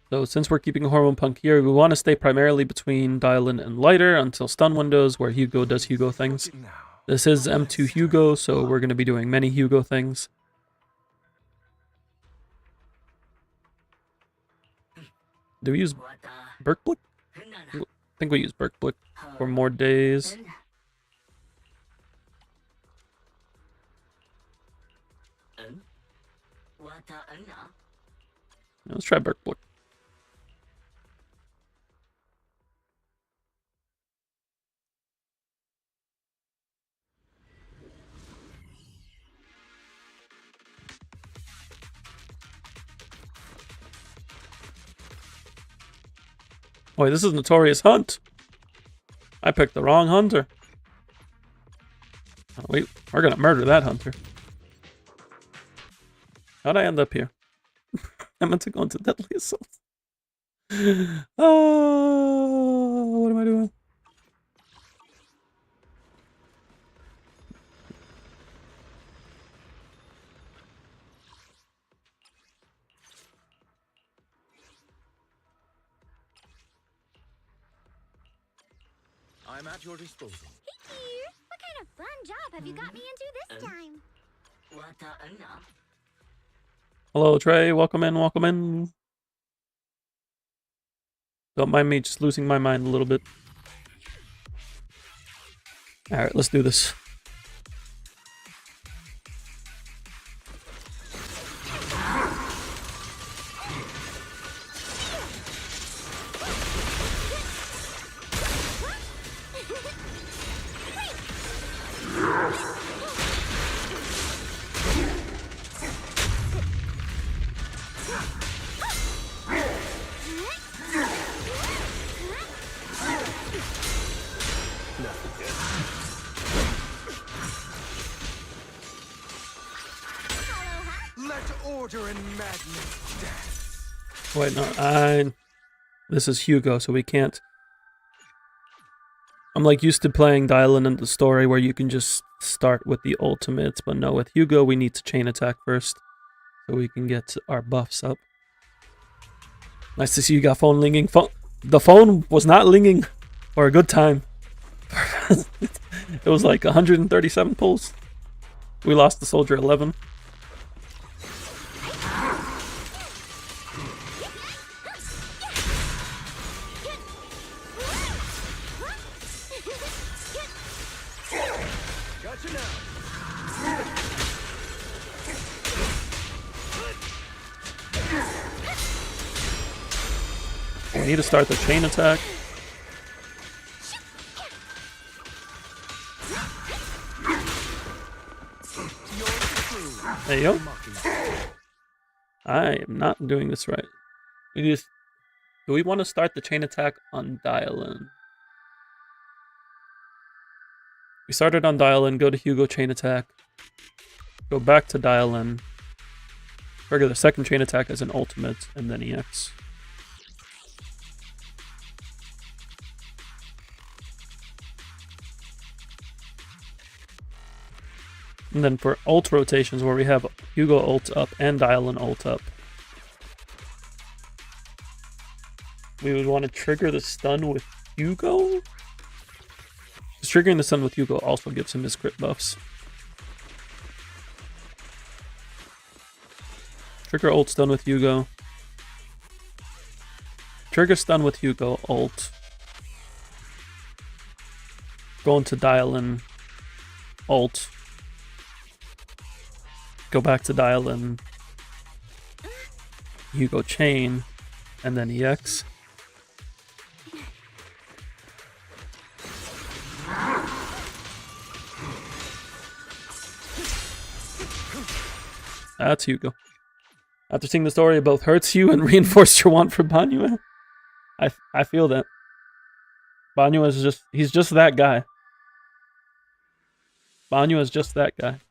So since we're keeping Hormone Punk here, we want to stay primarily between Dialyn and Lighter until stun windows where Hugo does Hugo things. This is M2 Hugo, so we're going to be doing many Hugo things. Do we use Berkblick? I think we use Berkblick for more days. Let's try Berkblick. Boy, this is Notorious Hunt. I picked the wrong hunter. Oh, wait, we're gonna murder that hunter. How'd I end up here? I meant to go into Deadly Assault. Oh, what am I doing? I'm at your disposal. Hey dear, what kind of fun job have you got me into this time? Hello, Trey. Welcome in, welcome in. Don't mind me just losing my mind a little bit. Alright, let's do this. Wait, no, this is Hugo, so we can't. I'm like used to playing Dialyn in the story where you can just start with the ultimates, but no, with Hugo we need to chain attack first so we can get our buffs up. Nice to see you got phone linging. The phone was not linging for a good time. It was like 137 pulls. We lost the soldier 11. We need to start the chain attack. There you go. I am not doing this right. Do we want to start the chain attack on Dialyn? We started on Dialyn, go to Hugo chain attack. Go back to Dialyn. Trigger the second chain attack as an ultimate, and then EX. And then for ult rotations, where we have Hugo ult up and Dialyn ult up, we would want to trigger the stun with Hugo? Because triggering the stun with Hugo also gives him his crit buffs. Trigger ult stun with Hugo. Trigger stun with Hugo ult. Go into Dialyn ult. Go back to Dialyn, Hugo chain, and then EX. That's Hugo. After seeing the story, it both hurts you and reinforced your want for Banyue. I feel that. Banyue is he's just that guy. Banyue is just that guy.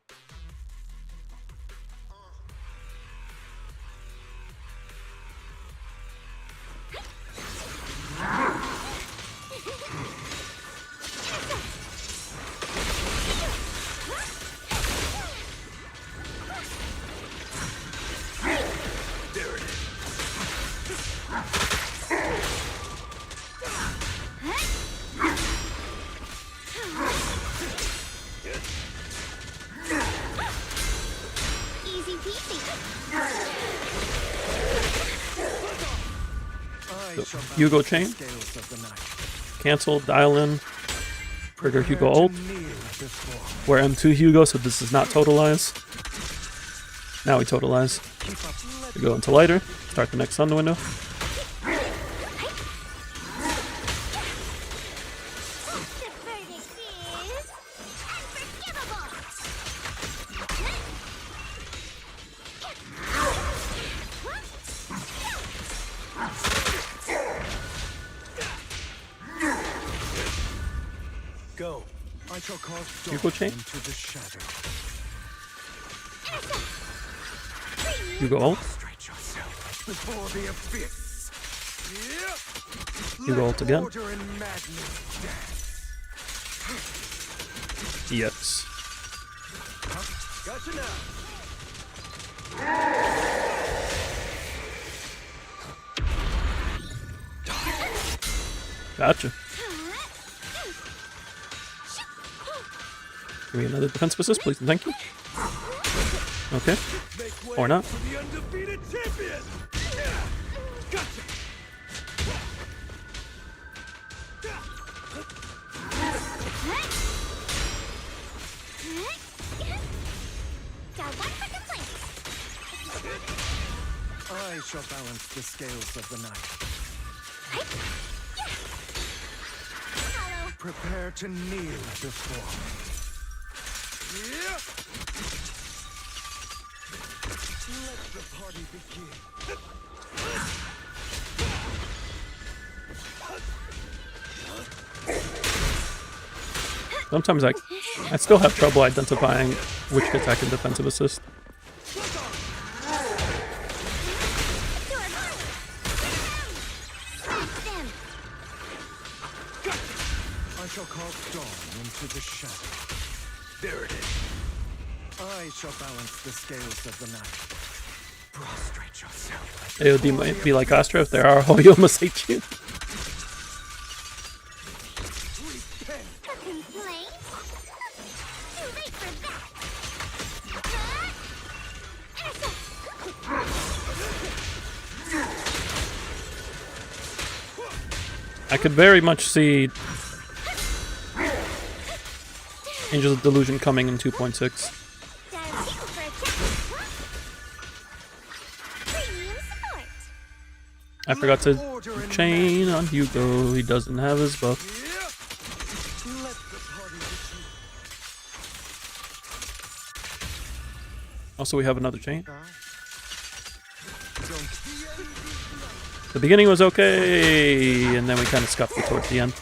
Hugo chain. Cancel, Dialyn. Trigger Hugo ult. We're M2 Hugo, so this is not totalize. Now we totalize. We go into lighter. Start the next sun window. Go. I shall cause Hugo chain. Hugo ult. Before the abyss. Hugo ult again. Order and madness dance. EX. Gotcha now. Gotcha. Give me another defense assist, please, and thank you. Okay. Or not. The undefeated champion. Gotcha. I shall balance the scales of the night. Prepare to kneel before me. Let the party begin. Sometimes I still have trouble identifying which attack and defensive assist. I shall call dawn into the shadow. There it is. I shall balance the scales of the night. Prostrate yourself. AOD might be like Astra if there are Hoyo Maseichi. I could very much see Angels of Delusion coming in 2.6. I forgot to chain on Hugo. He doesn't have his buff. Also, we have another chain. The beginning was okay, and then we kind of scuffed it towards the end.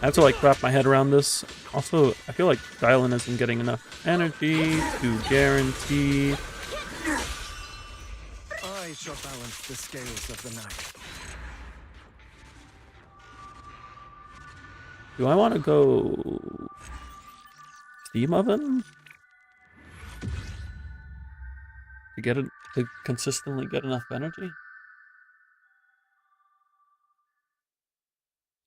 I have to like wrap my head around this. Also, I feel like Dialyn isn't getting enough energy to guarantee. I shall balance the scales of the night. Do I want to go steam oven to get it to consistently get enough energy?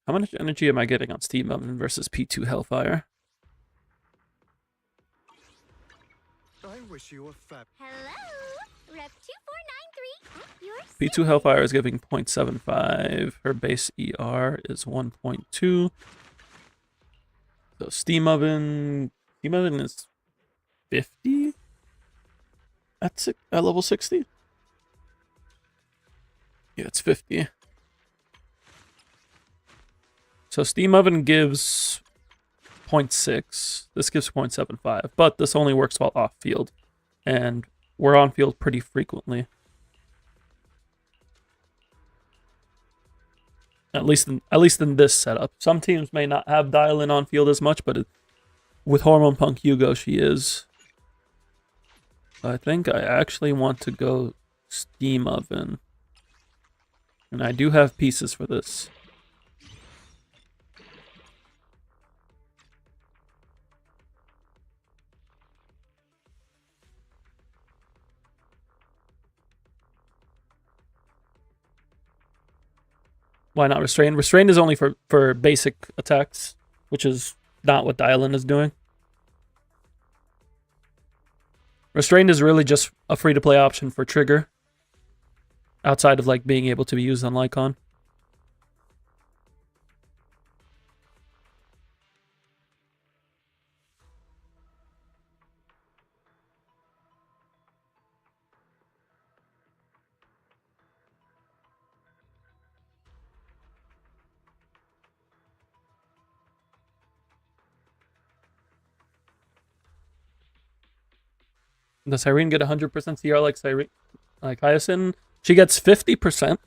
How much energy am I getting on steam oven versus P2 Hellfire? I wish you a fab. Hello, Rep 2493. Your P2 Hellfire is giving 0.75. Her base ER is 1.2. So steam oven is 50 at level 60. Yeah, it's 50. So steam oven gives 0.6. This gives 0.75, but this only works while off field, and we're on field pretty frequently. At least in this setup. Some teams may not have Dialyn on field as much, but with Hormone Punk Hugo, she is. I think I actually want to go steam oven, and I do have pieces for this. Why not Restrain? Restrain is only for basic attacks, which is not what Dialyn is doing. Restrained is really just a free-to-play option for Trigger, outside of like being able to be used on Lycon. Does Irene get 100% CR like Irene, like Hyacinth? She gets 50%.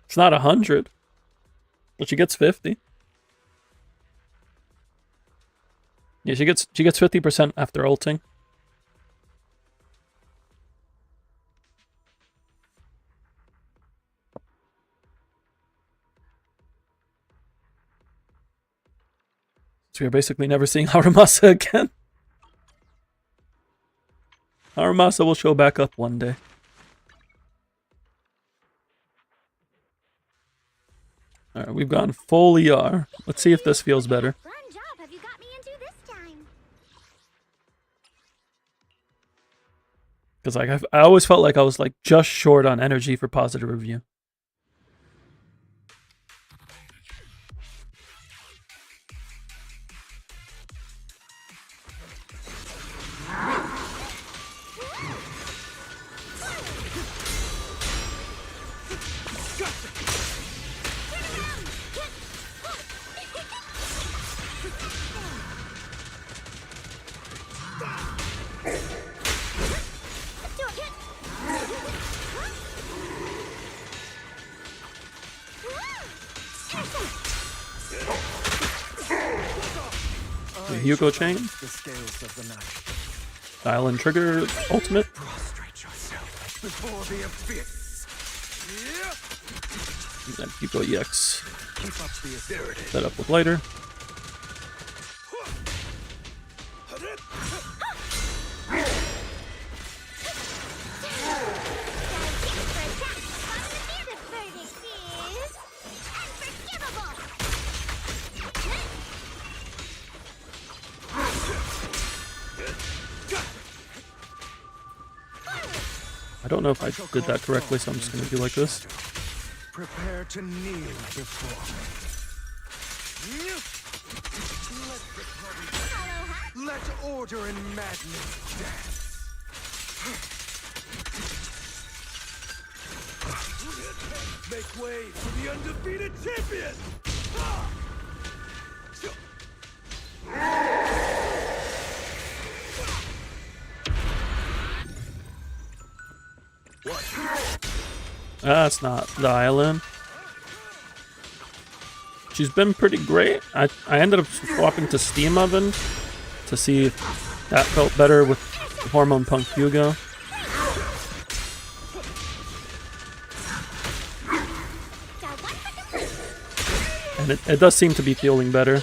It's not 100, but she gets 50. Yeah, she gets 50% after ulting. So we are basically never seeing Haramasa again. Haramasa will show back up one day. Alright, we've gone full ER. Let's see if this feels better. fun job have you got me into this time? Because like I always felt like I was like just short on energy for positive review. Hugo chain. The scales of the night. Dialyn trigger ultimate. Prostrate yourself before the abyss. And then Hugo EX. Keep up the authority. Set up with lighter. I don't know if I did that correctly, so I'm just going to do like this. Prepare to kneel before me. Let order and madness dance. Make way for the undefeated champion! That's not Dialyn. She's been pretty great. I ended up swapping to Steam Oven to see if that felt better with Hormone Punk Hugo. And it does seem to be feeling better. I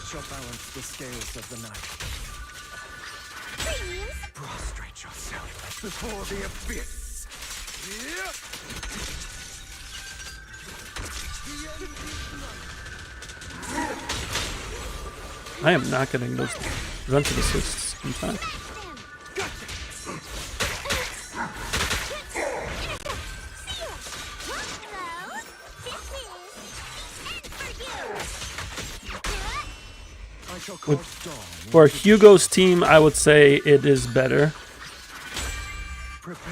shall balance the scales of the night. Prostrate yourself before the abyss. I am not getting those preventive assists in time. For Hugo's team, I would say it is better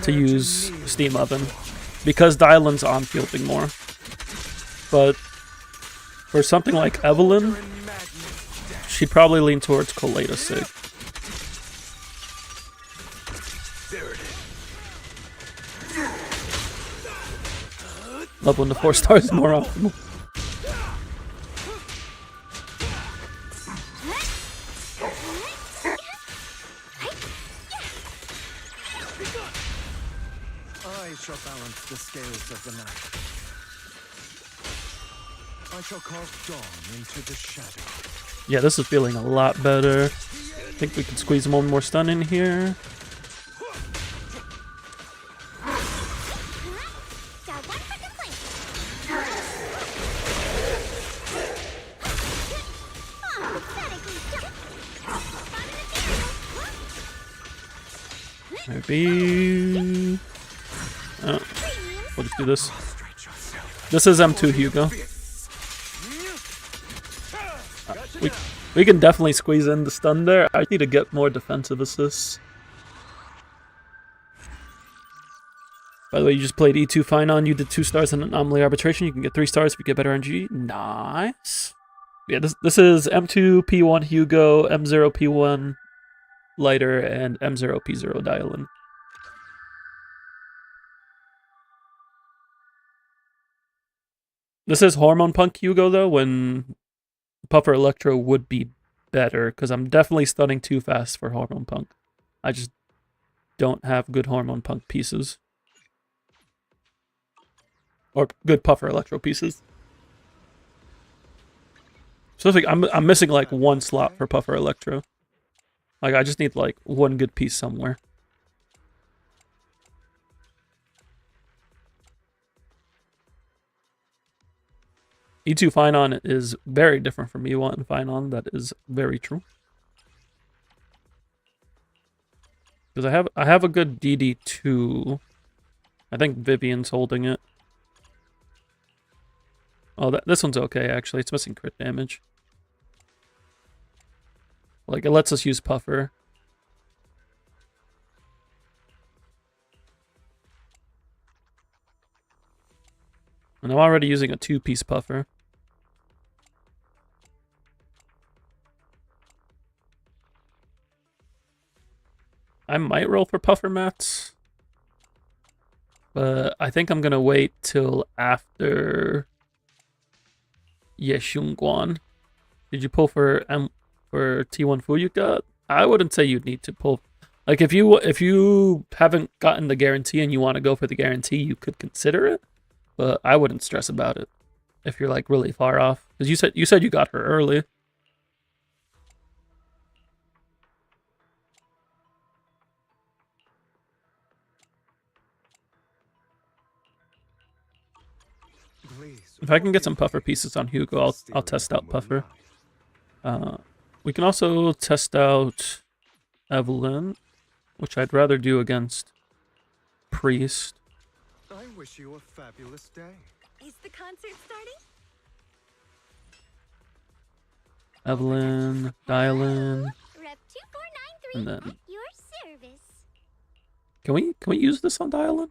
to use Steam Oven because Dialyn's on fielding more. But for something like Evelyn, she'd probably lean towards Colada Sig. Love when the 4 stars is more optimal. I shall balance the scales of the night. I shall cast dawn into the shadow. Yeah, this is feeling a lot better. I think we can squeeze one more stun in here. Maybe... Oh, we'll just do this. This is M2 Hugo. We can definitely squeeze in the stun there. I need to get more defensive assists. By the way, you just played E2 Finon. You did 2 stars in Anomaly Arbitration. You can get 3 stars if you get better NG. Nice. Yeah, this is M2 P1 Hugo, M0 P1 Lighter, and M0 P0 Dialyn. This is Hormone Punk Hugo though, when Puffer Electro would be better, because I'm definitely stunning too fast for Hormone Punk. I just don't have good Hormone Punk pieces. Or good Puffer Electro pieces. So it's like I'm missing like 1 slot for Puffer Electro. Like I just need like 1 good piece somewhere. E2 Finon is very different from E1 Finon. That is very true. Because I have a good DD2. I think Vivian's holding it. Oh, this one's okay actually. It's missing crit damage. Like it lets us use Puffer. And I'm already using a 2-piece Puffer. I might roll for Puffer mats. But I think I'm going to wait till after Yeshunguan. Did you pull for T1 Fuyuka? I wouldn't say you'd need to pull. Like if you haven't gotten the guarantee and you want to go for the guarantee, you could consider it. But I wouldn't stress about it if you're like really far off. Because you said you got her early. If I can get some Puffer pieces on Hugo, I'll test out Puffer. We can also test out Evelyn, which I'd rather do against Priest. I wish you a fabulous day. Is the concert starting? Evelyn, Dialyn, Rep 2493 and then at your service. can we use this on Dialyn?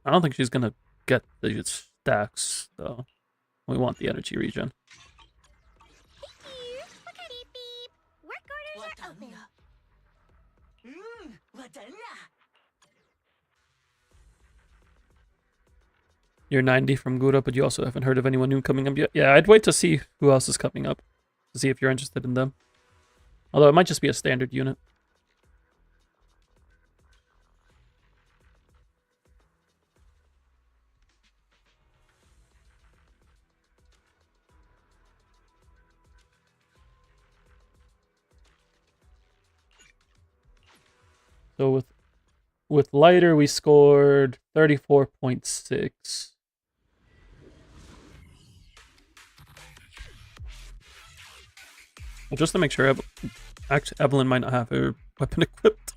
I don't think she's gonna get the stacks though. We want the energy regen. Thank you. Wakari beep. Work orders are open. You're 90 from Gura, but you also haven't heard of anyone new coming up yet. Yeah, I'd wait to see who else is coming up, to see if you're interested in them. Although it might just be a standard unit. So with lighter, we scored 34.6. Well, just to make sure, actually, Evelyn might not have her weapon equipped.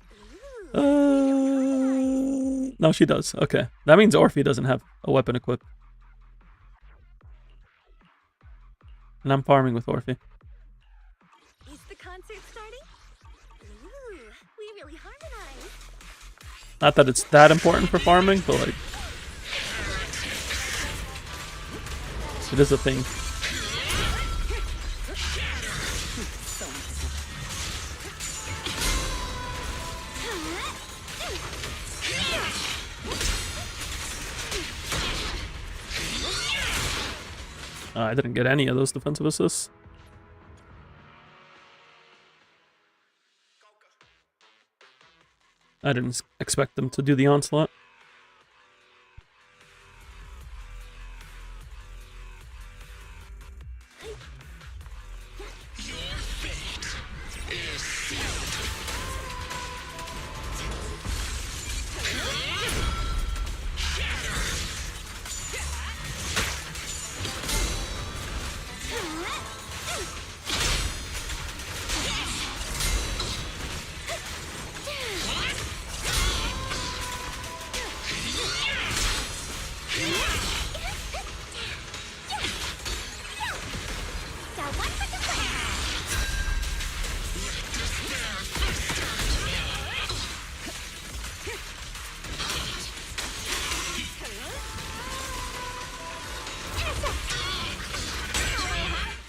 No, she does. Okay. That means Orphe doesn't have a weapon equipped. And I'm farming with Orphe. Is the concert starting? Ooh, we really harmonize. Not that it's that important for farming, but like... it is a thing. I didn't get any of those defensive assists. I didn't expect them to do the onslaught.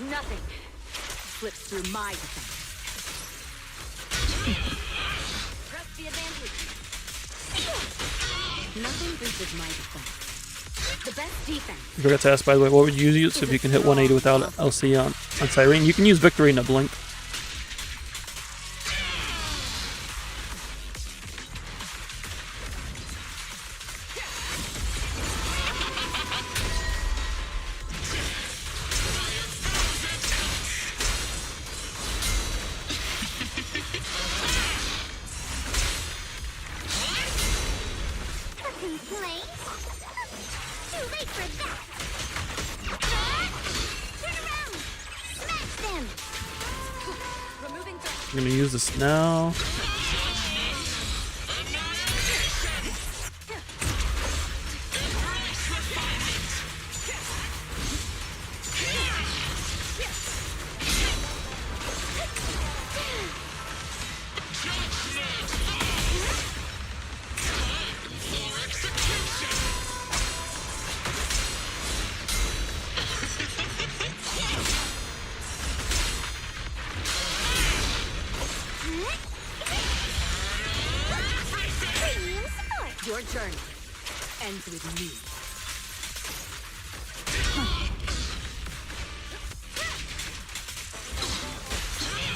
Nothing slips through my defense. Press the advantage. Nothing breaches my defense. The best defense. I forgot to ask, by the way, what would you use if you can hit 180 without LC on Cyrene? You can use Victory in a blink. I'm gonna use this now. Your journey ends with me.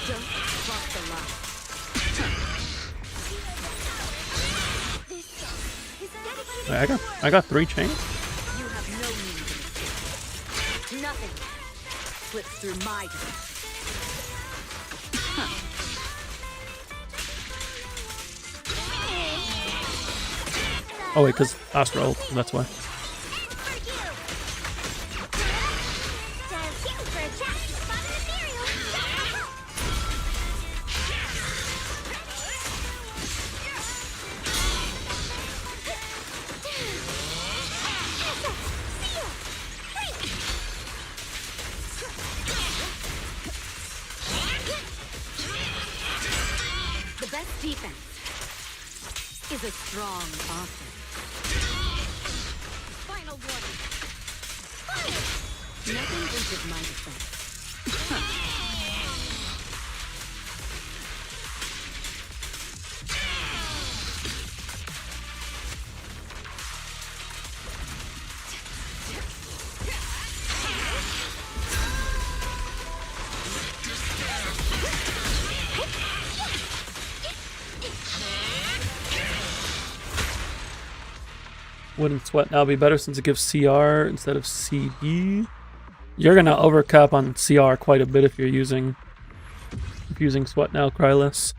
Don't cross the line. I got 3 chains. You have no means of escape. Nothing slips through my defense. Oh wait, because Astra ult, that's why. the strong often. Final warning. Nothing is my defense. Wouldn't Sweat Now be better since it gives CR instead of CD? You're gonna overcap on CR quite a bit if you're using Sweat Now, Cry Less.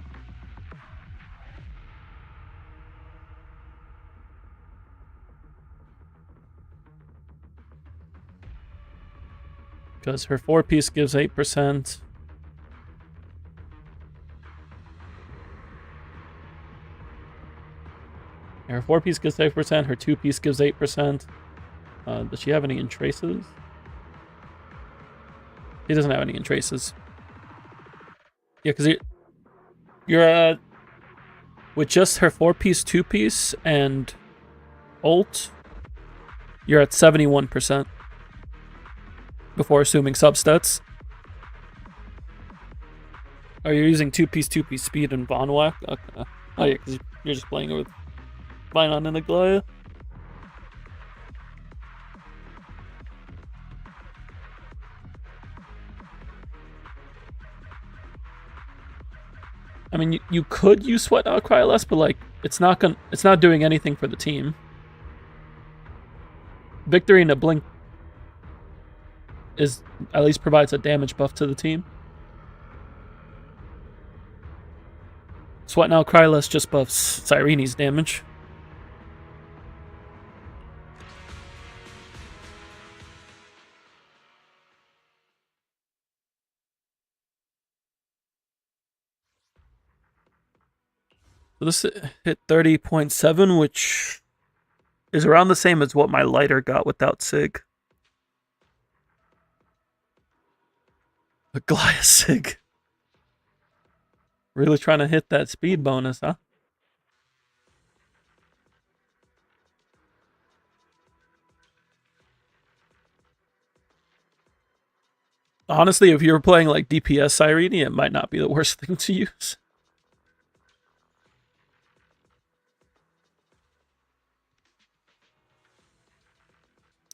Because her 4-piece gives 8%. Her 4-piece gives 8%, her 2-piece gives 8%. Does she have any in traces? She doesn't have any in traces. Yeah, because you're with just her 4-piece, 2-piece, and ult, you're at 71%. Before assuming substats. Oh, you're using 2-piece, 2-piece speed and Von Whack? Okay. Oh yeah, because you're just playing it with Vinon and Aglaya. I mean, you could use Sweat Now, Cry Less, but like it's not doing anything for the team. Victory in a blink is at least provides a damage buff to the team. Sweat Now, Cry Less just buffs Cyrene's damage. So this hit 30.7, which is around the same as what my lighter got without Sig. Aglaya Sig. Really trying to hit that speed bonus, huh? Honestly, if you were playing like DPS Cyrene, it might not be the worst thing to use.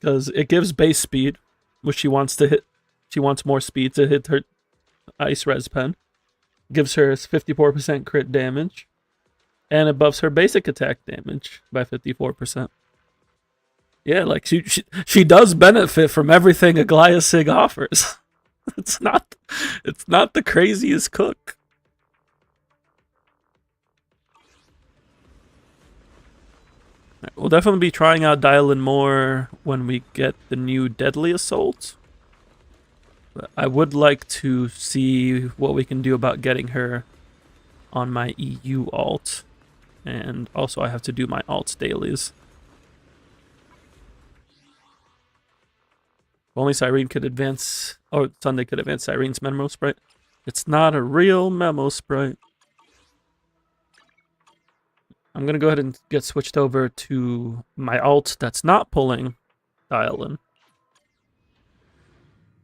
Because it gives base speed, which she wants to hit. She wants more speed to hit her Ice Res Pen. Gives her 54% crit damage. And it buffs her basic attack damage by 54%. Yeah, like she does benefit from everything Aglaya Sig offers. It's not the craziest cook. We'll definitely be trying out Dialyn more when we get the new Deadly Assault. But I would like to see what we can do about getting her on my EU alt. And also I have to do my alt dailies. If only Cyrene could advance, or Sunday could advance Cyrene's Memo Sprite. It's not a real Memo Sprite. I'm going to go ahead and get switched over to my alt that's not pulling Dialyn.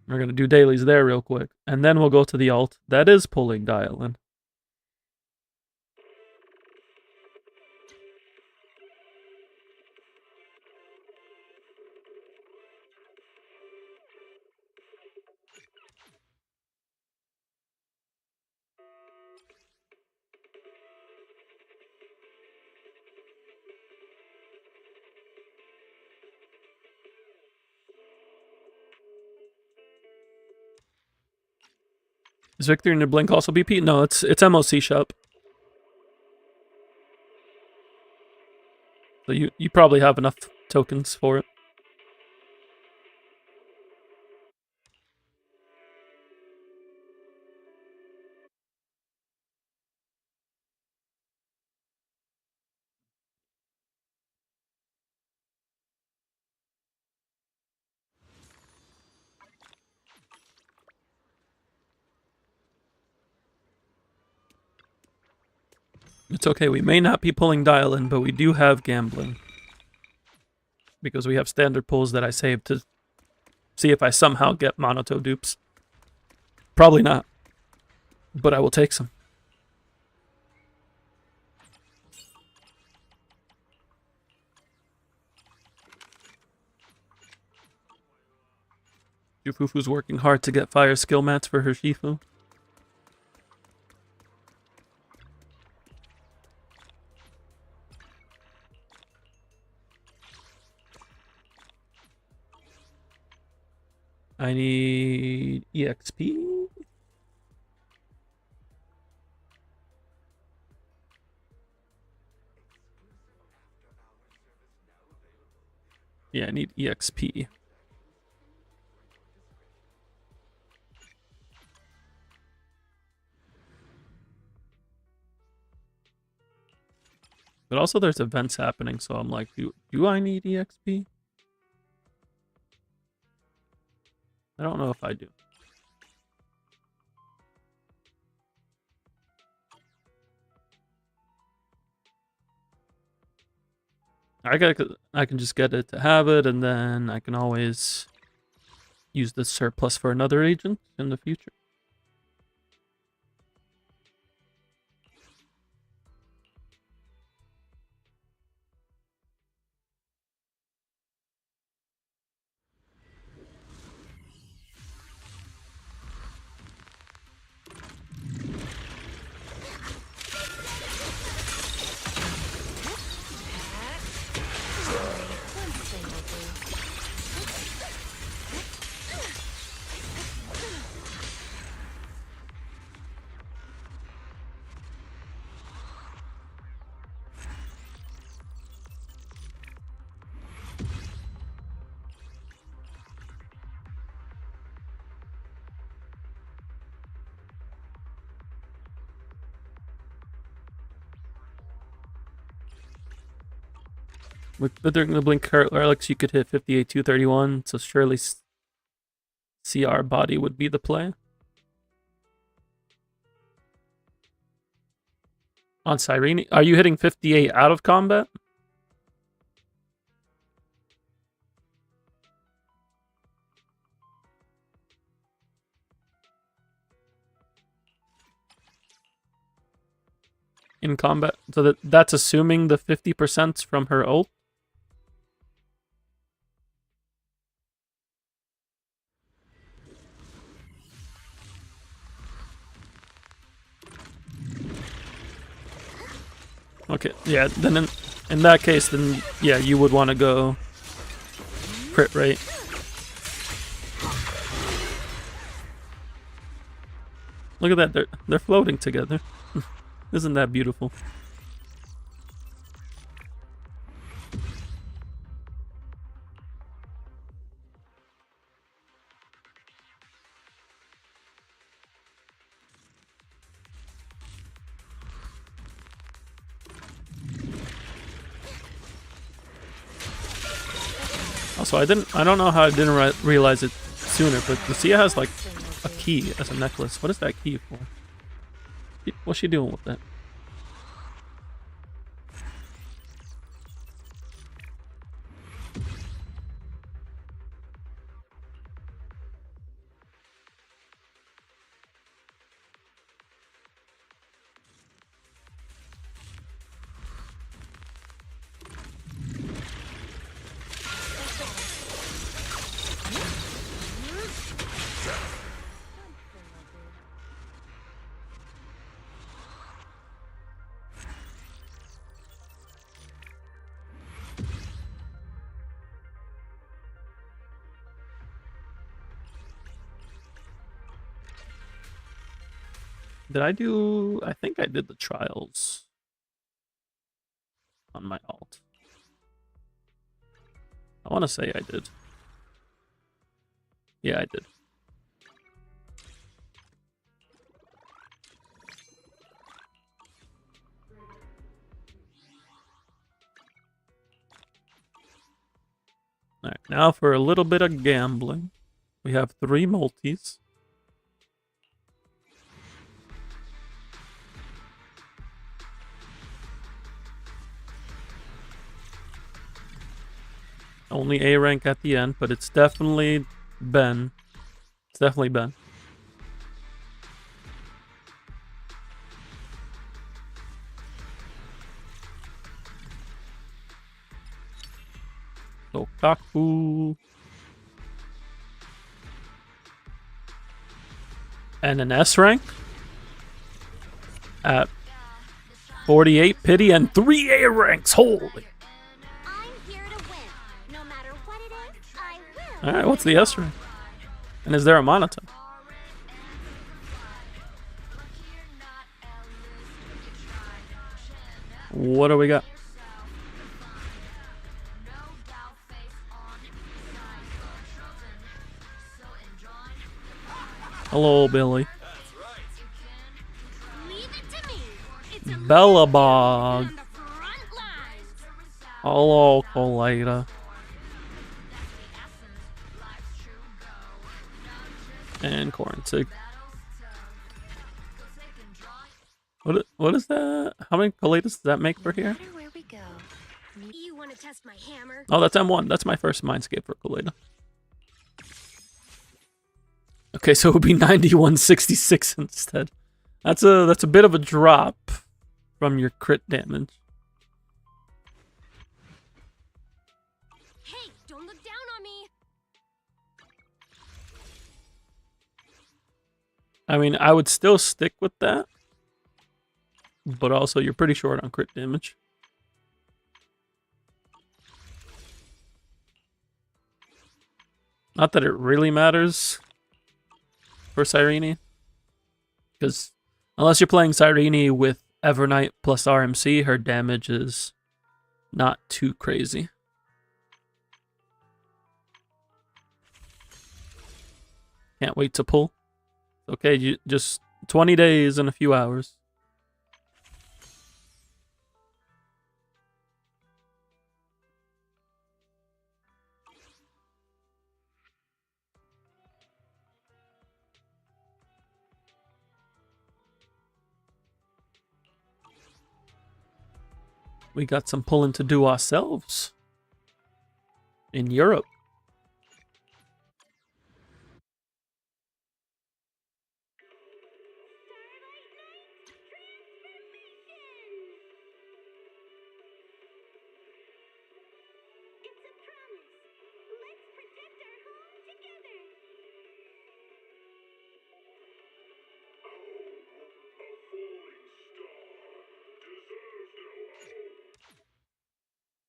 We're going to do dailies there real quick. And then we'll go to the alt that is pulling Dialyn. Is Victory in the Blink also BP? No, it's MOC shop. So you probably have enough tokens for it. It's okay, we may not be pulling Dialyn, but we do have gambling. Because we have standard pulls that I saved to see if I somehow get Monoto dupes. Probably not. But I will take some. Jufufu's working hard to get fire skill mats for her Shifu. I need EXP. Yeah, I need EXP. But also there's events happening, so I'm like, do I need EXP? I don't know if I do. I can just get it to have it, and then I can always use the surplus for another agent in the future. With during the blink relics, you could hit 58, 231, so surely CR body would be the play. On Cyrene, are you hitting 58 out of combat? In combat, so that's assuming the 50% from her ult. Okay, yeah, then in that case, then yeah, you would want to go crit rate. Look at that, they're floating together. Isn't that beautiful? Also, I don't know how I didn't realize it sooner, but Lucia has like a key as a necklace. What is that key for? What's she doing with that? Did I do... I think I did the trials on my alt. I want to say I did. Yeah, I did. Alright, now for a little bit of gambling. We have 3 multis. Only A rank at the end, but it's definitely Ben. It's definitely Ben. Okaku. And an S rank at 48 pity and 3 A ranks. Holy. I'm here to win. No matter what it is, I will. Alright, what's the S rank? And is there a monotone? What do we got? Hello, Billy. Leave it to me. It's a Bellabog. on the front lines. Hello, Colada. And Quarantig. What is that? How many colladas does that make for here? Where we go. You want to test my hammer? Oh, that's M1. That's my first Mindscape for collada. Okay, so it would be 9166 instead. That's a bit of a drop from your crit damage. Hey, don't look down on me. I mean, I would still stick with that. But also, you're pretty short on crit damage. Not that it really matters for Cyrene. Because unless you're playing Cyrene with Evernight plus RMC, her damage is not too crazy. Can't wait to pull. Okay, you just 20 days and a few hours. We got some pulling to do ourselves in Europe.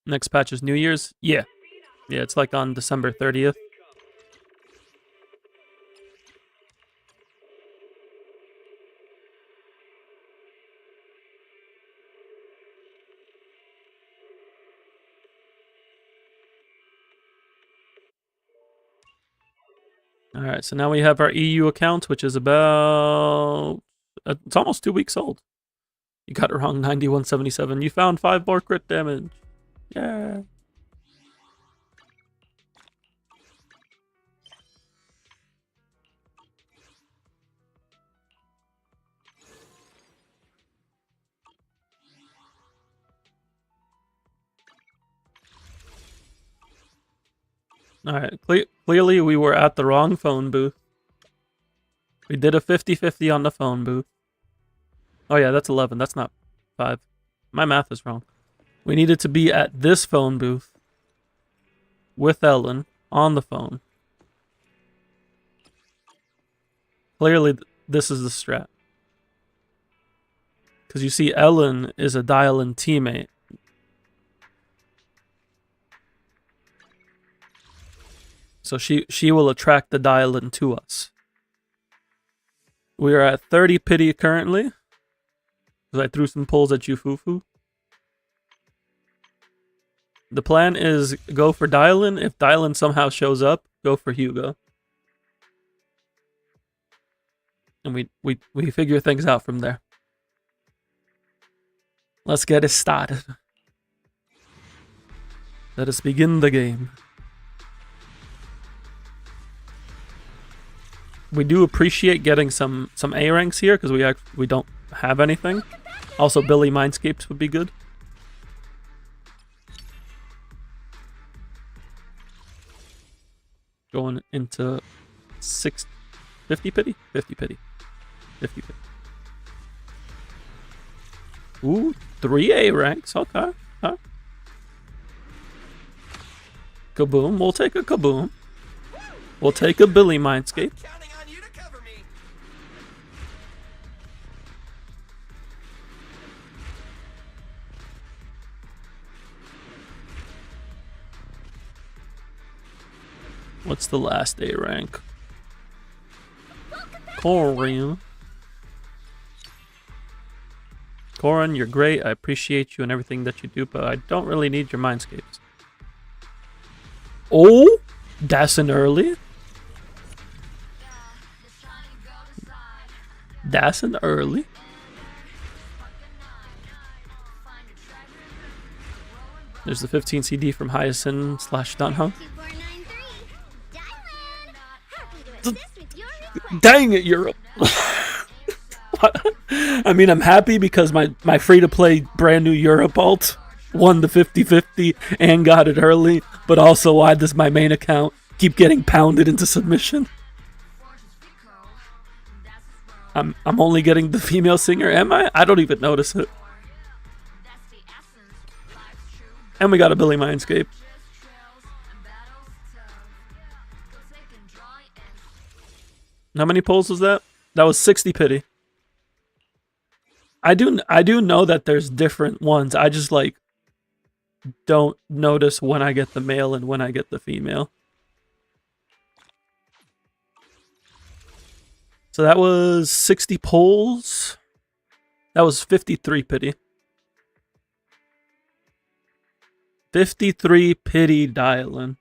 Next patch is New Year's? Yeah. Yeah, it's like on December 30th. Alright, so now we have our EU account, which is about... it's almost 2 weeks old. You got it wrong, 9177. You found 5 more crit damage. Yeah. Alright, clearly we were at the wrong phone booth. We did a 50-50 on the phone booth. Oh yeah, that's 11. That's not 5. My math is wrong. We needed to be at this phone booth with Ellen on the phone. Clearly, this is the strat. Because you see, Ellen is a Dialyn teammate. So she will attract the Dialyn to us. We are at 30 pity currently. Because I threw some pulls at you, Fufu. The plan is go for Dialyn. If Dialyn somehow shows up, go for Hugo. And we figure things out from there. Let's get it started. Let us begin the game. We do appreciate getting some A ranks here because we don't have anything. Also, Billy Mindscapes would be good. Going into 50 pity? 50 pity. 50 pity. Ooh, 3A ranks. Okay. Huh. Kaboom. We'll take a kaboom. We'll take a Billy Mindscape. Counting on you to cover me. What's the last A rank? Corin. Corin, you're great. I appreciate you and everything that you do, but I don't really need your mindscapes. Oh, that's an early. That's an early. There's the 15 CD from Hyacinth / Dunhunt. 2493 Dialyn, happy to assist with your request. Dang it, Europe. I mean, I'm happy because my free-to-play brand new Europe alt won the 50-50 and got it early, but also why does my main account keep getting pounded into submission? I'm only getting the female singer, am I? I don't even notice it. And we got a Billy Mindscape. How many pulls was that? That was 60 pity. I do know that there's different ones. I just like don't notice when I get the male and when I get the female. So that was 60 pulls. That was 53 pity. 53 pity Dialyn.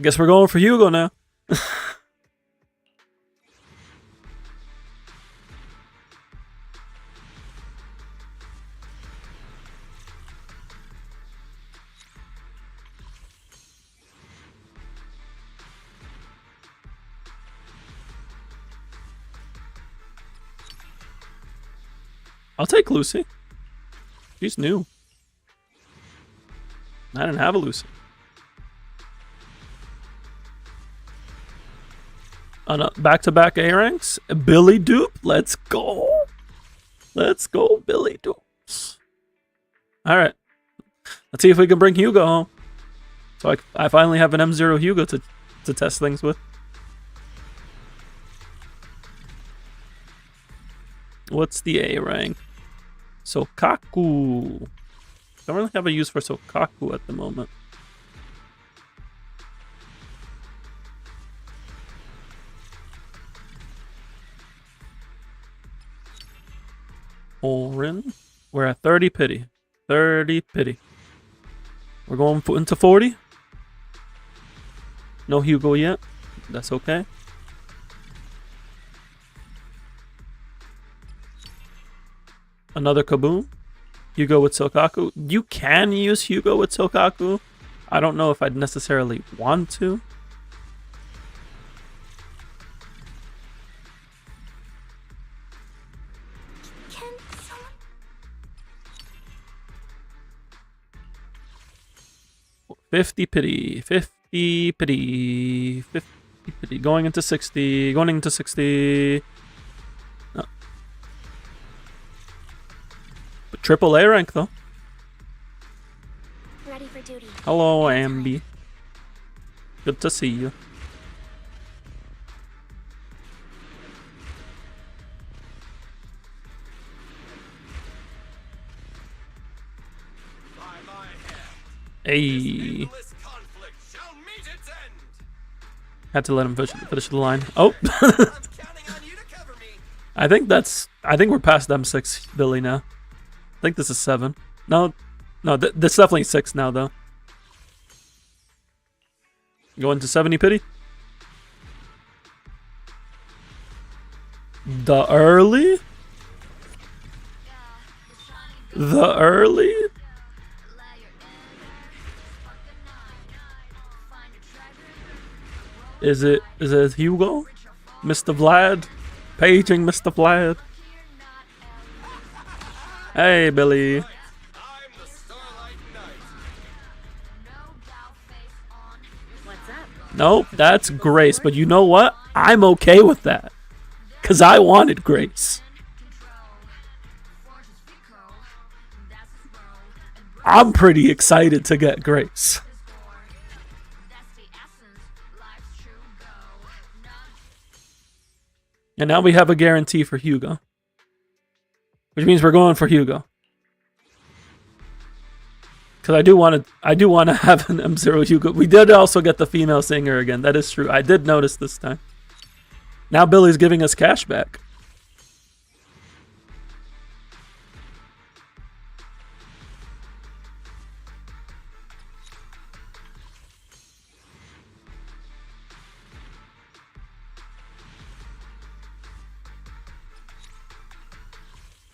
Guess we're going for Hugo now. I'll take Lucy. She's new. I didn't have a Lucy. Back-to-back A ranks. Billy Dupe. Let's go. Let's go, Billy Dupes. All right. Let's see if we can bring Hugo home. So I finally have an M0 Hugo to test things with. What's the A rank? Sokaku. Don't really have a use for Sokaku at the moment. Orin. We're at 30 pity. 30 pity. We're going into 40. No Hugo yet. That's okay. Another Kaboom. Hugo with Sokaku. You can use Hugo with Sokaku. I don't know if I'd necessarily want to. Can someone... 50 pity. 50 pity. 50 pity. Going into 60. Going into 60. No. But triple A rank though. Ready for duty. Hello, Ambi. Good to see you. By my hand, Hey. endless conflict shall meet its end. Had to let him finish the line. Oh. I'm counting on you to cover me. I think we're past M6 Billy now. I think this is 7. No, this is definitely 6 now though. Going to 70 pity. The early? The early? Is it Hugo? Mr. Vlad? Paging Mr. Vlad? Hey, Billy. I'm the Starlight Knight. Nope, that's Grace. But you know what? I'm okay with that. Because I wanted Grace. I'm pretty excited to get Grace. And now we have a guarantee for Hugo. Which means we're going for Hugo. Because I do want to have an M0 Hugo. We did also get the female singer again. That is true. I did notice this time. Now Billy's giving us cash back.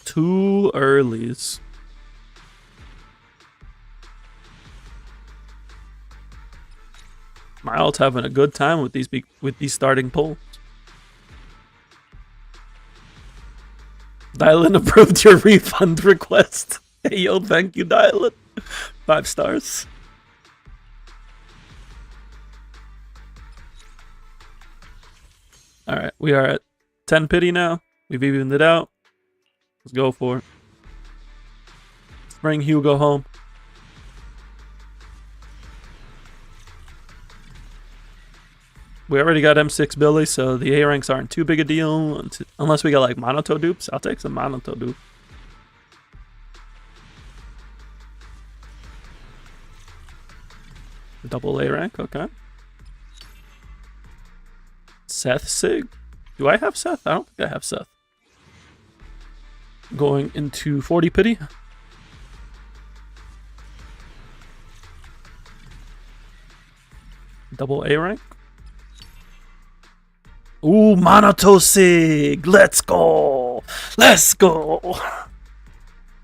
Two earlies. My alt's having a good time with these starting pulls. Dialyn approved your refund request. Hey yo, thank you, Dialyn. 5 stars. Alright, we are at 10 pity now. We've evened it out. Let's go for it. Let's bring Hugo home. We already got M6 Billy, so the A ranks aren't too big a deal. Unless we got like Monoto dupes. I'll take some Monoto dupe. Double A rank, okay. Seth Sig. Do I have Seth? I don't think I have Seth. Going into 40 pity. Double A rank. Ooh, Monoto Sig. Let's go. Let's go.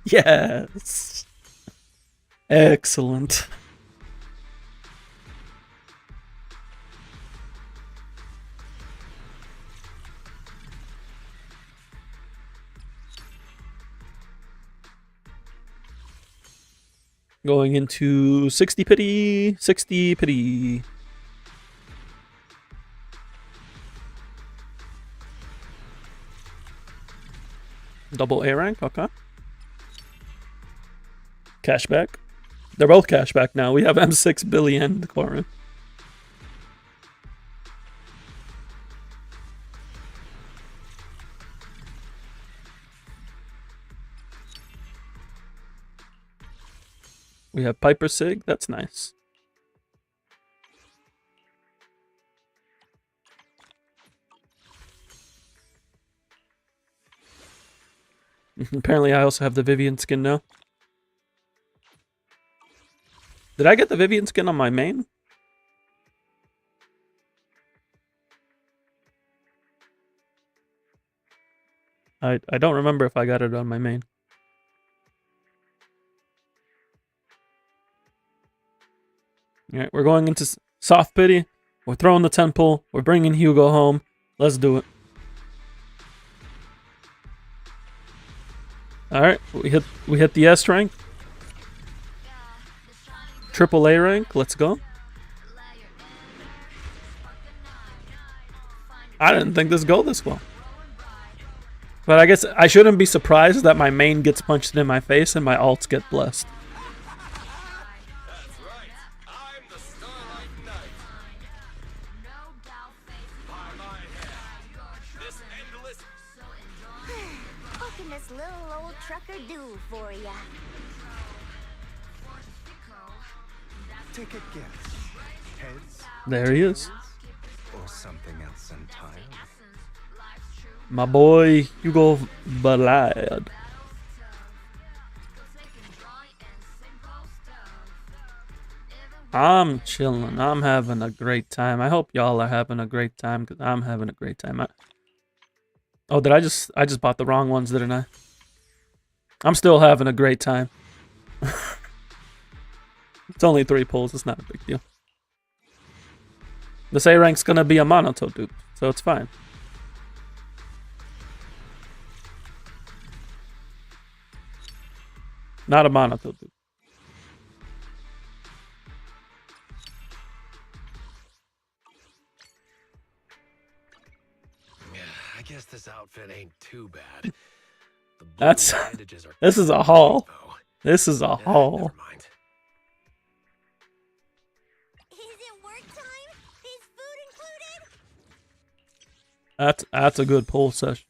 Yes. Excellent. Going into 60 pity. 60 pity. Double A rank, okay. Cashback. They're both cashback now. We have M6 Billy and Corin. We have Piper Sig. That's nice. Apparently, I also have the Vivian skin now. Did I get the Vivian skin on my main? I don't remember if I got it on my main. Alright, we're going into soft pity. We're throwing the 10 pull. We're bringing Hugo home. Let's do it. Alright, we hit the S rank. Triple A rank, let's go. I didn't think this go this well. But I guess I shouldn't be surprised that my main gets punched in my face and my alts get blessed. What can this little old trucker do for ya? Take a guess. Heads There he is. or something else entirely? My boy Hugo Balad. I'm chilling. I'm having a great time. I hope y'all are having a great time because I'm having a great time. Oh, I just bought the wrong ones, didn't I? I'm still having a great time. It's only 3 pulls. It's not a big deal. This A rank's gonna be a Monoto dupe, so it's fine. Not a Monoto dupe. guess this outfit ain't too bad. The That's bandages are this is a haul. This is a haul. Never mind. Is it work time? Is food included? That's a good pull session.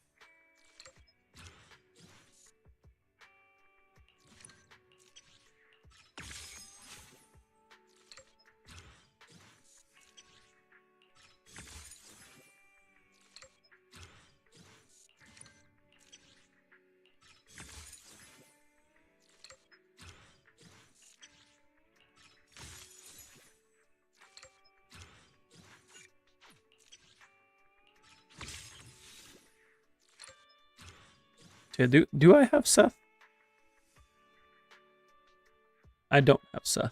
Okay, do I have Seth? I don't have Seth.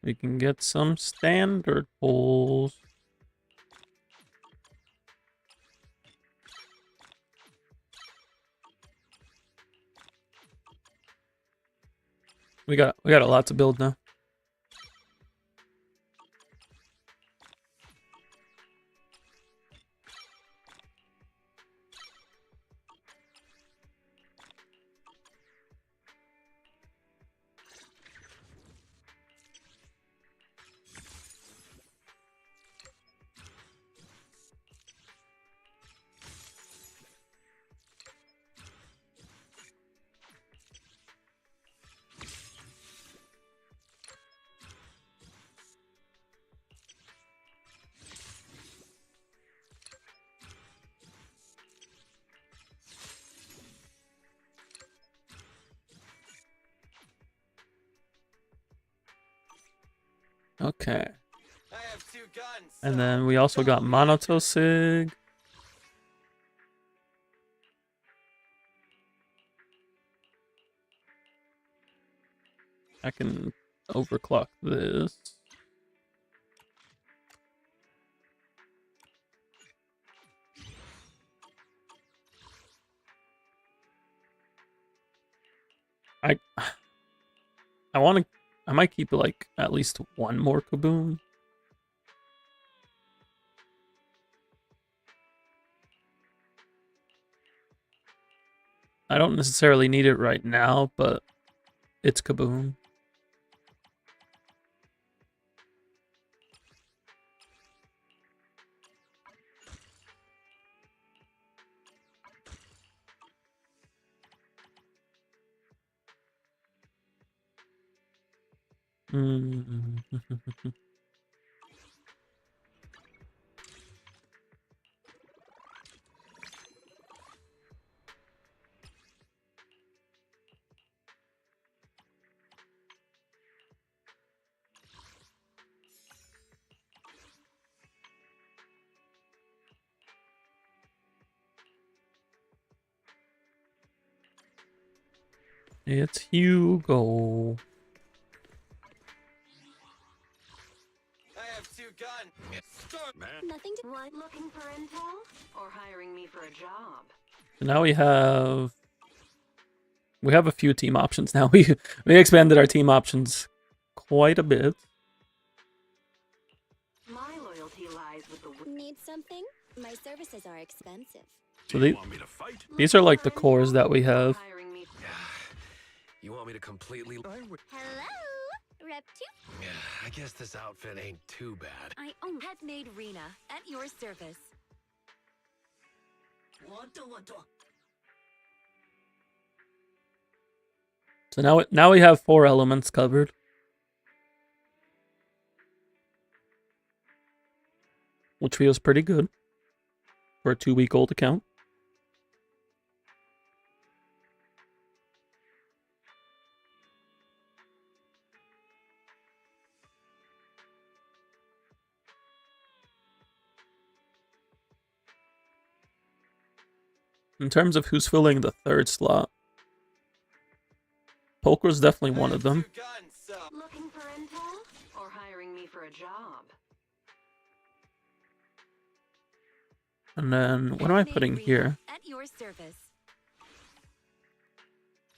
We can get some standard pulls. We got a lot to build now. Okay. I have 2 guns. And then we also got Monotosig. I can overclock this. I might keep like at least one more kaboom. I don't necessarily need it right now, but it's kaboom. It's Hugo. I have 2 guns. Nothing to. What, looking for intel? Or hiring me for a job? So now we have a few team options now. We expanded our team options quite a bit. My loyalty lies with the Need something? My services are expensive. So Do you want me to fight? these are like the cores that we have. hiring me. You want me to completely... Hello, Rep 2. Yeah, I guess this outfit ain't too bad. I own Headmaid Rena at your service. So now we have 4 elements covered. Which feels pretty good for a 2-week-old account. In terms of who's filling the 3rd slot, Polkra's definitely one of them. Looking for intel or hiring me for a job? And then what am I putting here? At your service.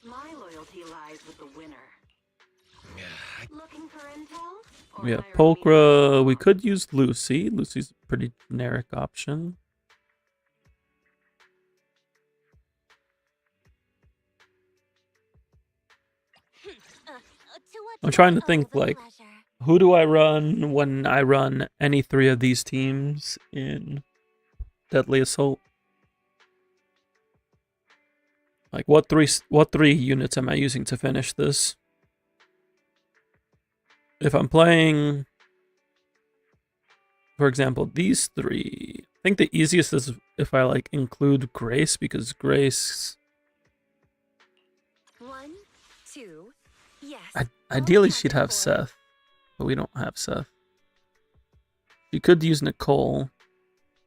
My loyalty lies with the winner. Looking for intel or We have hiring me Polkra. We could use Lucy. Lucy's a pretty generic option. I'm trying to think, like, who do I run when I run any three of these teams in Deadly Assault? Like, what three units am I using to finish this? If I'm playing, for example, these three, I think the easiest is if I, like, include Grace, because Grace... 1, 2, yes. Ideally, she'd have Seth, but we don't have Seth. She could use Nicole,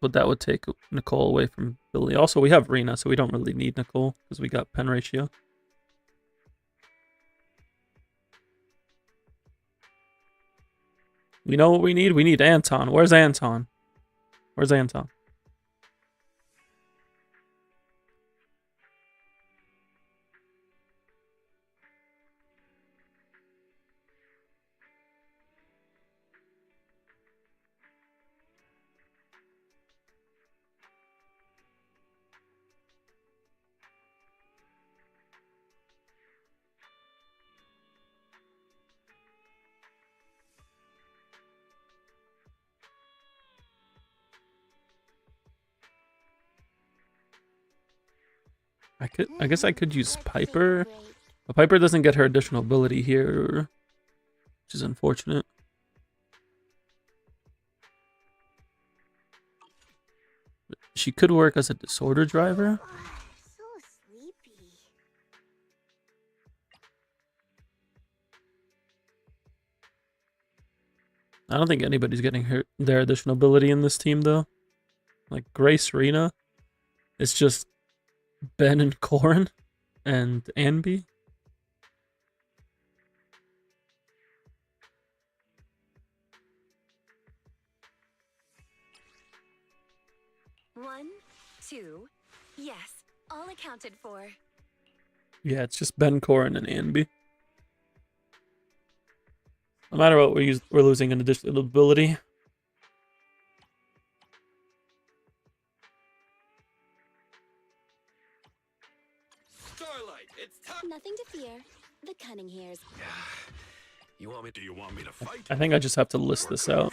but that would take Nicole away from Billy. Also, we have Rena, so we don't really need Nicole, because we got pen ratio. You know what we need? We need Anton. Where's Anton? Where's Anton? I guess I could use Piper. But Piper doesn't get her additional ability here, which is unfortunate. She could work as a disorder driver. So sleepy. I don't think anybody's getting their additional ability in this team, though. Like, Grace, Rena. It's just Ben and Corin and Anby. One, two, yes. All accounted for. Yeah, it's just Ben, Corin, and Anby. No matter what, we're losing an additional ability. Starlight, it's time. Nothing to fear. The cunning hairs. Do you want me to fight? I think I just have to list this out.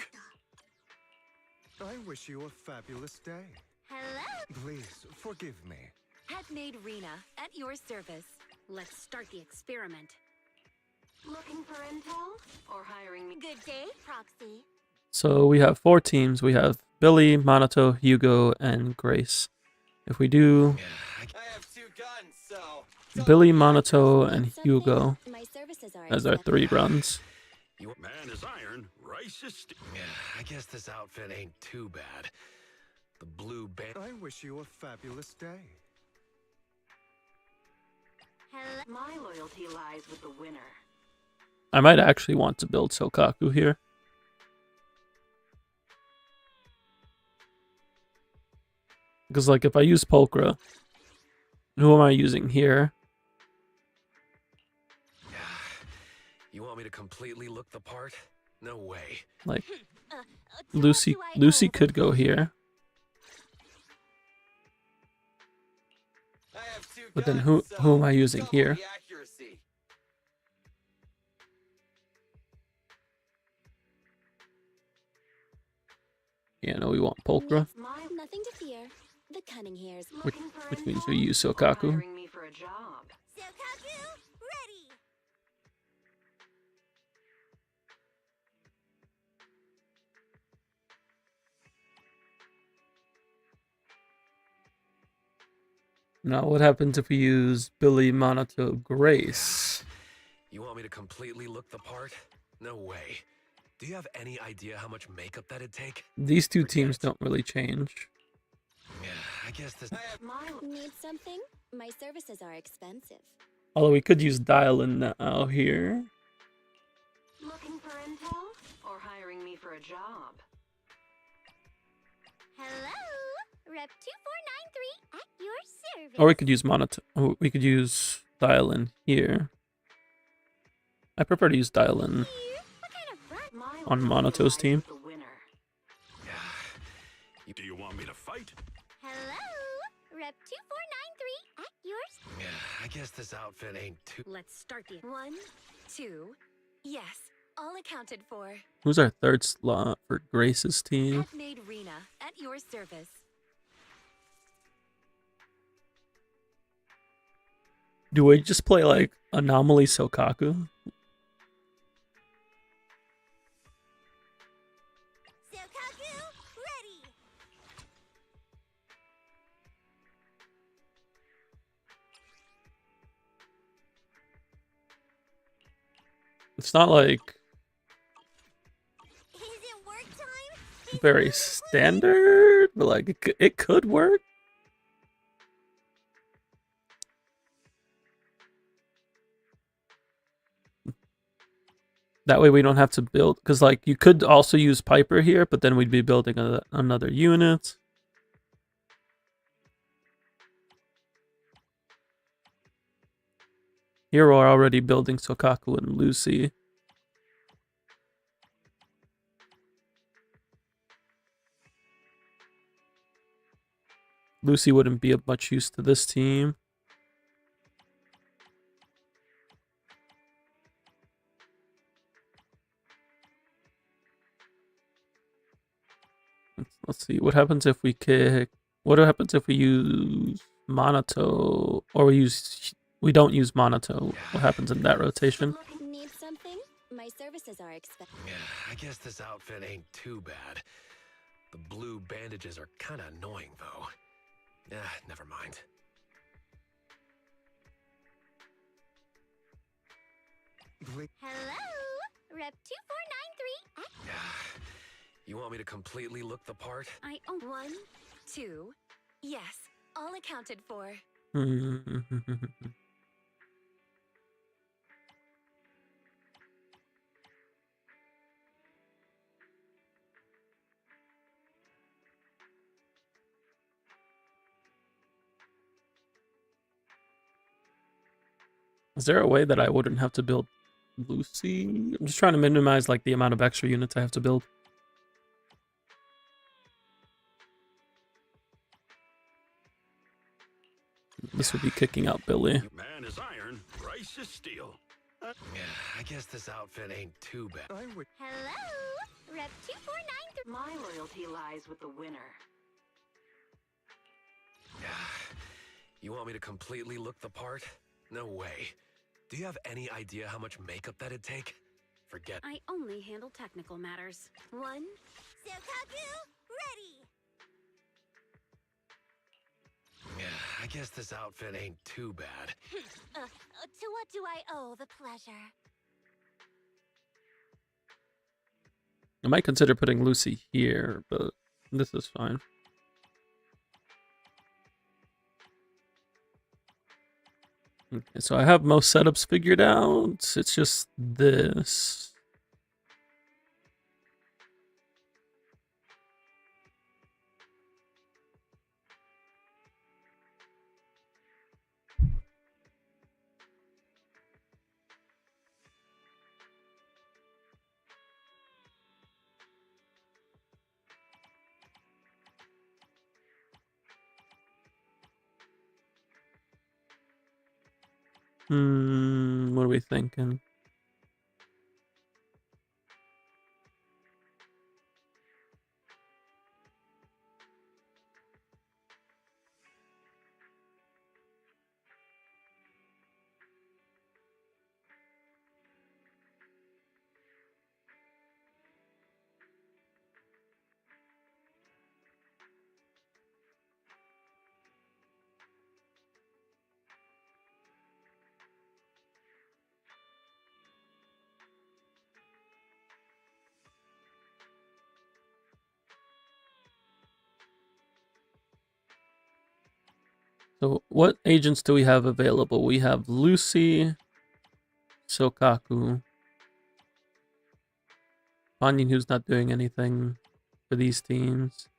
I wish you a fabulous day. Hello. Please, forgive me. Handmaid Rena, at your service. Let's start the experiment. Looking for intel or hiring me? Good day, Proxy. So we have 4 teams. We have Billy, Monato, Hugo, and Grace. If we do I have 2 guns, so Billy, Monato, and Something? Hugo My services are as our accepted. 3 runs. Man is iron, rice is steel. I guess this outfit ain't too bad. The blue band. I wish you a fabulous day. Hello. My loyalty lies with the winner. I might actually want to build Sokaku here. Because, like, if I use Polkra, who am I using here? You want me to completely look the part? No way. Like, To Lucy what do I Lucy owe? could go here. I have 2 But then guns, who am I using double here? the accuracy. Yeah, no, we want Polkra, My Nothing to fear. The cunning hairs. which means we use or Sokaku. hiring me for a job. Sokaku, ready. Now, what happens if we use Billy, Monato, Grace? You want me to completely look the part? No way. Do you have any idea how much makeup that'd take? These 2 teams don't really change. I guess this. My Need something? My services are expensive. Although we could use Dialyn now here. Looking for intel or hiring me for a job? Hello, Rep 2493 at your service. Or we could use we could use Dialyn here. I prefer to use Dialyn on Monato's team. Do you want me to fight? Hello, Rep 2493 at your Yeah, I guess this outfit ain't too. Let's start the 1, 2, yes, all accounted for. Who's our third slot for Grace's team? Handmade Rena at your service. Do we just play like Anomaly Sokaku? Sokaku ready. It's not like Is it work time? very standard, but like it could work. That way we don't have to build, because like you could also use Piper here, but then we'd be building another unit. Here we're already building Sokaku and Lucy. Lucy wouldn't be of much use to this team. Let's see, what happens if we kick... What happens if we use Monato, or we don't use Monato? What happens in that rotation? Need something? My services are expected. Yeah, I guess this outfit ain't too bad. The blue bandages are kind of annoying, though. Never mind. Hello, Rep 2493 at Yeah. You want me to completely look the part? I own 1, 2, yes, all accounted for. Is there a way that I wouldn't have to build Lucy? I'm just trying to minimize like the amount of extra units I have to build. This would be kicking out Billy. Man is iron, rice is steel. Yeah, I guess this outfit ain't too bad. Hello, Rep 2493. My loyalty lies with the winner. Yeah. You want me to completely look the part? No way. Do you have any idea how much makeup that'd take? Forget. I only handle technical matters. 1, Sokaku ready. Yeah, I guess this outfit ain't too bad. To what do I owe the pleasure? I might consider putting Lucy here, but this is fine. Okay, so I have most setups figured out. It's just this. What are we thinking? So what agents do we have available? We have Lucy, Sokaku, Panyin, who's not doing anything for these teams.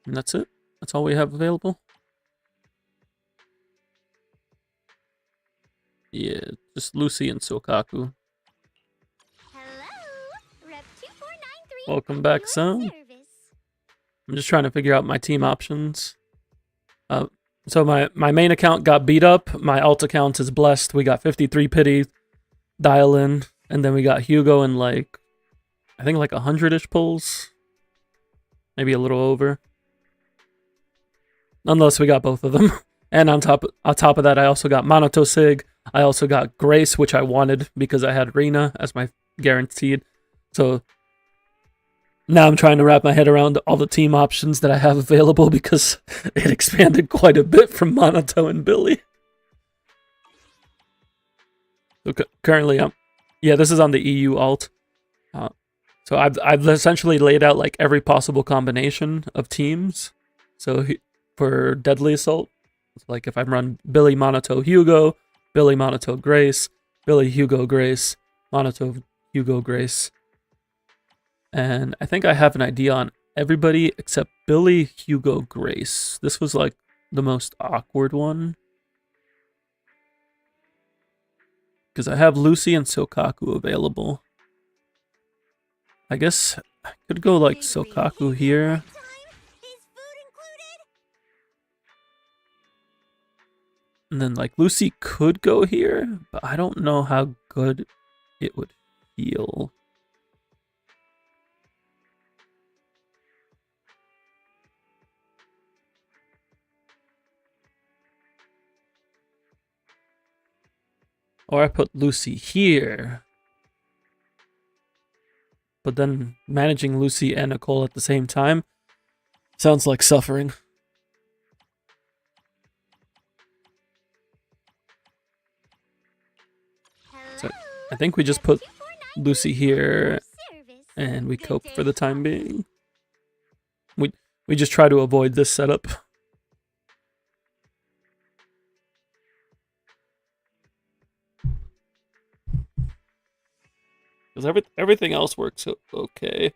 And that's it. That's all we have available. Yeah, just Lucy and Sokaku. Hello, Rep 2493. Welcome back, Your son. service. I'm just trying to figure out my team options. So my main account got beat up. My alt account is blessed. We got 53 pity, Dialyn, and then we got Hugo and like, I think like 100-ish pulls. Maybe a little over. Nonetheless, we got both of them. And on top of that, I also got Monoto Sig. I also got Grace, which I wanted because I had Rina as my guaranteed. So now I'm trying to wrap my head around all the team options that I have available because it expanded quite a bit from Monoto and Billy. So currently, this is on the EU alt. So I've essentially laid out like every possible combination of teams. So for Deadly Assault, like if I run Billy, Monoto, Hugo, Billy, Monoto, Grace, Billy, Hugo, Grace, Monoto, Hugo, Grace. And I think I have an idea on everybody except Billy, Hugo, Grace. This was like the most awkward one. Because I have Lucy and Sokaku available. I guess I could go like Sokaku here. And then like Lucy could go here, but I don't know how good it would feel. Or I put Lucy here. But then managing Lucy and Nicole at the same time sounds like suffering. So I think we just put Lucy here and we cope for the time being. We just try to avoid this setup. Because everything else works okay.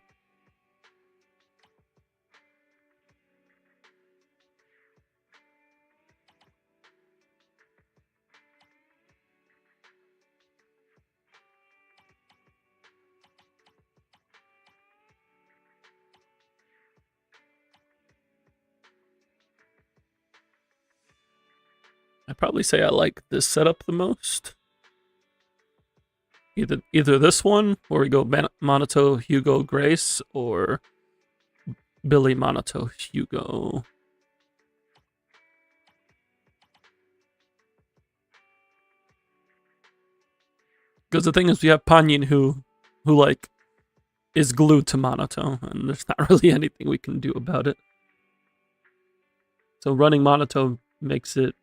I'd probably say I like this setup the most. Either this one, where we go Monoto, Hugo, Grace, or Billy, Monoto, Hugo. Because the thing is, we have Panyin who like is glued to Monoto, and there's not really anything we can do about it. So running Monoto makes it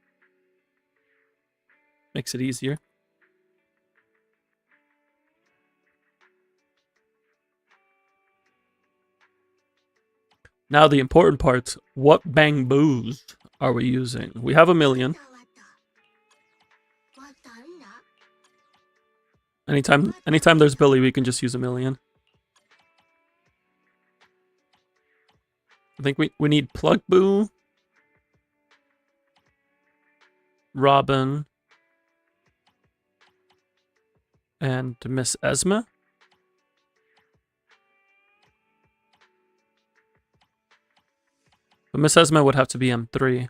easier. Now the important parts, what bang boos are we using? We have 1 million. Anytime there's Billy, we can just use 1 million. I think we need Plug Boo, Robin, and Miss Esma. But Miss Esma would have to be M3.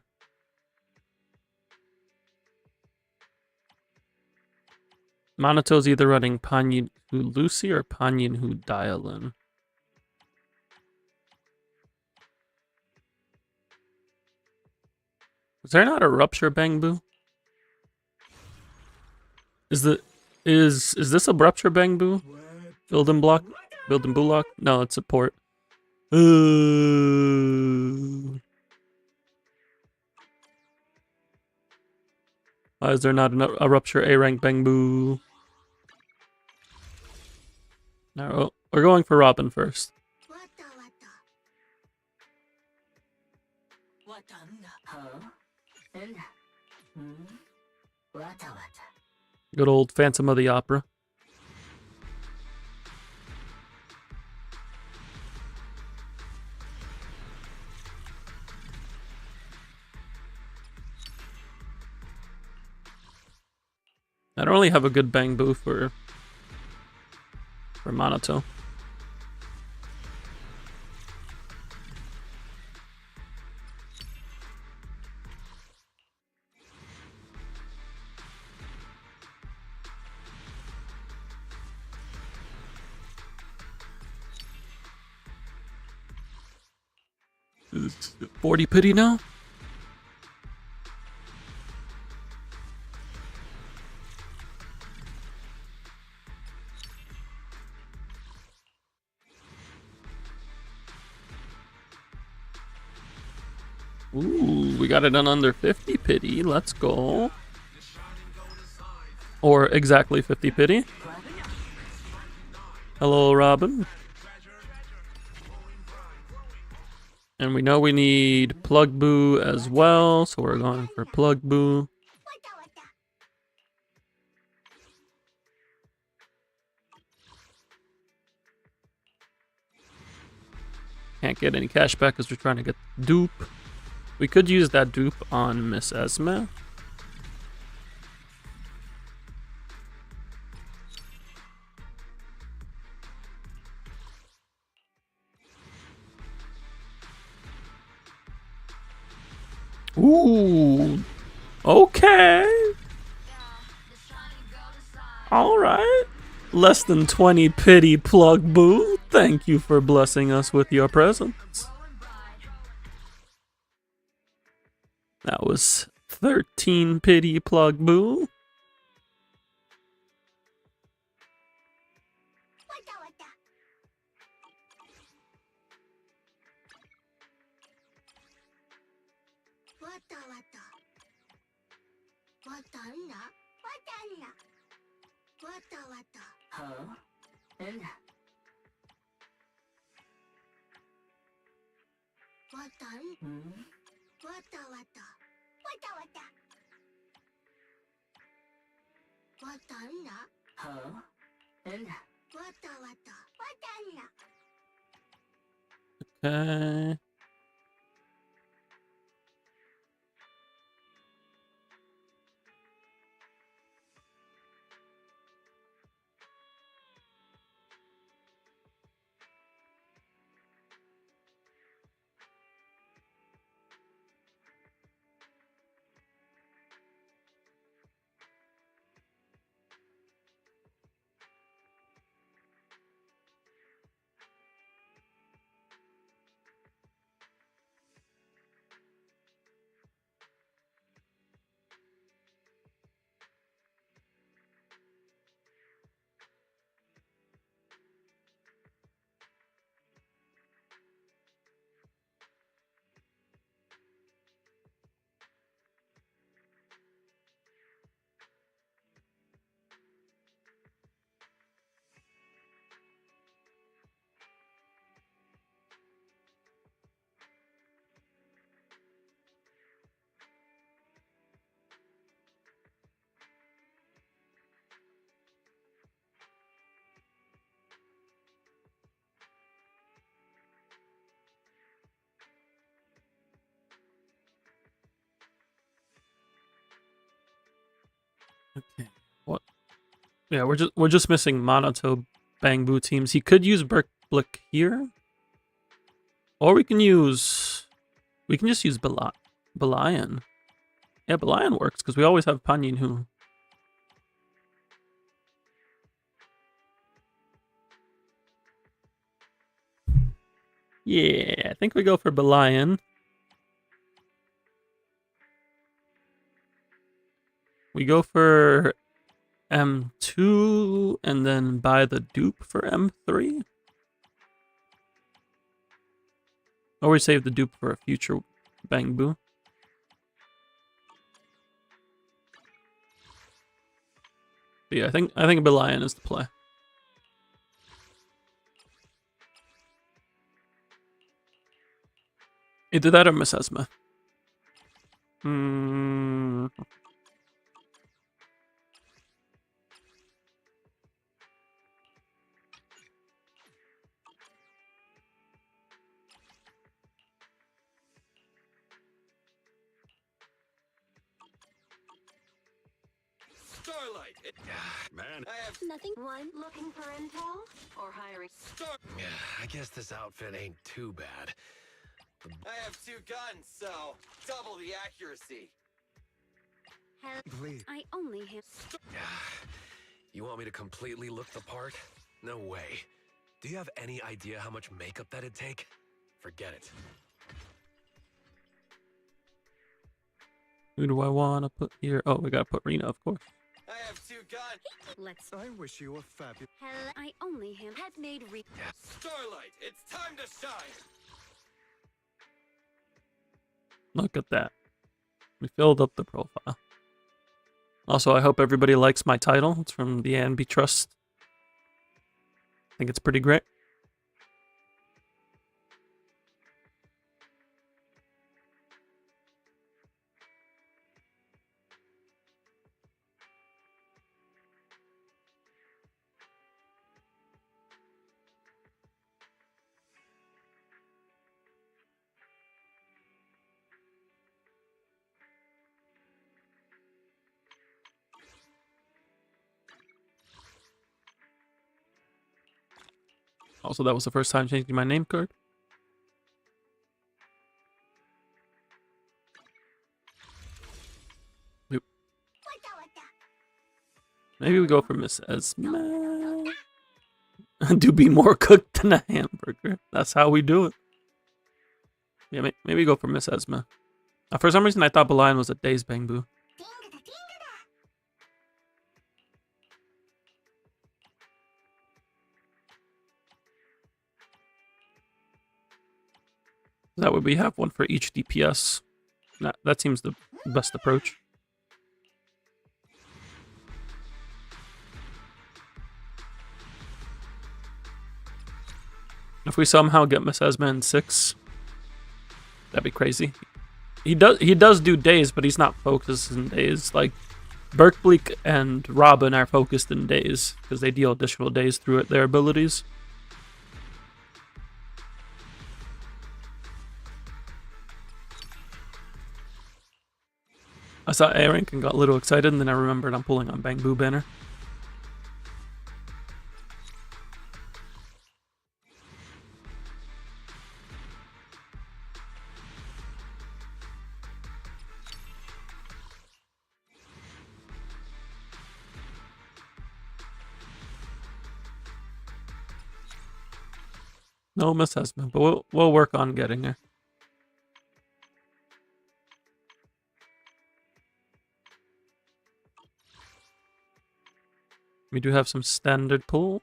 Monoto's either running Panyin Who Lucy or Panyin Who Dialyn. Is there not a Rupture Bangbu? Is this a Rupture Bangbu? Building block? Building block? No, it's a port. Why is there not a Rupture A-rank Bangbu? No, we're going for Robin first. Good old Phantom of the Opera. I don't really have a good bang boo for Monato. It's 40 pity now? Ooh, we got it done under 50 pity. Let's go. Or exactly 50 pity. Hello, Robin. And we know we need Plug Boo as well, so we're going for Plug Boo. Can't get any cash back because we're trying to get dupe. We could use that dupe on Miss Esme. Ooh. Okay. Alright. Less than 20 pity Plug Boo. Thank you for blessing us with your presence. That was 13 pity Plug Boo. Okay. Okay. What? Yeah, we're just missing Monato Bang Boo teams. He could use Blick here. Or we can just use Belian. Yeah, Belian works because we always have Panyin who. Yeah, I think we go for Belian. We go for M2 and then buy the dupe for M3. Or we save the dupe for a future Bang Boo. But yeah, I think Belian is the play. Either that or Miss Esma. Starlight! Man, I have Nothing. One looking for intel or hiring. Yeah, I guess this outfit ain't too bad. I have 2 guns, so double the accuracy. Please. I only have. You want me to completely look the part? No way. Do you have any idea how much makeup that'd take? Forget it. Who do I want to put here? Oh, we gotta put Rena, of course. I have 2 guns. Let's. I wish you a fabulous. I only have. Had made Starlight, it's time to shine. Look at that. We filled up the profile. Also, I hope everybody likes my title. It's from the Anby Trust. I think it's pretty great. Also, that was the first time changing my name card. Oop. Maybe we go for Miss Esme. Do be more cooked than a hamburger. That's how we do it. Yeah, maybe go for Miss Esme. For some reason, I thought Belian was a Days Bangbu. That way we have one for each DPS. That seems the best approach. If we somehow get Miss Esme in 6, that'd be crazy. He does do days, but he's not focused in days. Like Berkbleek and Robin are focused in days because they deal additional days through their abilities. I saw A rank and got a little excited, and then I remembered I'm pulling on Bangbu banner. No Miss Esme, but we'll work on getting her. We do have some standard pull.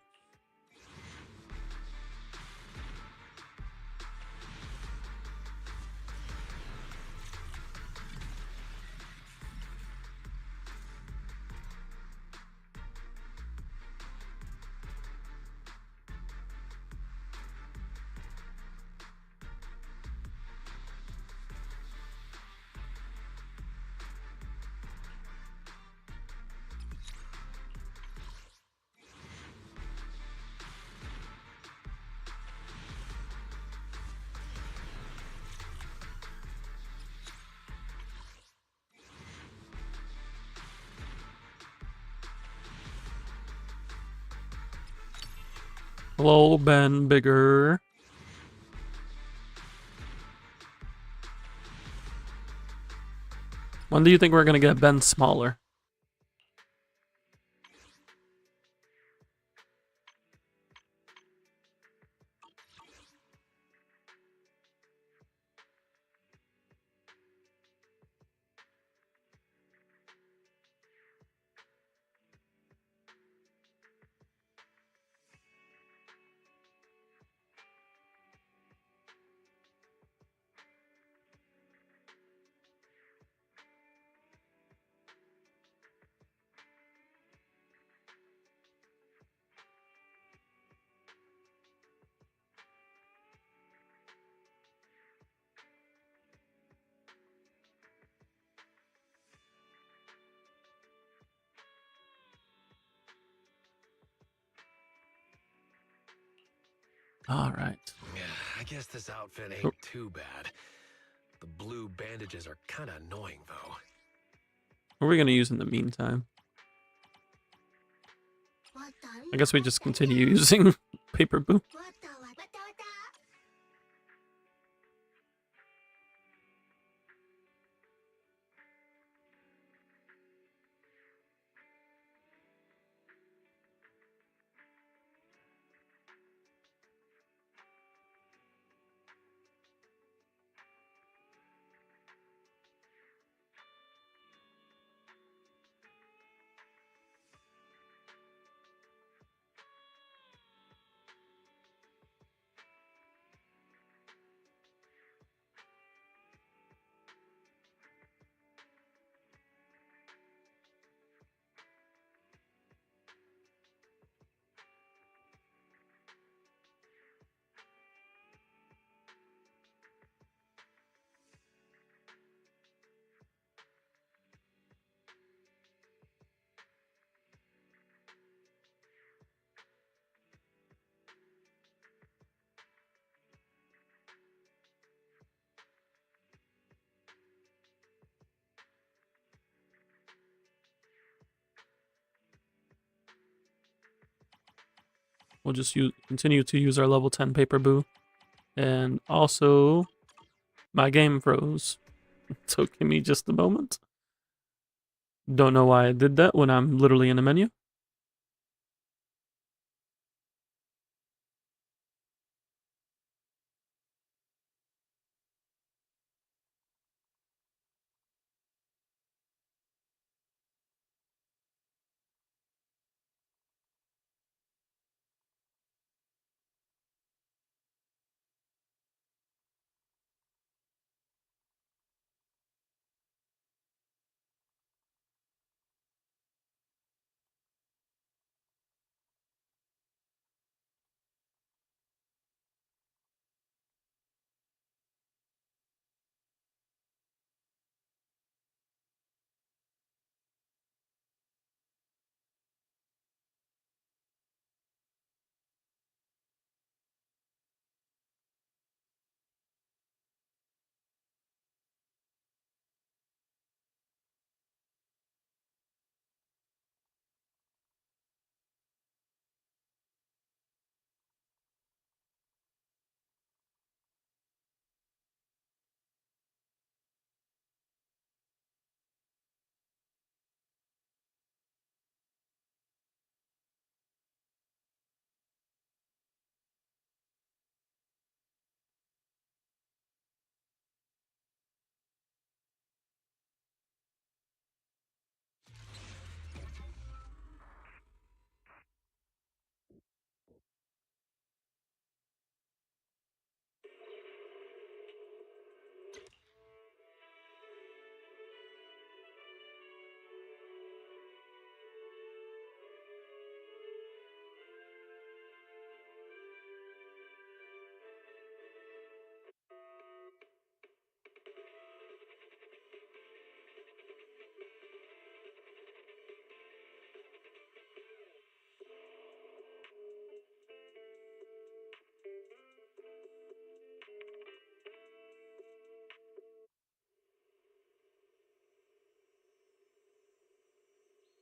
Hello, Ben Bigger. When do you think we're gonna get Ben smaller? All right. Yeah, I guess this outfit Oh. ain't too bad. The blue bandages are kind of annoying, though. What are we gonna use in the meantime? I guess we just continue using paper boo. We'll just continue to use our level 10 paper boo. And also, my game froze. So give me just a moment. Don't know why I did that when I'm literally in a menu.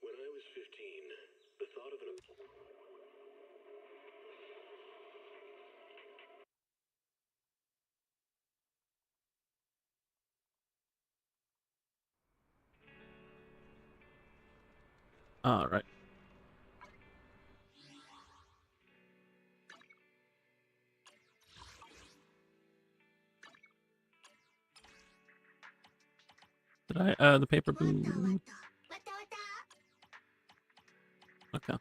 When I was 15, the thought of an... All right. Did I add the paper boo? Okay.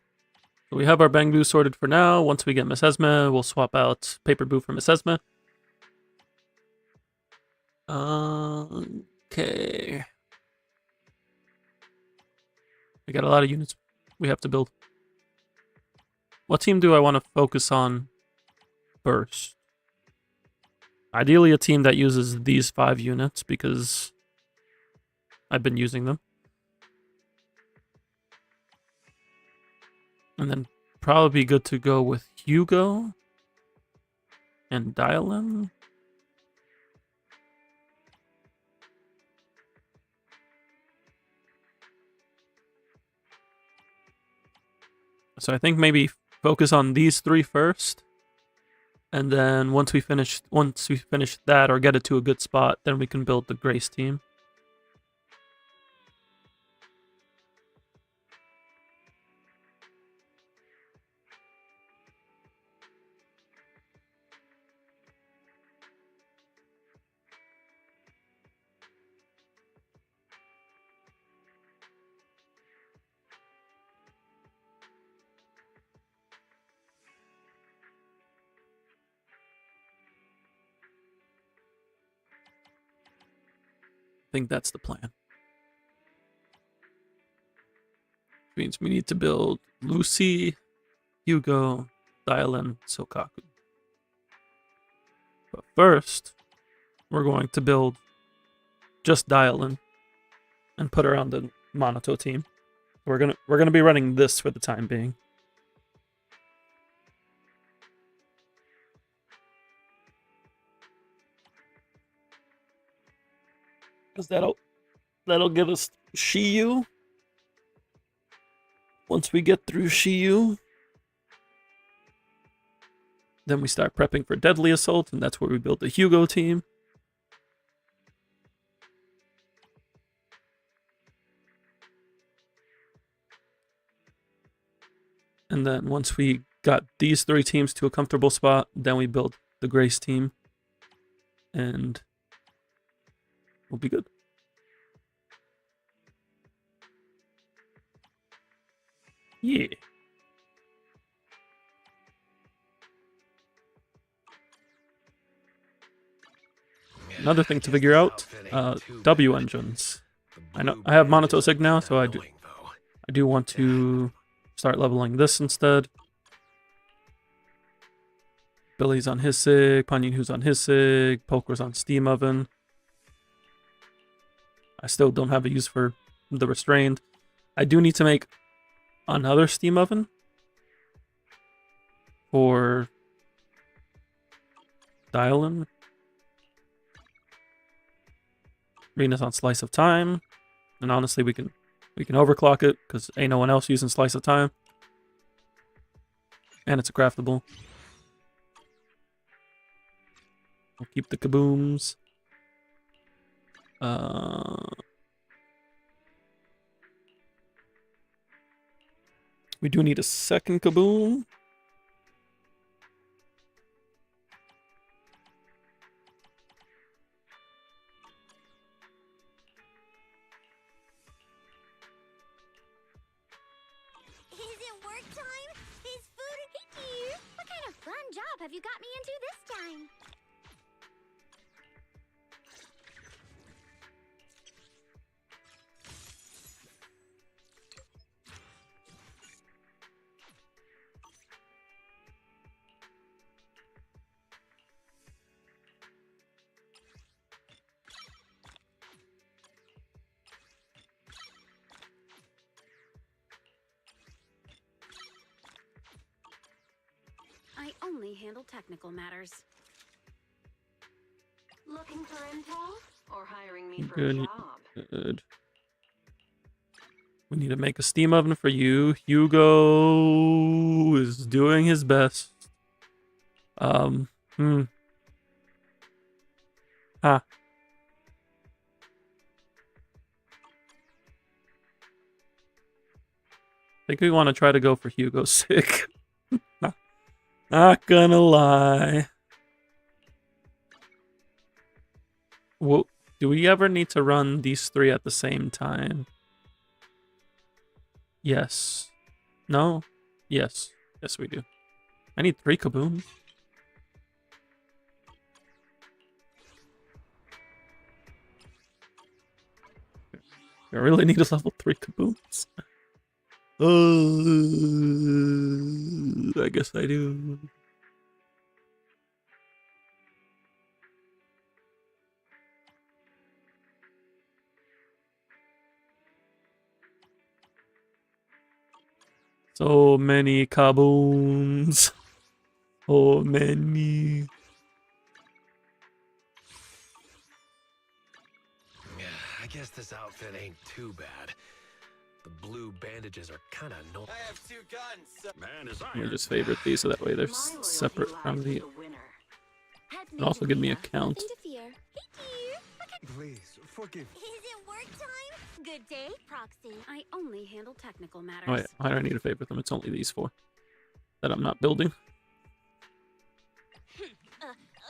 So we have our Bang Boo sorted for now. Once we get Miss Esme, we'll swap out paper boo for Miss Esme. Okay. We got a lot of units we have to build. What team do I want to focus on first? Ideally a team that uses these 5 units because I've been using them. And then probably be good to go with Hugo. and Dialyn. So I think maybe focus on these 3 first. And then once we finish that or get it to a good spot, then we can build the Grace team. I think that's the plan. Which means we need to build Lucy, Hugo, Dialyn, Sokaku. But first, we're going to build just Dialyn and put her on the Monato team. We're gonna be running this for the time being. Because that'll give us Shiyu. Once we get through Shiyu, then we start prepping for Deadly Assault, and that's where we build the Hugo team. And then once we got these 3 teams to a comfortable spot, then we build the Grace team. And we'll be good. Yeah. Another thing to figure out, W engines. I know I have Monato Sig now, so I do want to start leveling this instead. Billy's on his Sig, Panyin on his Sig, Poker's on Steam Oven. I still don't have a use for the Restrained. I do need to make another Steam Oven for Dialyn. Rena's on Slice of Time, and honestly, we can overclock it because ain't no one else using Slice of Time, and it's a craftable. I'll keep the kabooms. We do need a second kaboom. Have you got me into this time? I only handle technical matters. Looking for intel or hiring me for a job? Good. We need to make a Steam Oven for you. Hugo is doing his best. I think we want to try to go for Hugo's Sig. Not gonna lie. Well, do we ever need to run these 3 at the same time? Yes. No? Yes. Yes, we do. I need 3 kabooms. I really need a level 3 kabooms. I guess I do. So many kabooms. So many. this outfit ain't too bad. The blue bandages are kind of annoying. I have 2 guns. So Man is I'm gonna just favorite these so that way they're separate from the. And also give me a count. Nothing to fear. Hey, dear. Please, forgive me. Is it work time? Good day, Proxy. I only handle technical matters. Oh yeah, why do I need to favorite them? It's only these 4 that I'm not building.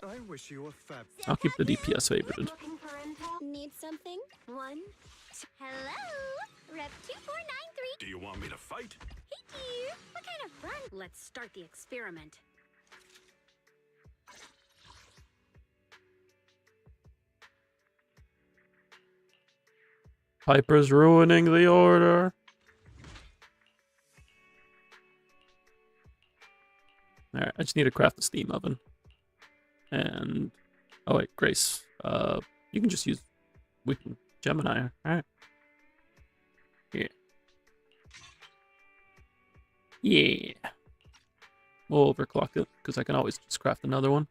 I wish you a fab. I'll keep the DPS favorited. Looking for intel? Need something? 1, 2. Hello, Rep 2493. Do you want me to fight? Hey, dear. What kind of fun? Let's start the experiment. Piper's ruining the order. Alright, I just need to craft the steam oven. And oh wait, Grace. You can just use Gemini. Alright. Yeah. Yeah. We'll overclock it, because I can always just craft another one.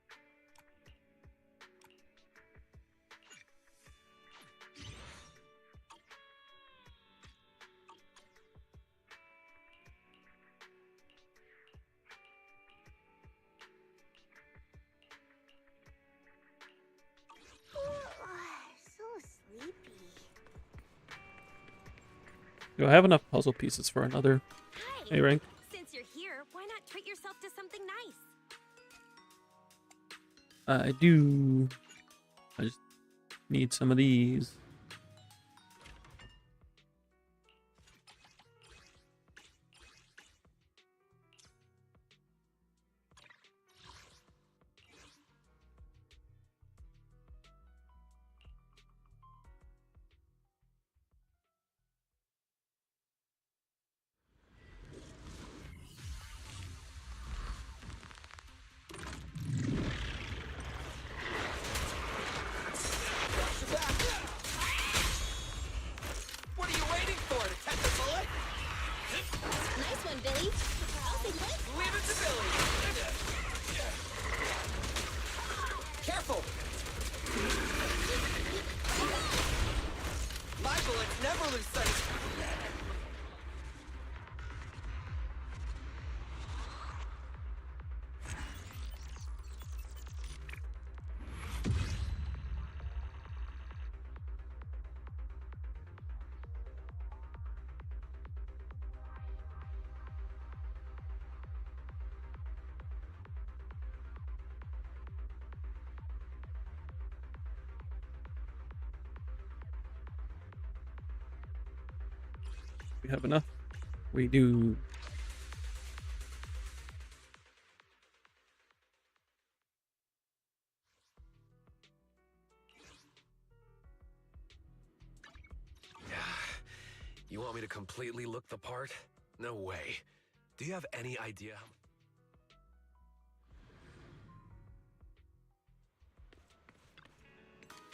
So sleepy. Do I have enough puzzle pieces for another Hi. A rank? Since you're here, why not treat yourself to something nice? I do. I just need some of these. What are you waiting for? To catch a bullet? Nice one, Billy. I'll take it. Leave it to Billy. Careful! My bullets never lose sight. We have enough. We do. You want me to completely look the part? No way. Do you have any idea how...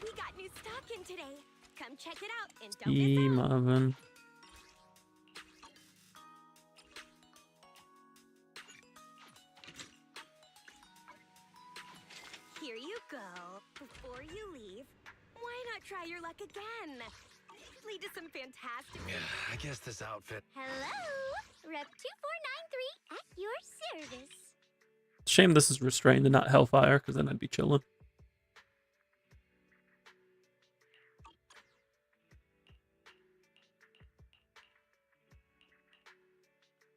We got new stock in today. Come check it out and don't Steam miss out. oven. Here you go. Before you leave, why not try your luck again? Lead to some fantastic... Yeah, I guess this outfit... Hello, Rep 2493 at your service. Shame this is restrained and not Hellfire, because then I'd be chilling.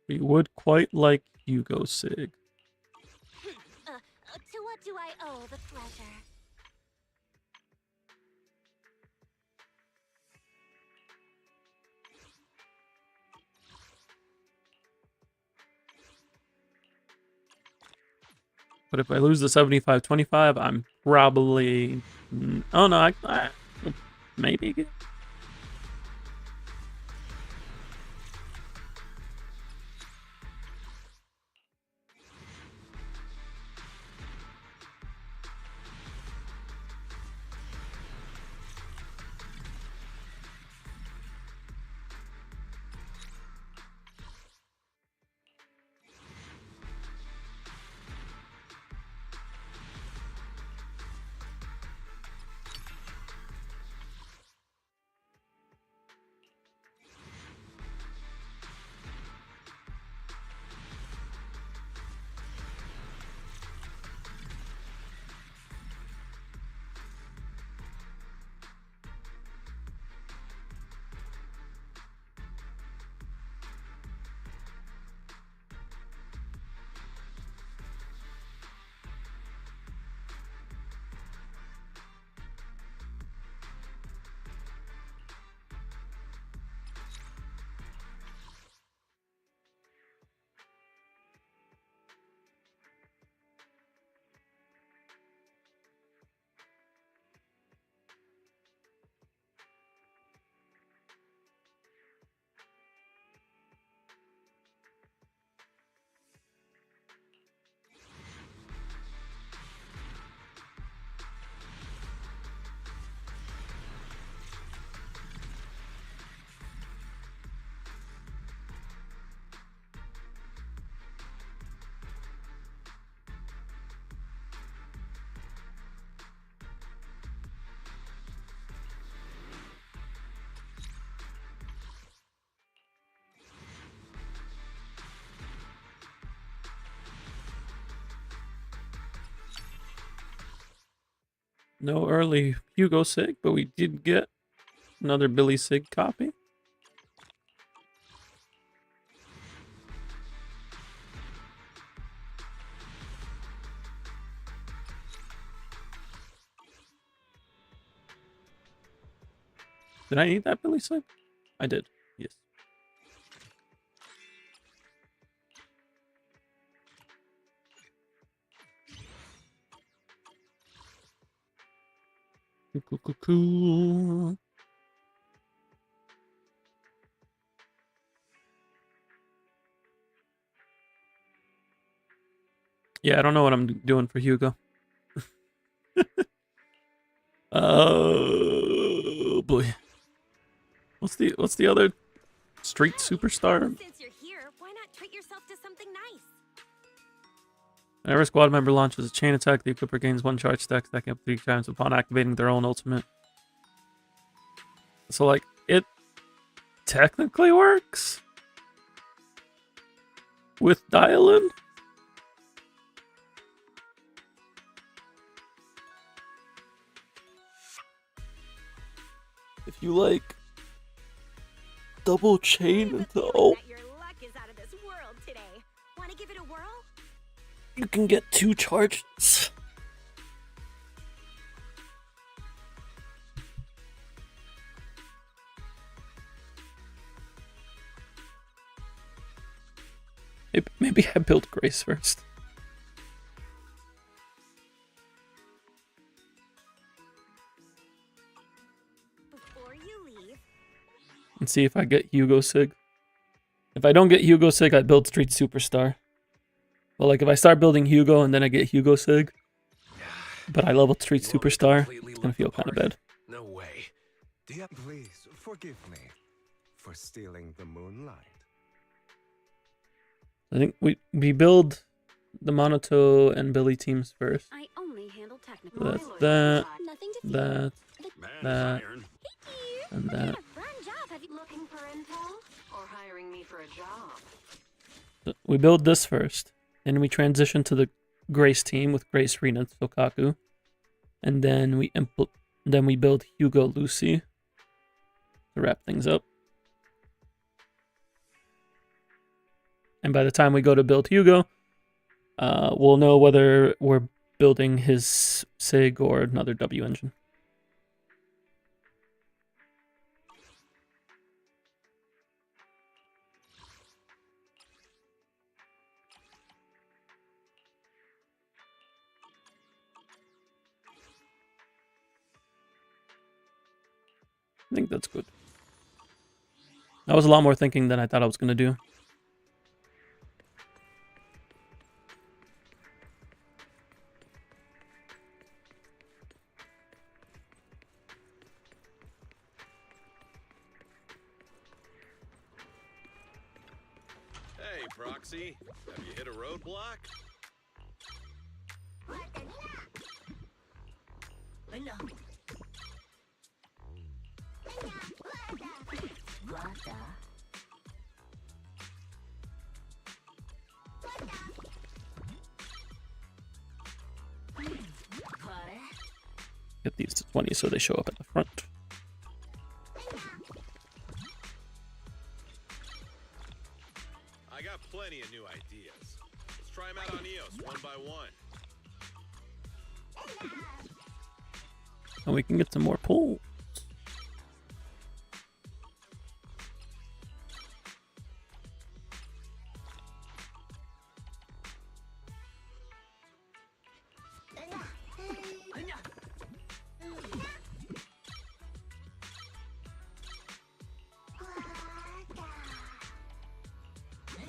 We would quite like Hugo Sig. To what do I owe the pleasure? But if I lose the 75-25, I'm probably... Oh no, I maybe get... No early Hugo Sig, but we did get another Billy Sig copy. Did I need that Billy Sig? I did, yes. Cool. Yeah, I don't know what I'm doing for Hugo. Oh boy. What's the other street superstar? Since you're here, why not treat yourself to something nice? Whenever a squad member launches a chain attack, the equiper gains 1 charge stack, stacking up 3 times upon activating their own ultimate. So, like, it technically works with Dialyn. If you, like, double chain into ult, Your luck is out of this world today. Want to give it a whirl? you can get 2 charges. Maybe I built Grace first. Before you leave, And see if I get Hugo Sig. If I don't get Hugo Sig, I build Street Superstar. But like if I start building Hugo and then I get Hugo Sig, but I level Street Superstar, it's gonna feel kind of bad. No way. Do you have... Please forgive me for stealing the moonlight. I think we build the Monoto and Billy teams first. I only handle technical. That's that, nothing to that, that, and Look at that. a fun job. Have you Looking for intel or hiring me for a job? We build this first, then we transition to the Grace team with Grace, Rina, and Sokaku, and then we build Hugo Lucy to wrap things up. And by the time we go to build Hugo, we'll know whether we're building his Sig or another W engine. I think that's good. That was a lot more thinking than I thought I was going to do. Hey, Proxy. Have you hit a roadblock? Get these to 20 so they show up at the front. I got plenty of new ideas. Let's try them out on EOS one by one. And we can get some more pulls.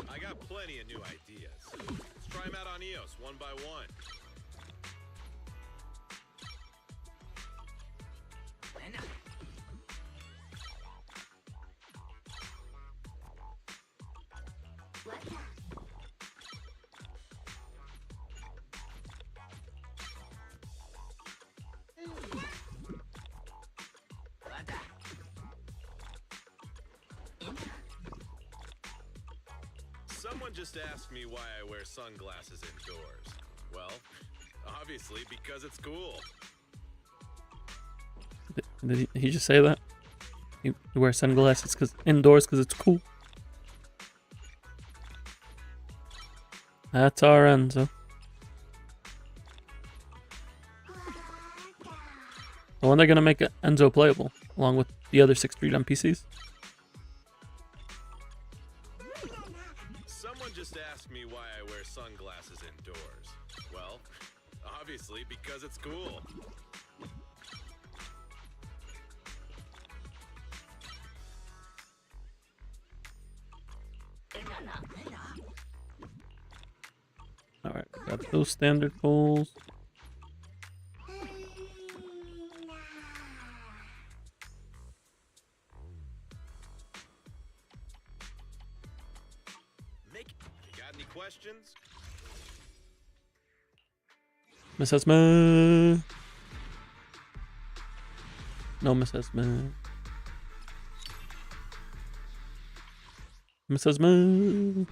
I got plenty of new ideas. Let's try them out on EOS one by one. Someone just asked me why I wear sunglasses indoors. Well, obviously because it's cool. Did he just say that? You wear sunglasses indoors because it's cool. That's our Enzo. When they're gonna make Enzo playable, along with the other 6 freedom PCs. Someone just asked me why I wear sunglasses indoors. Well, obviously because it's cool. Alright, got those standard pulls. You got any questions? Miss Esme. No, Miss Esme. Miss Esme.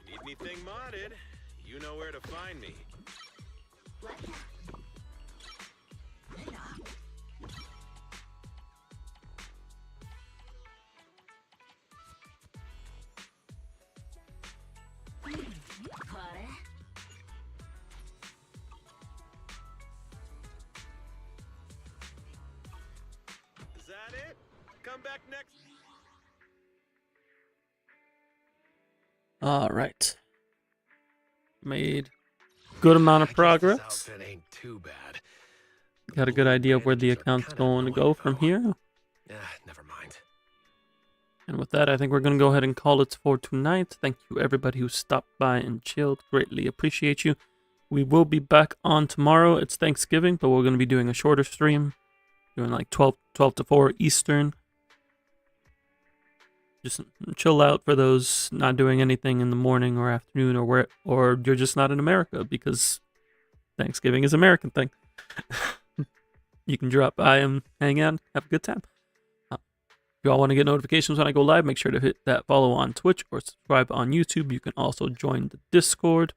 Need anything modded? You know where to find me. Is that it? Come back next. Alright. Made good amount of progress. This outfit ain't too bad. Got a good idea of where the account's going to go from here. Never mind. And with that, I think we're going to go ahead and call it for tonight. Thank you everybody who stopped by and chilled. Greatly appreciate you. We will be back on tomorrow. It's Thanksgiving, but we're going to be doing a shorter stream. Doing like 12 to 4 Eastern. Just chill out for those not doing anything in the morning or afternoon, or you're just not in America, because Thanksgiving is an American thing. You can drop by and hang out, have a good time. If y'all want to get notifications when I go live, make sure to hit that follow on Twitch or subscribe on YouTube. You can also join the Discord.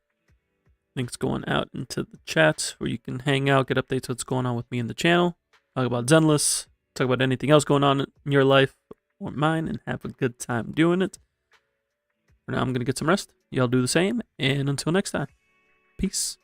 Links going out into the chat where you can hang out, get updates what's going on with me in the channel. Talk about Zenless, talk about anything else going on in your life or mine, and have a good time doing it. For now, I'm going to get some rest. Y'all do the same, and until next time, peace.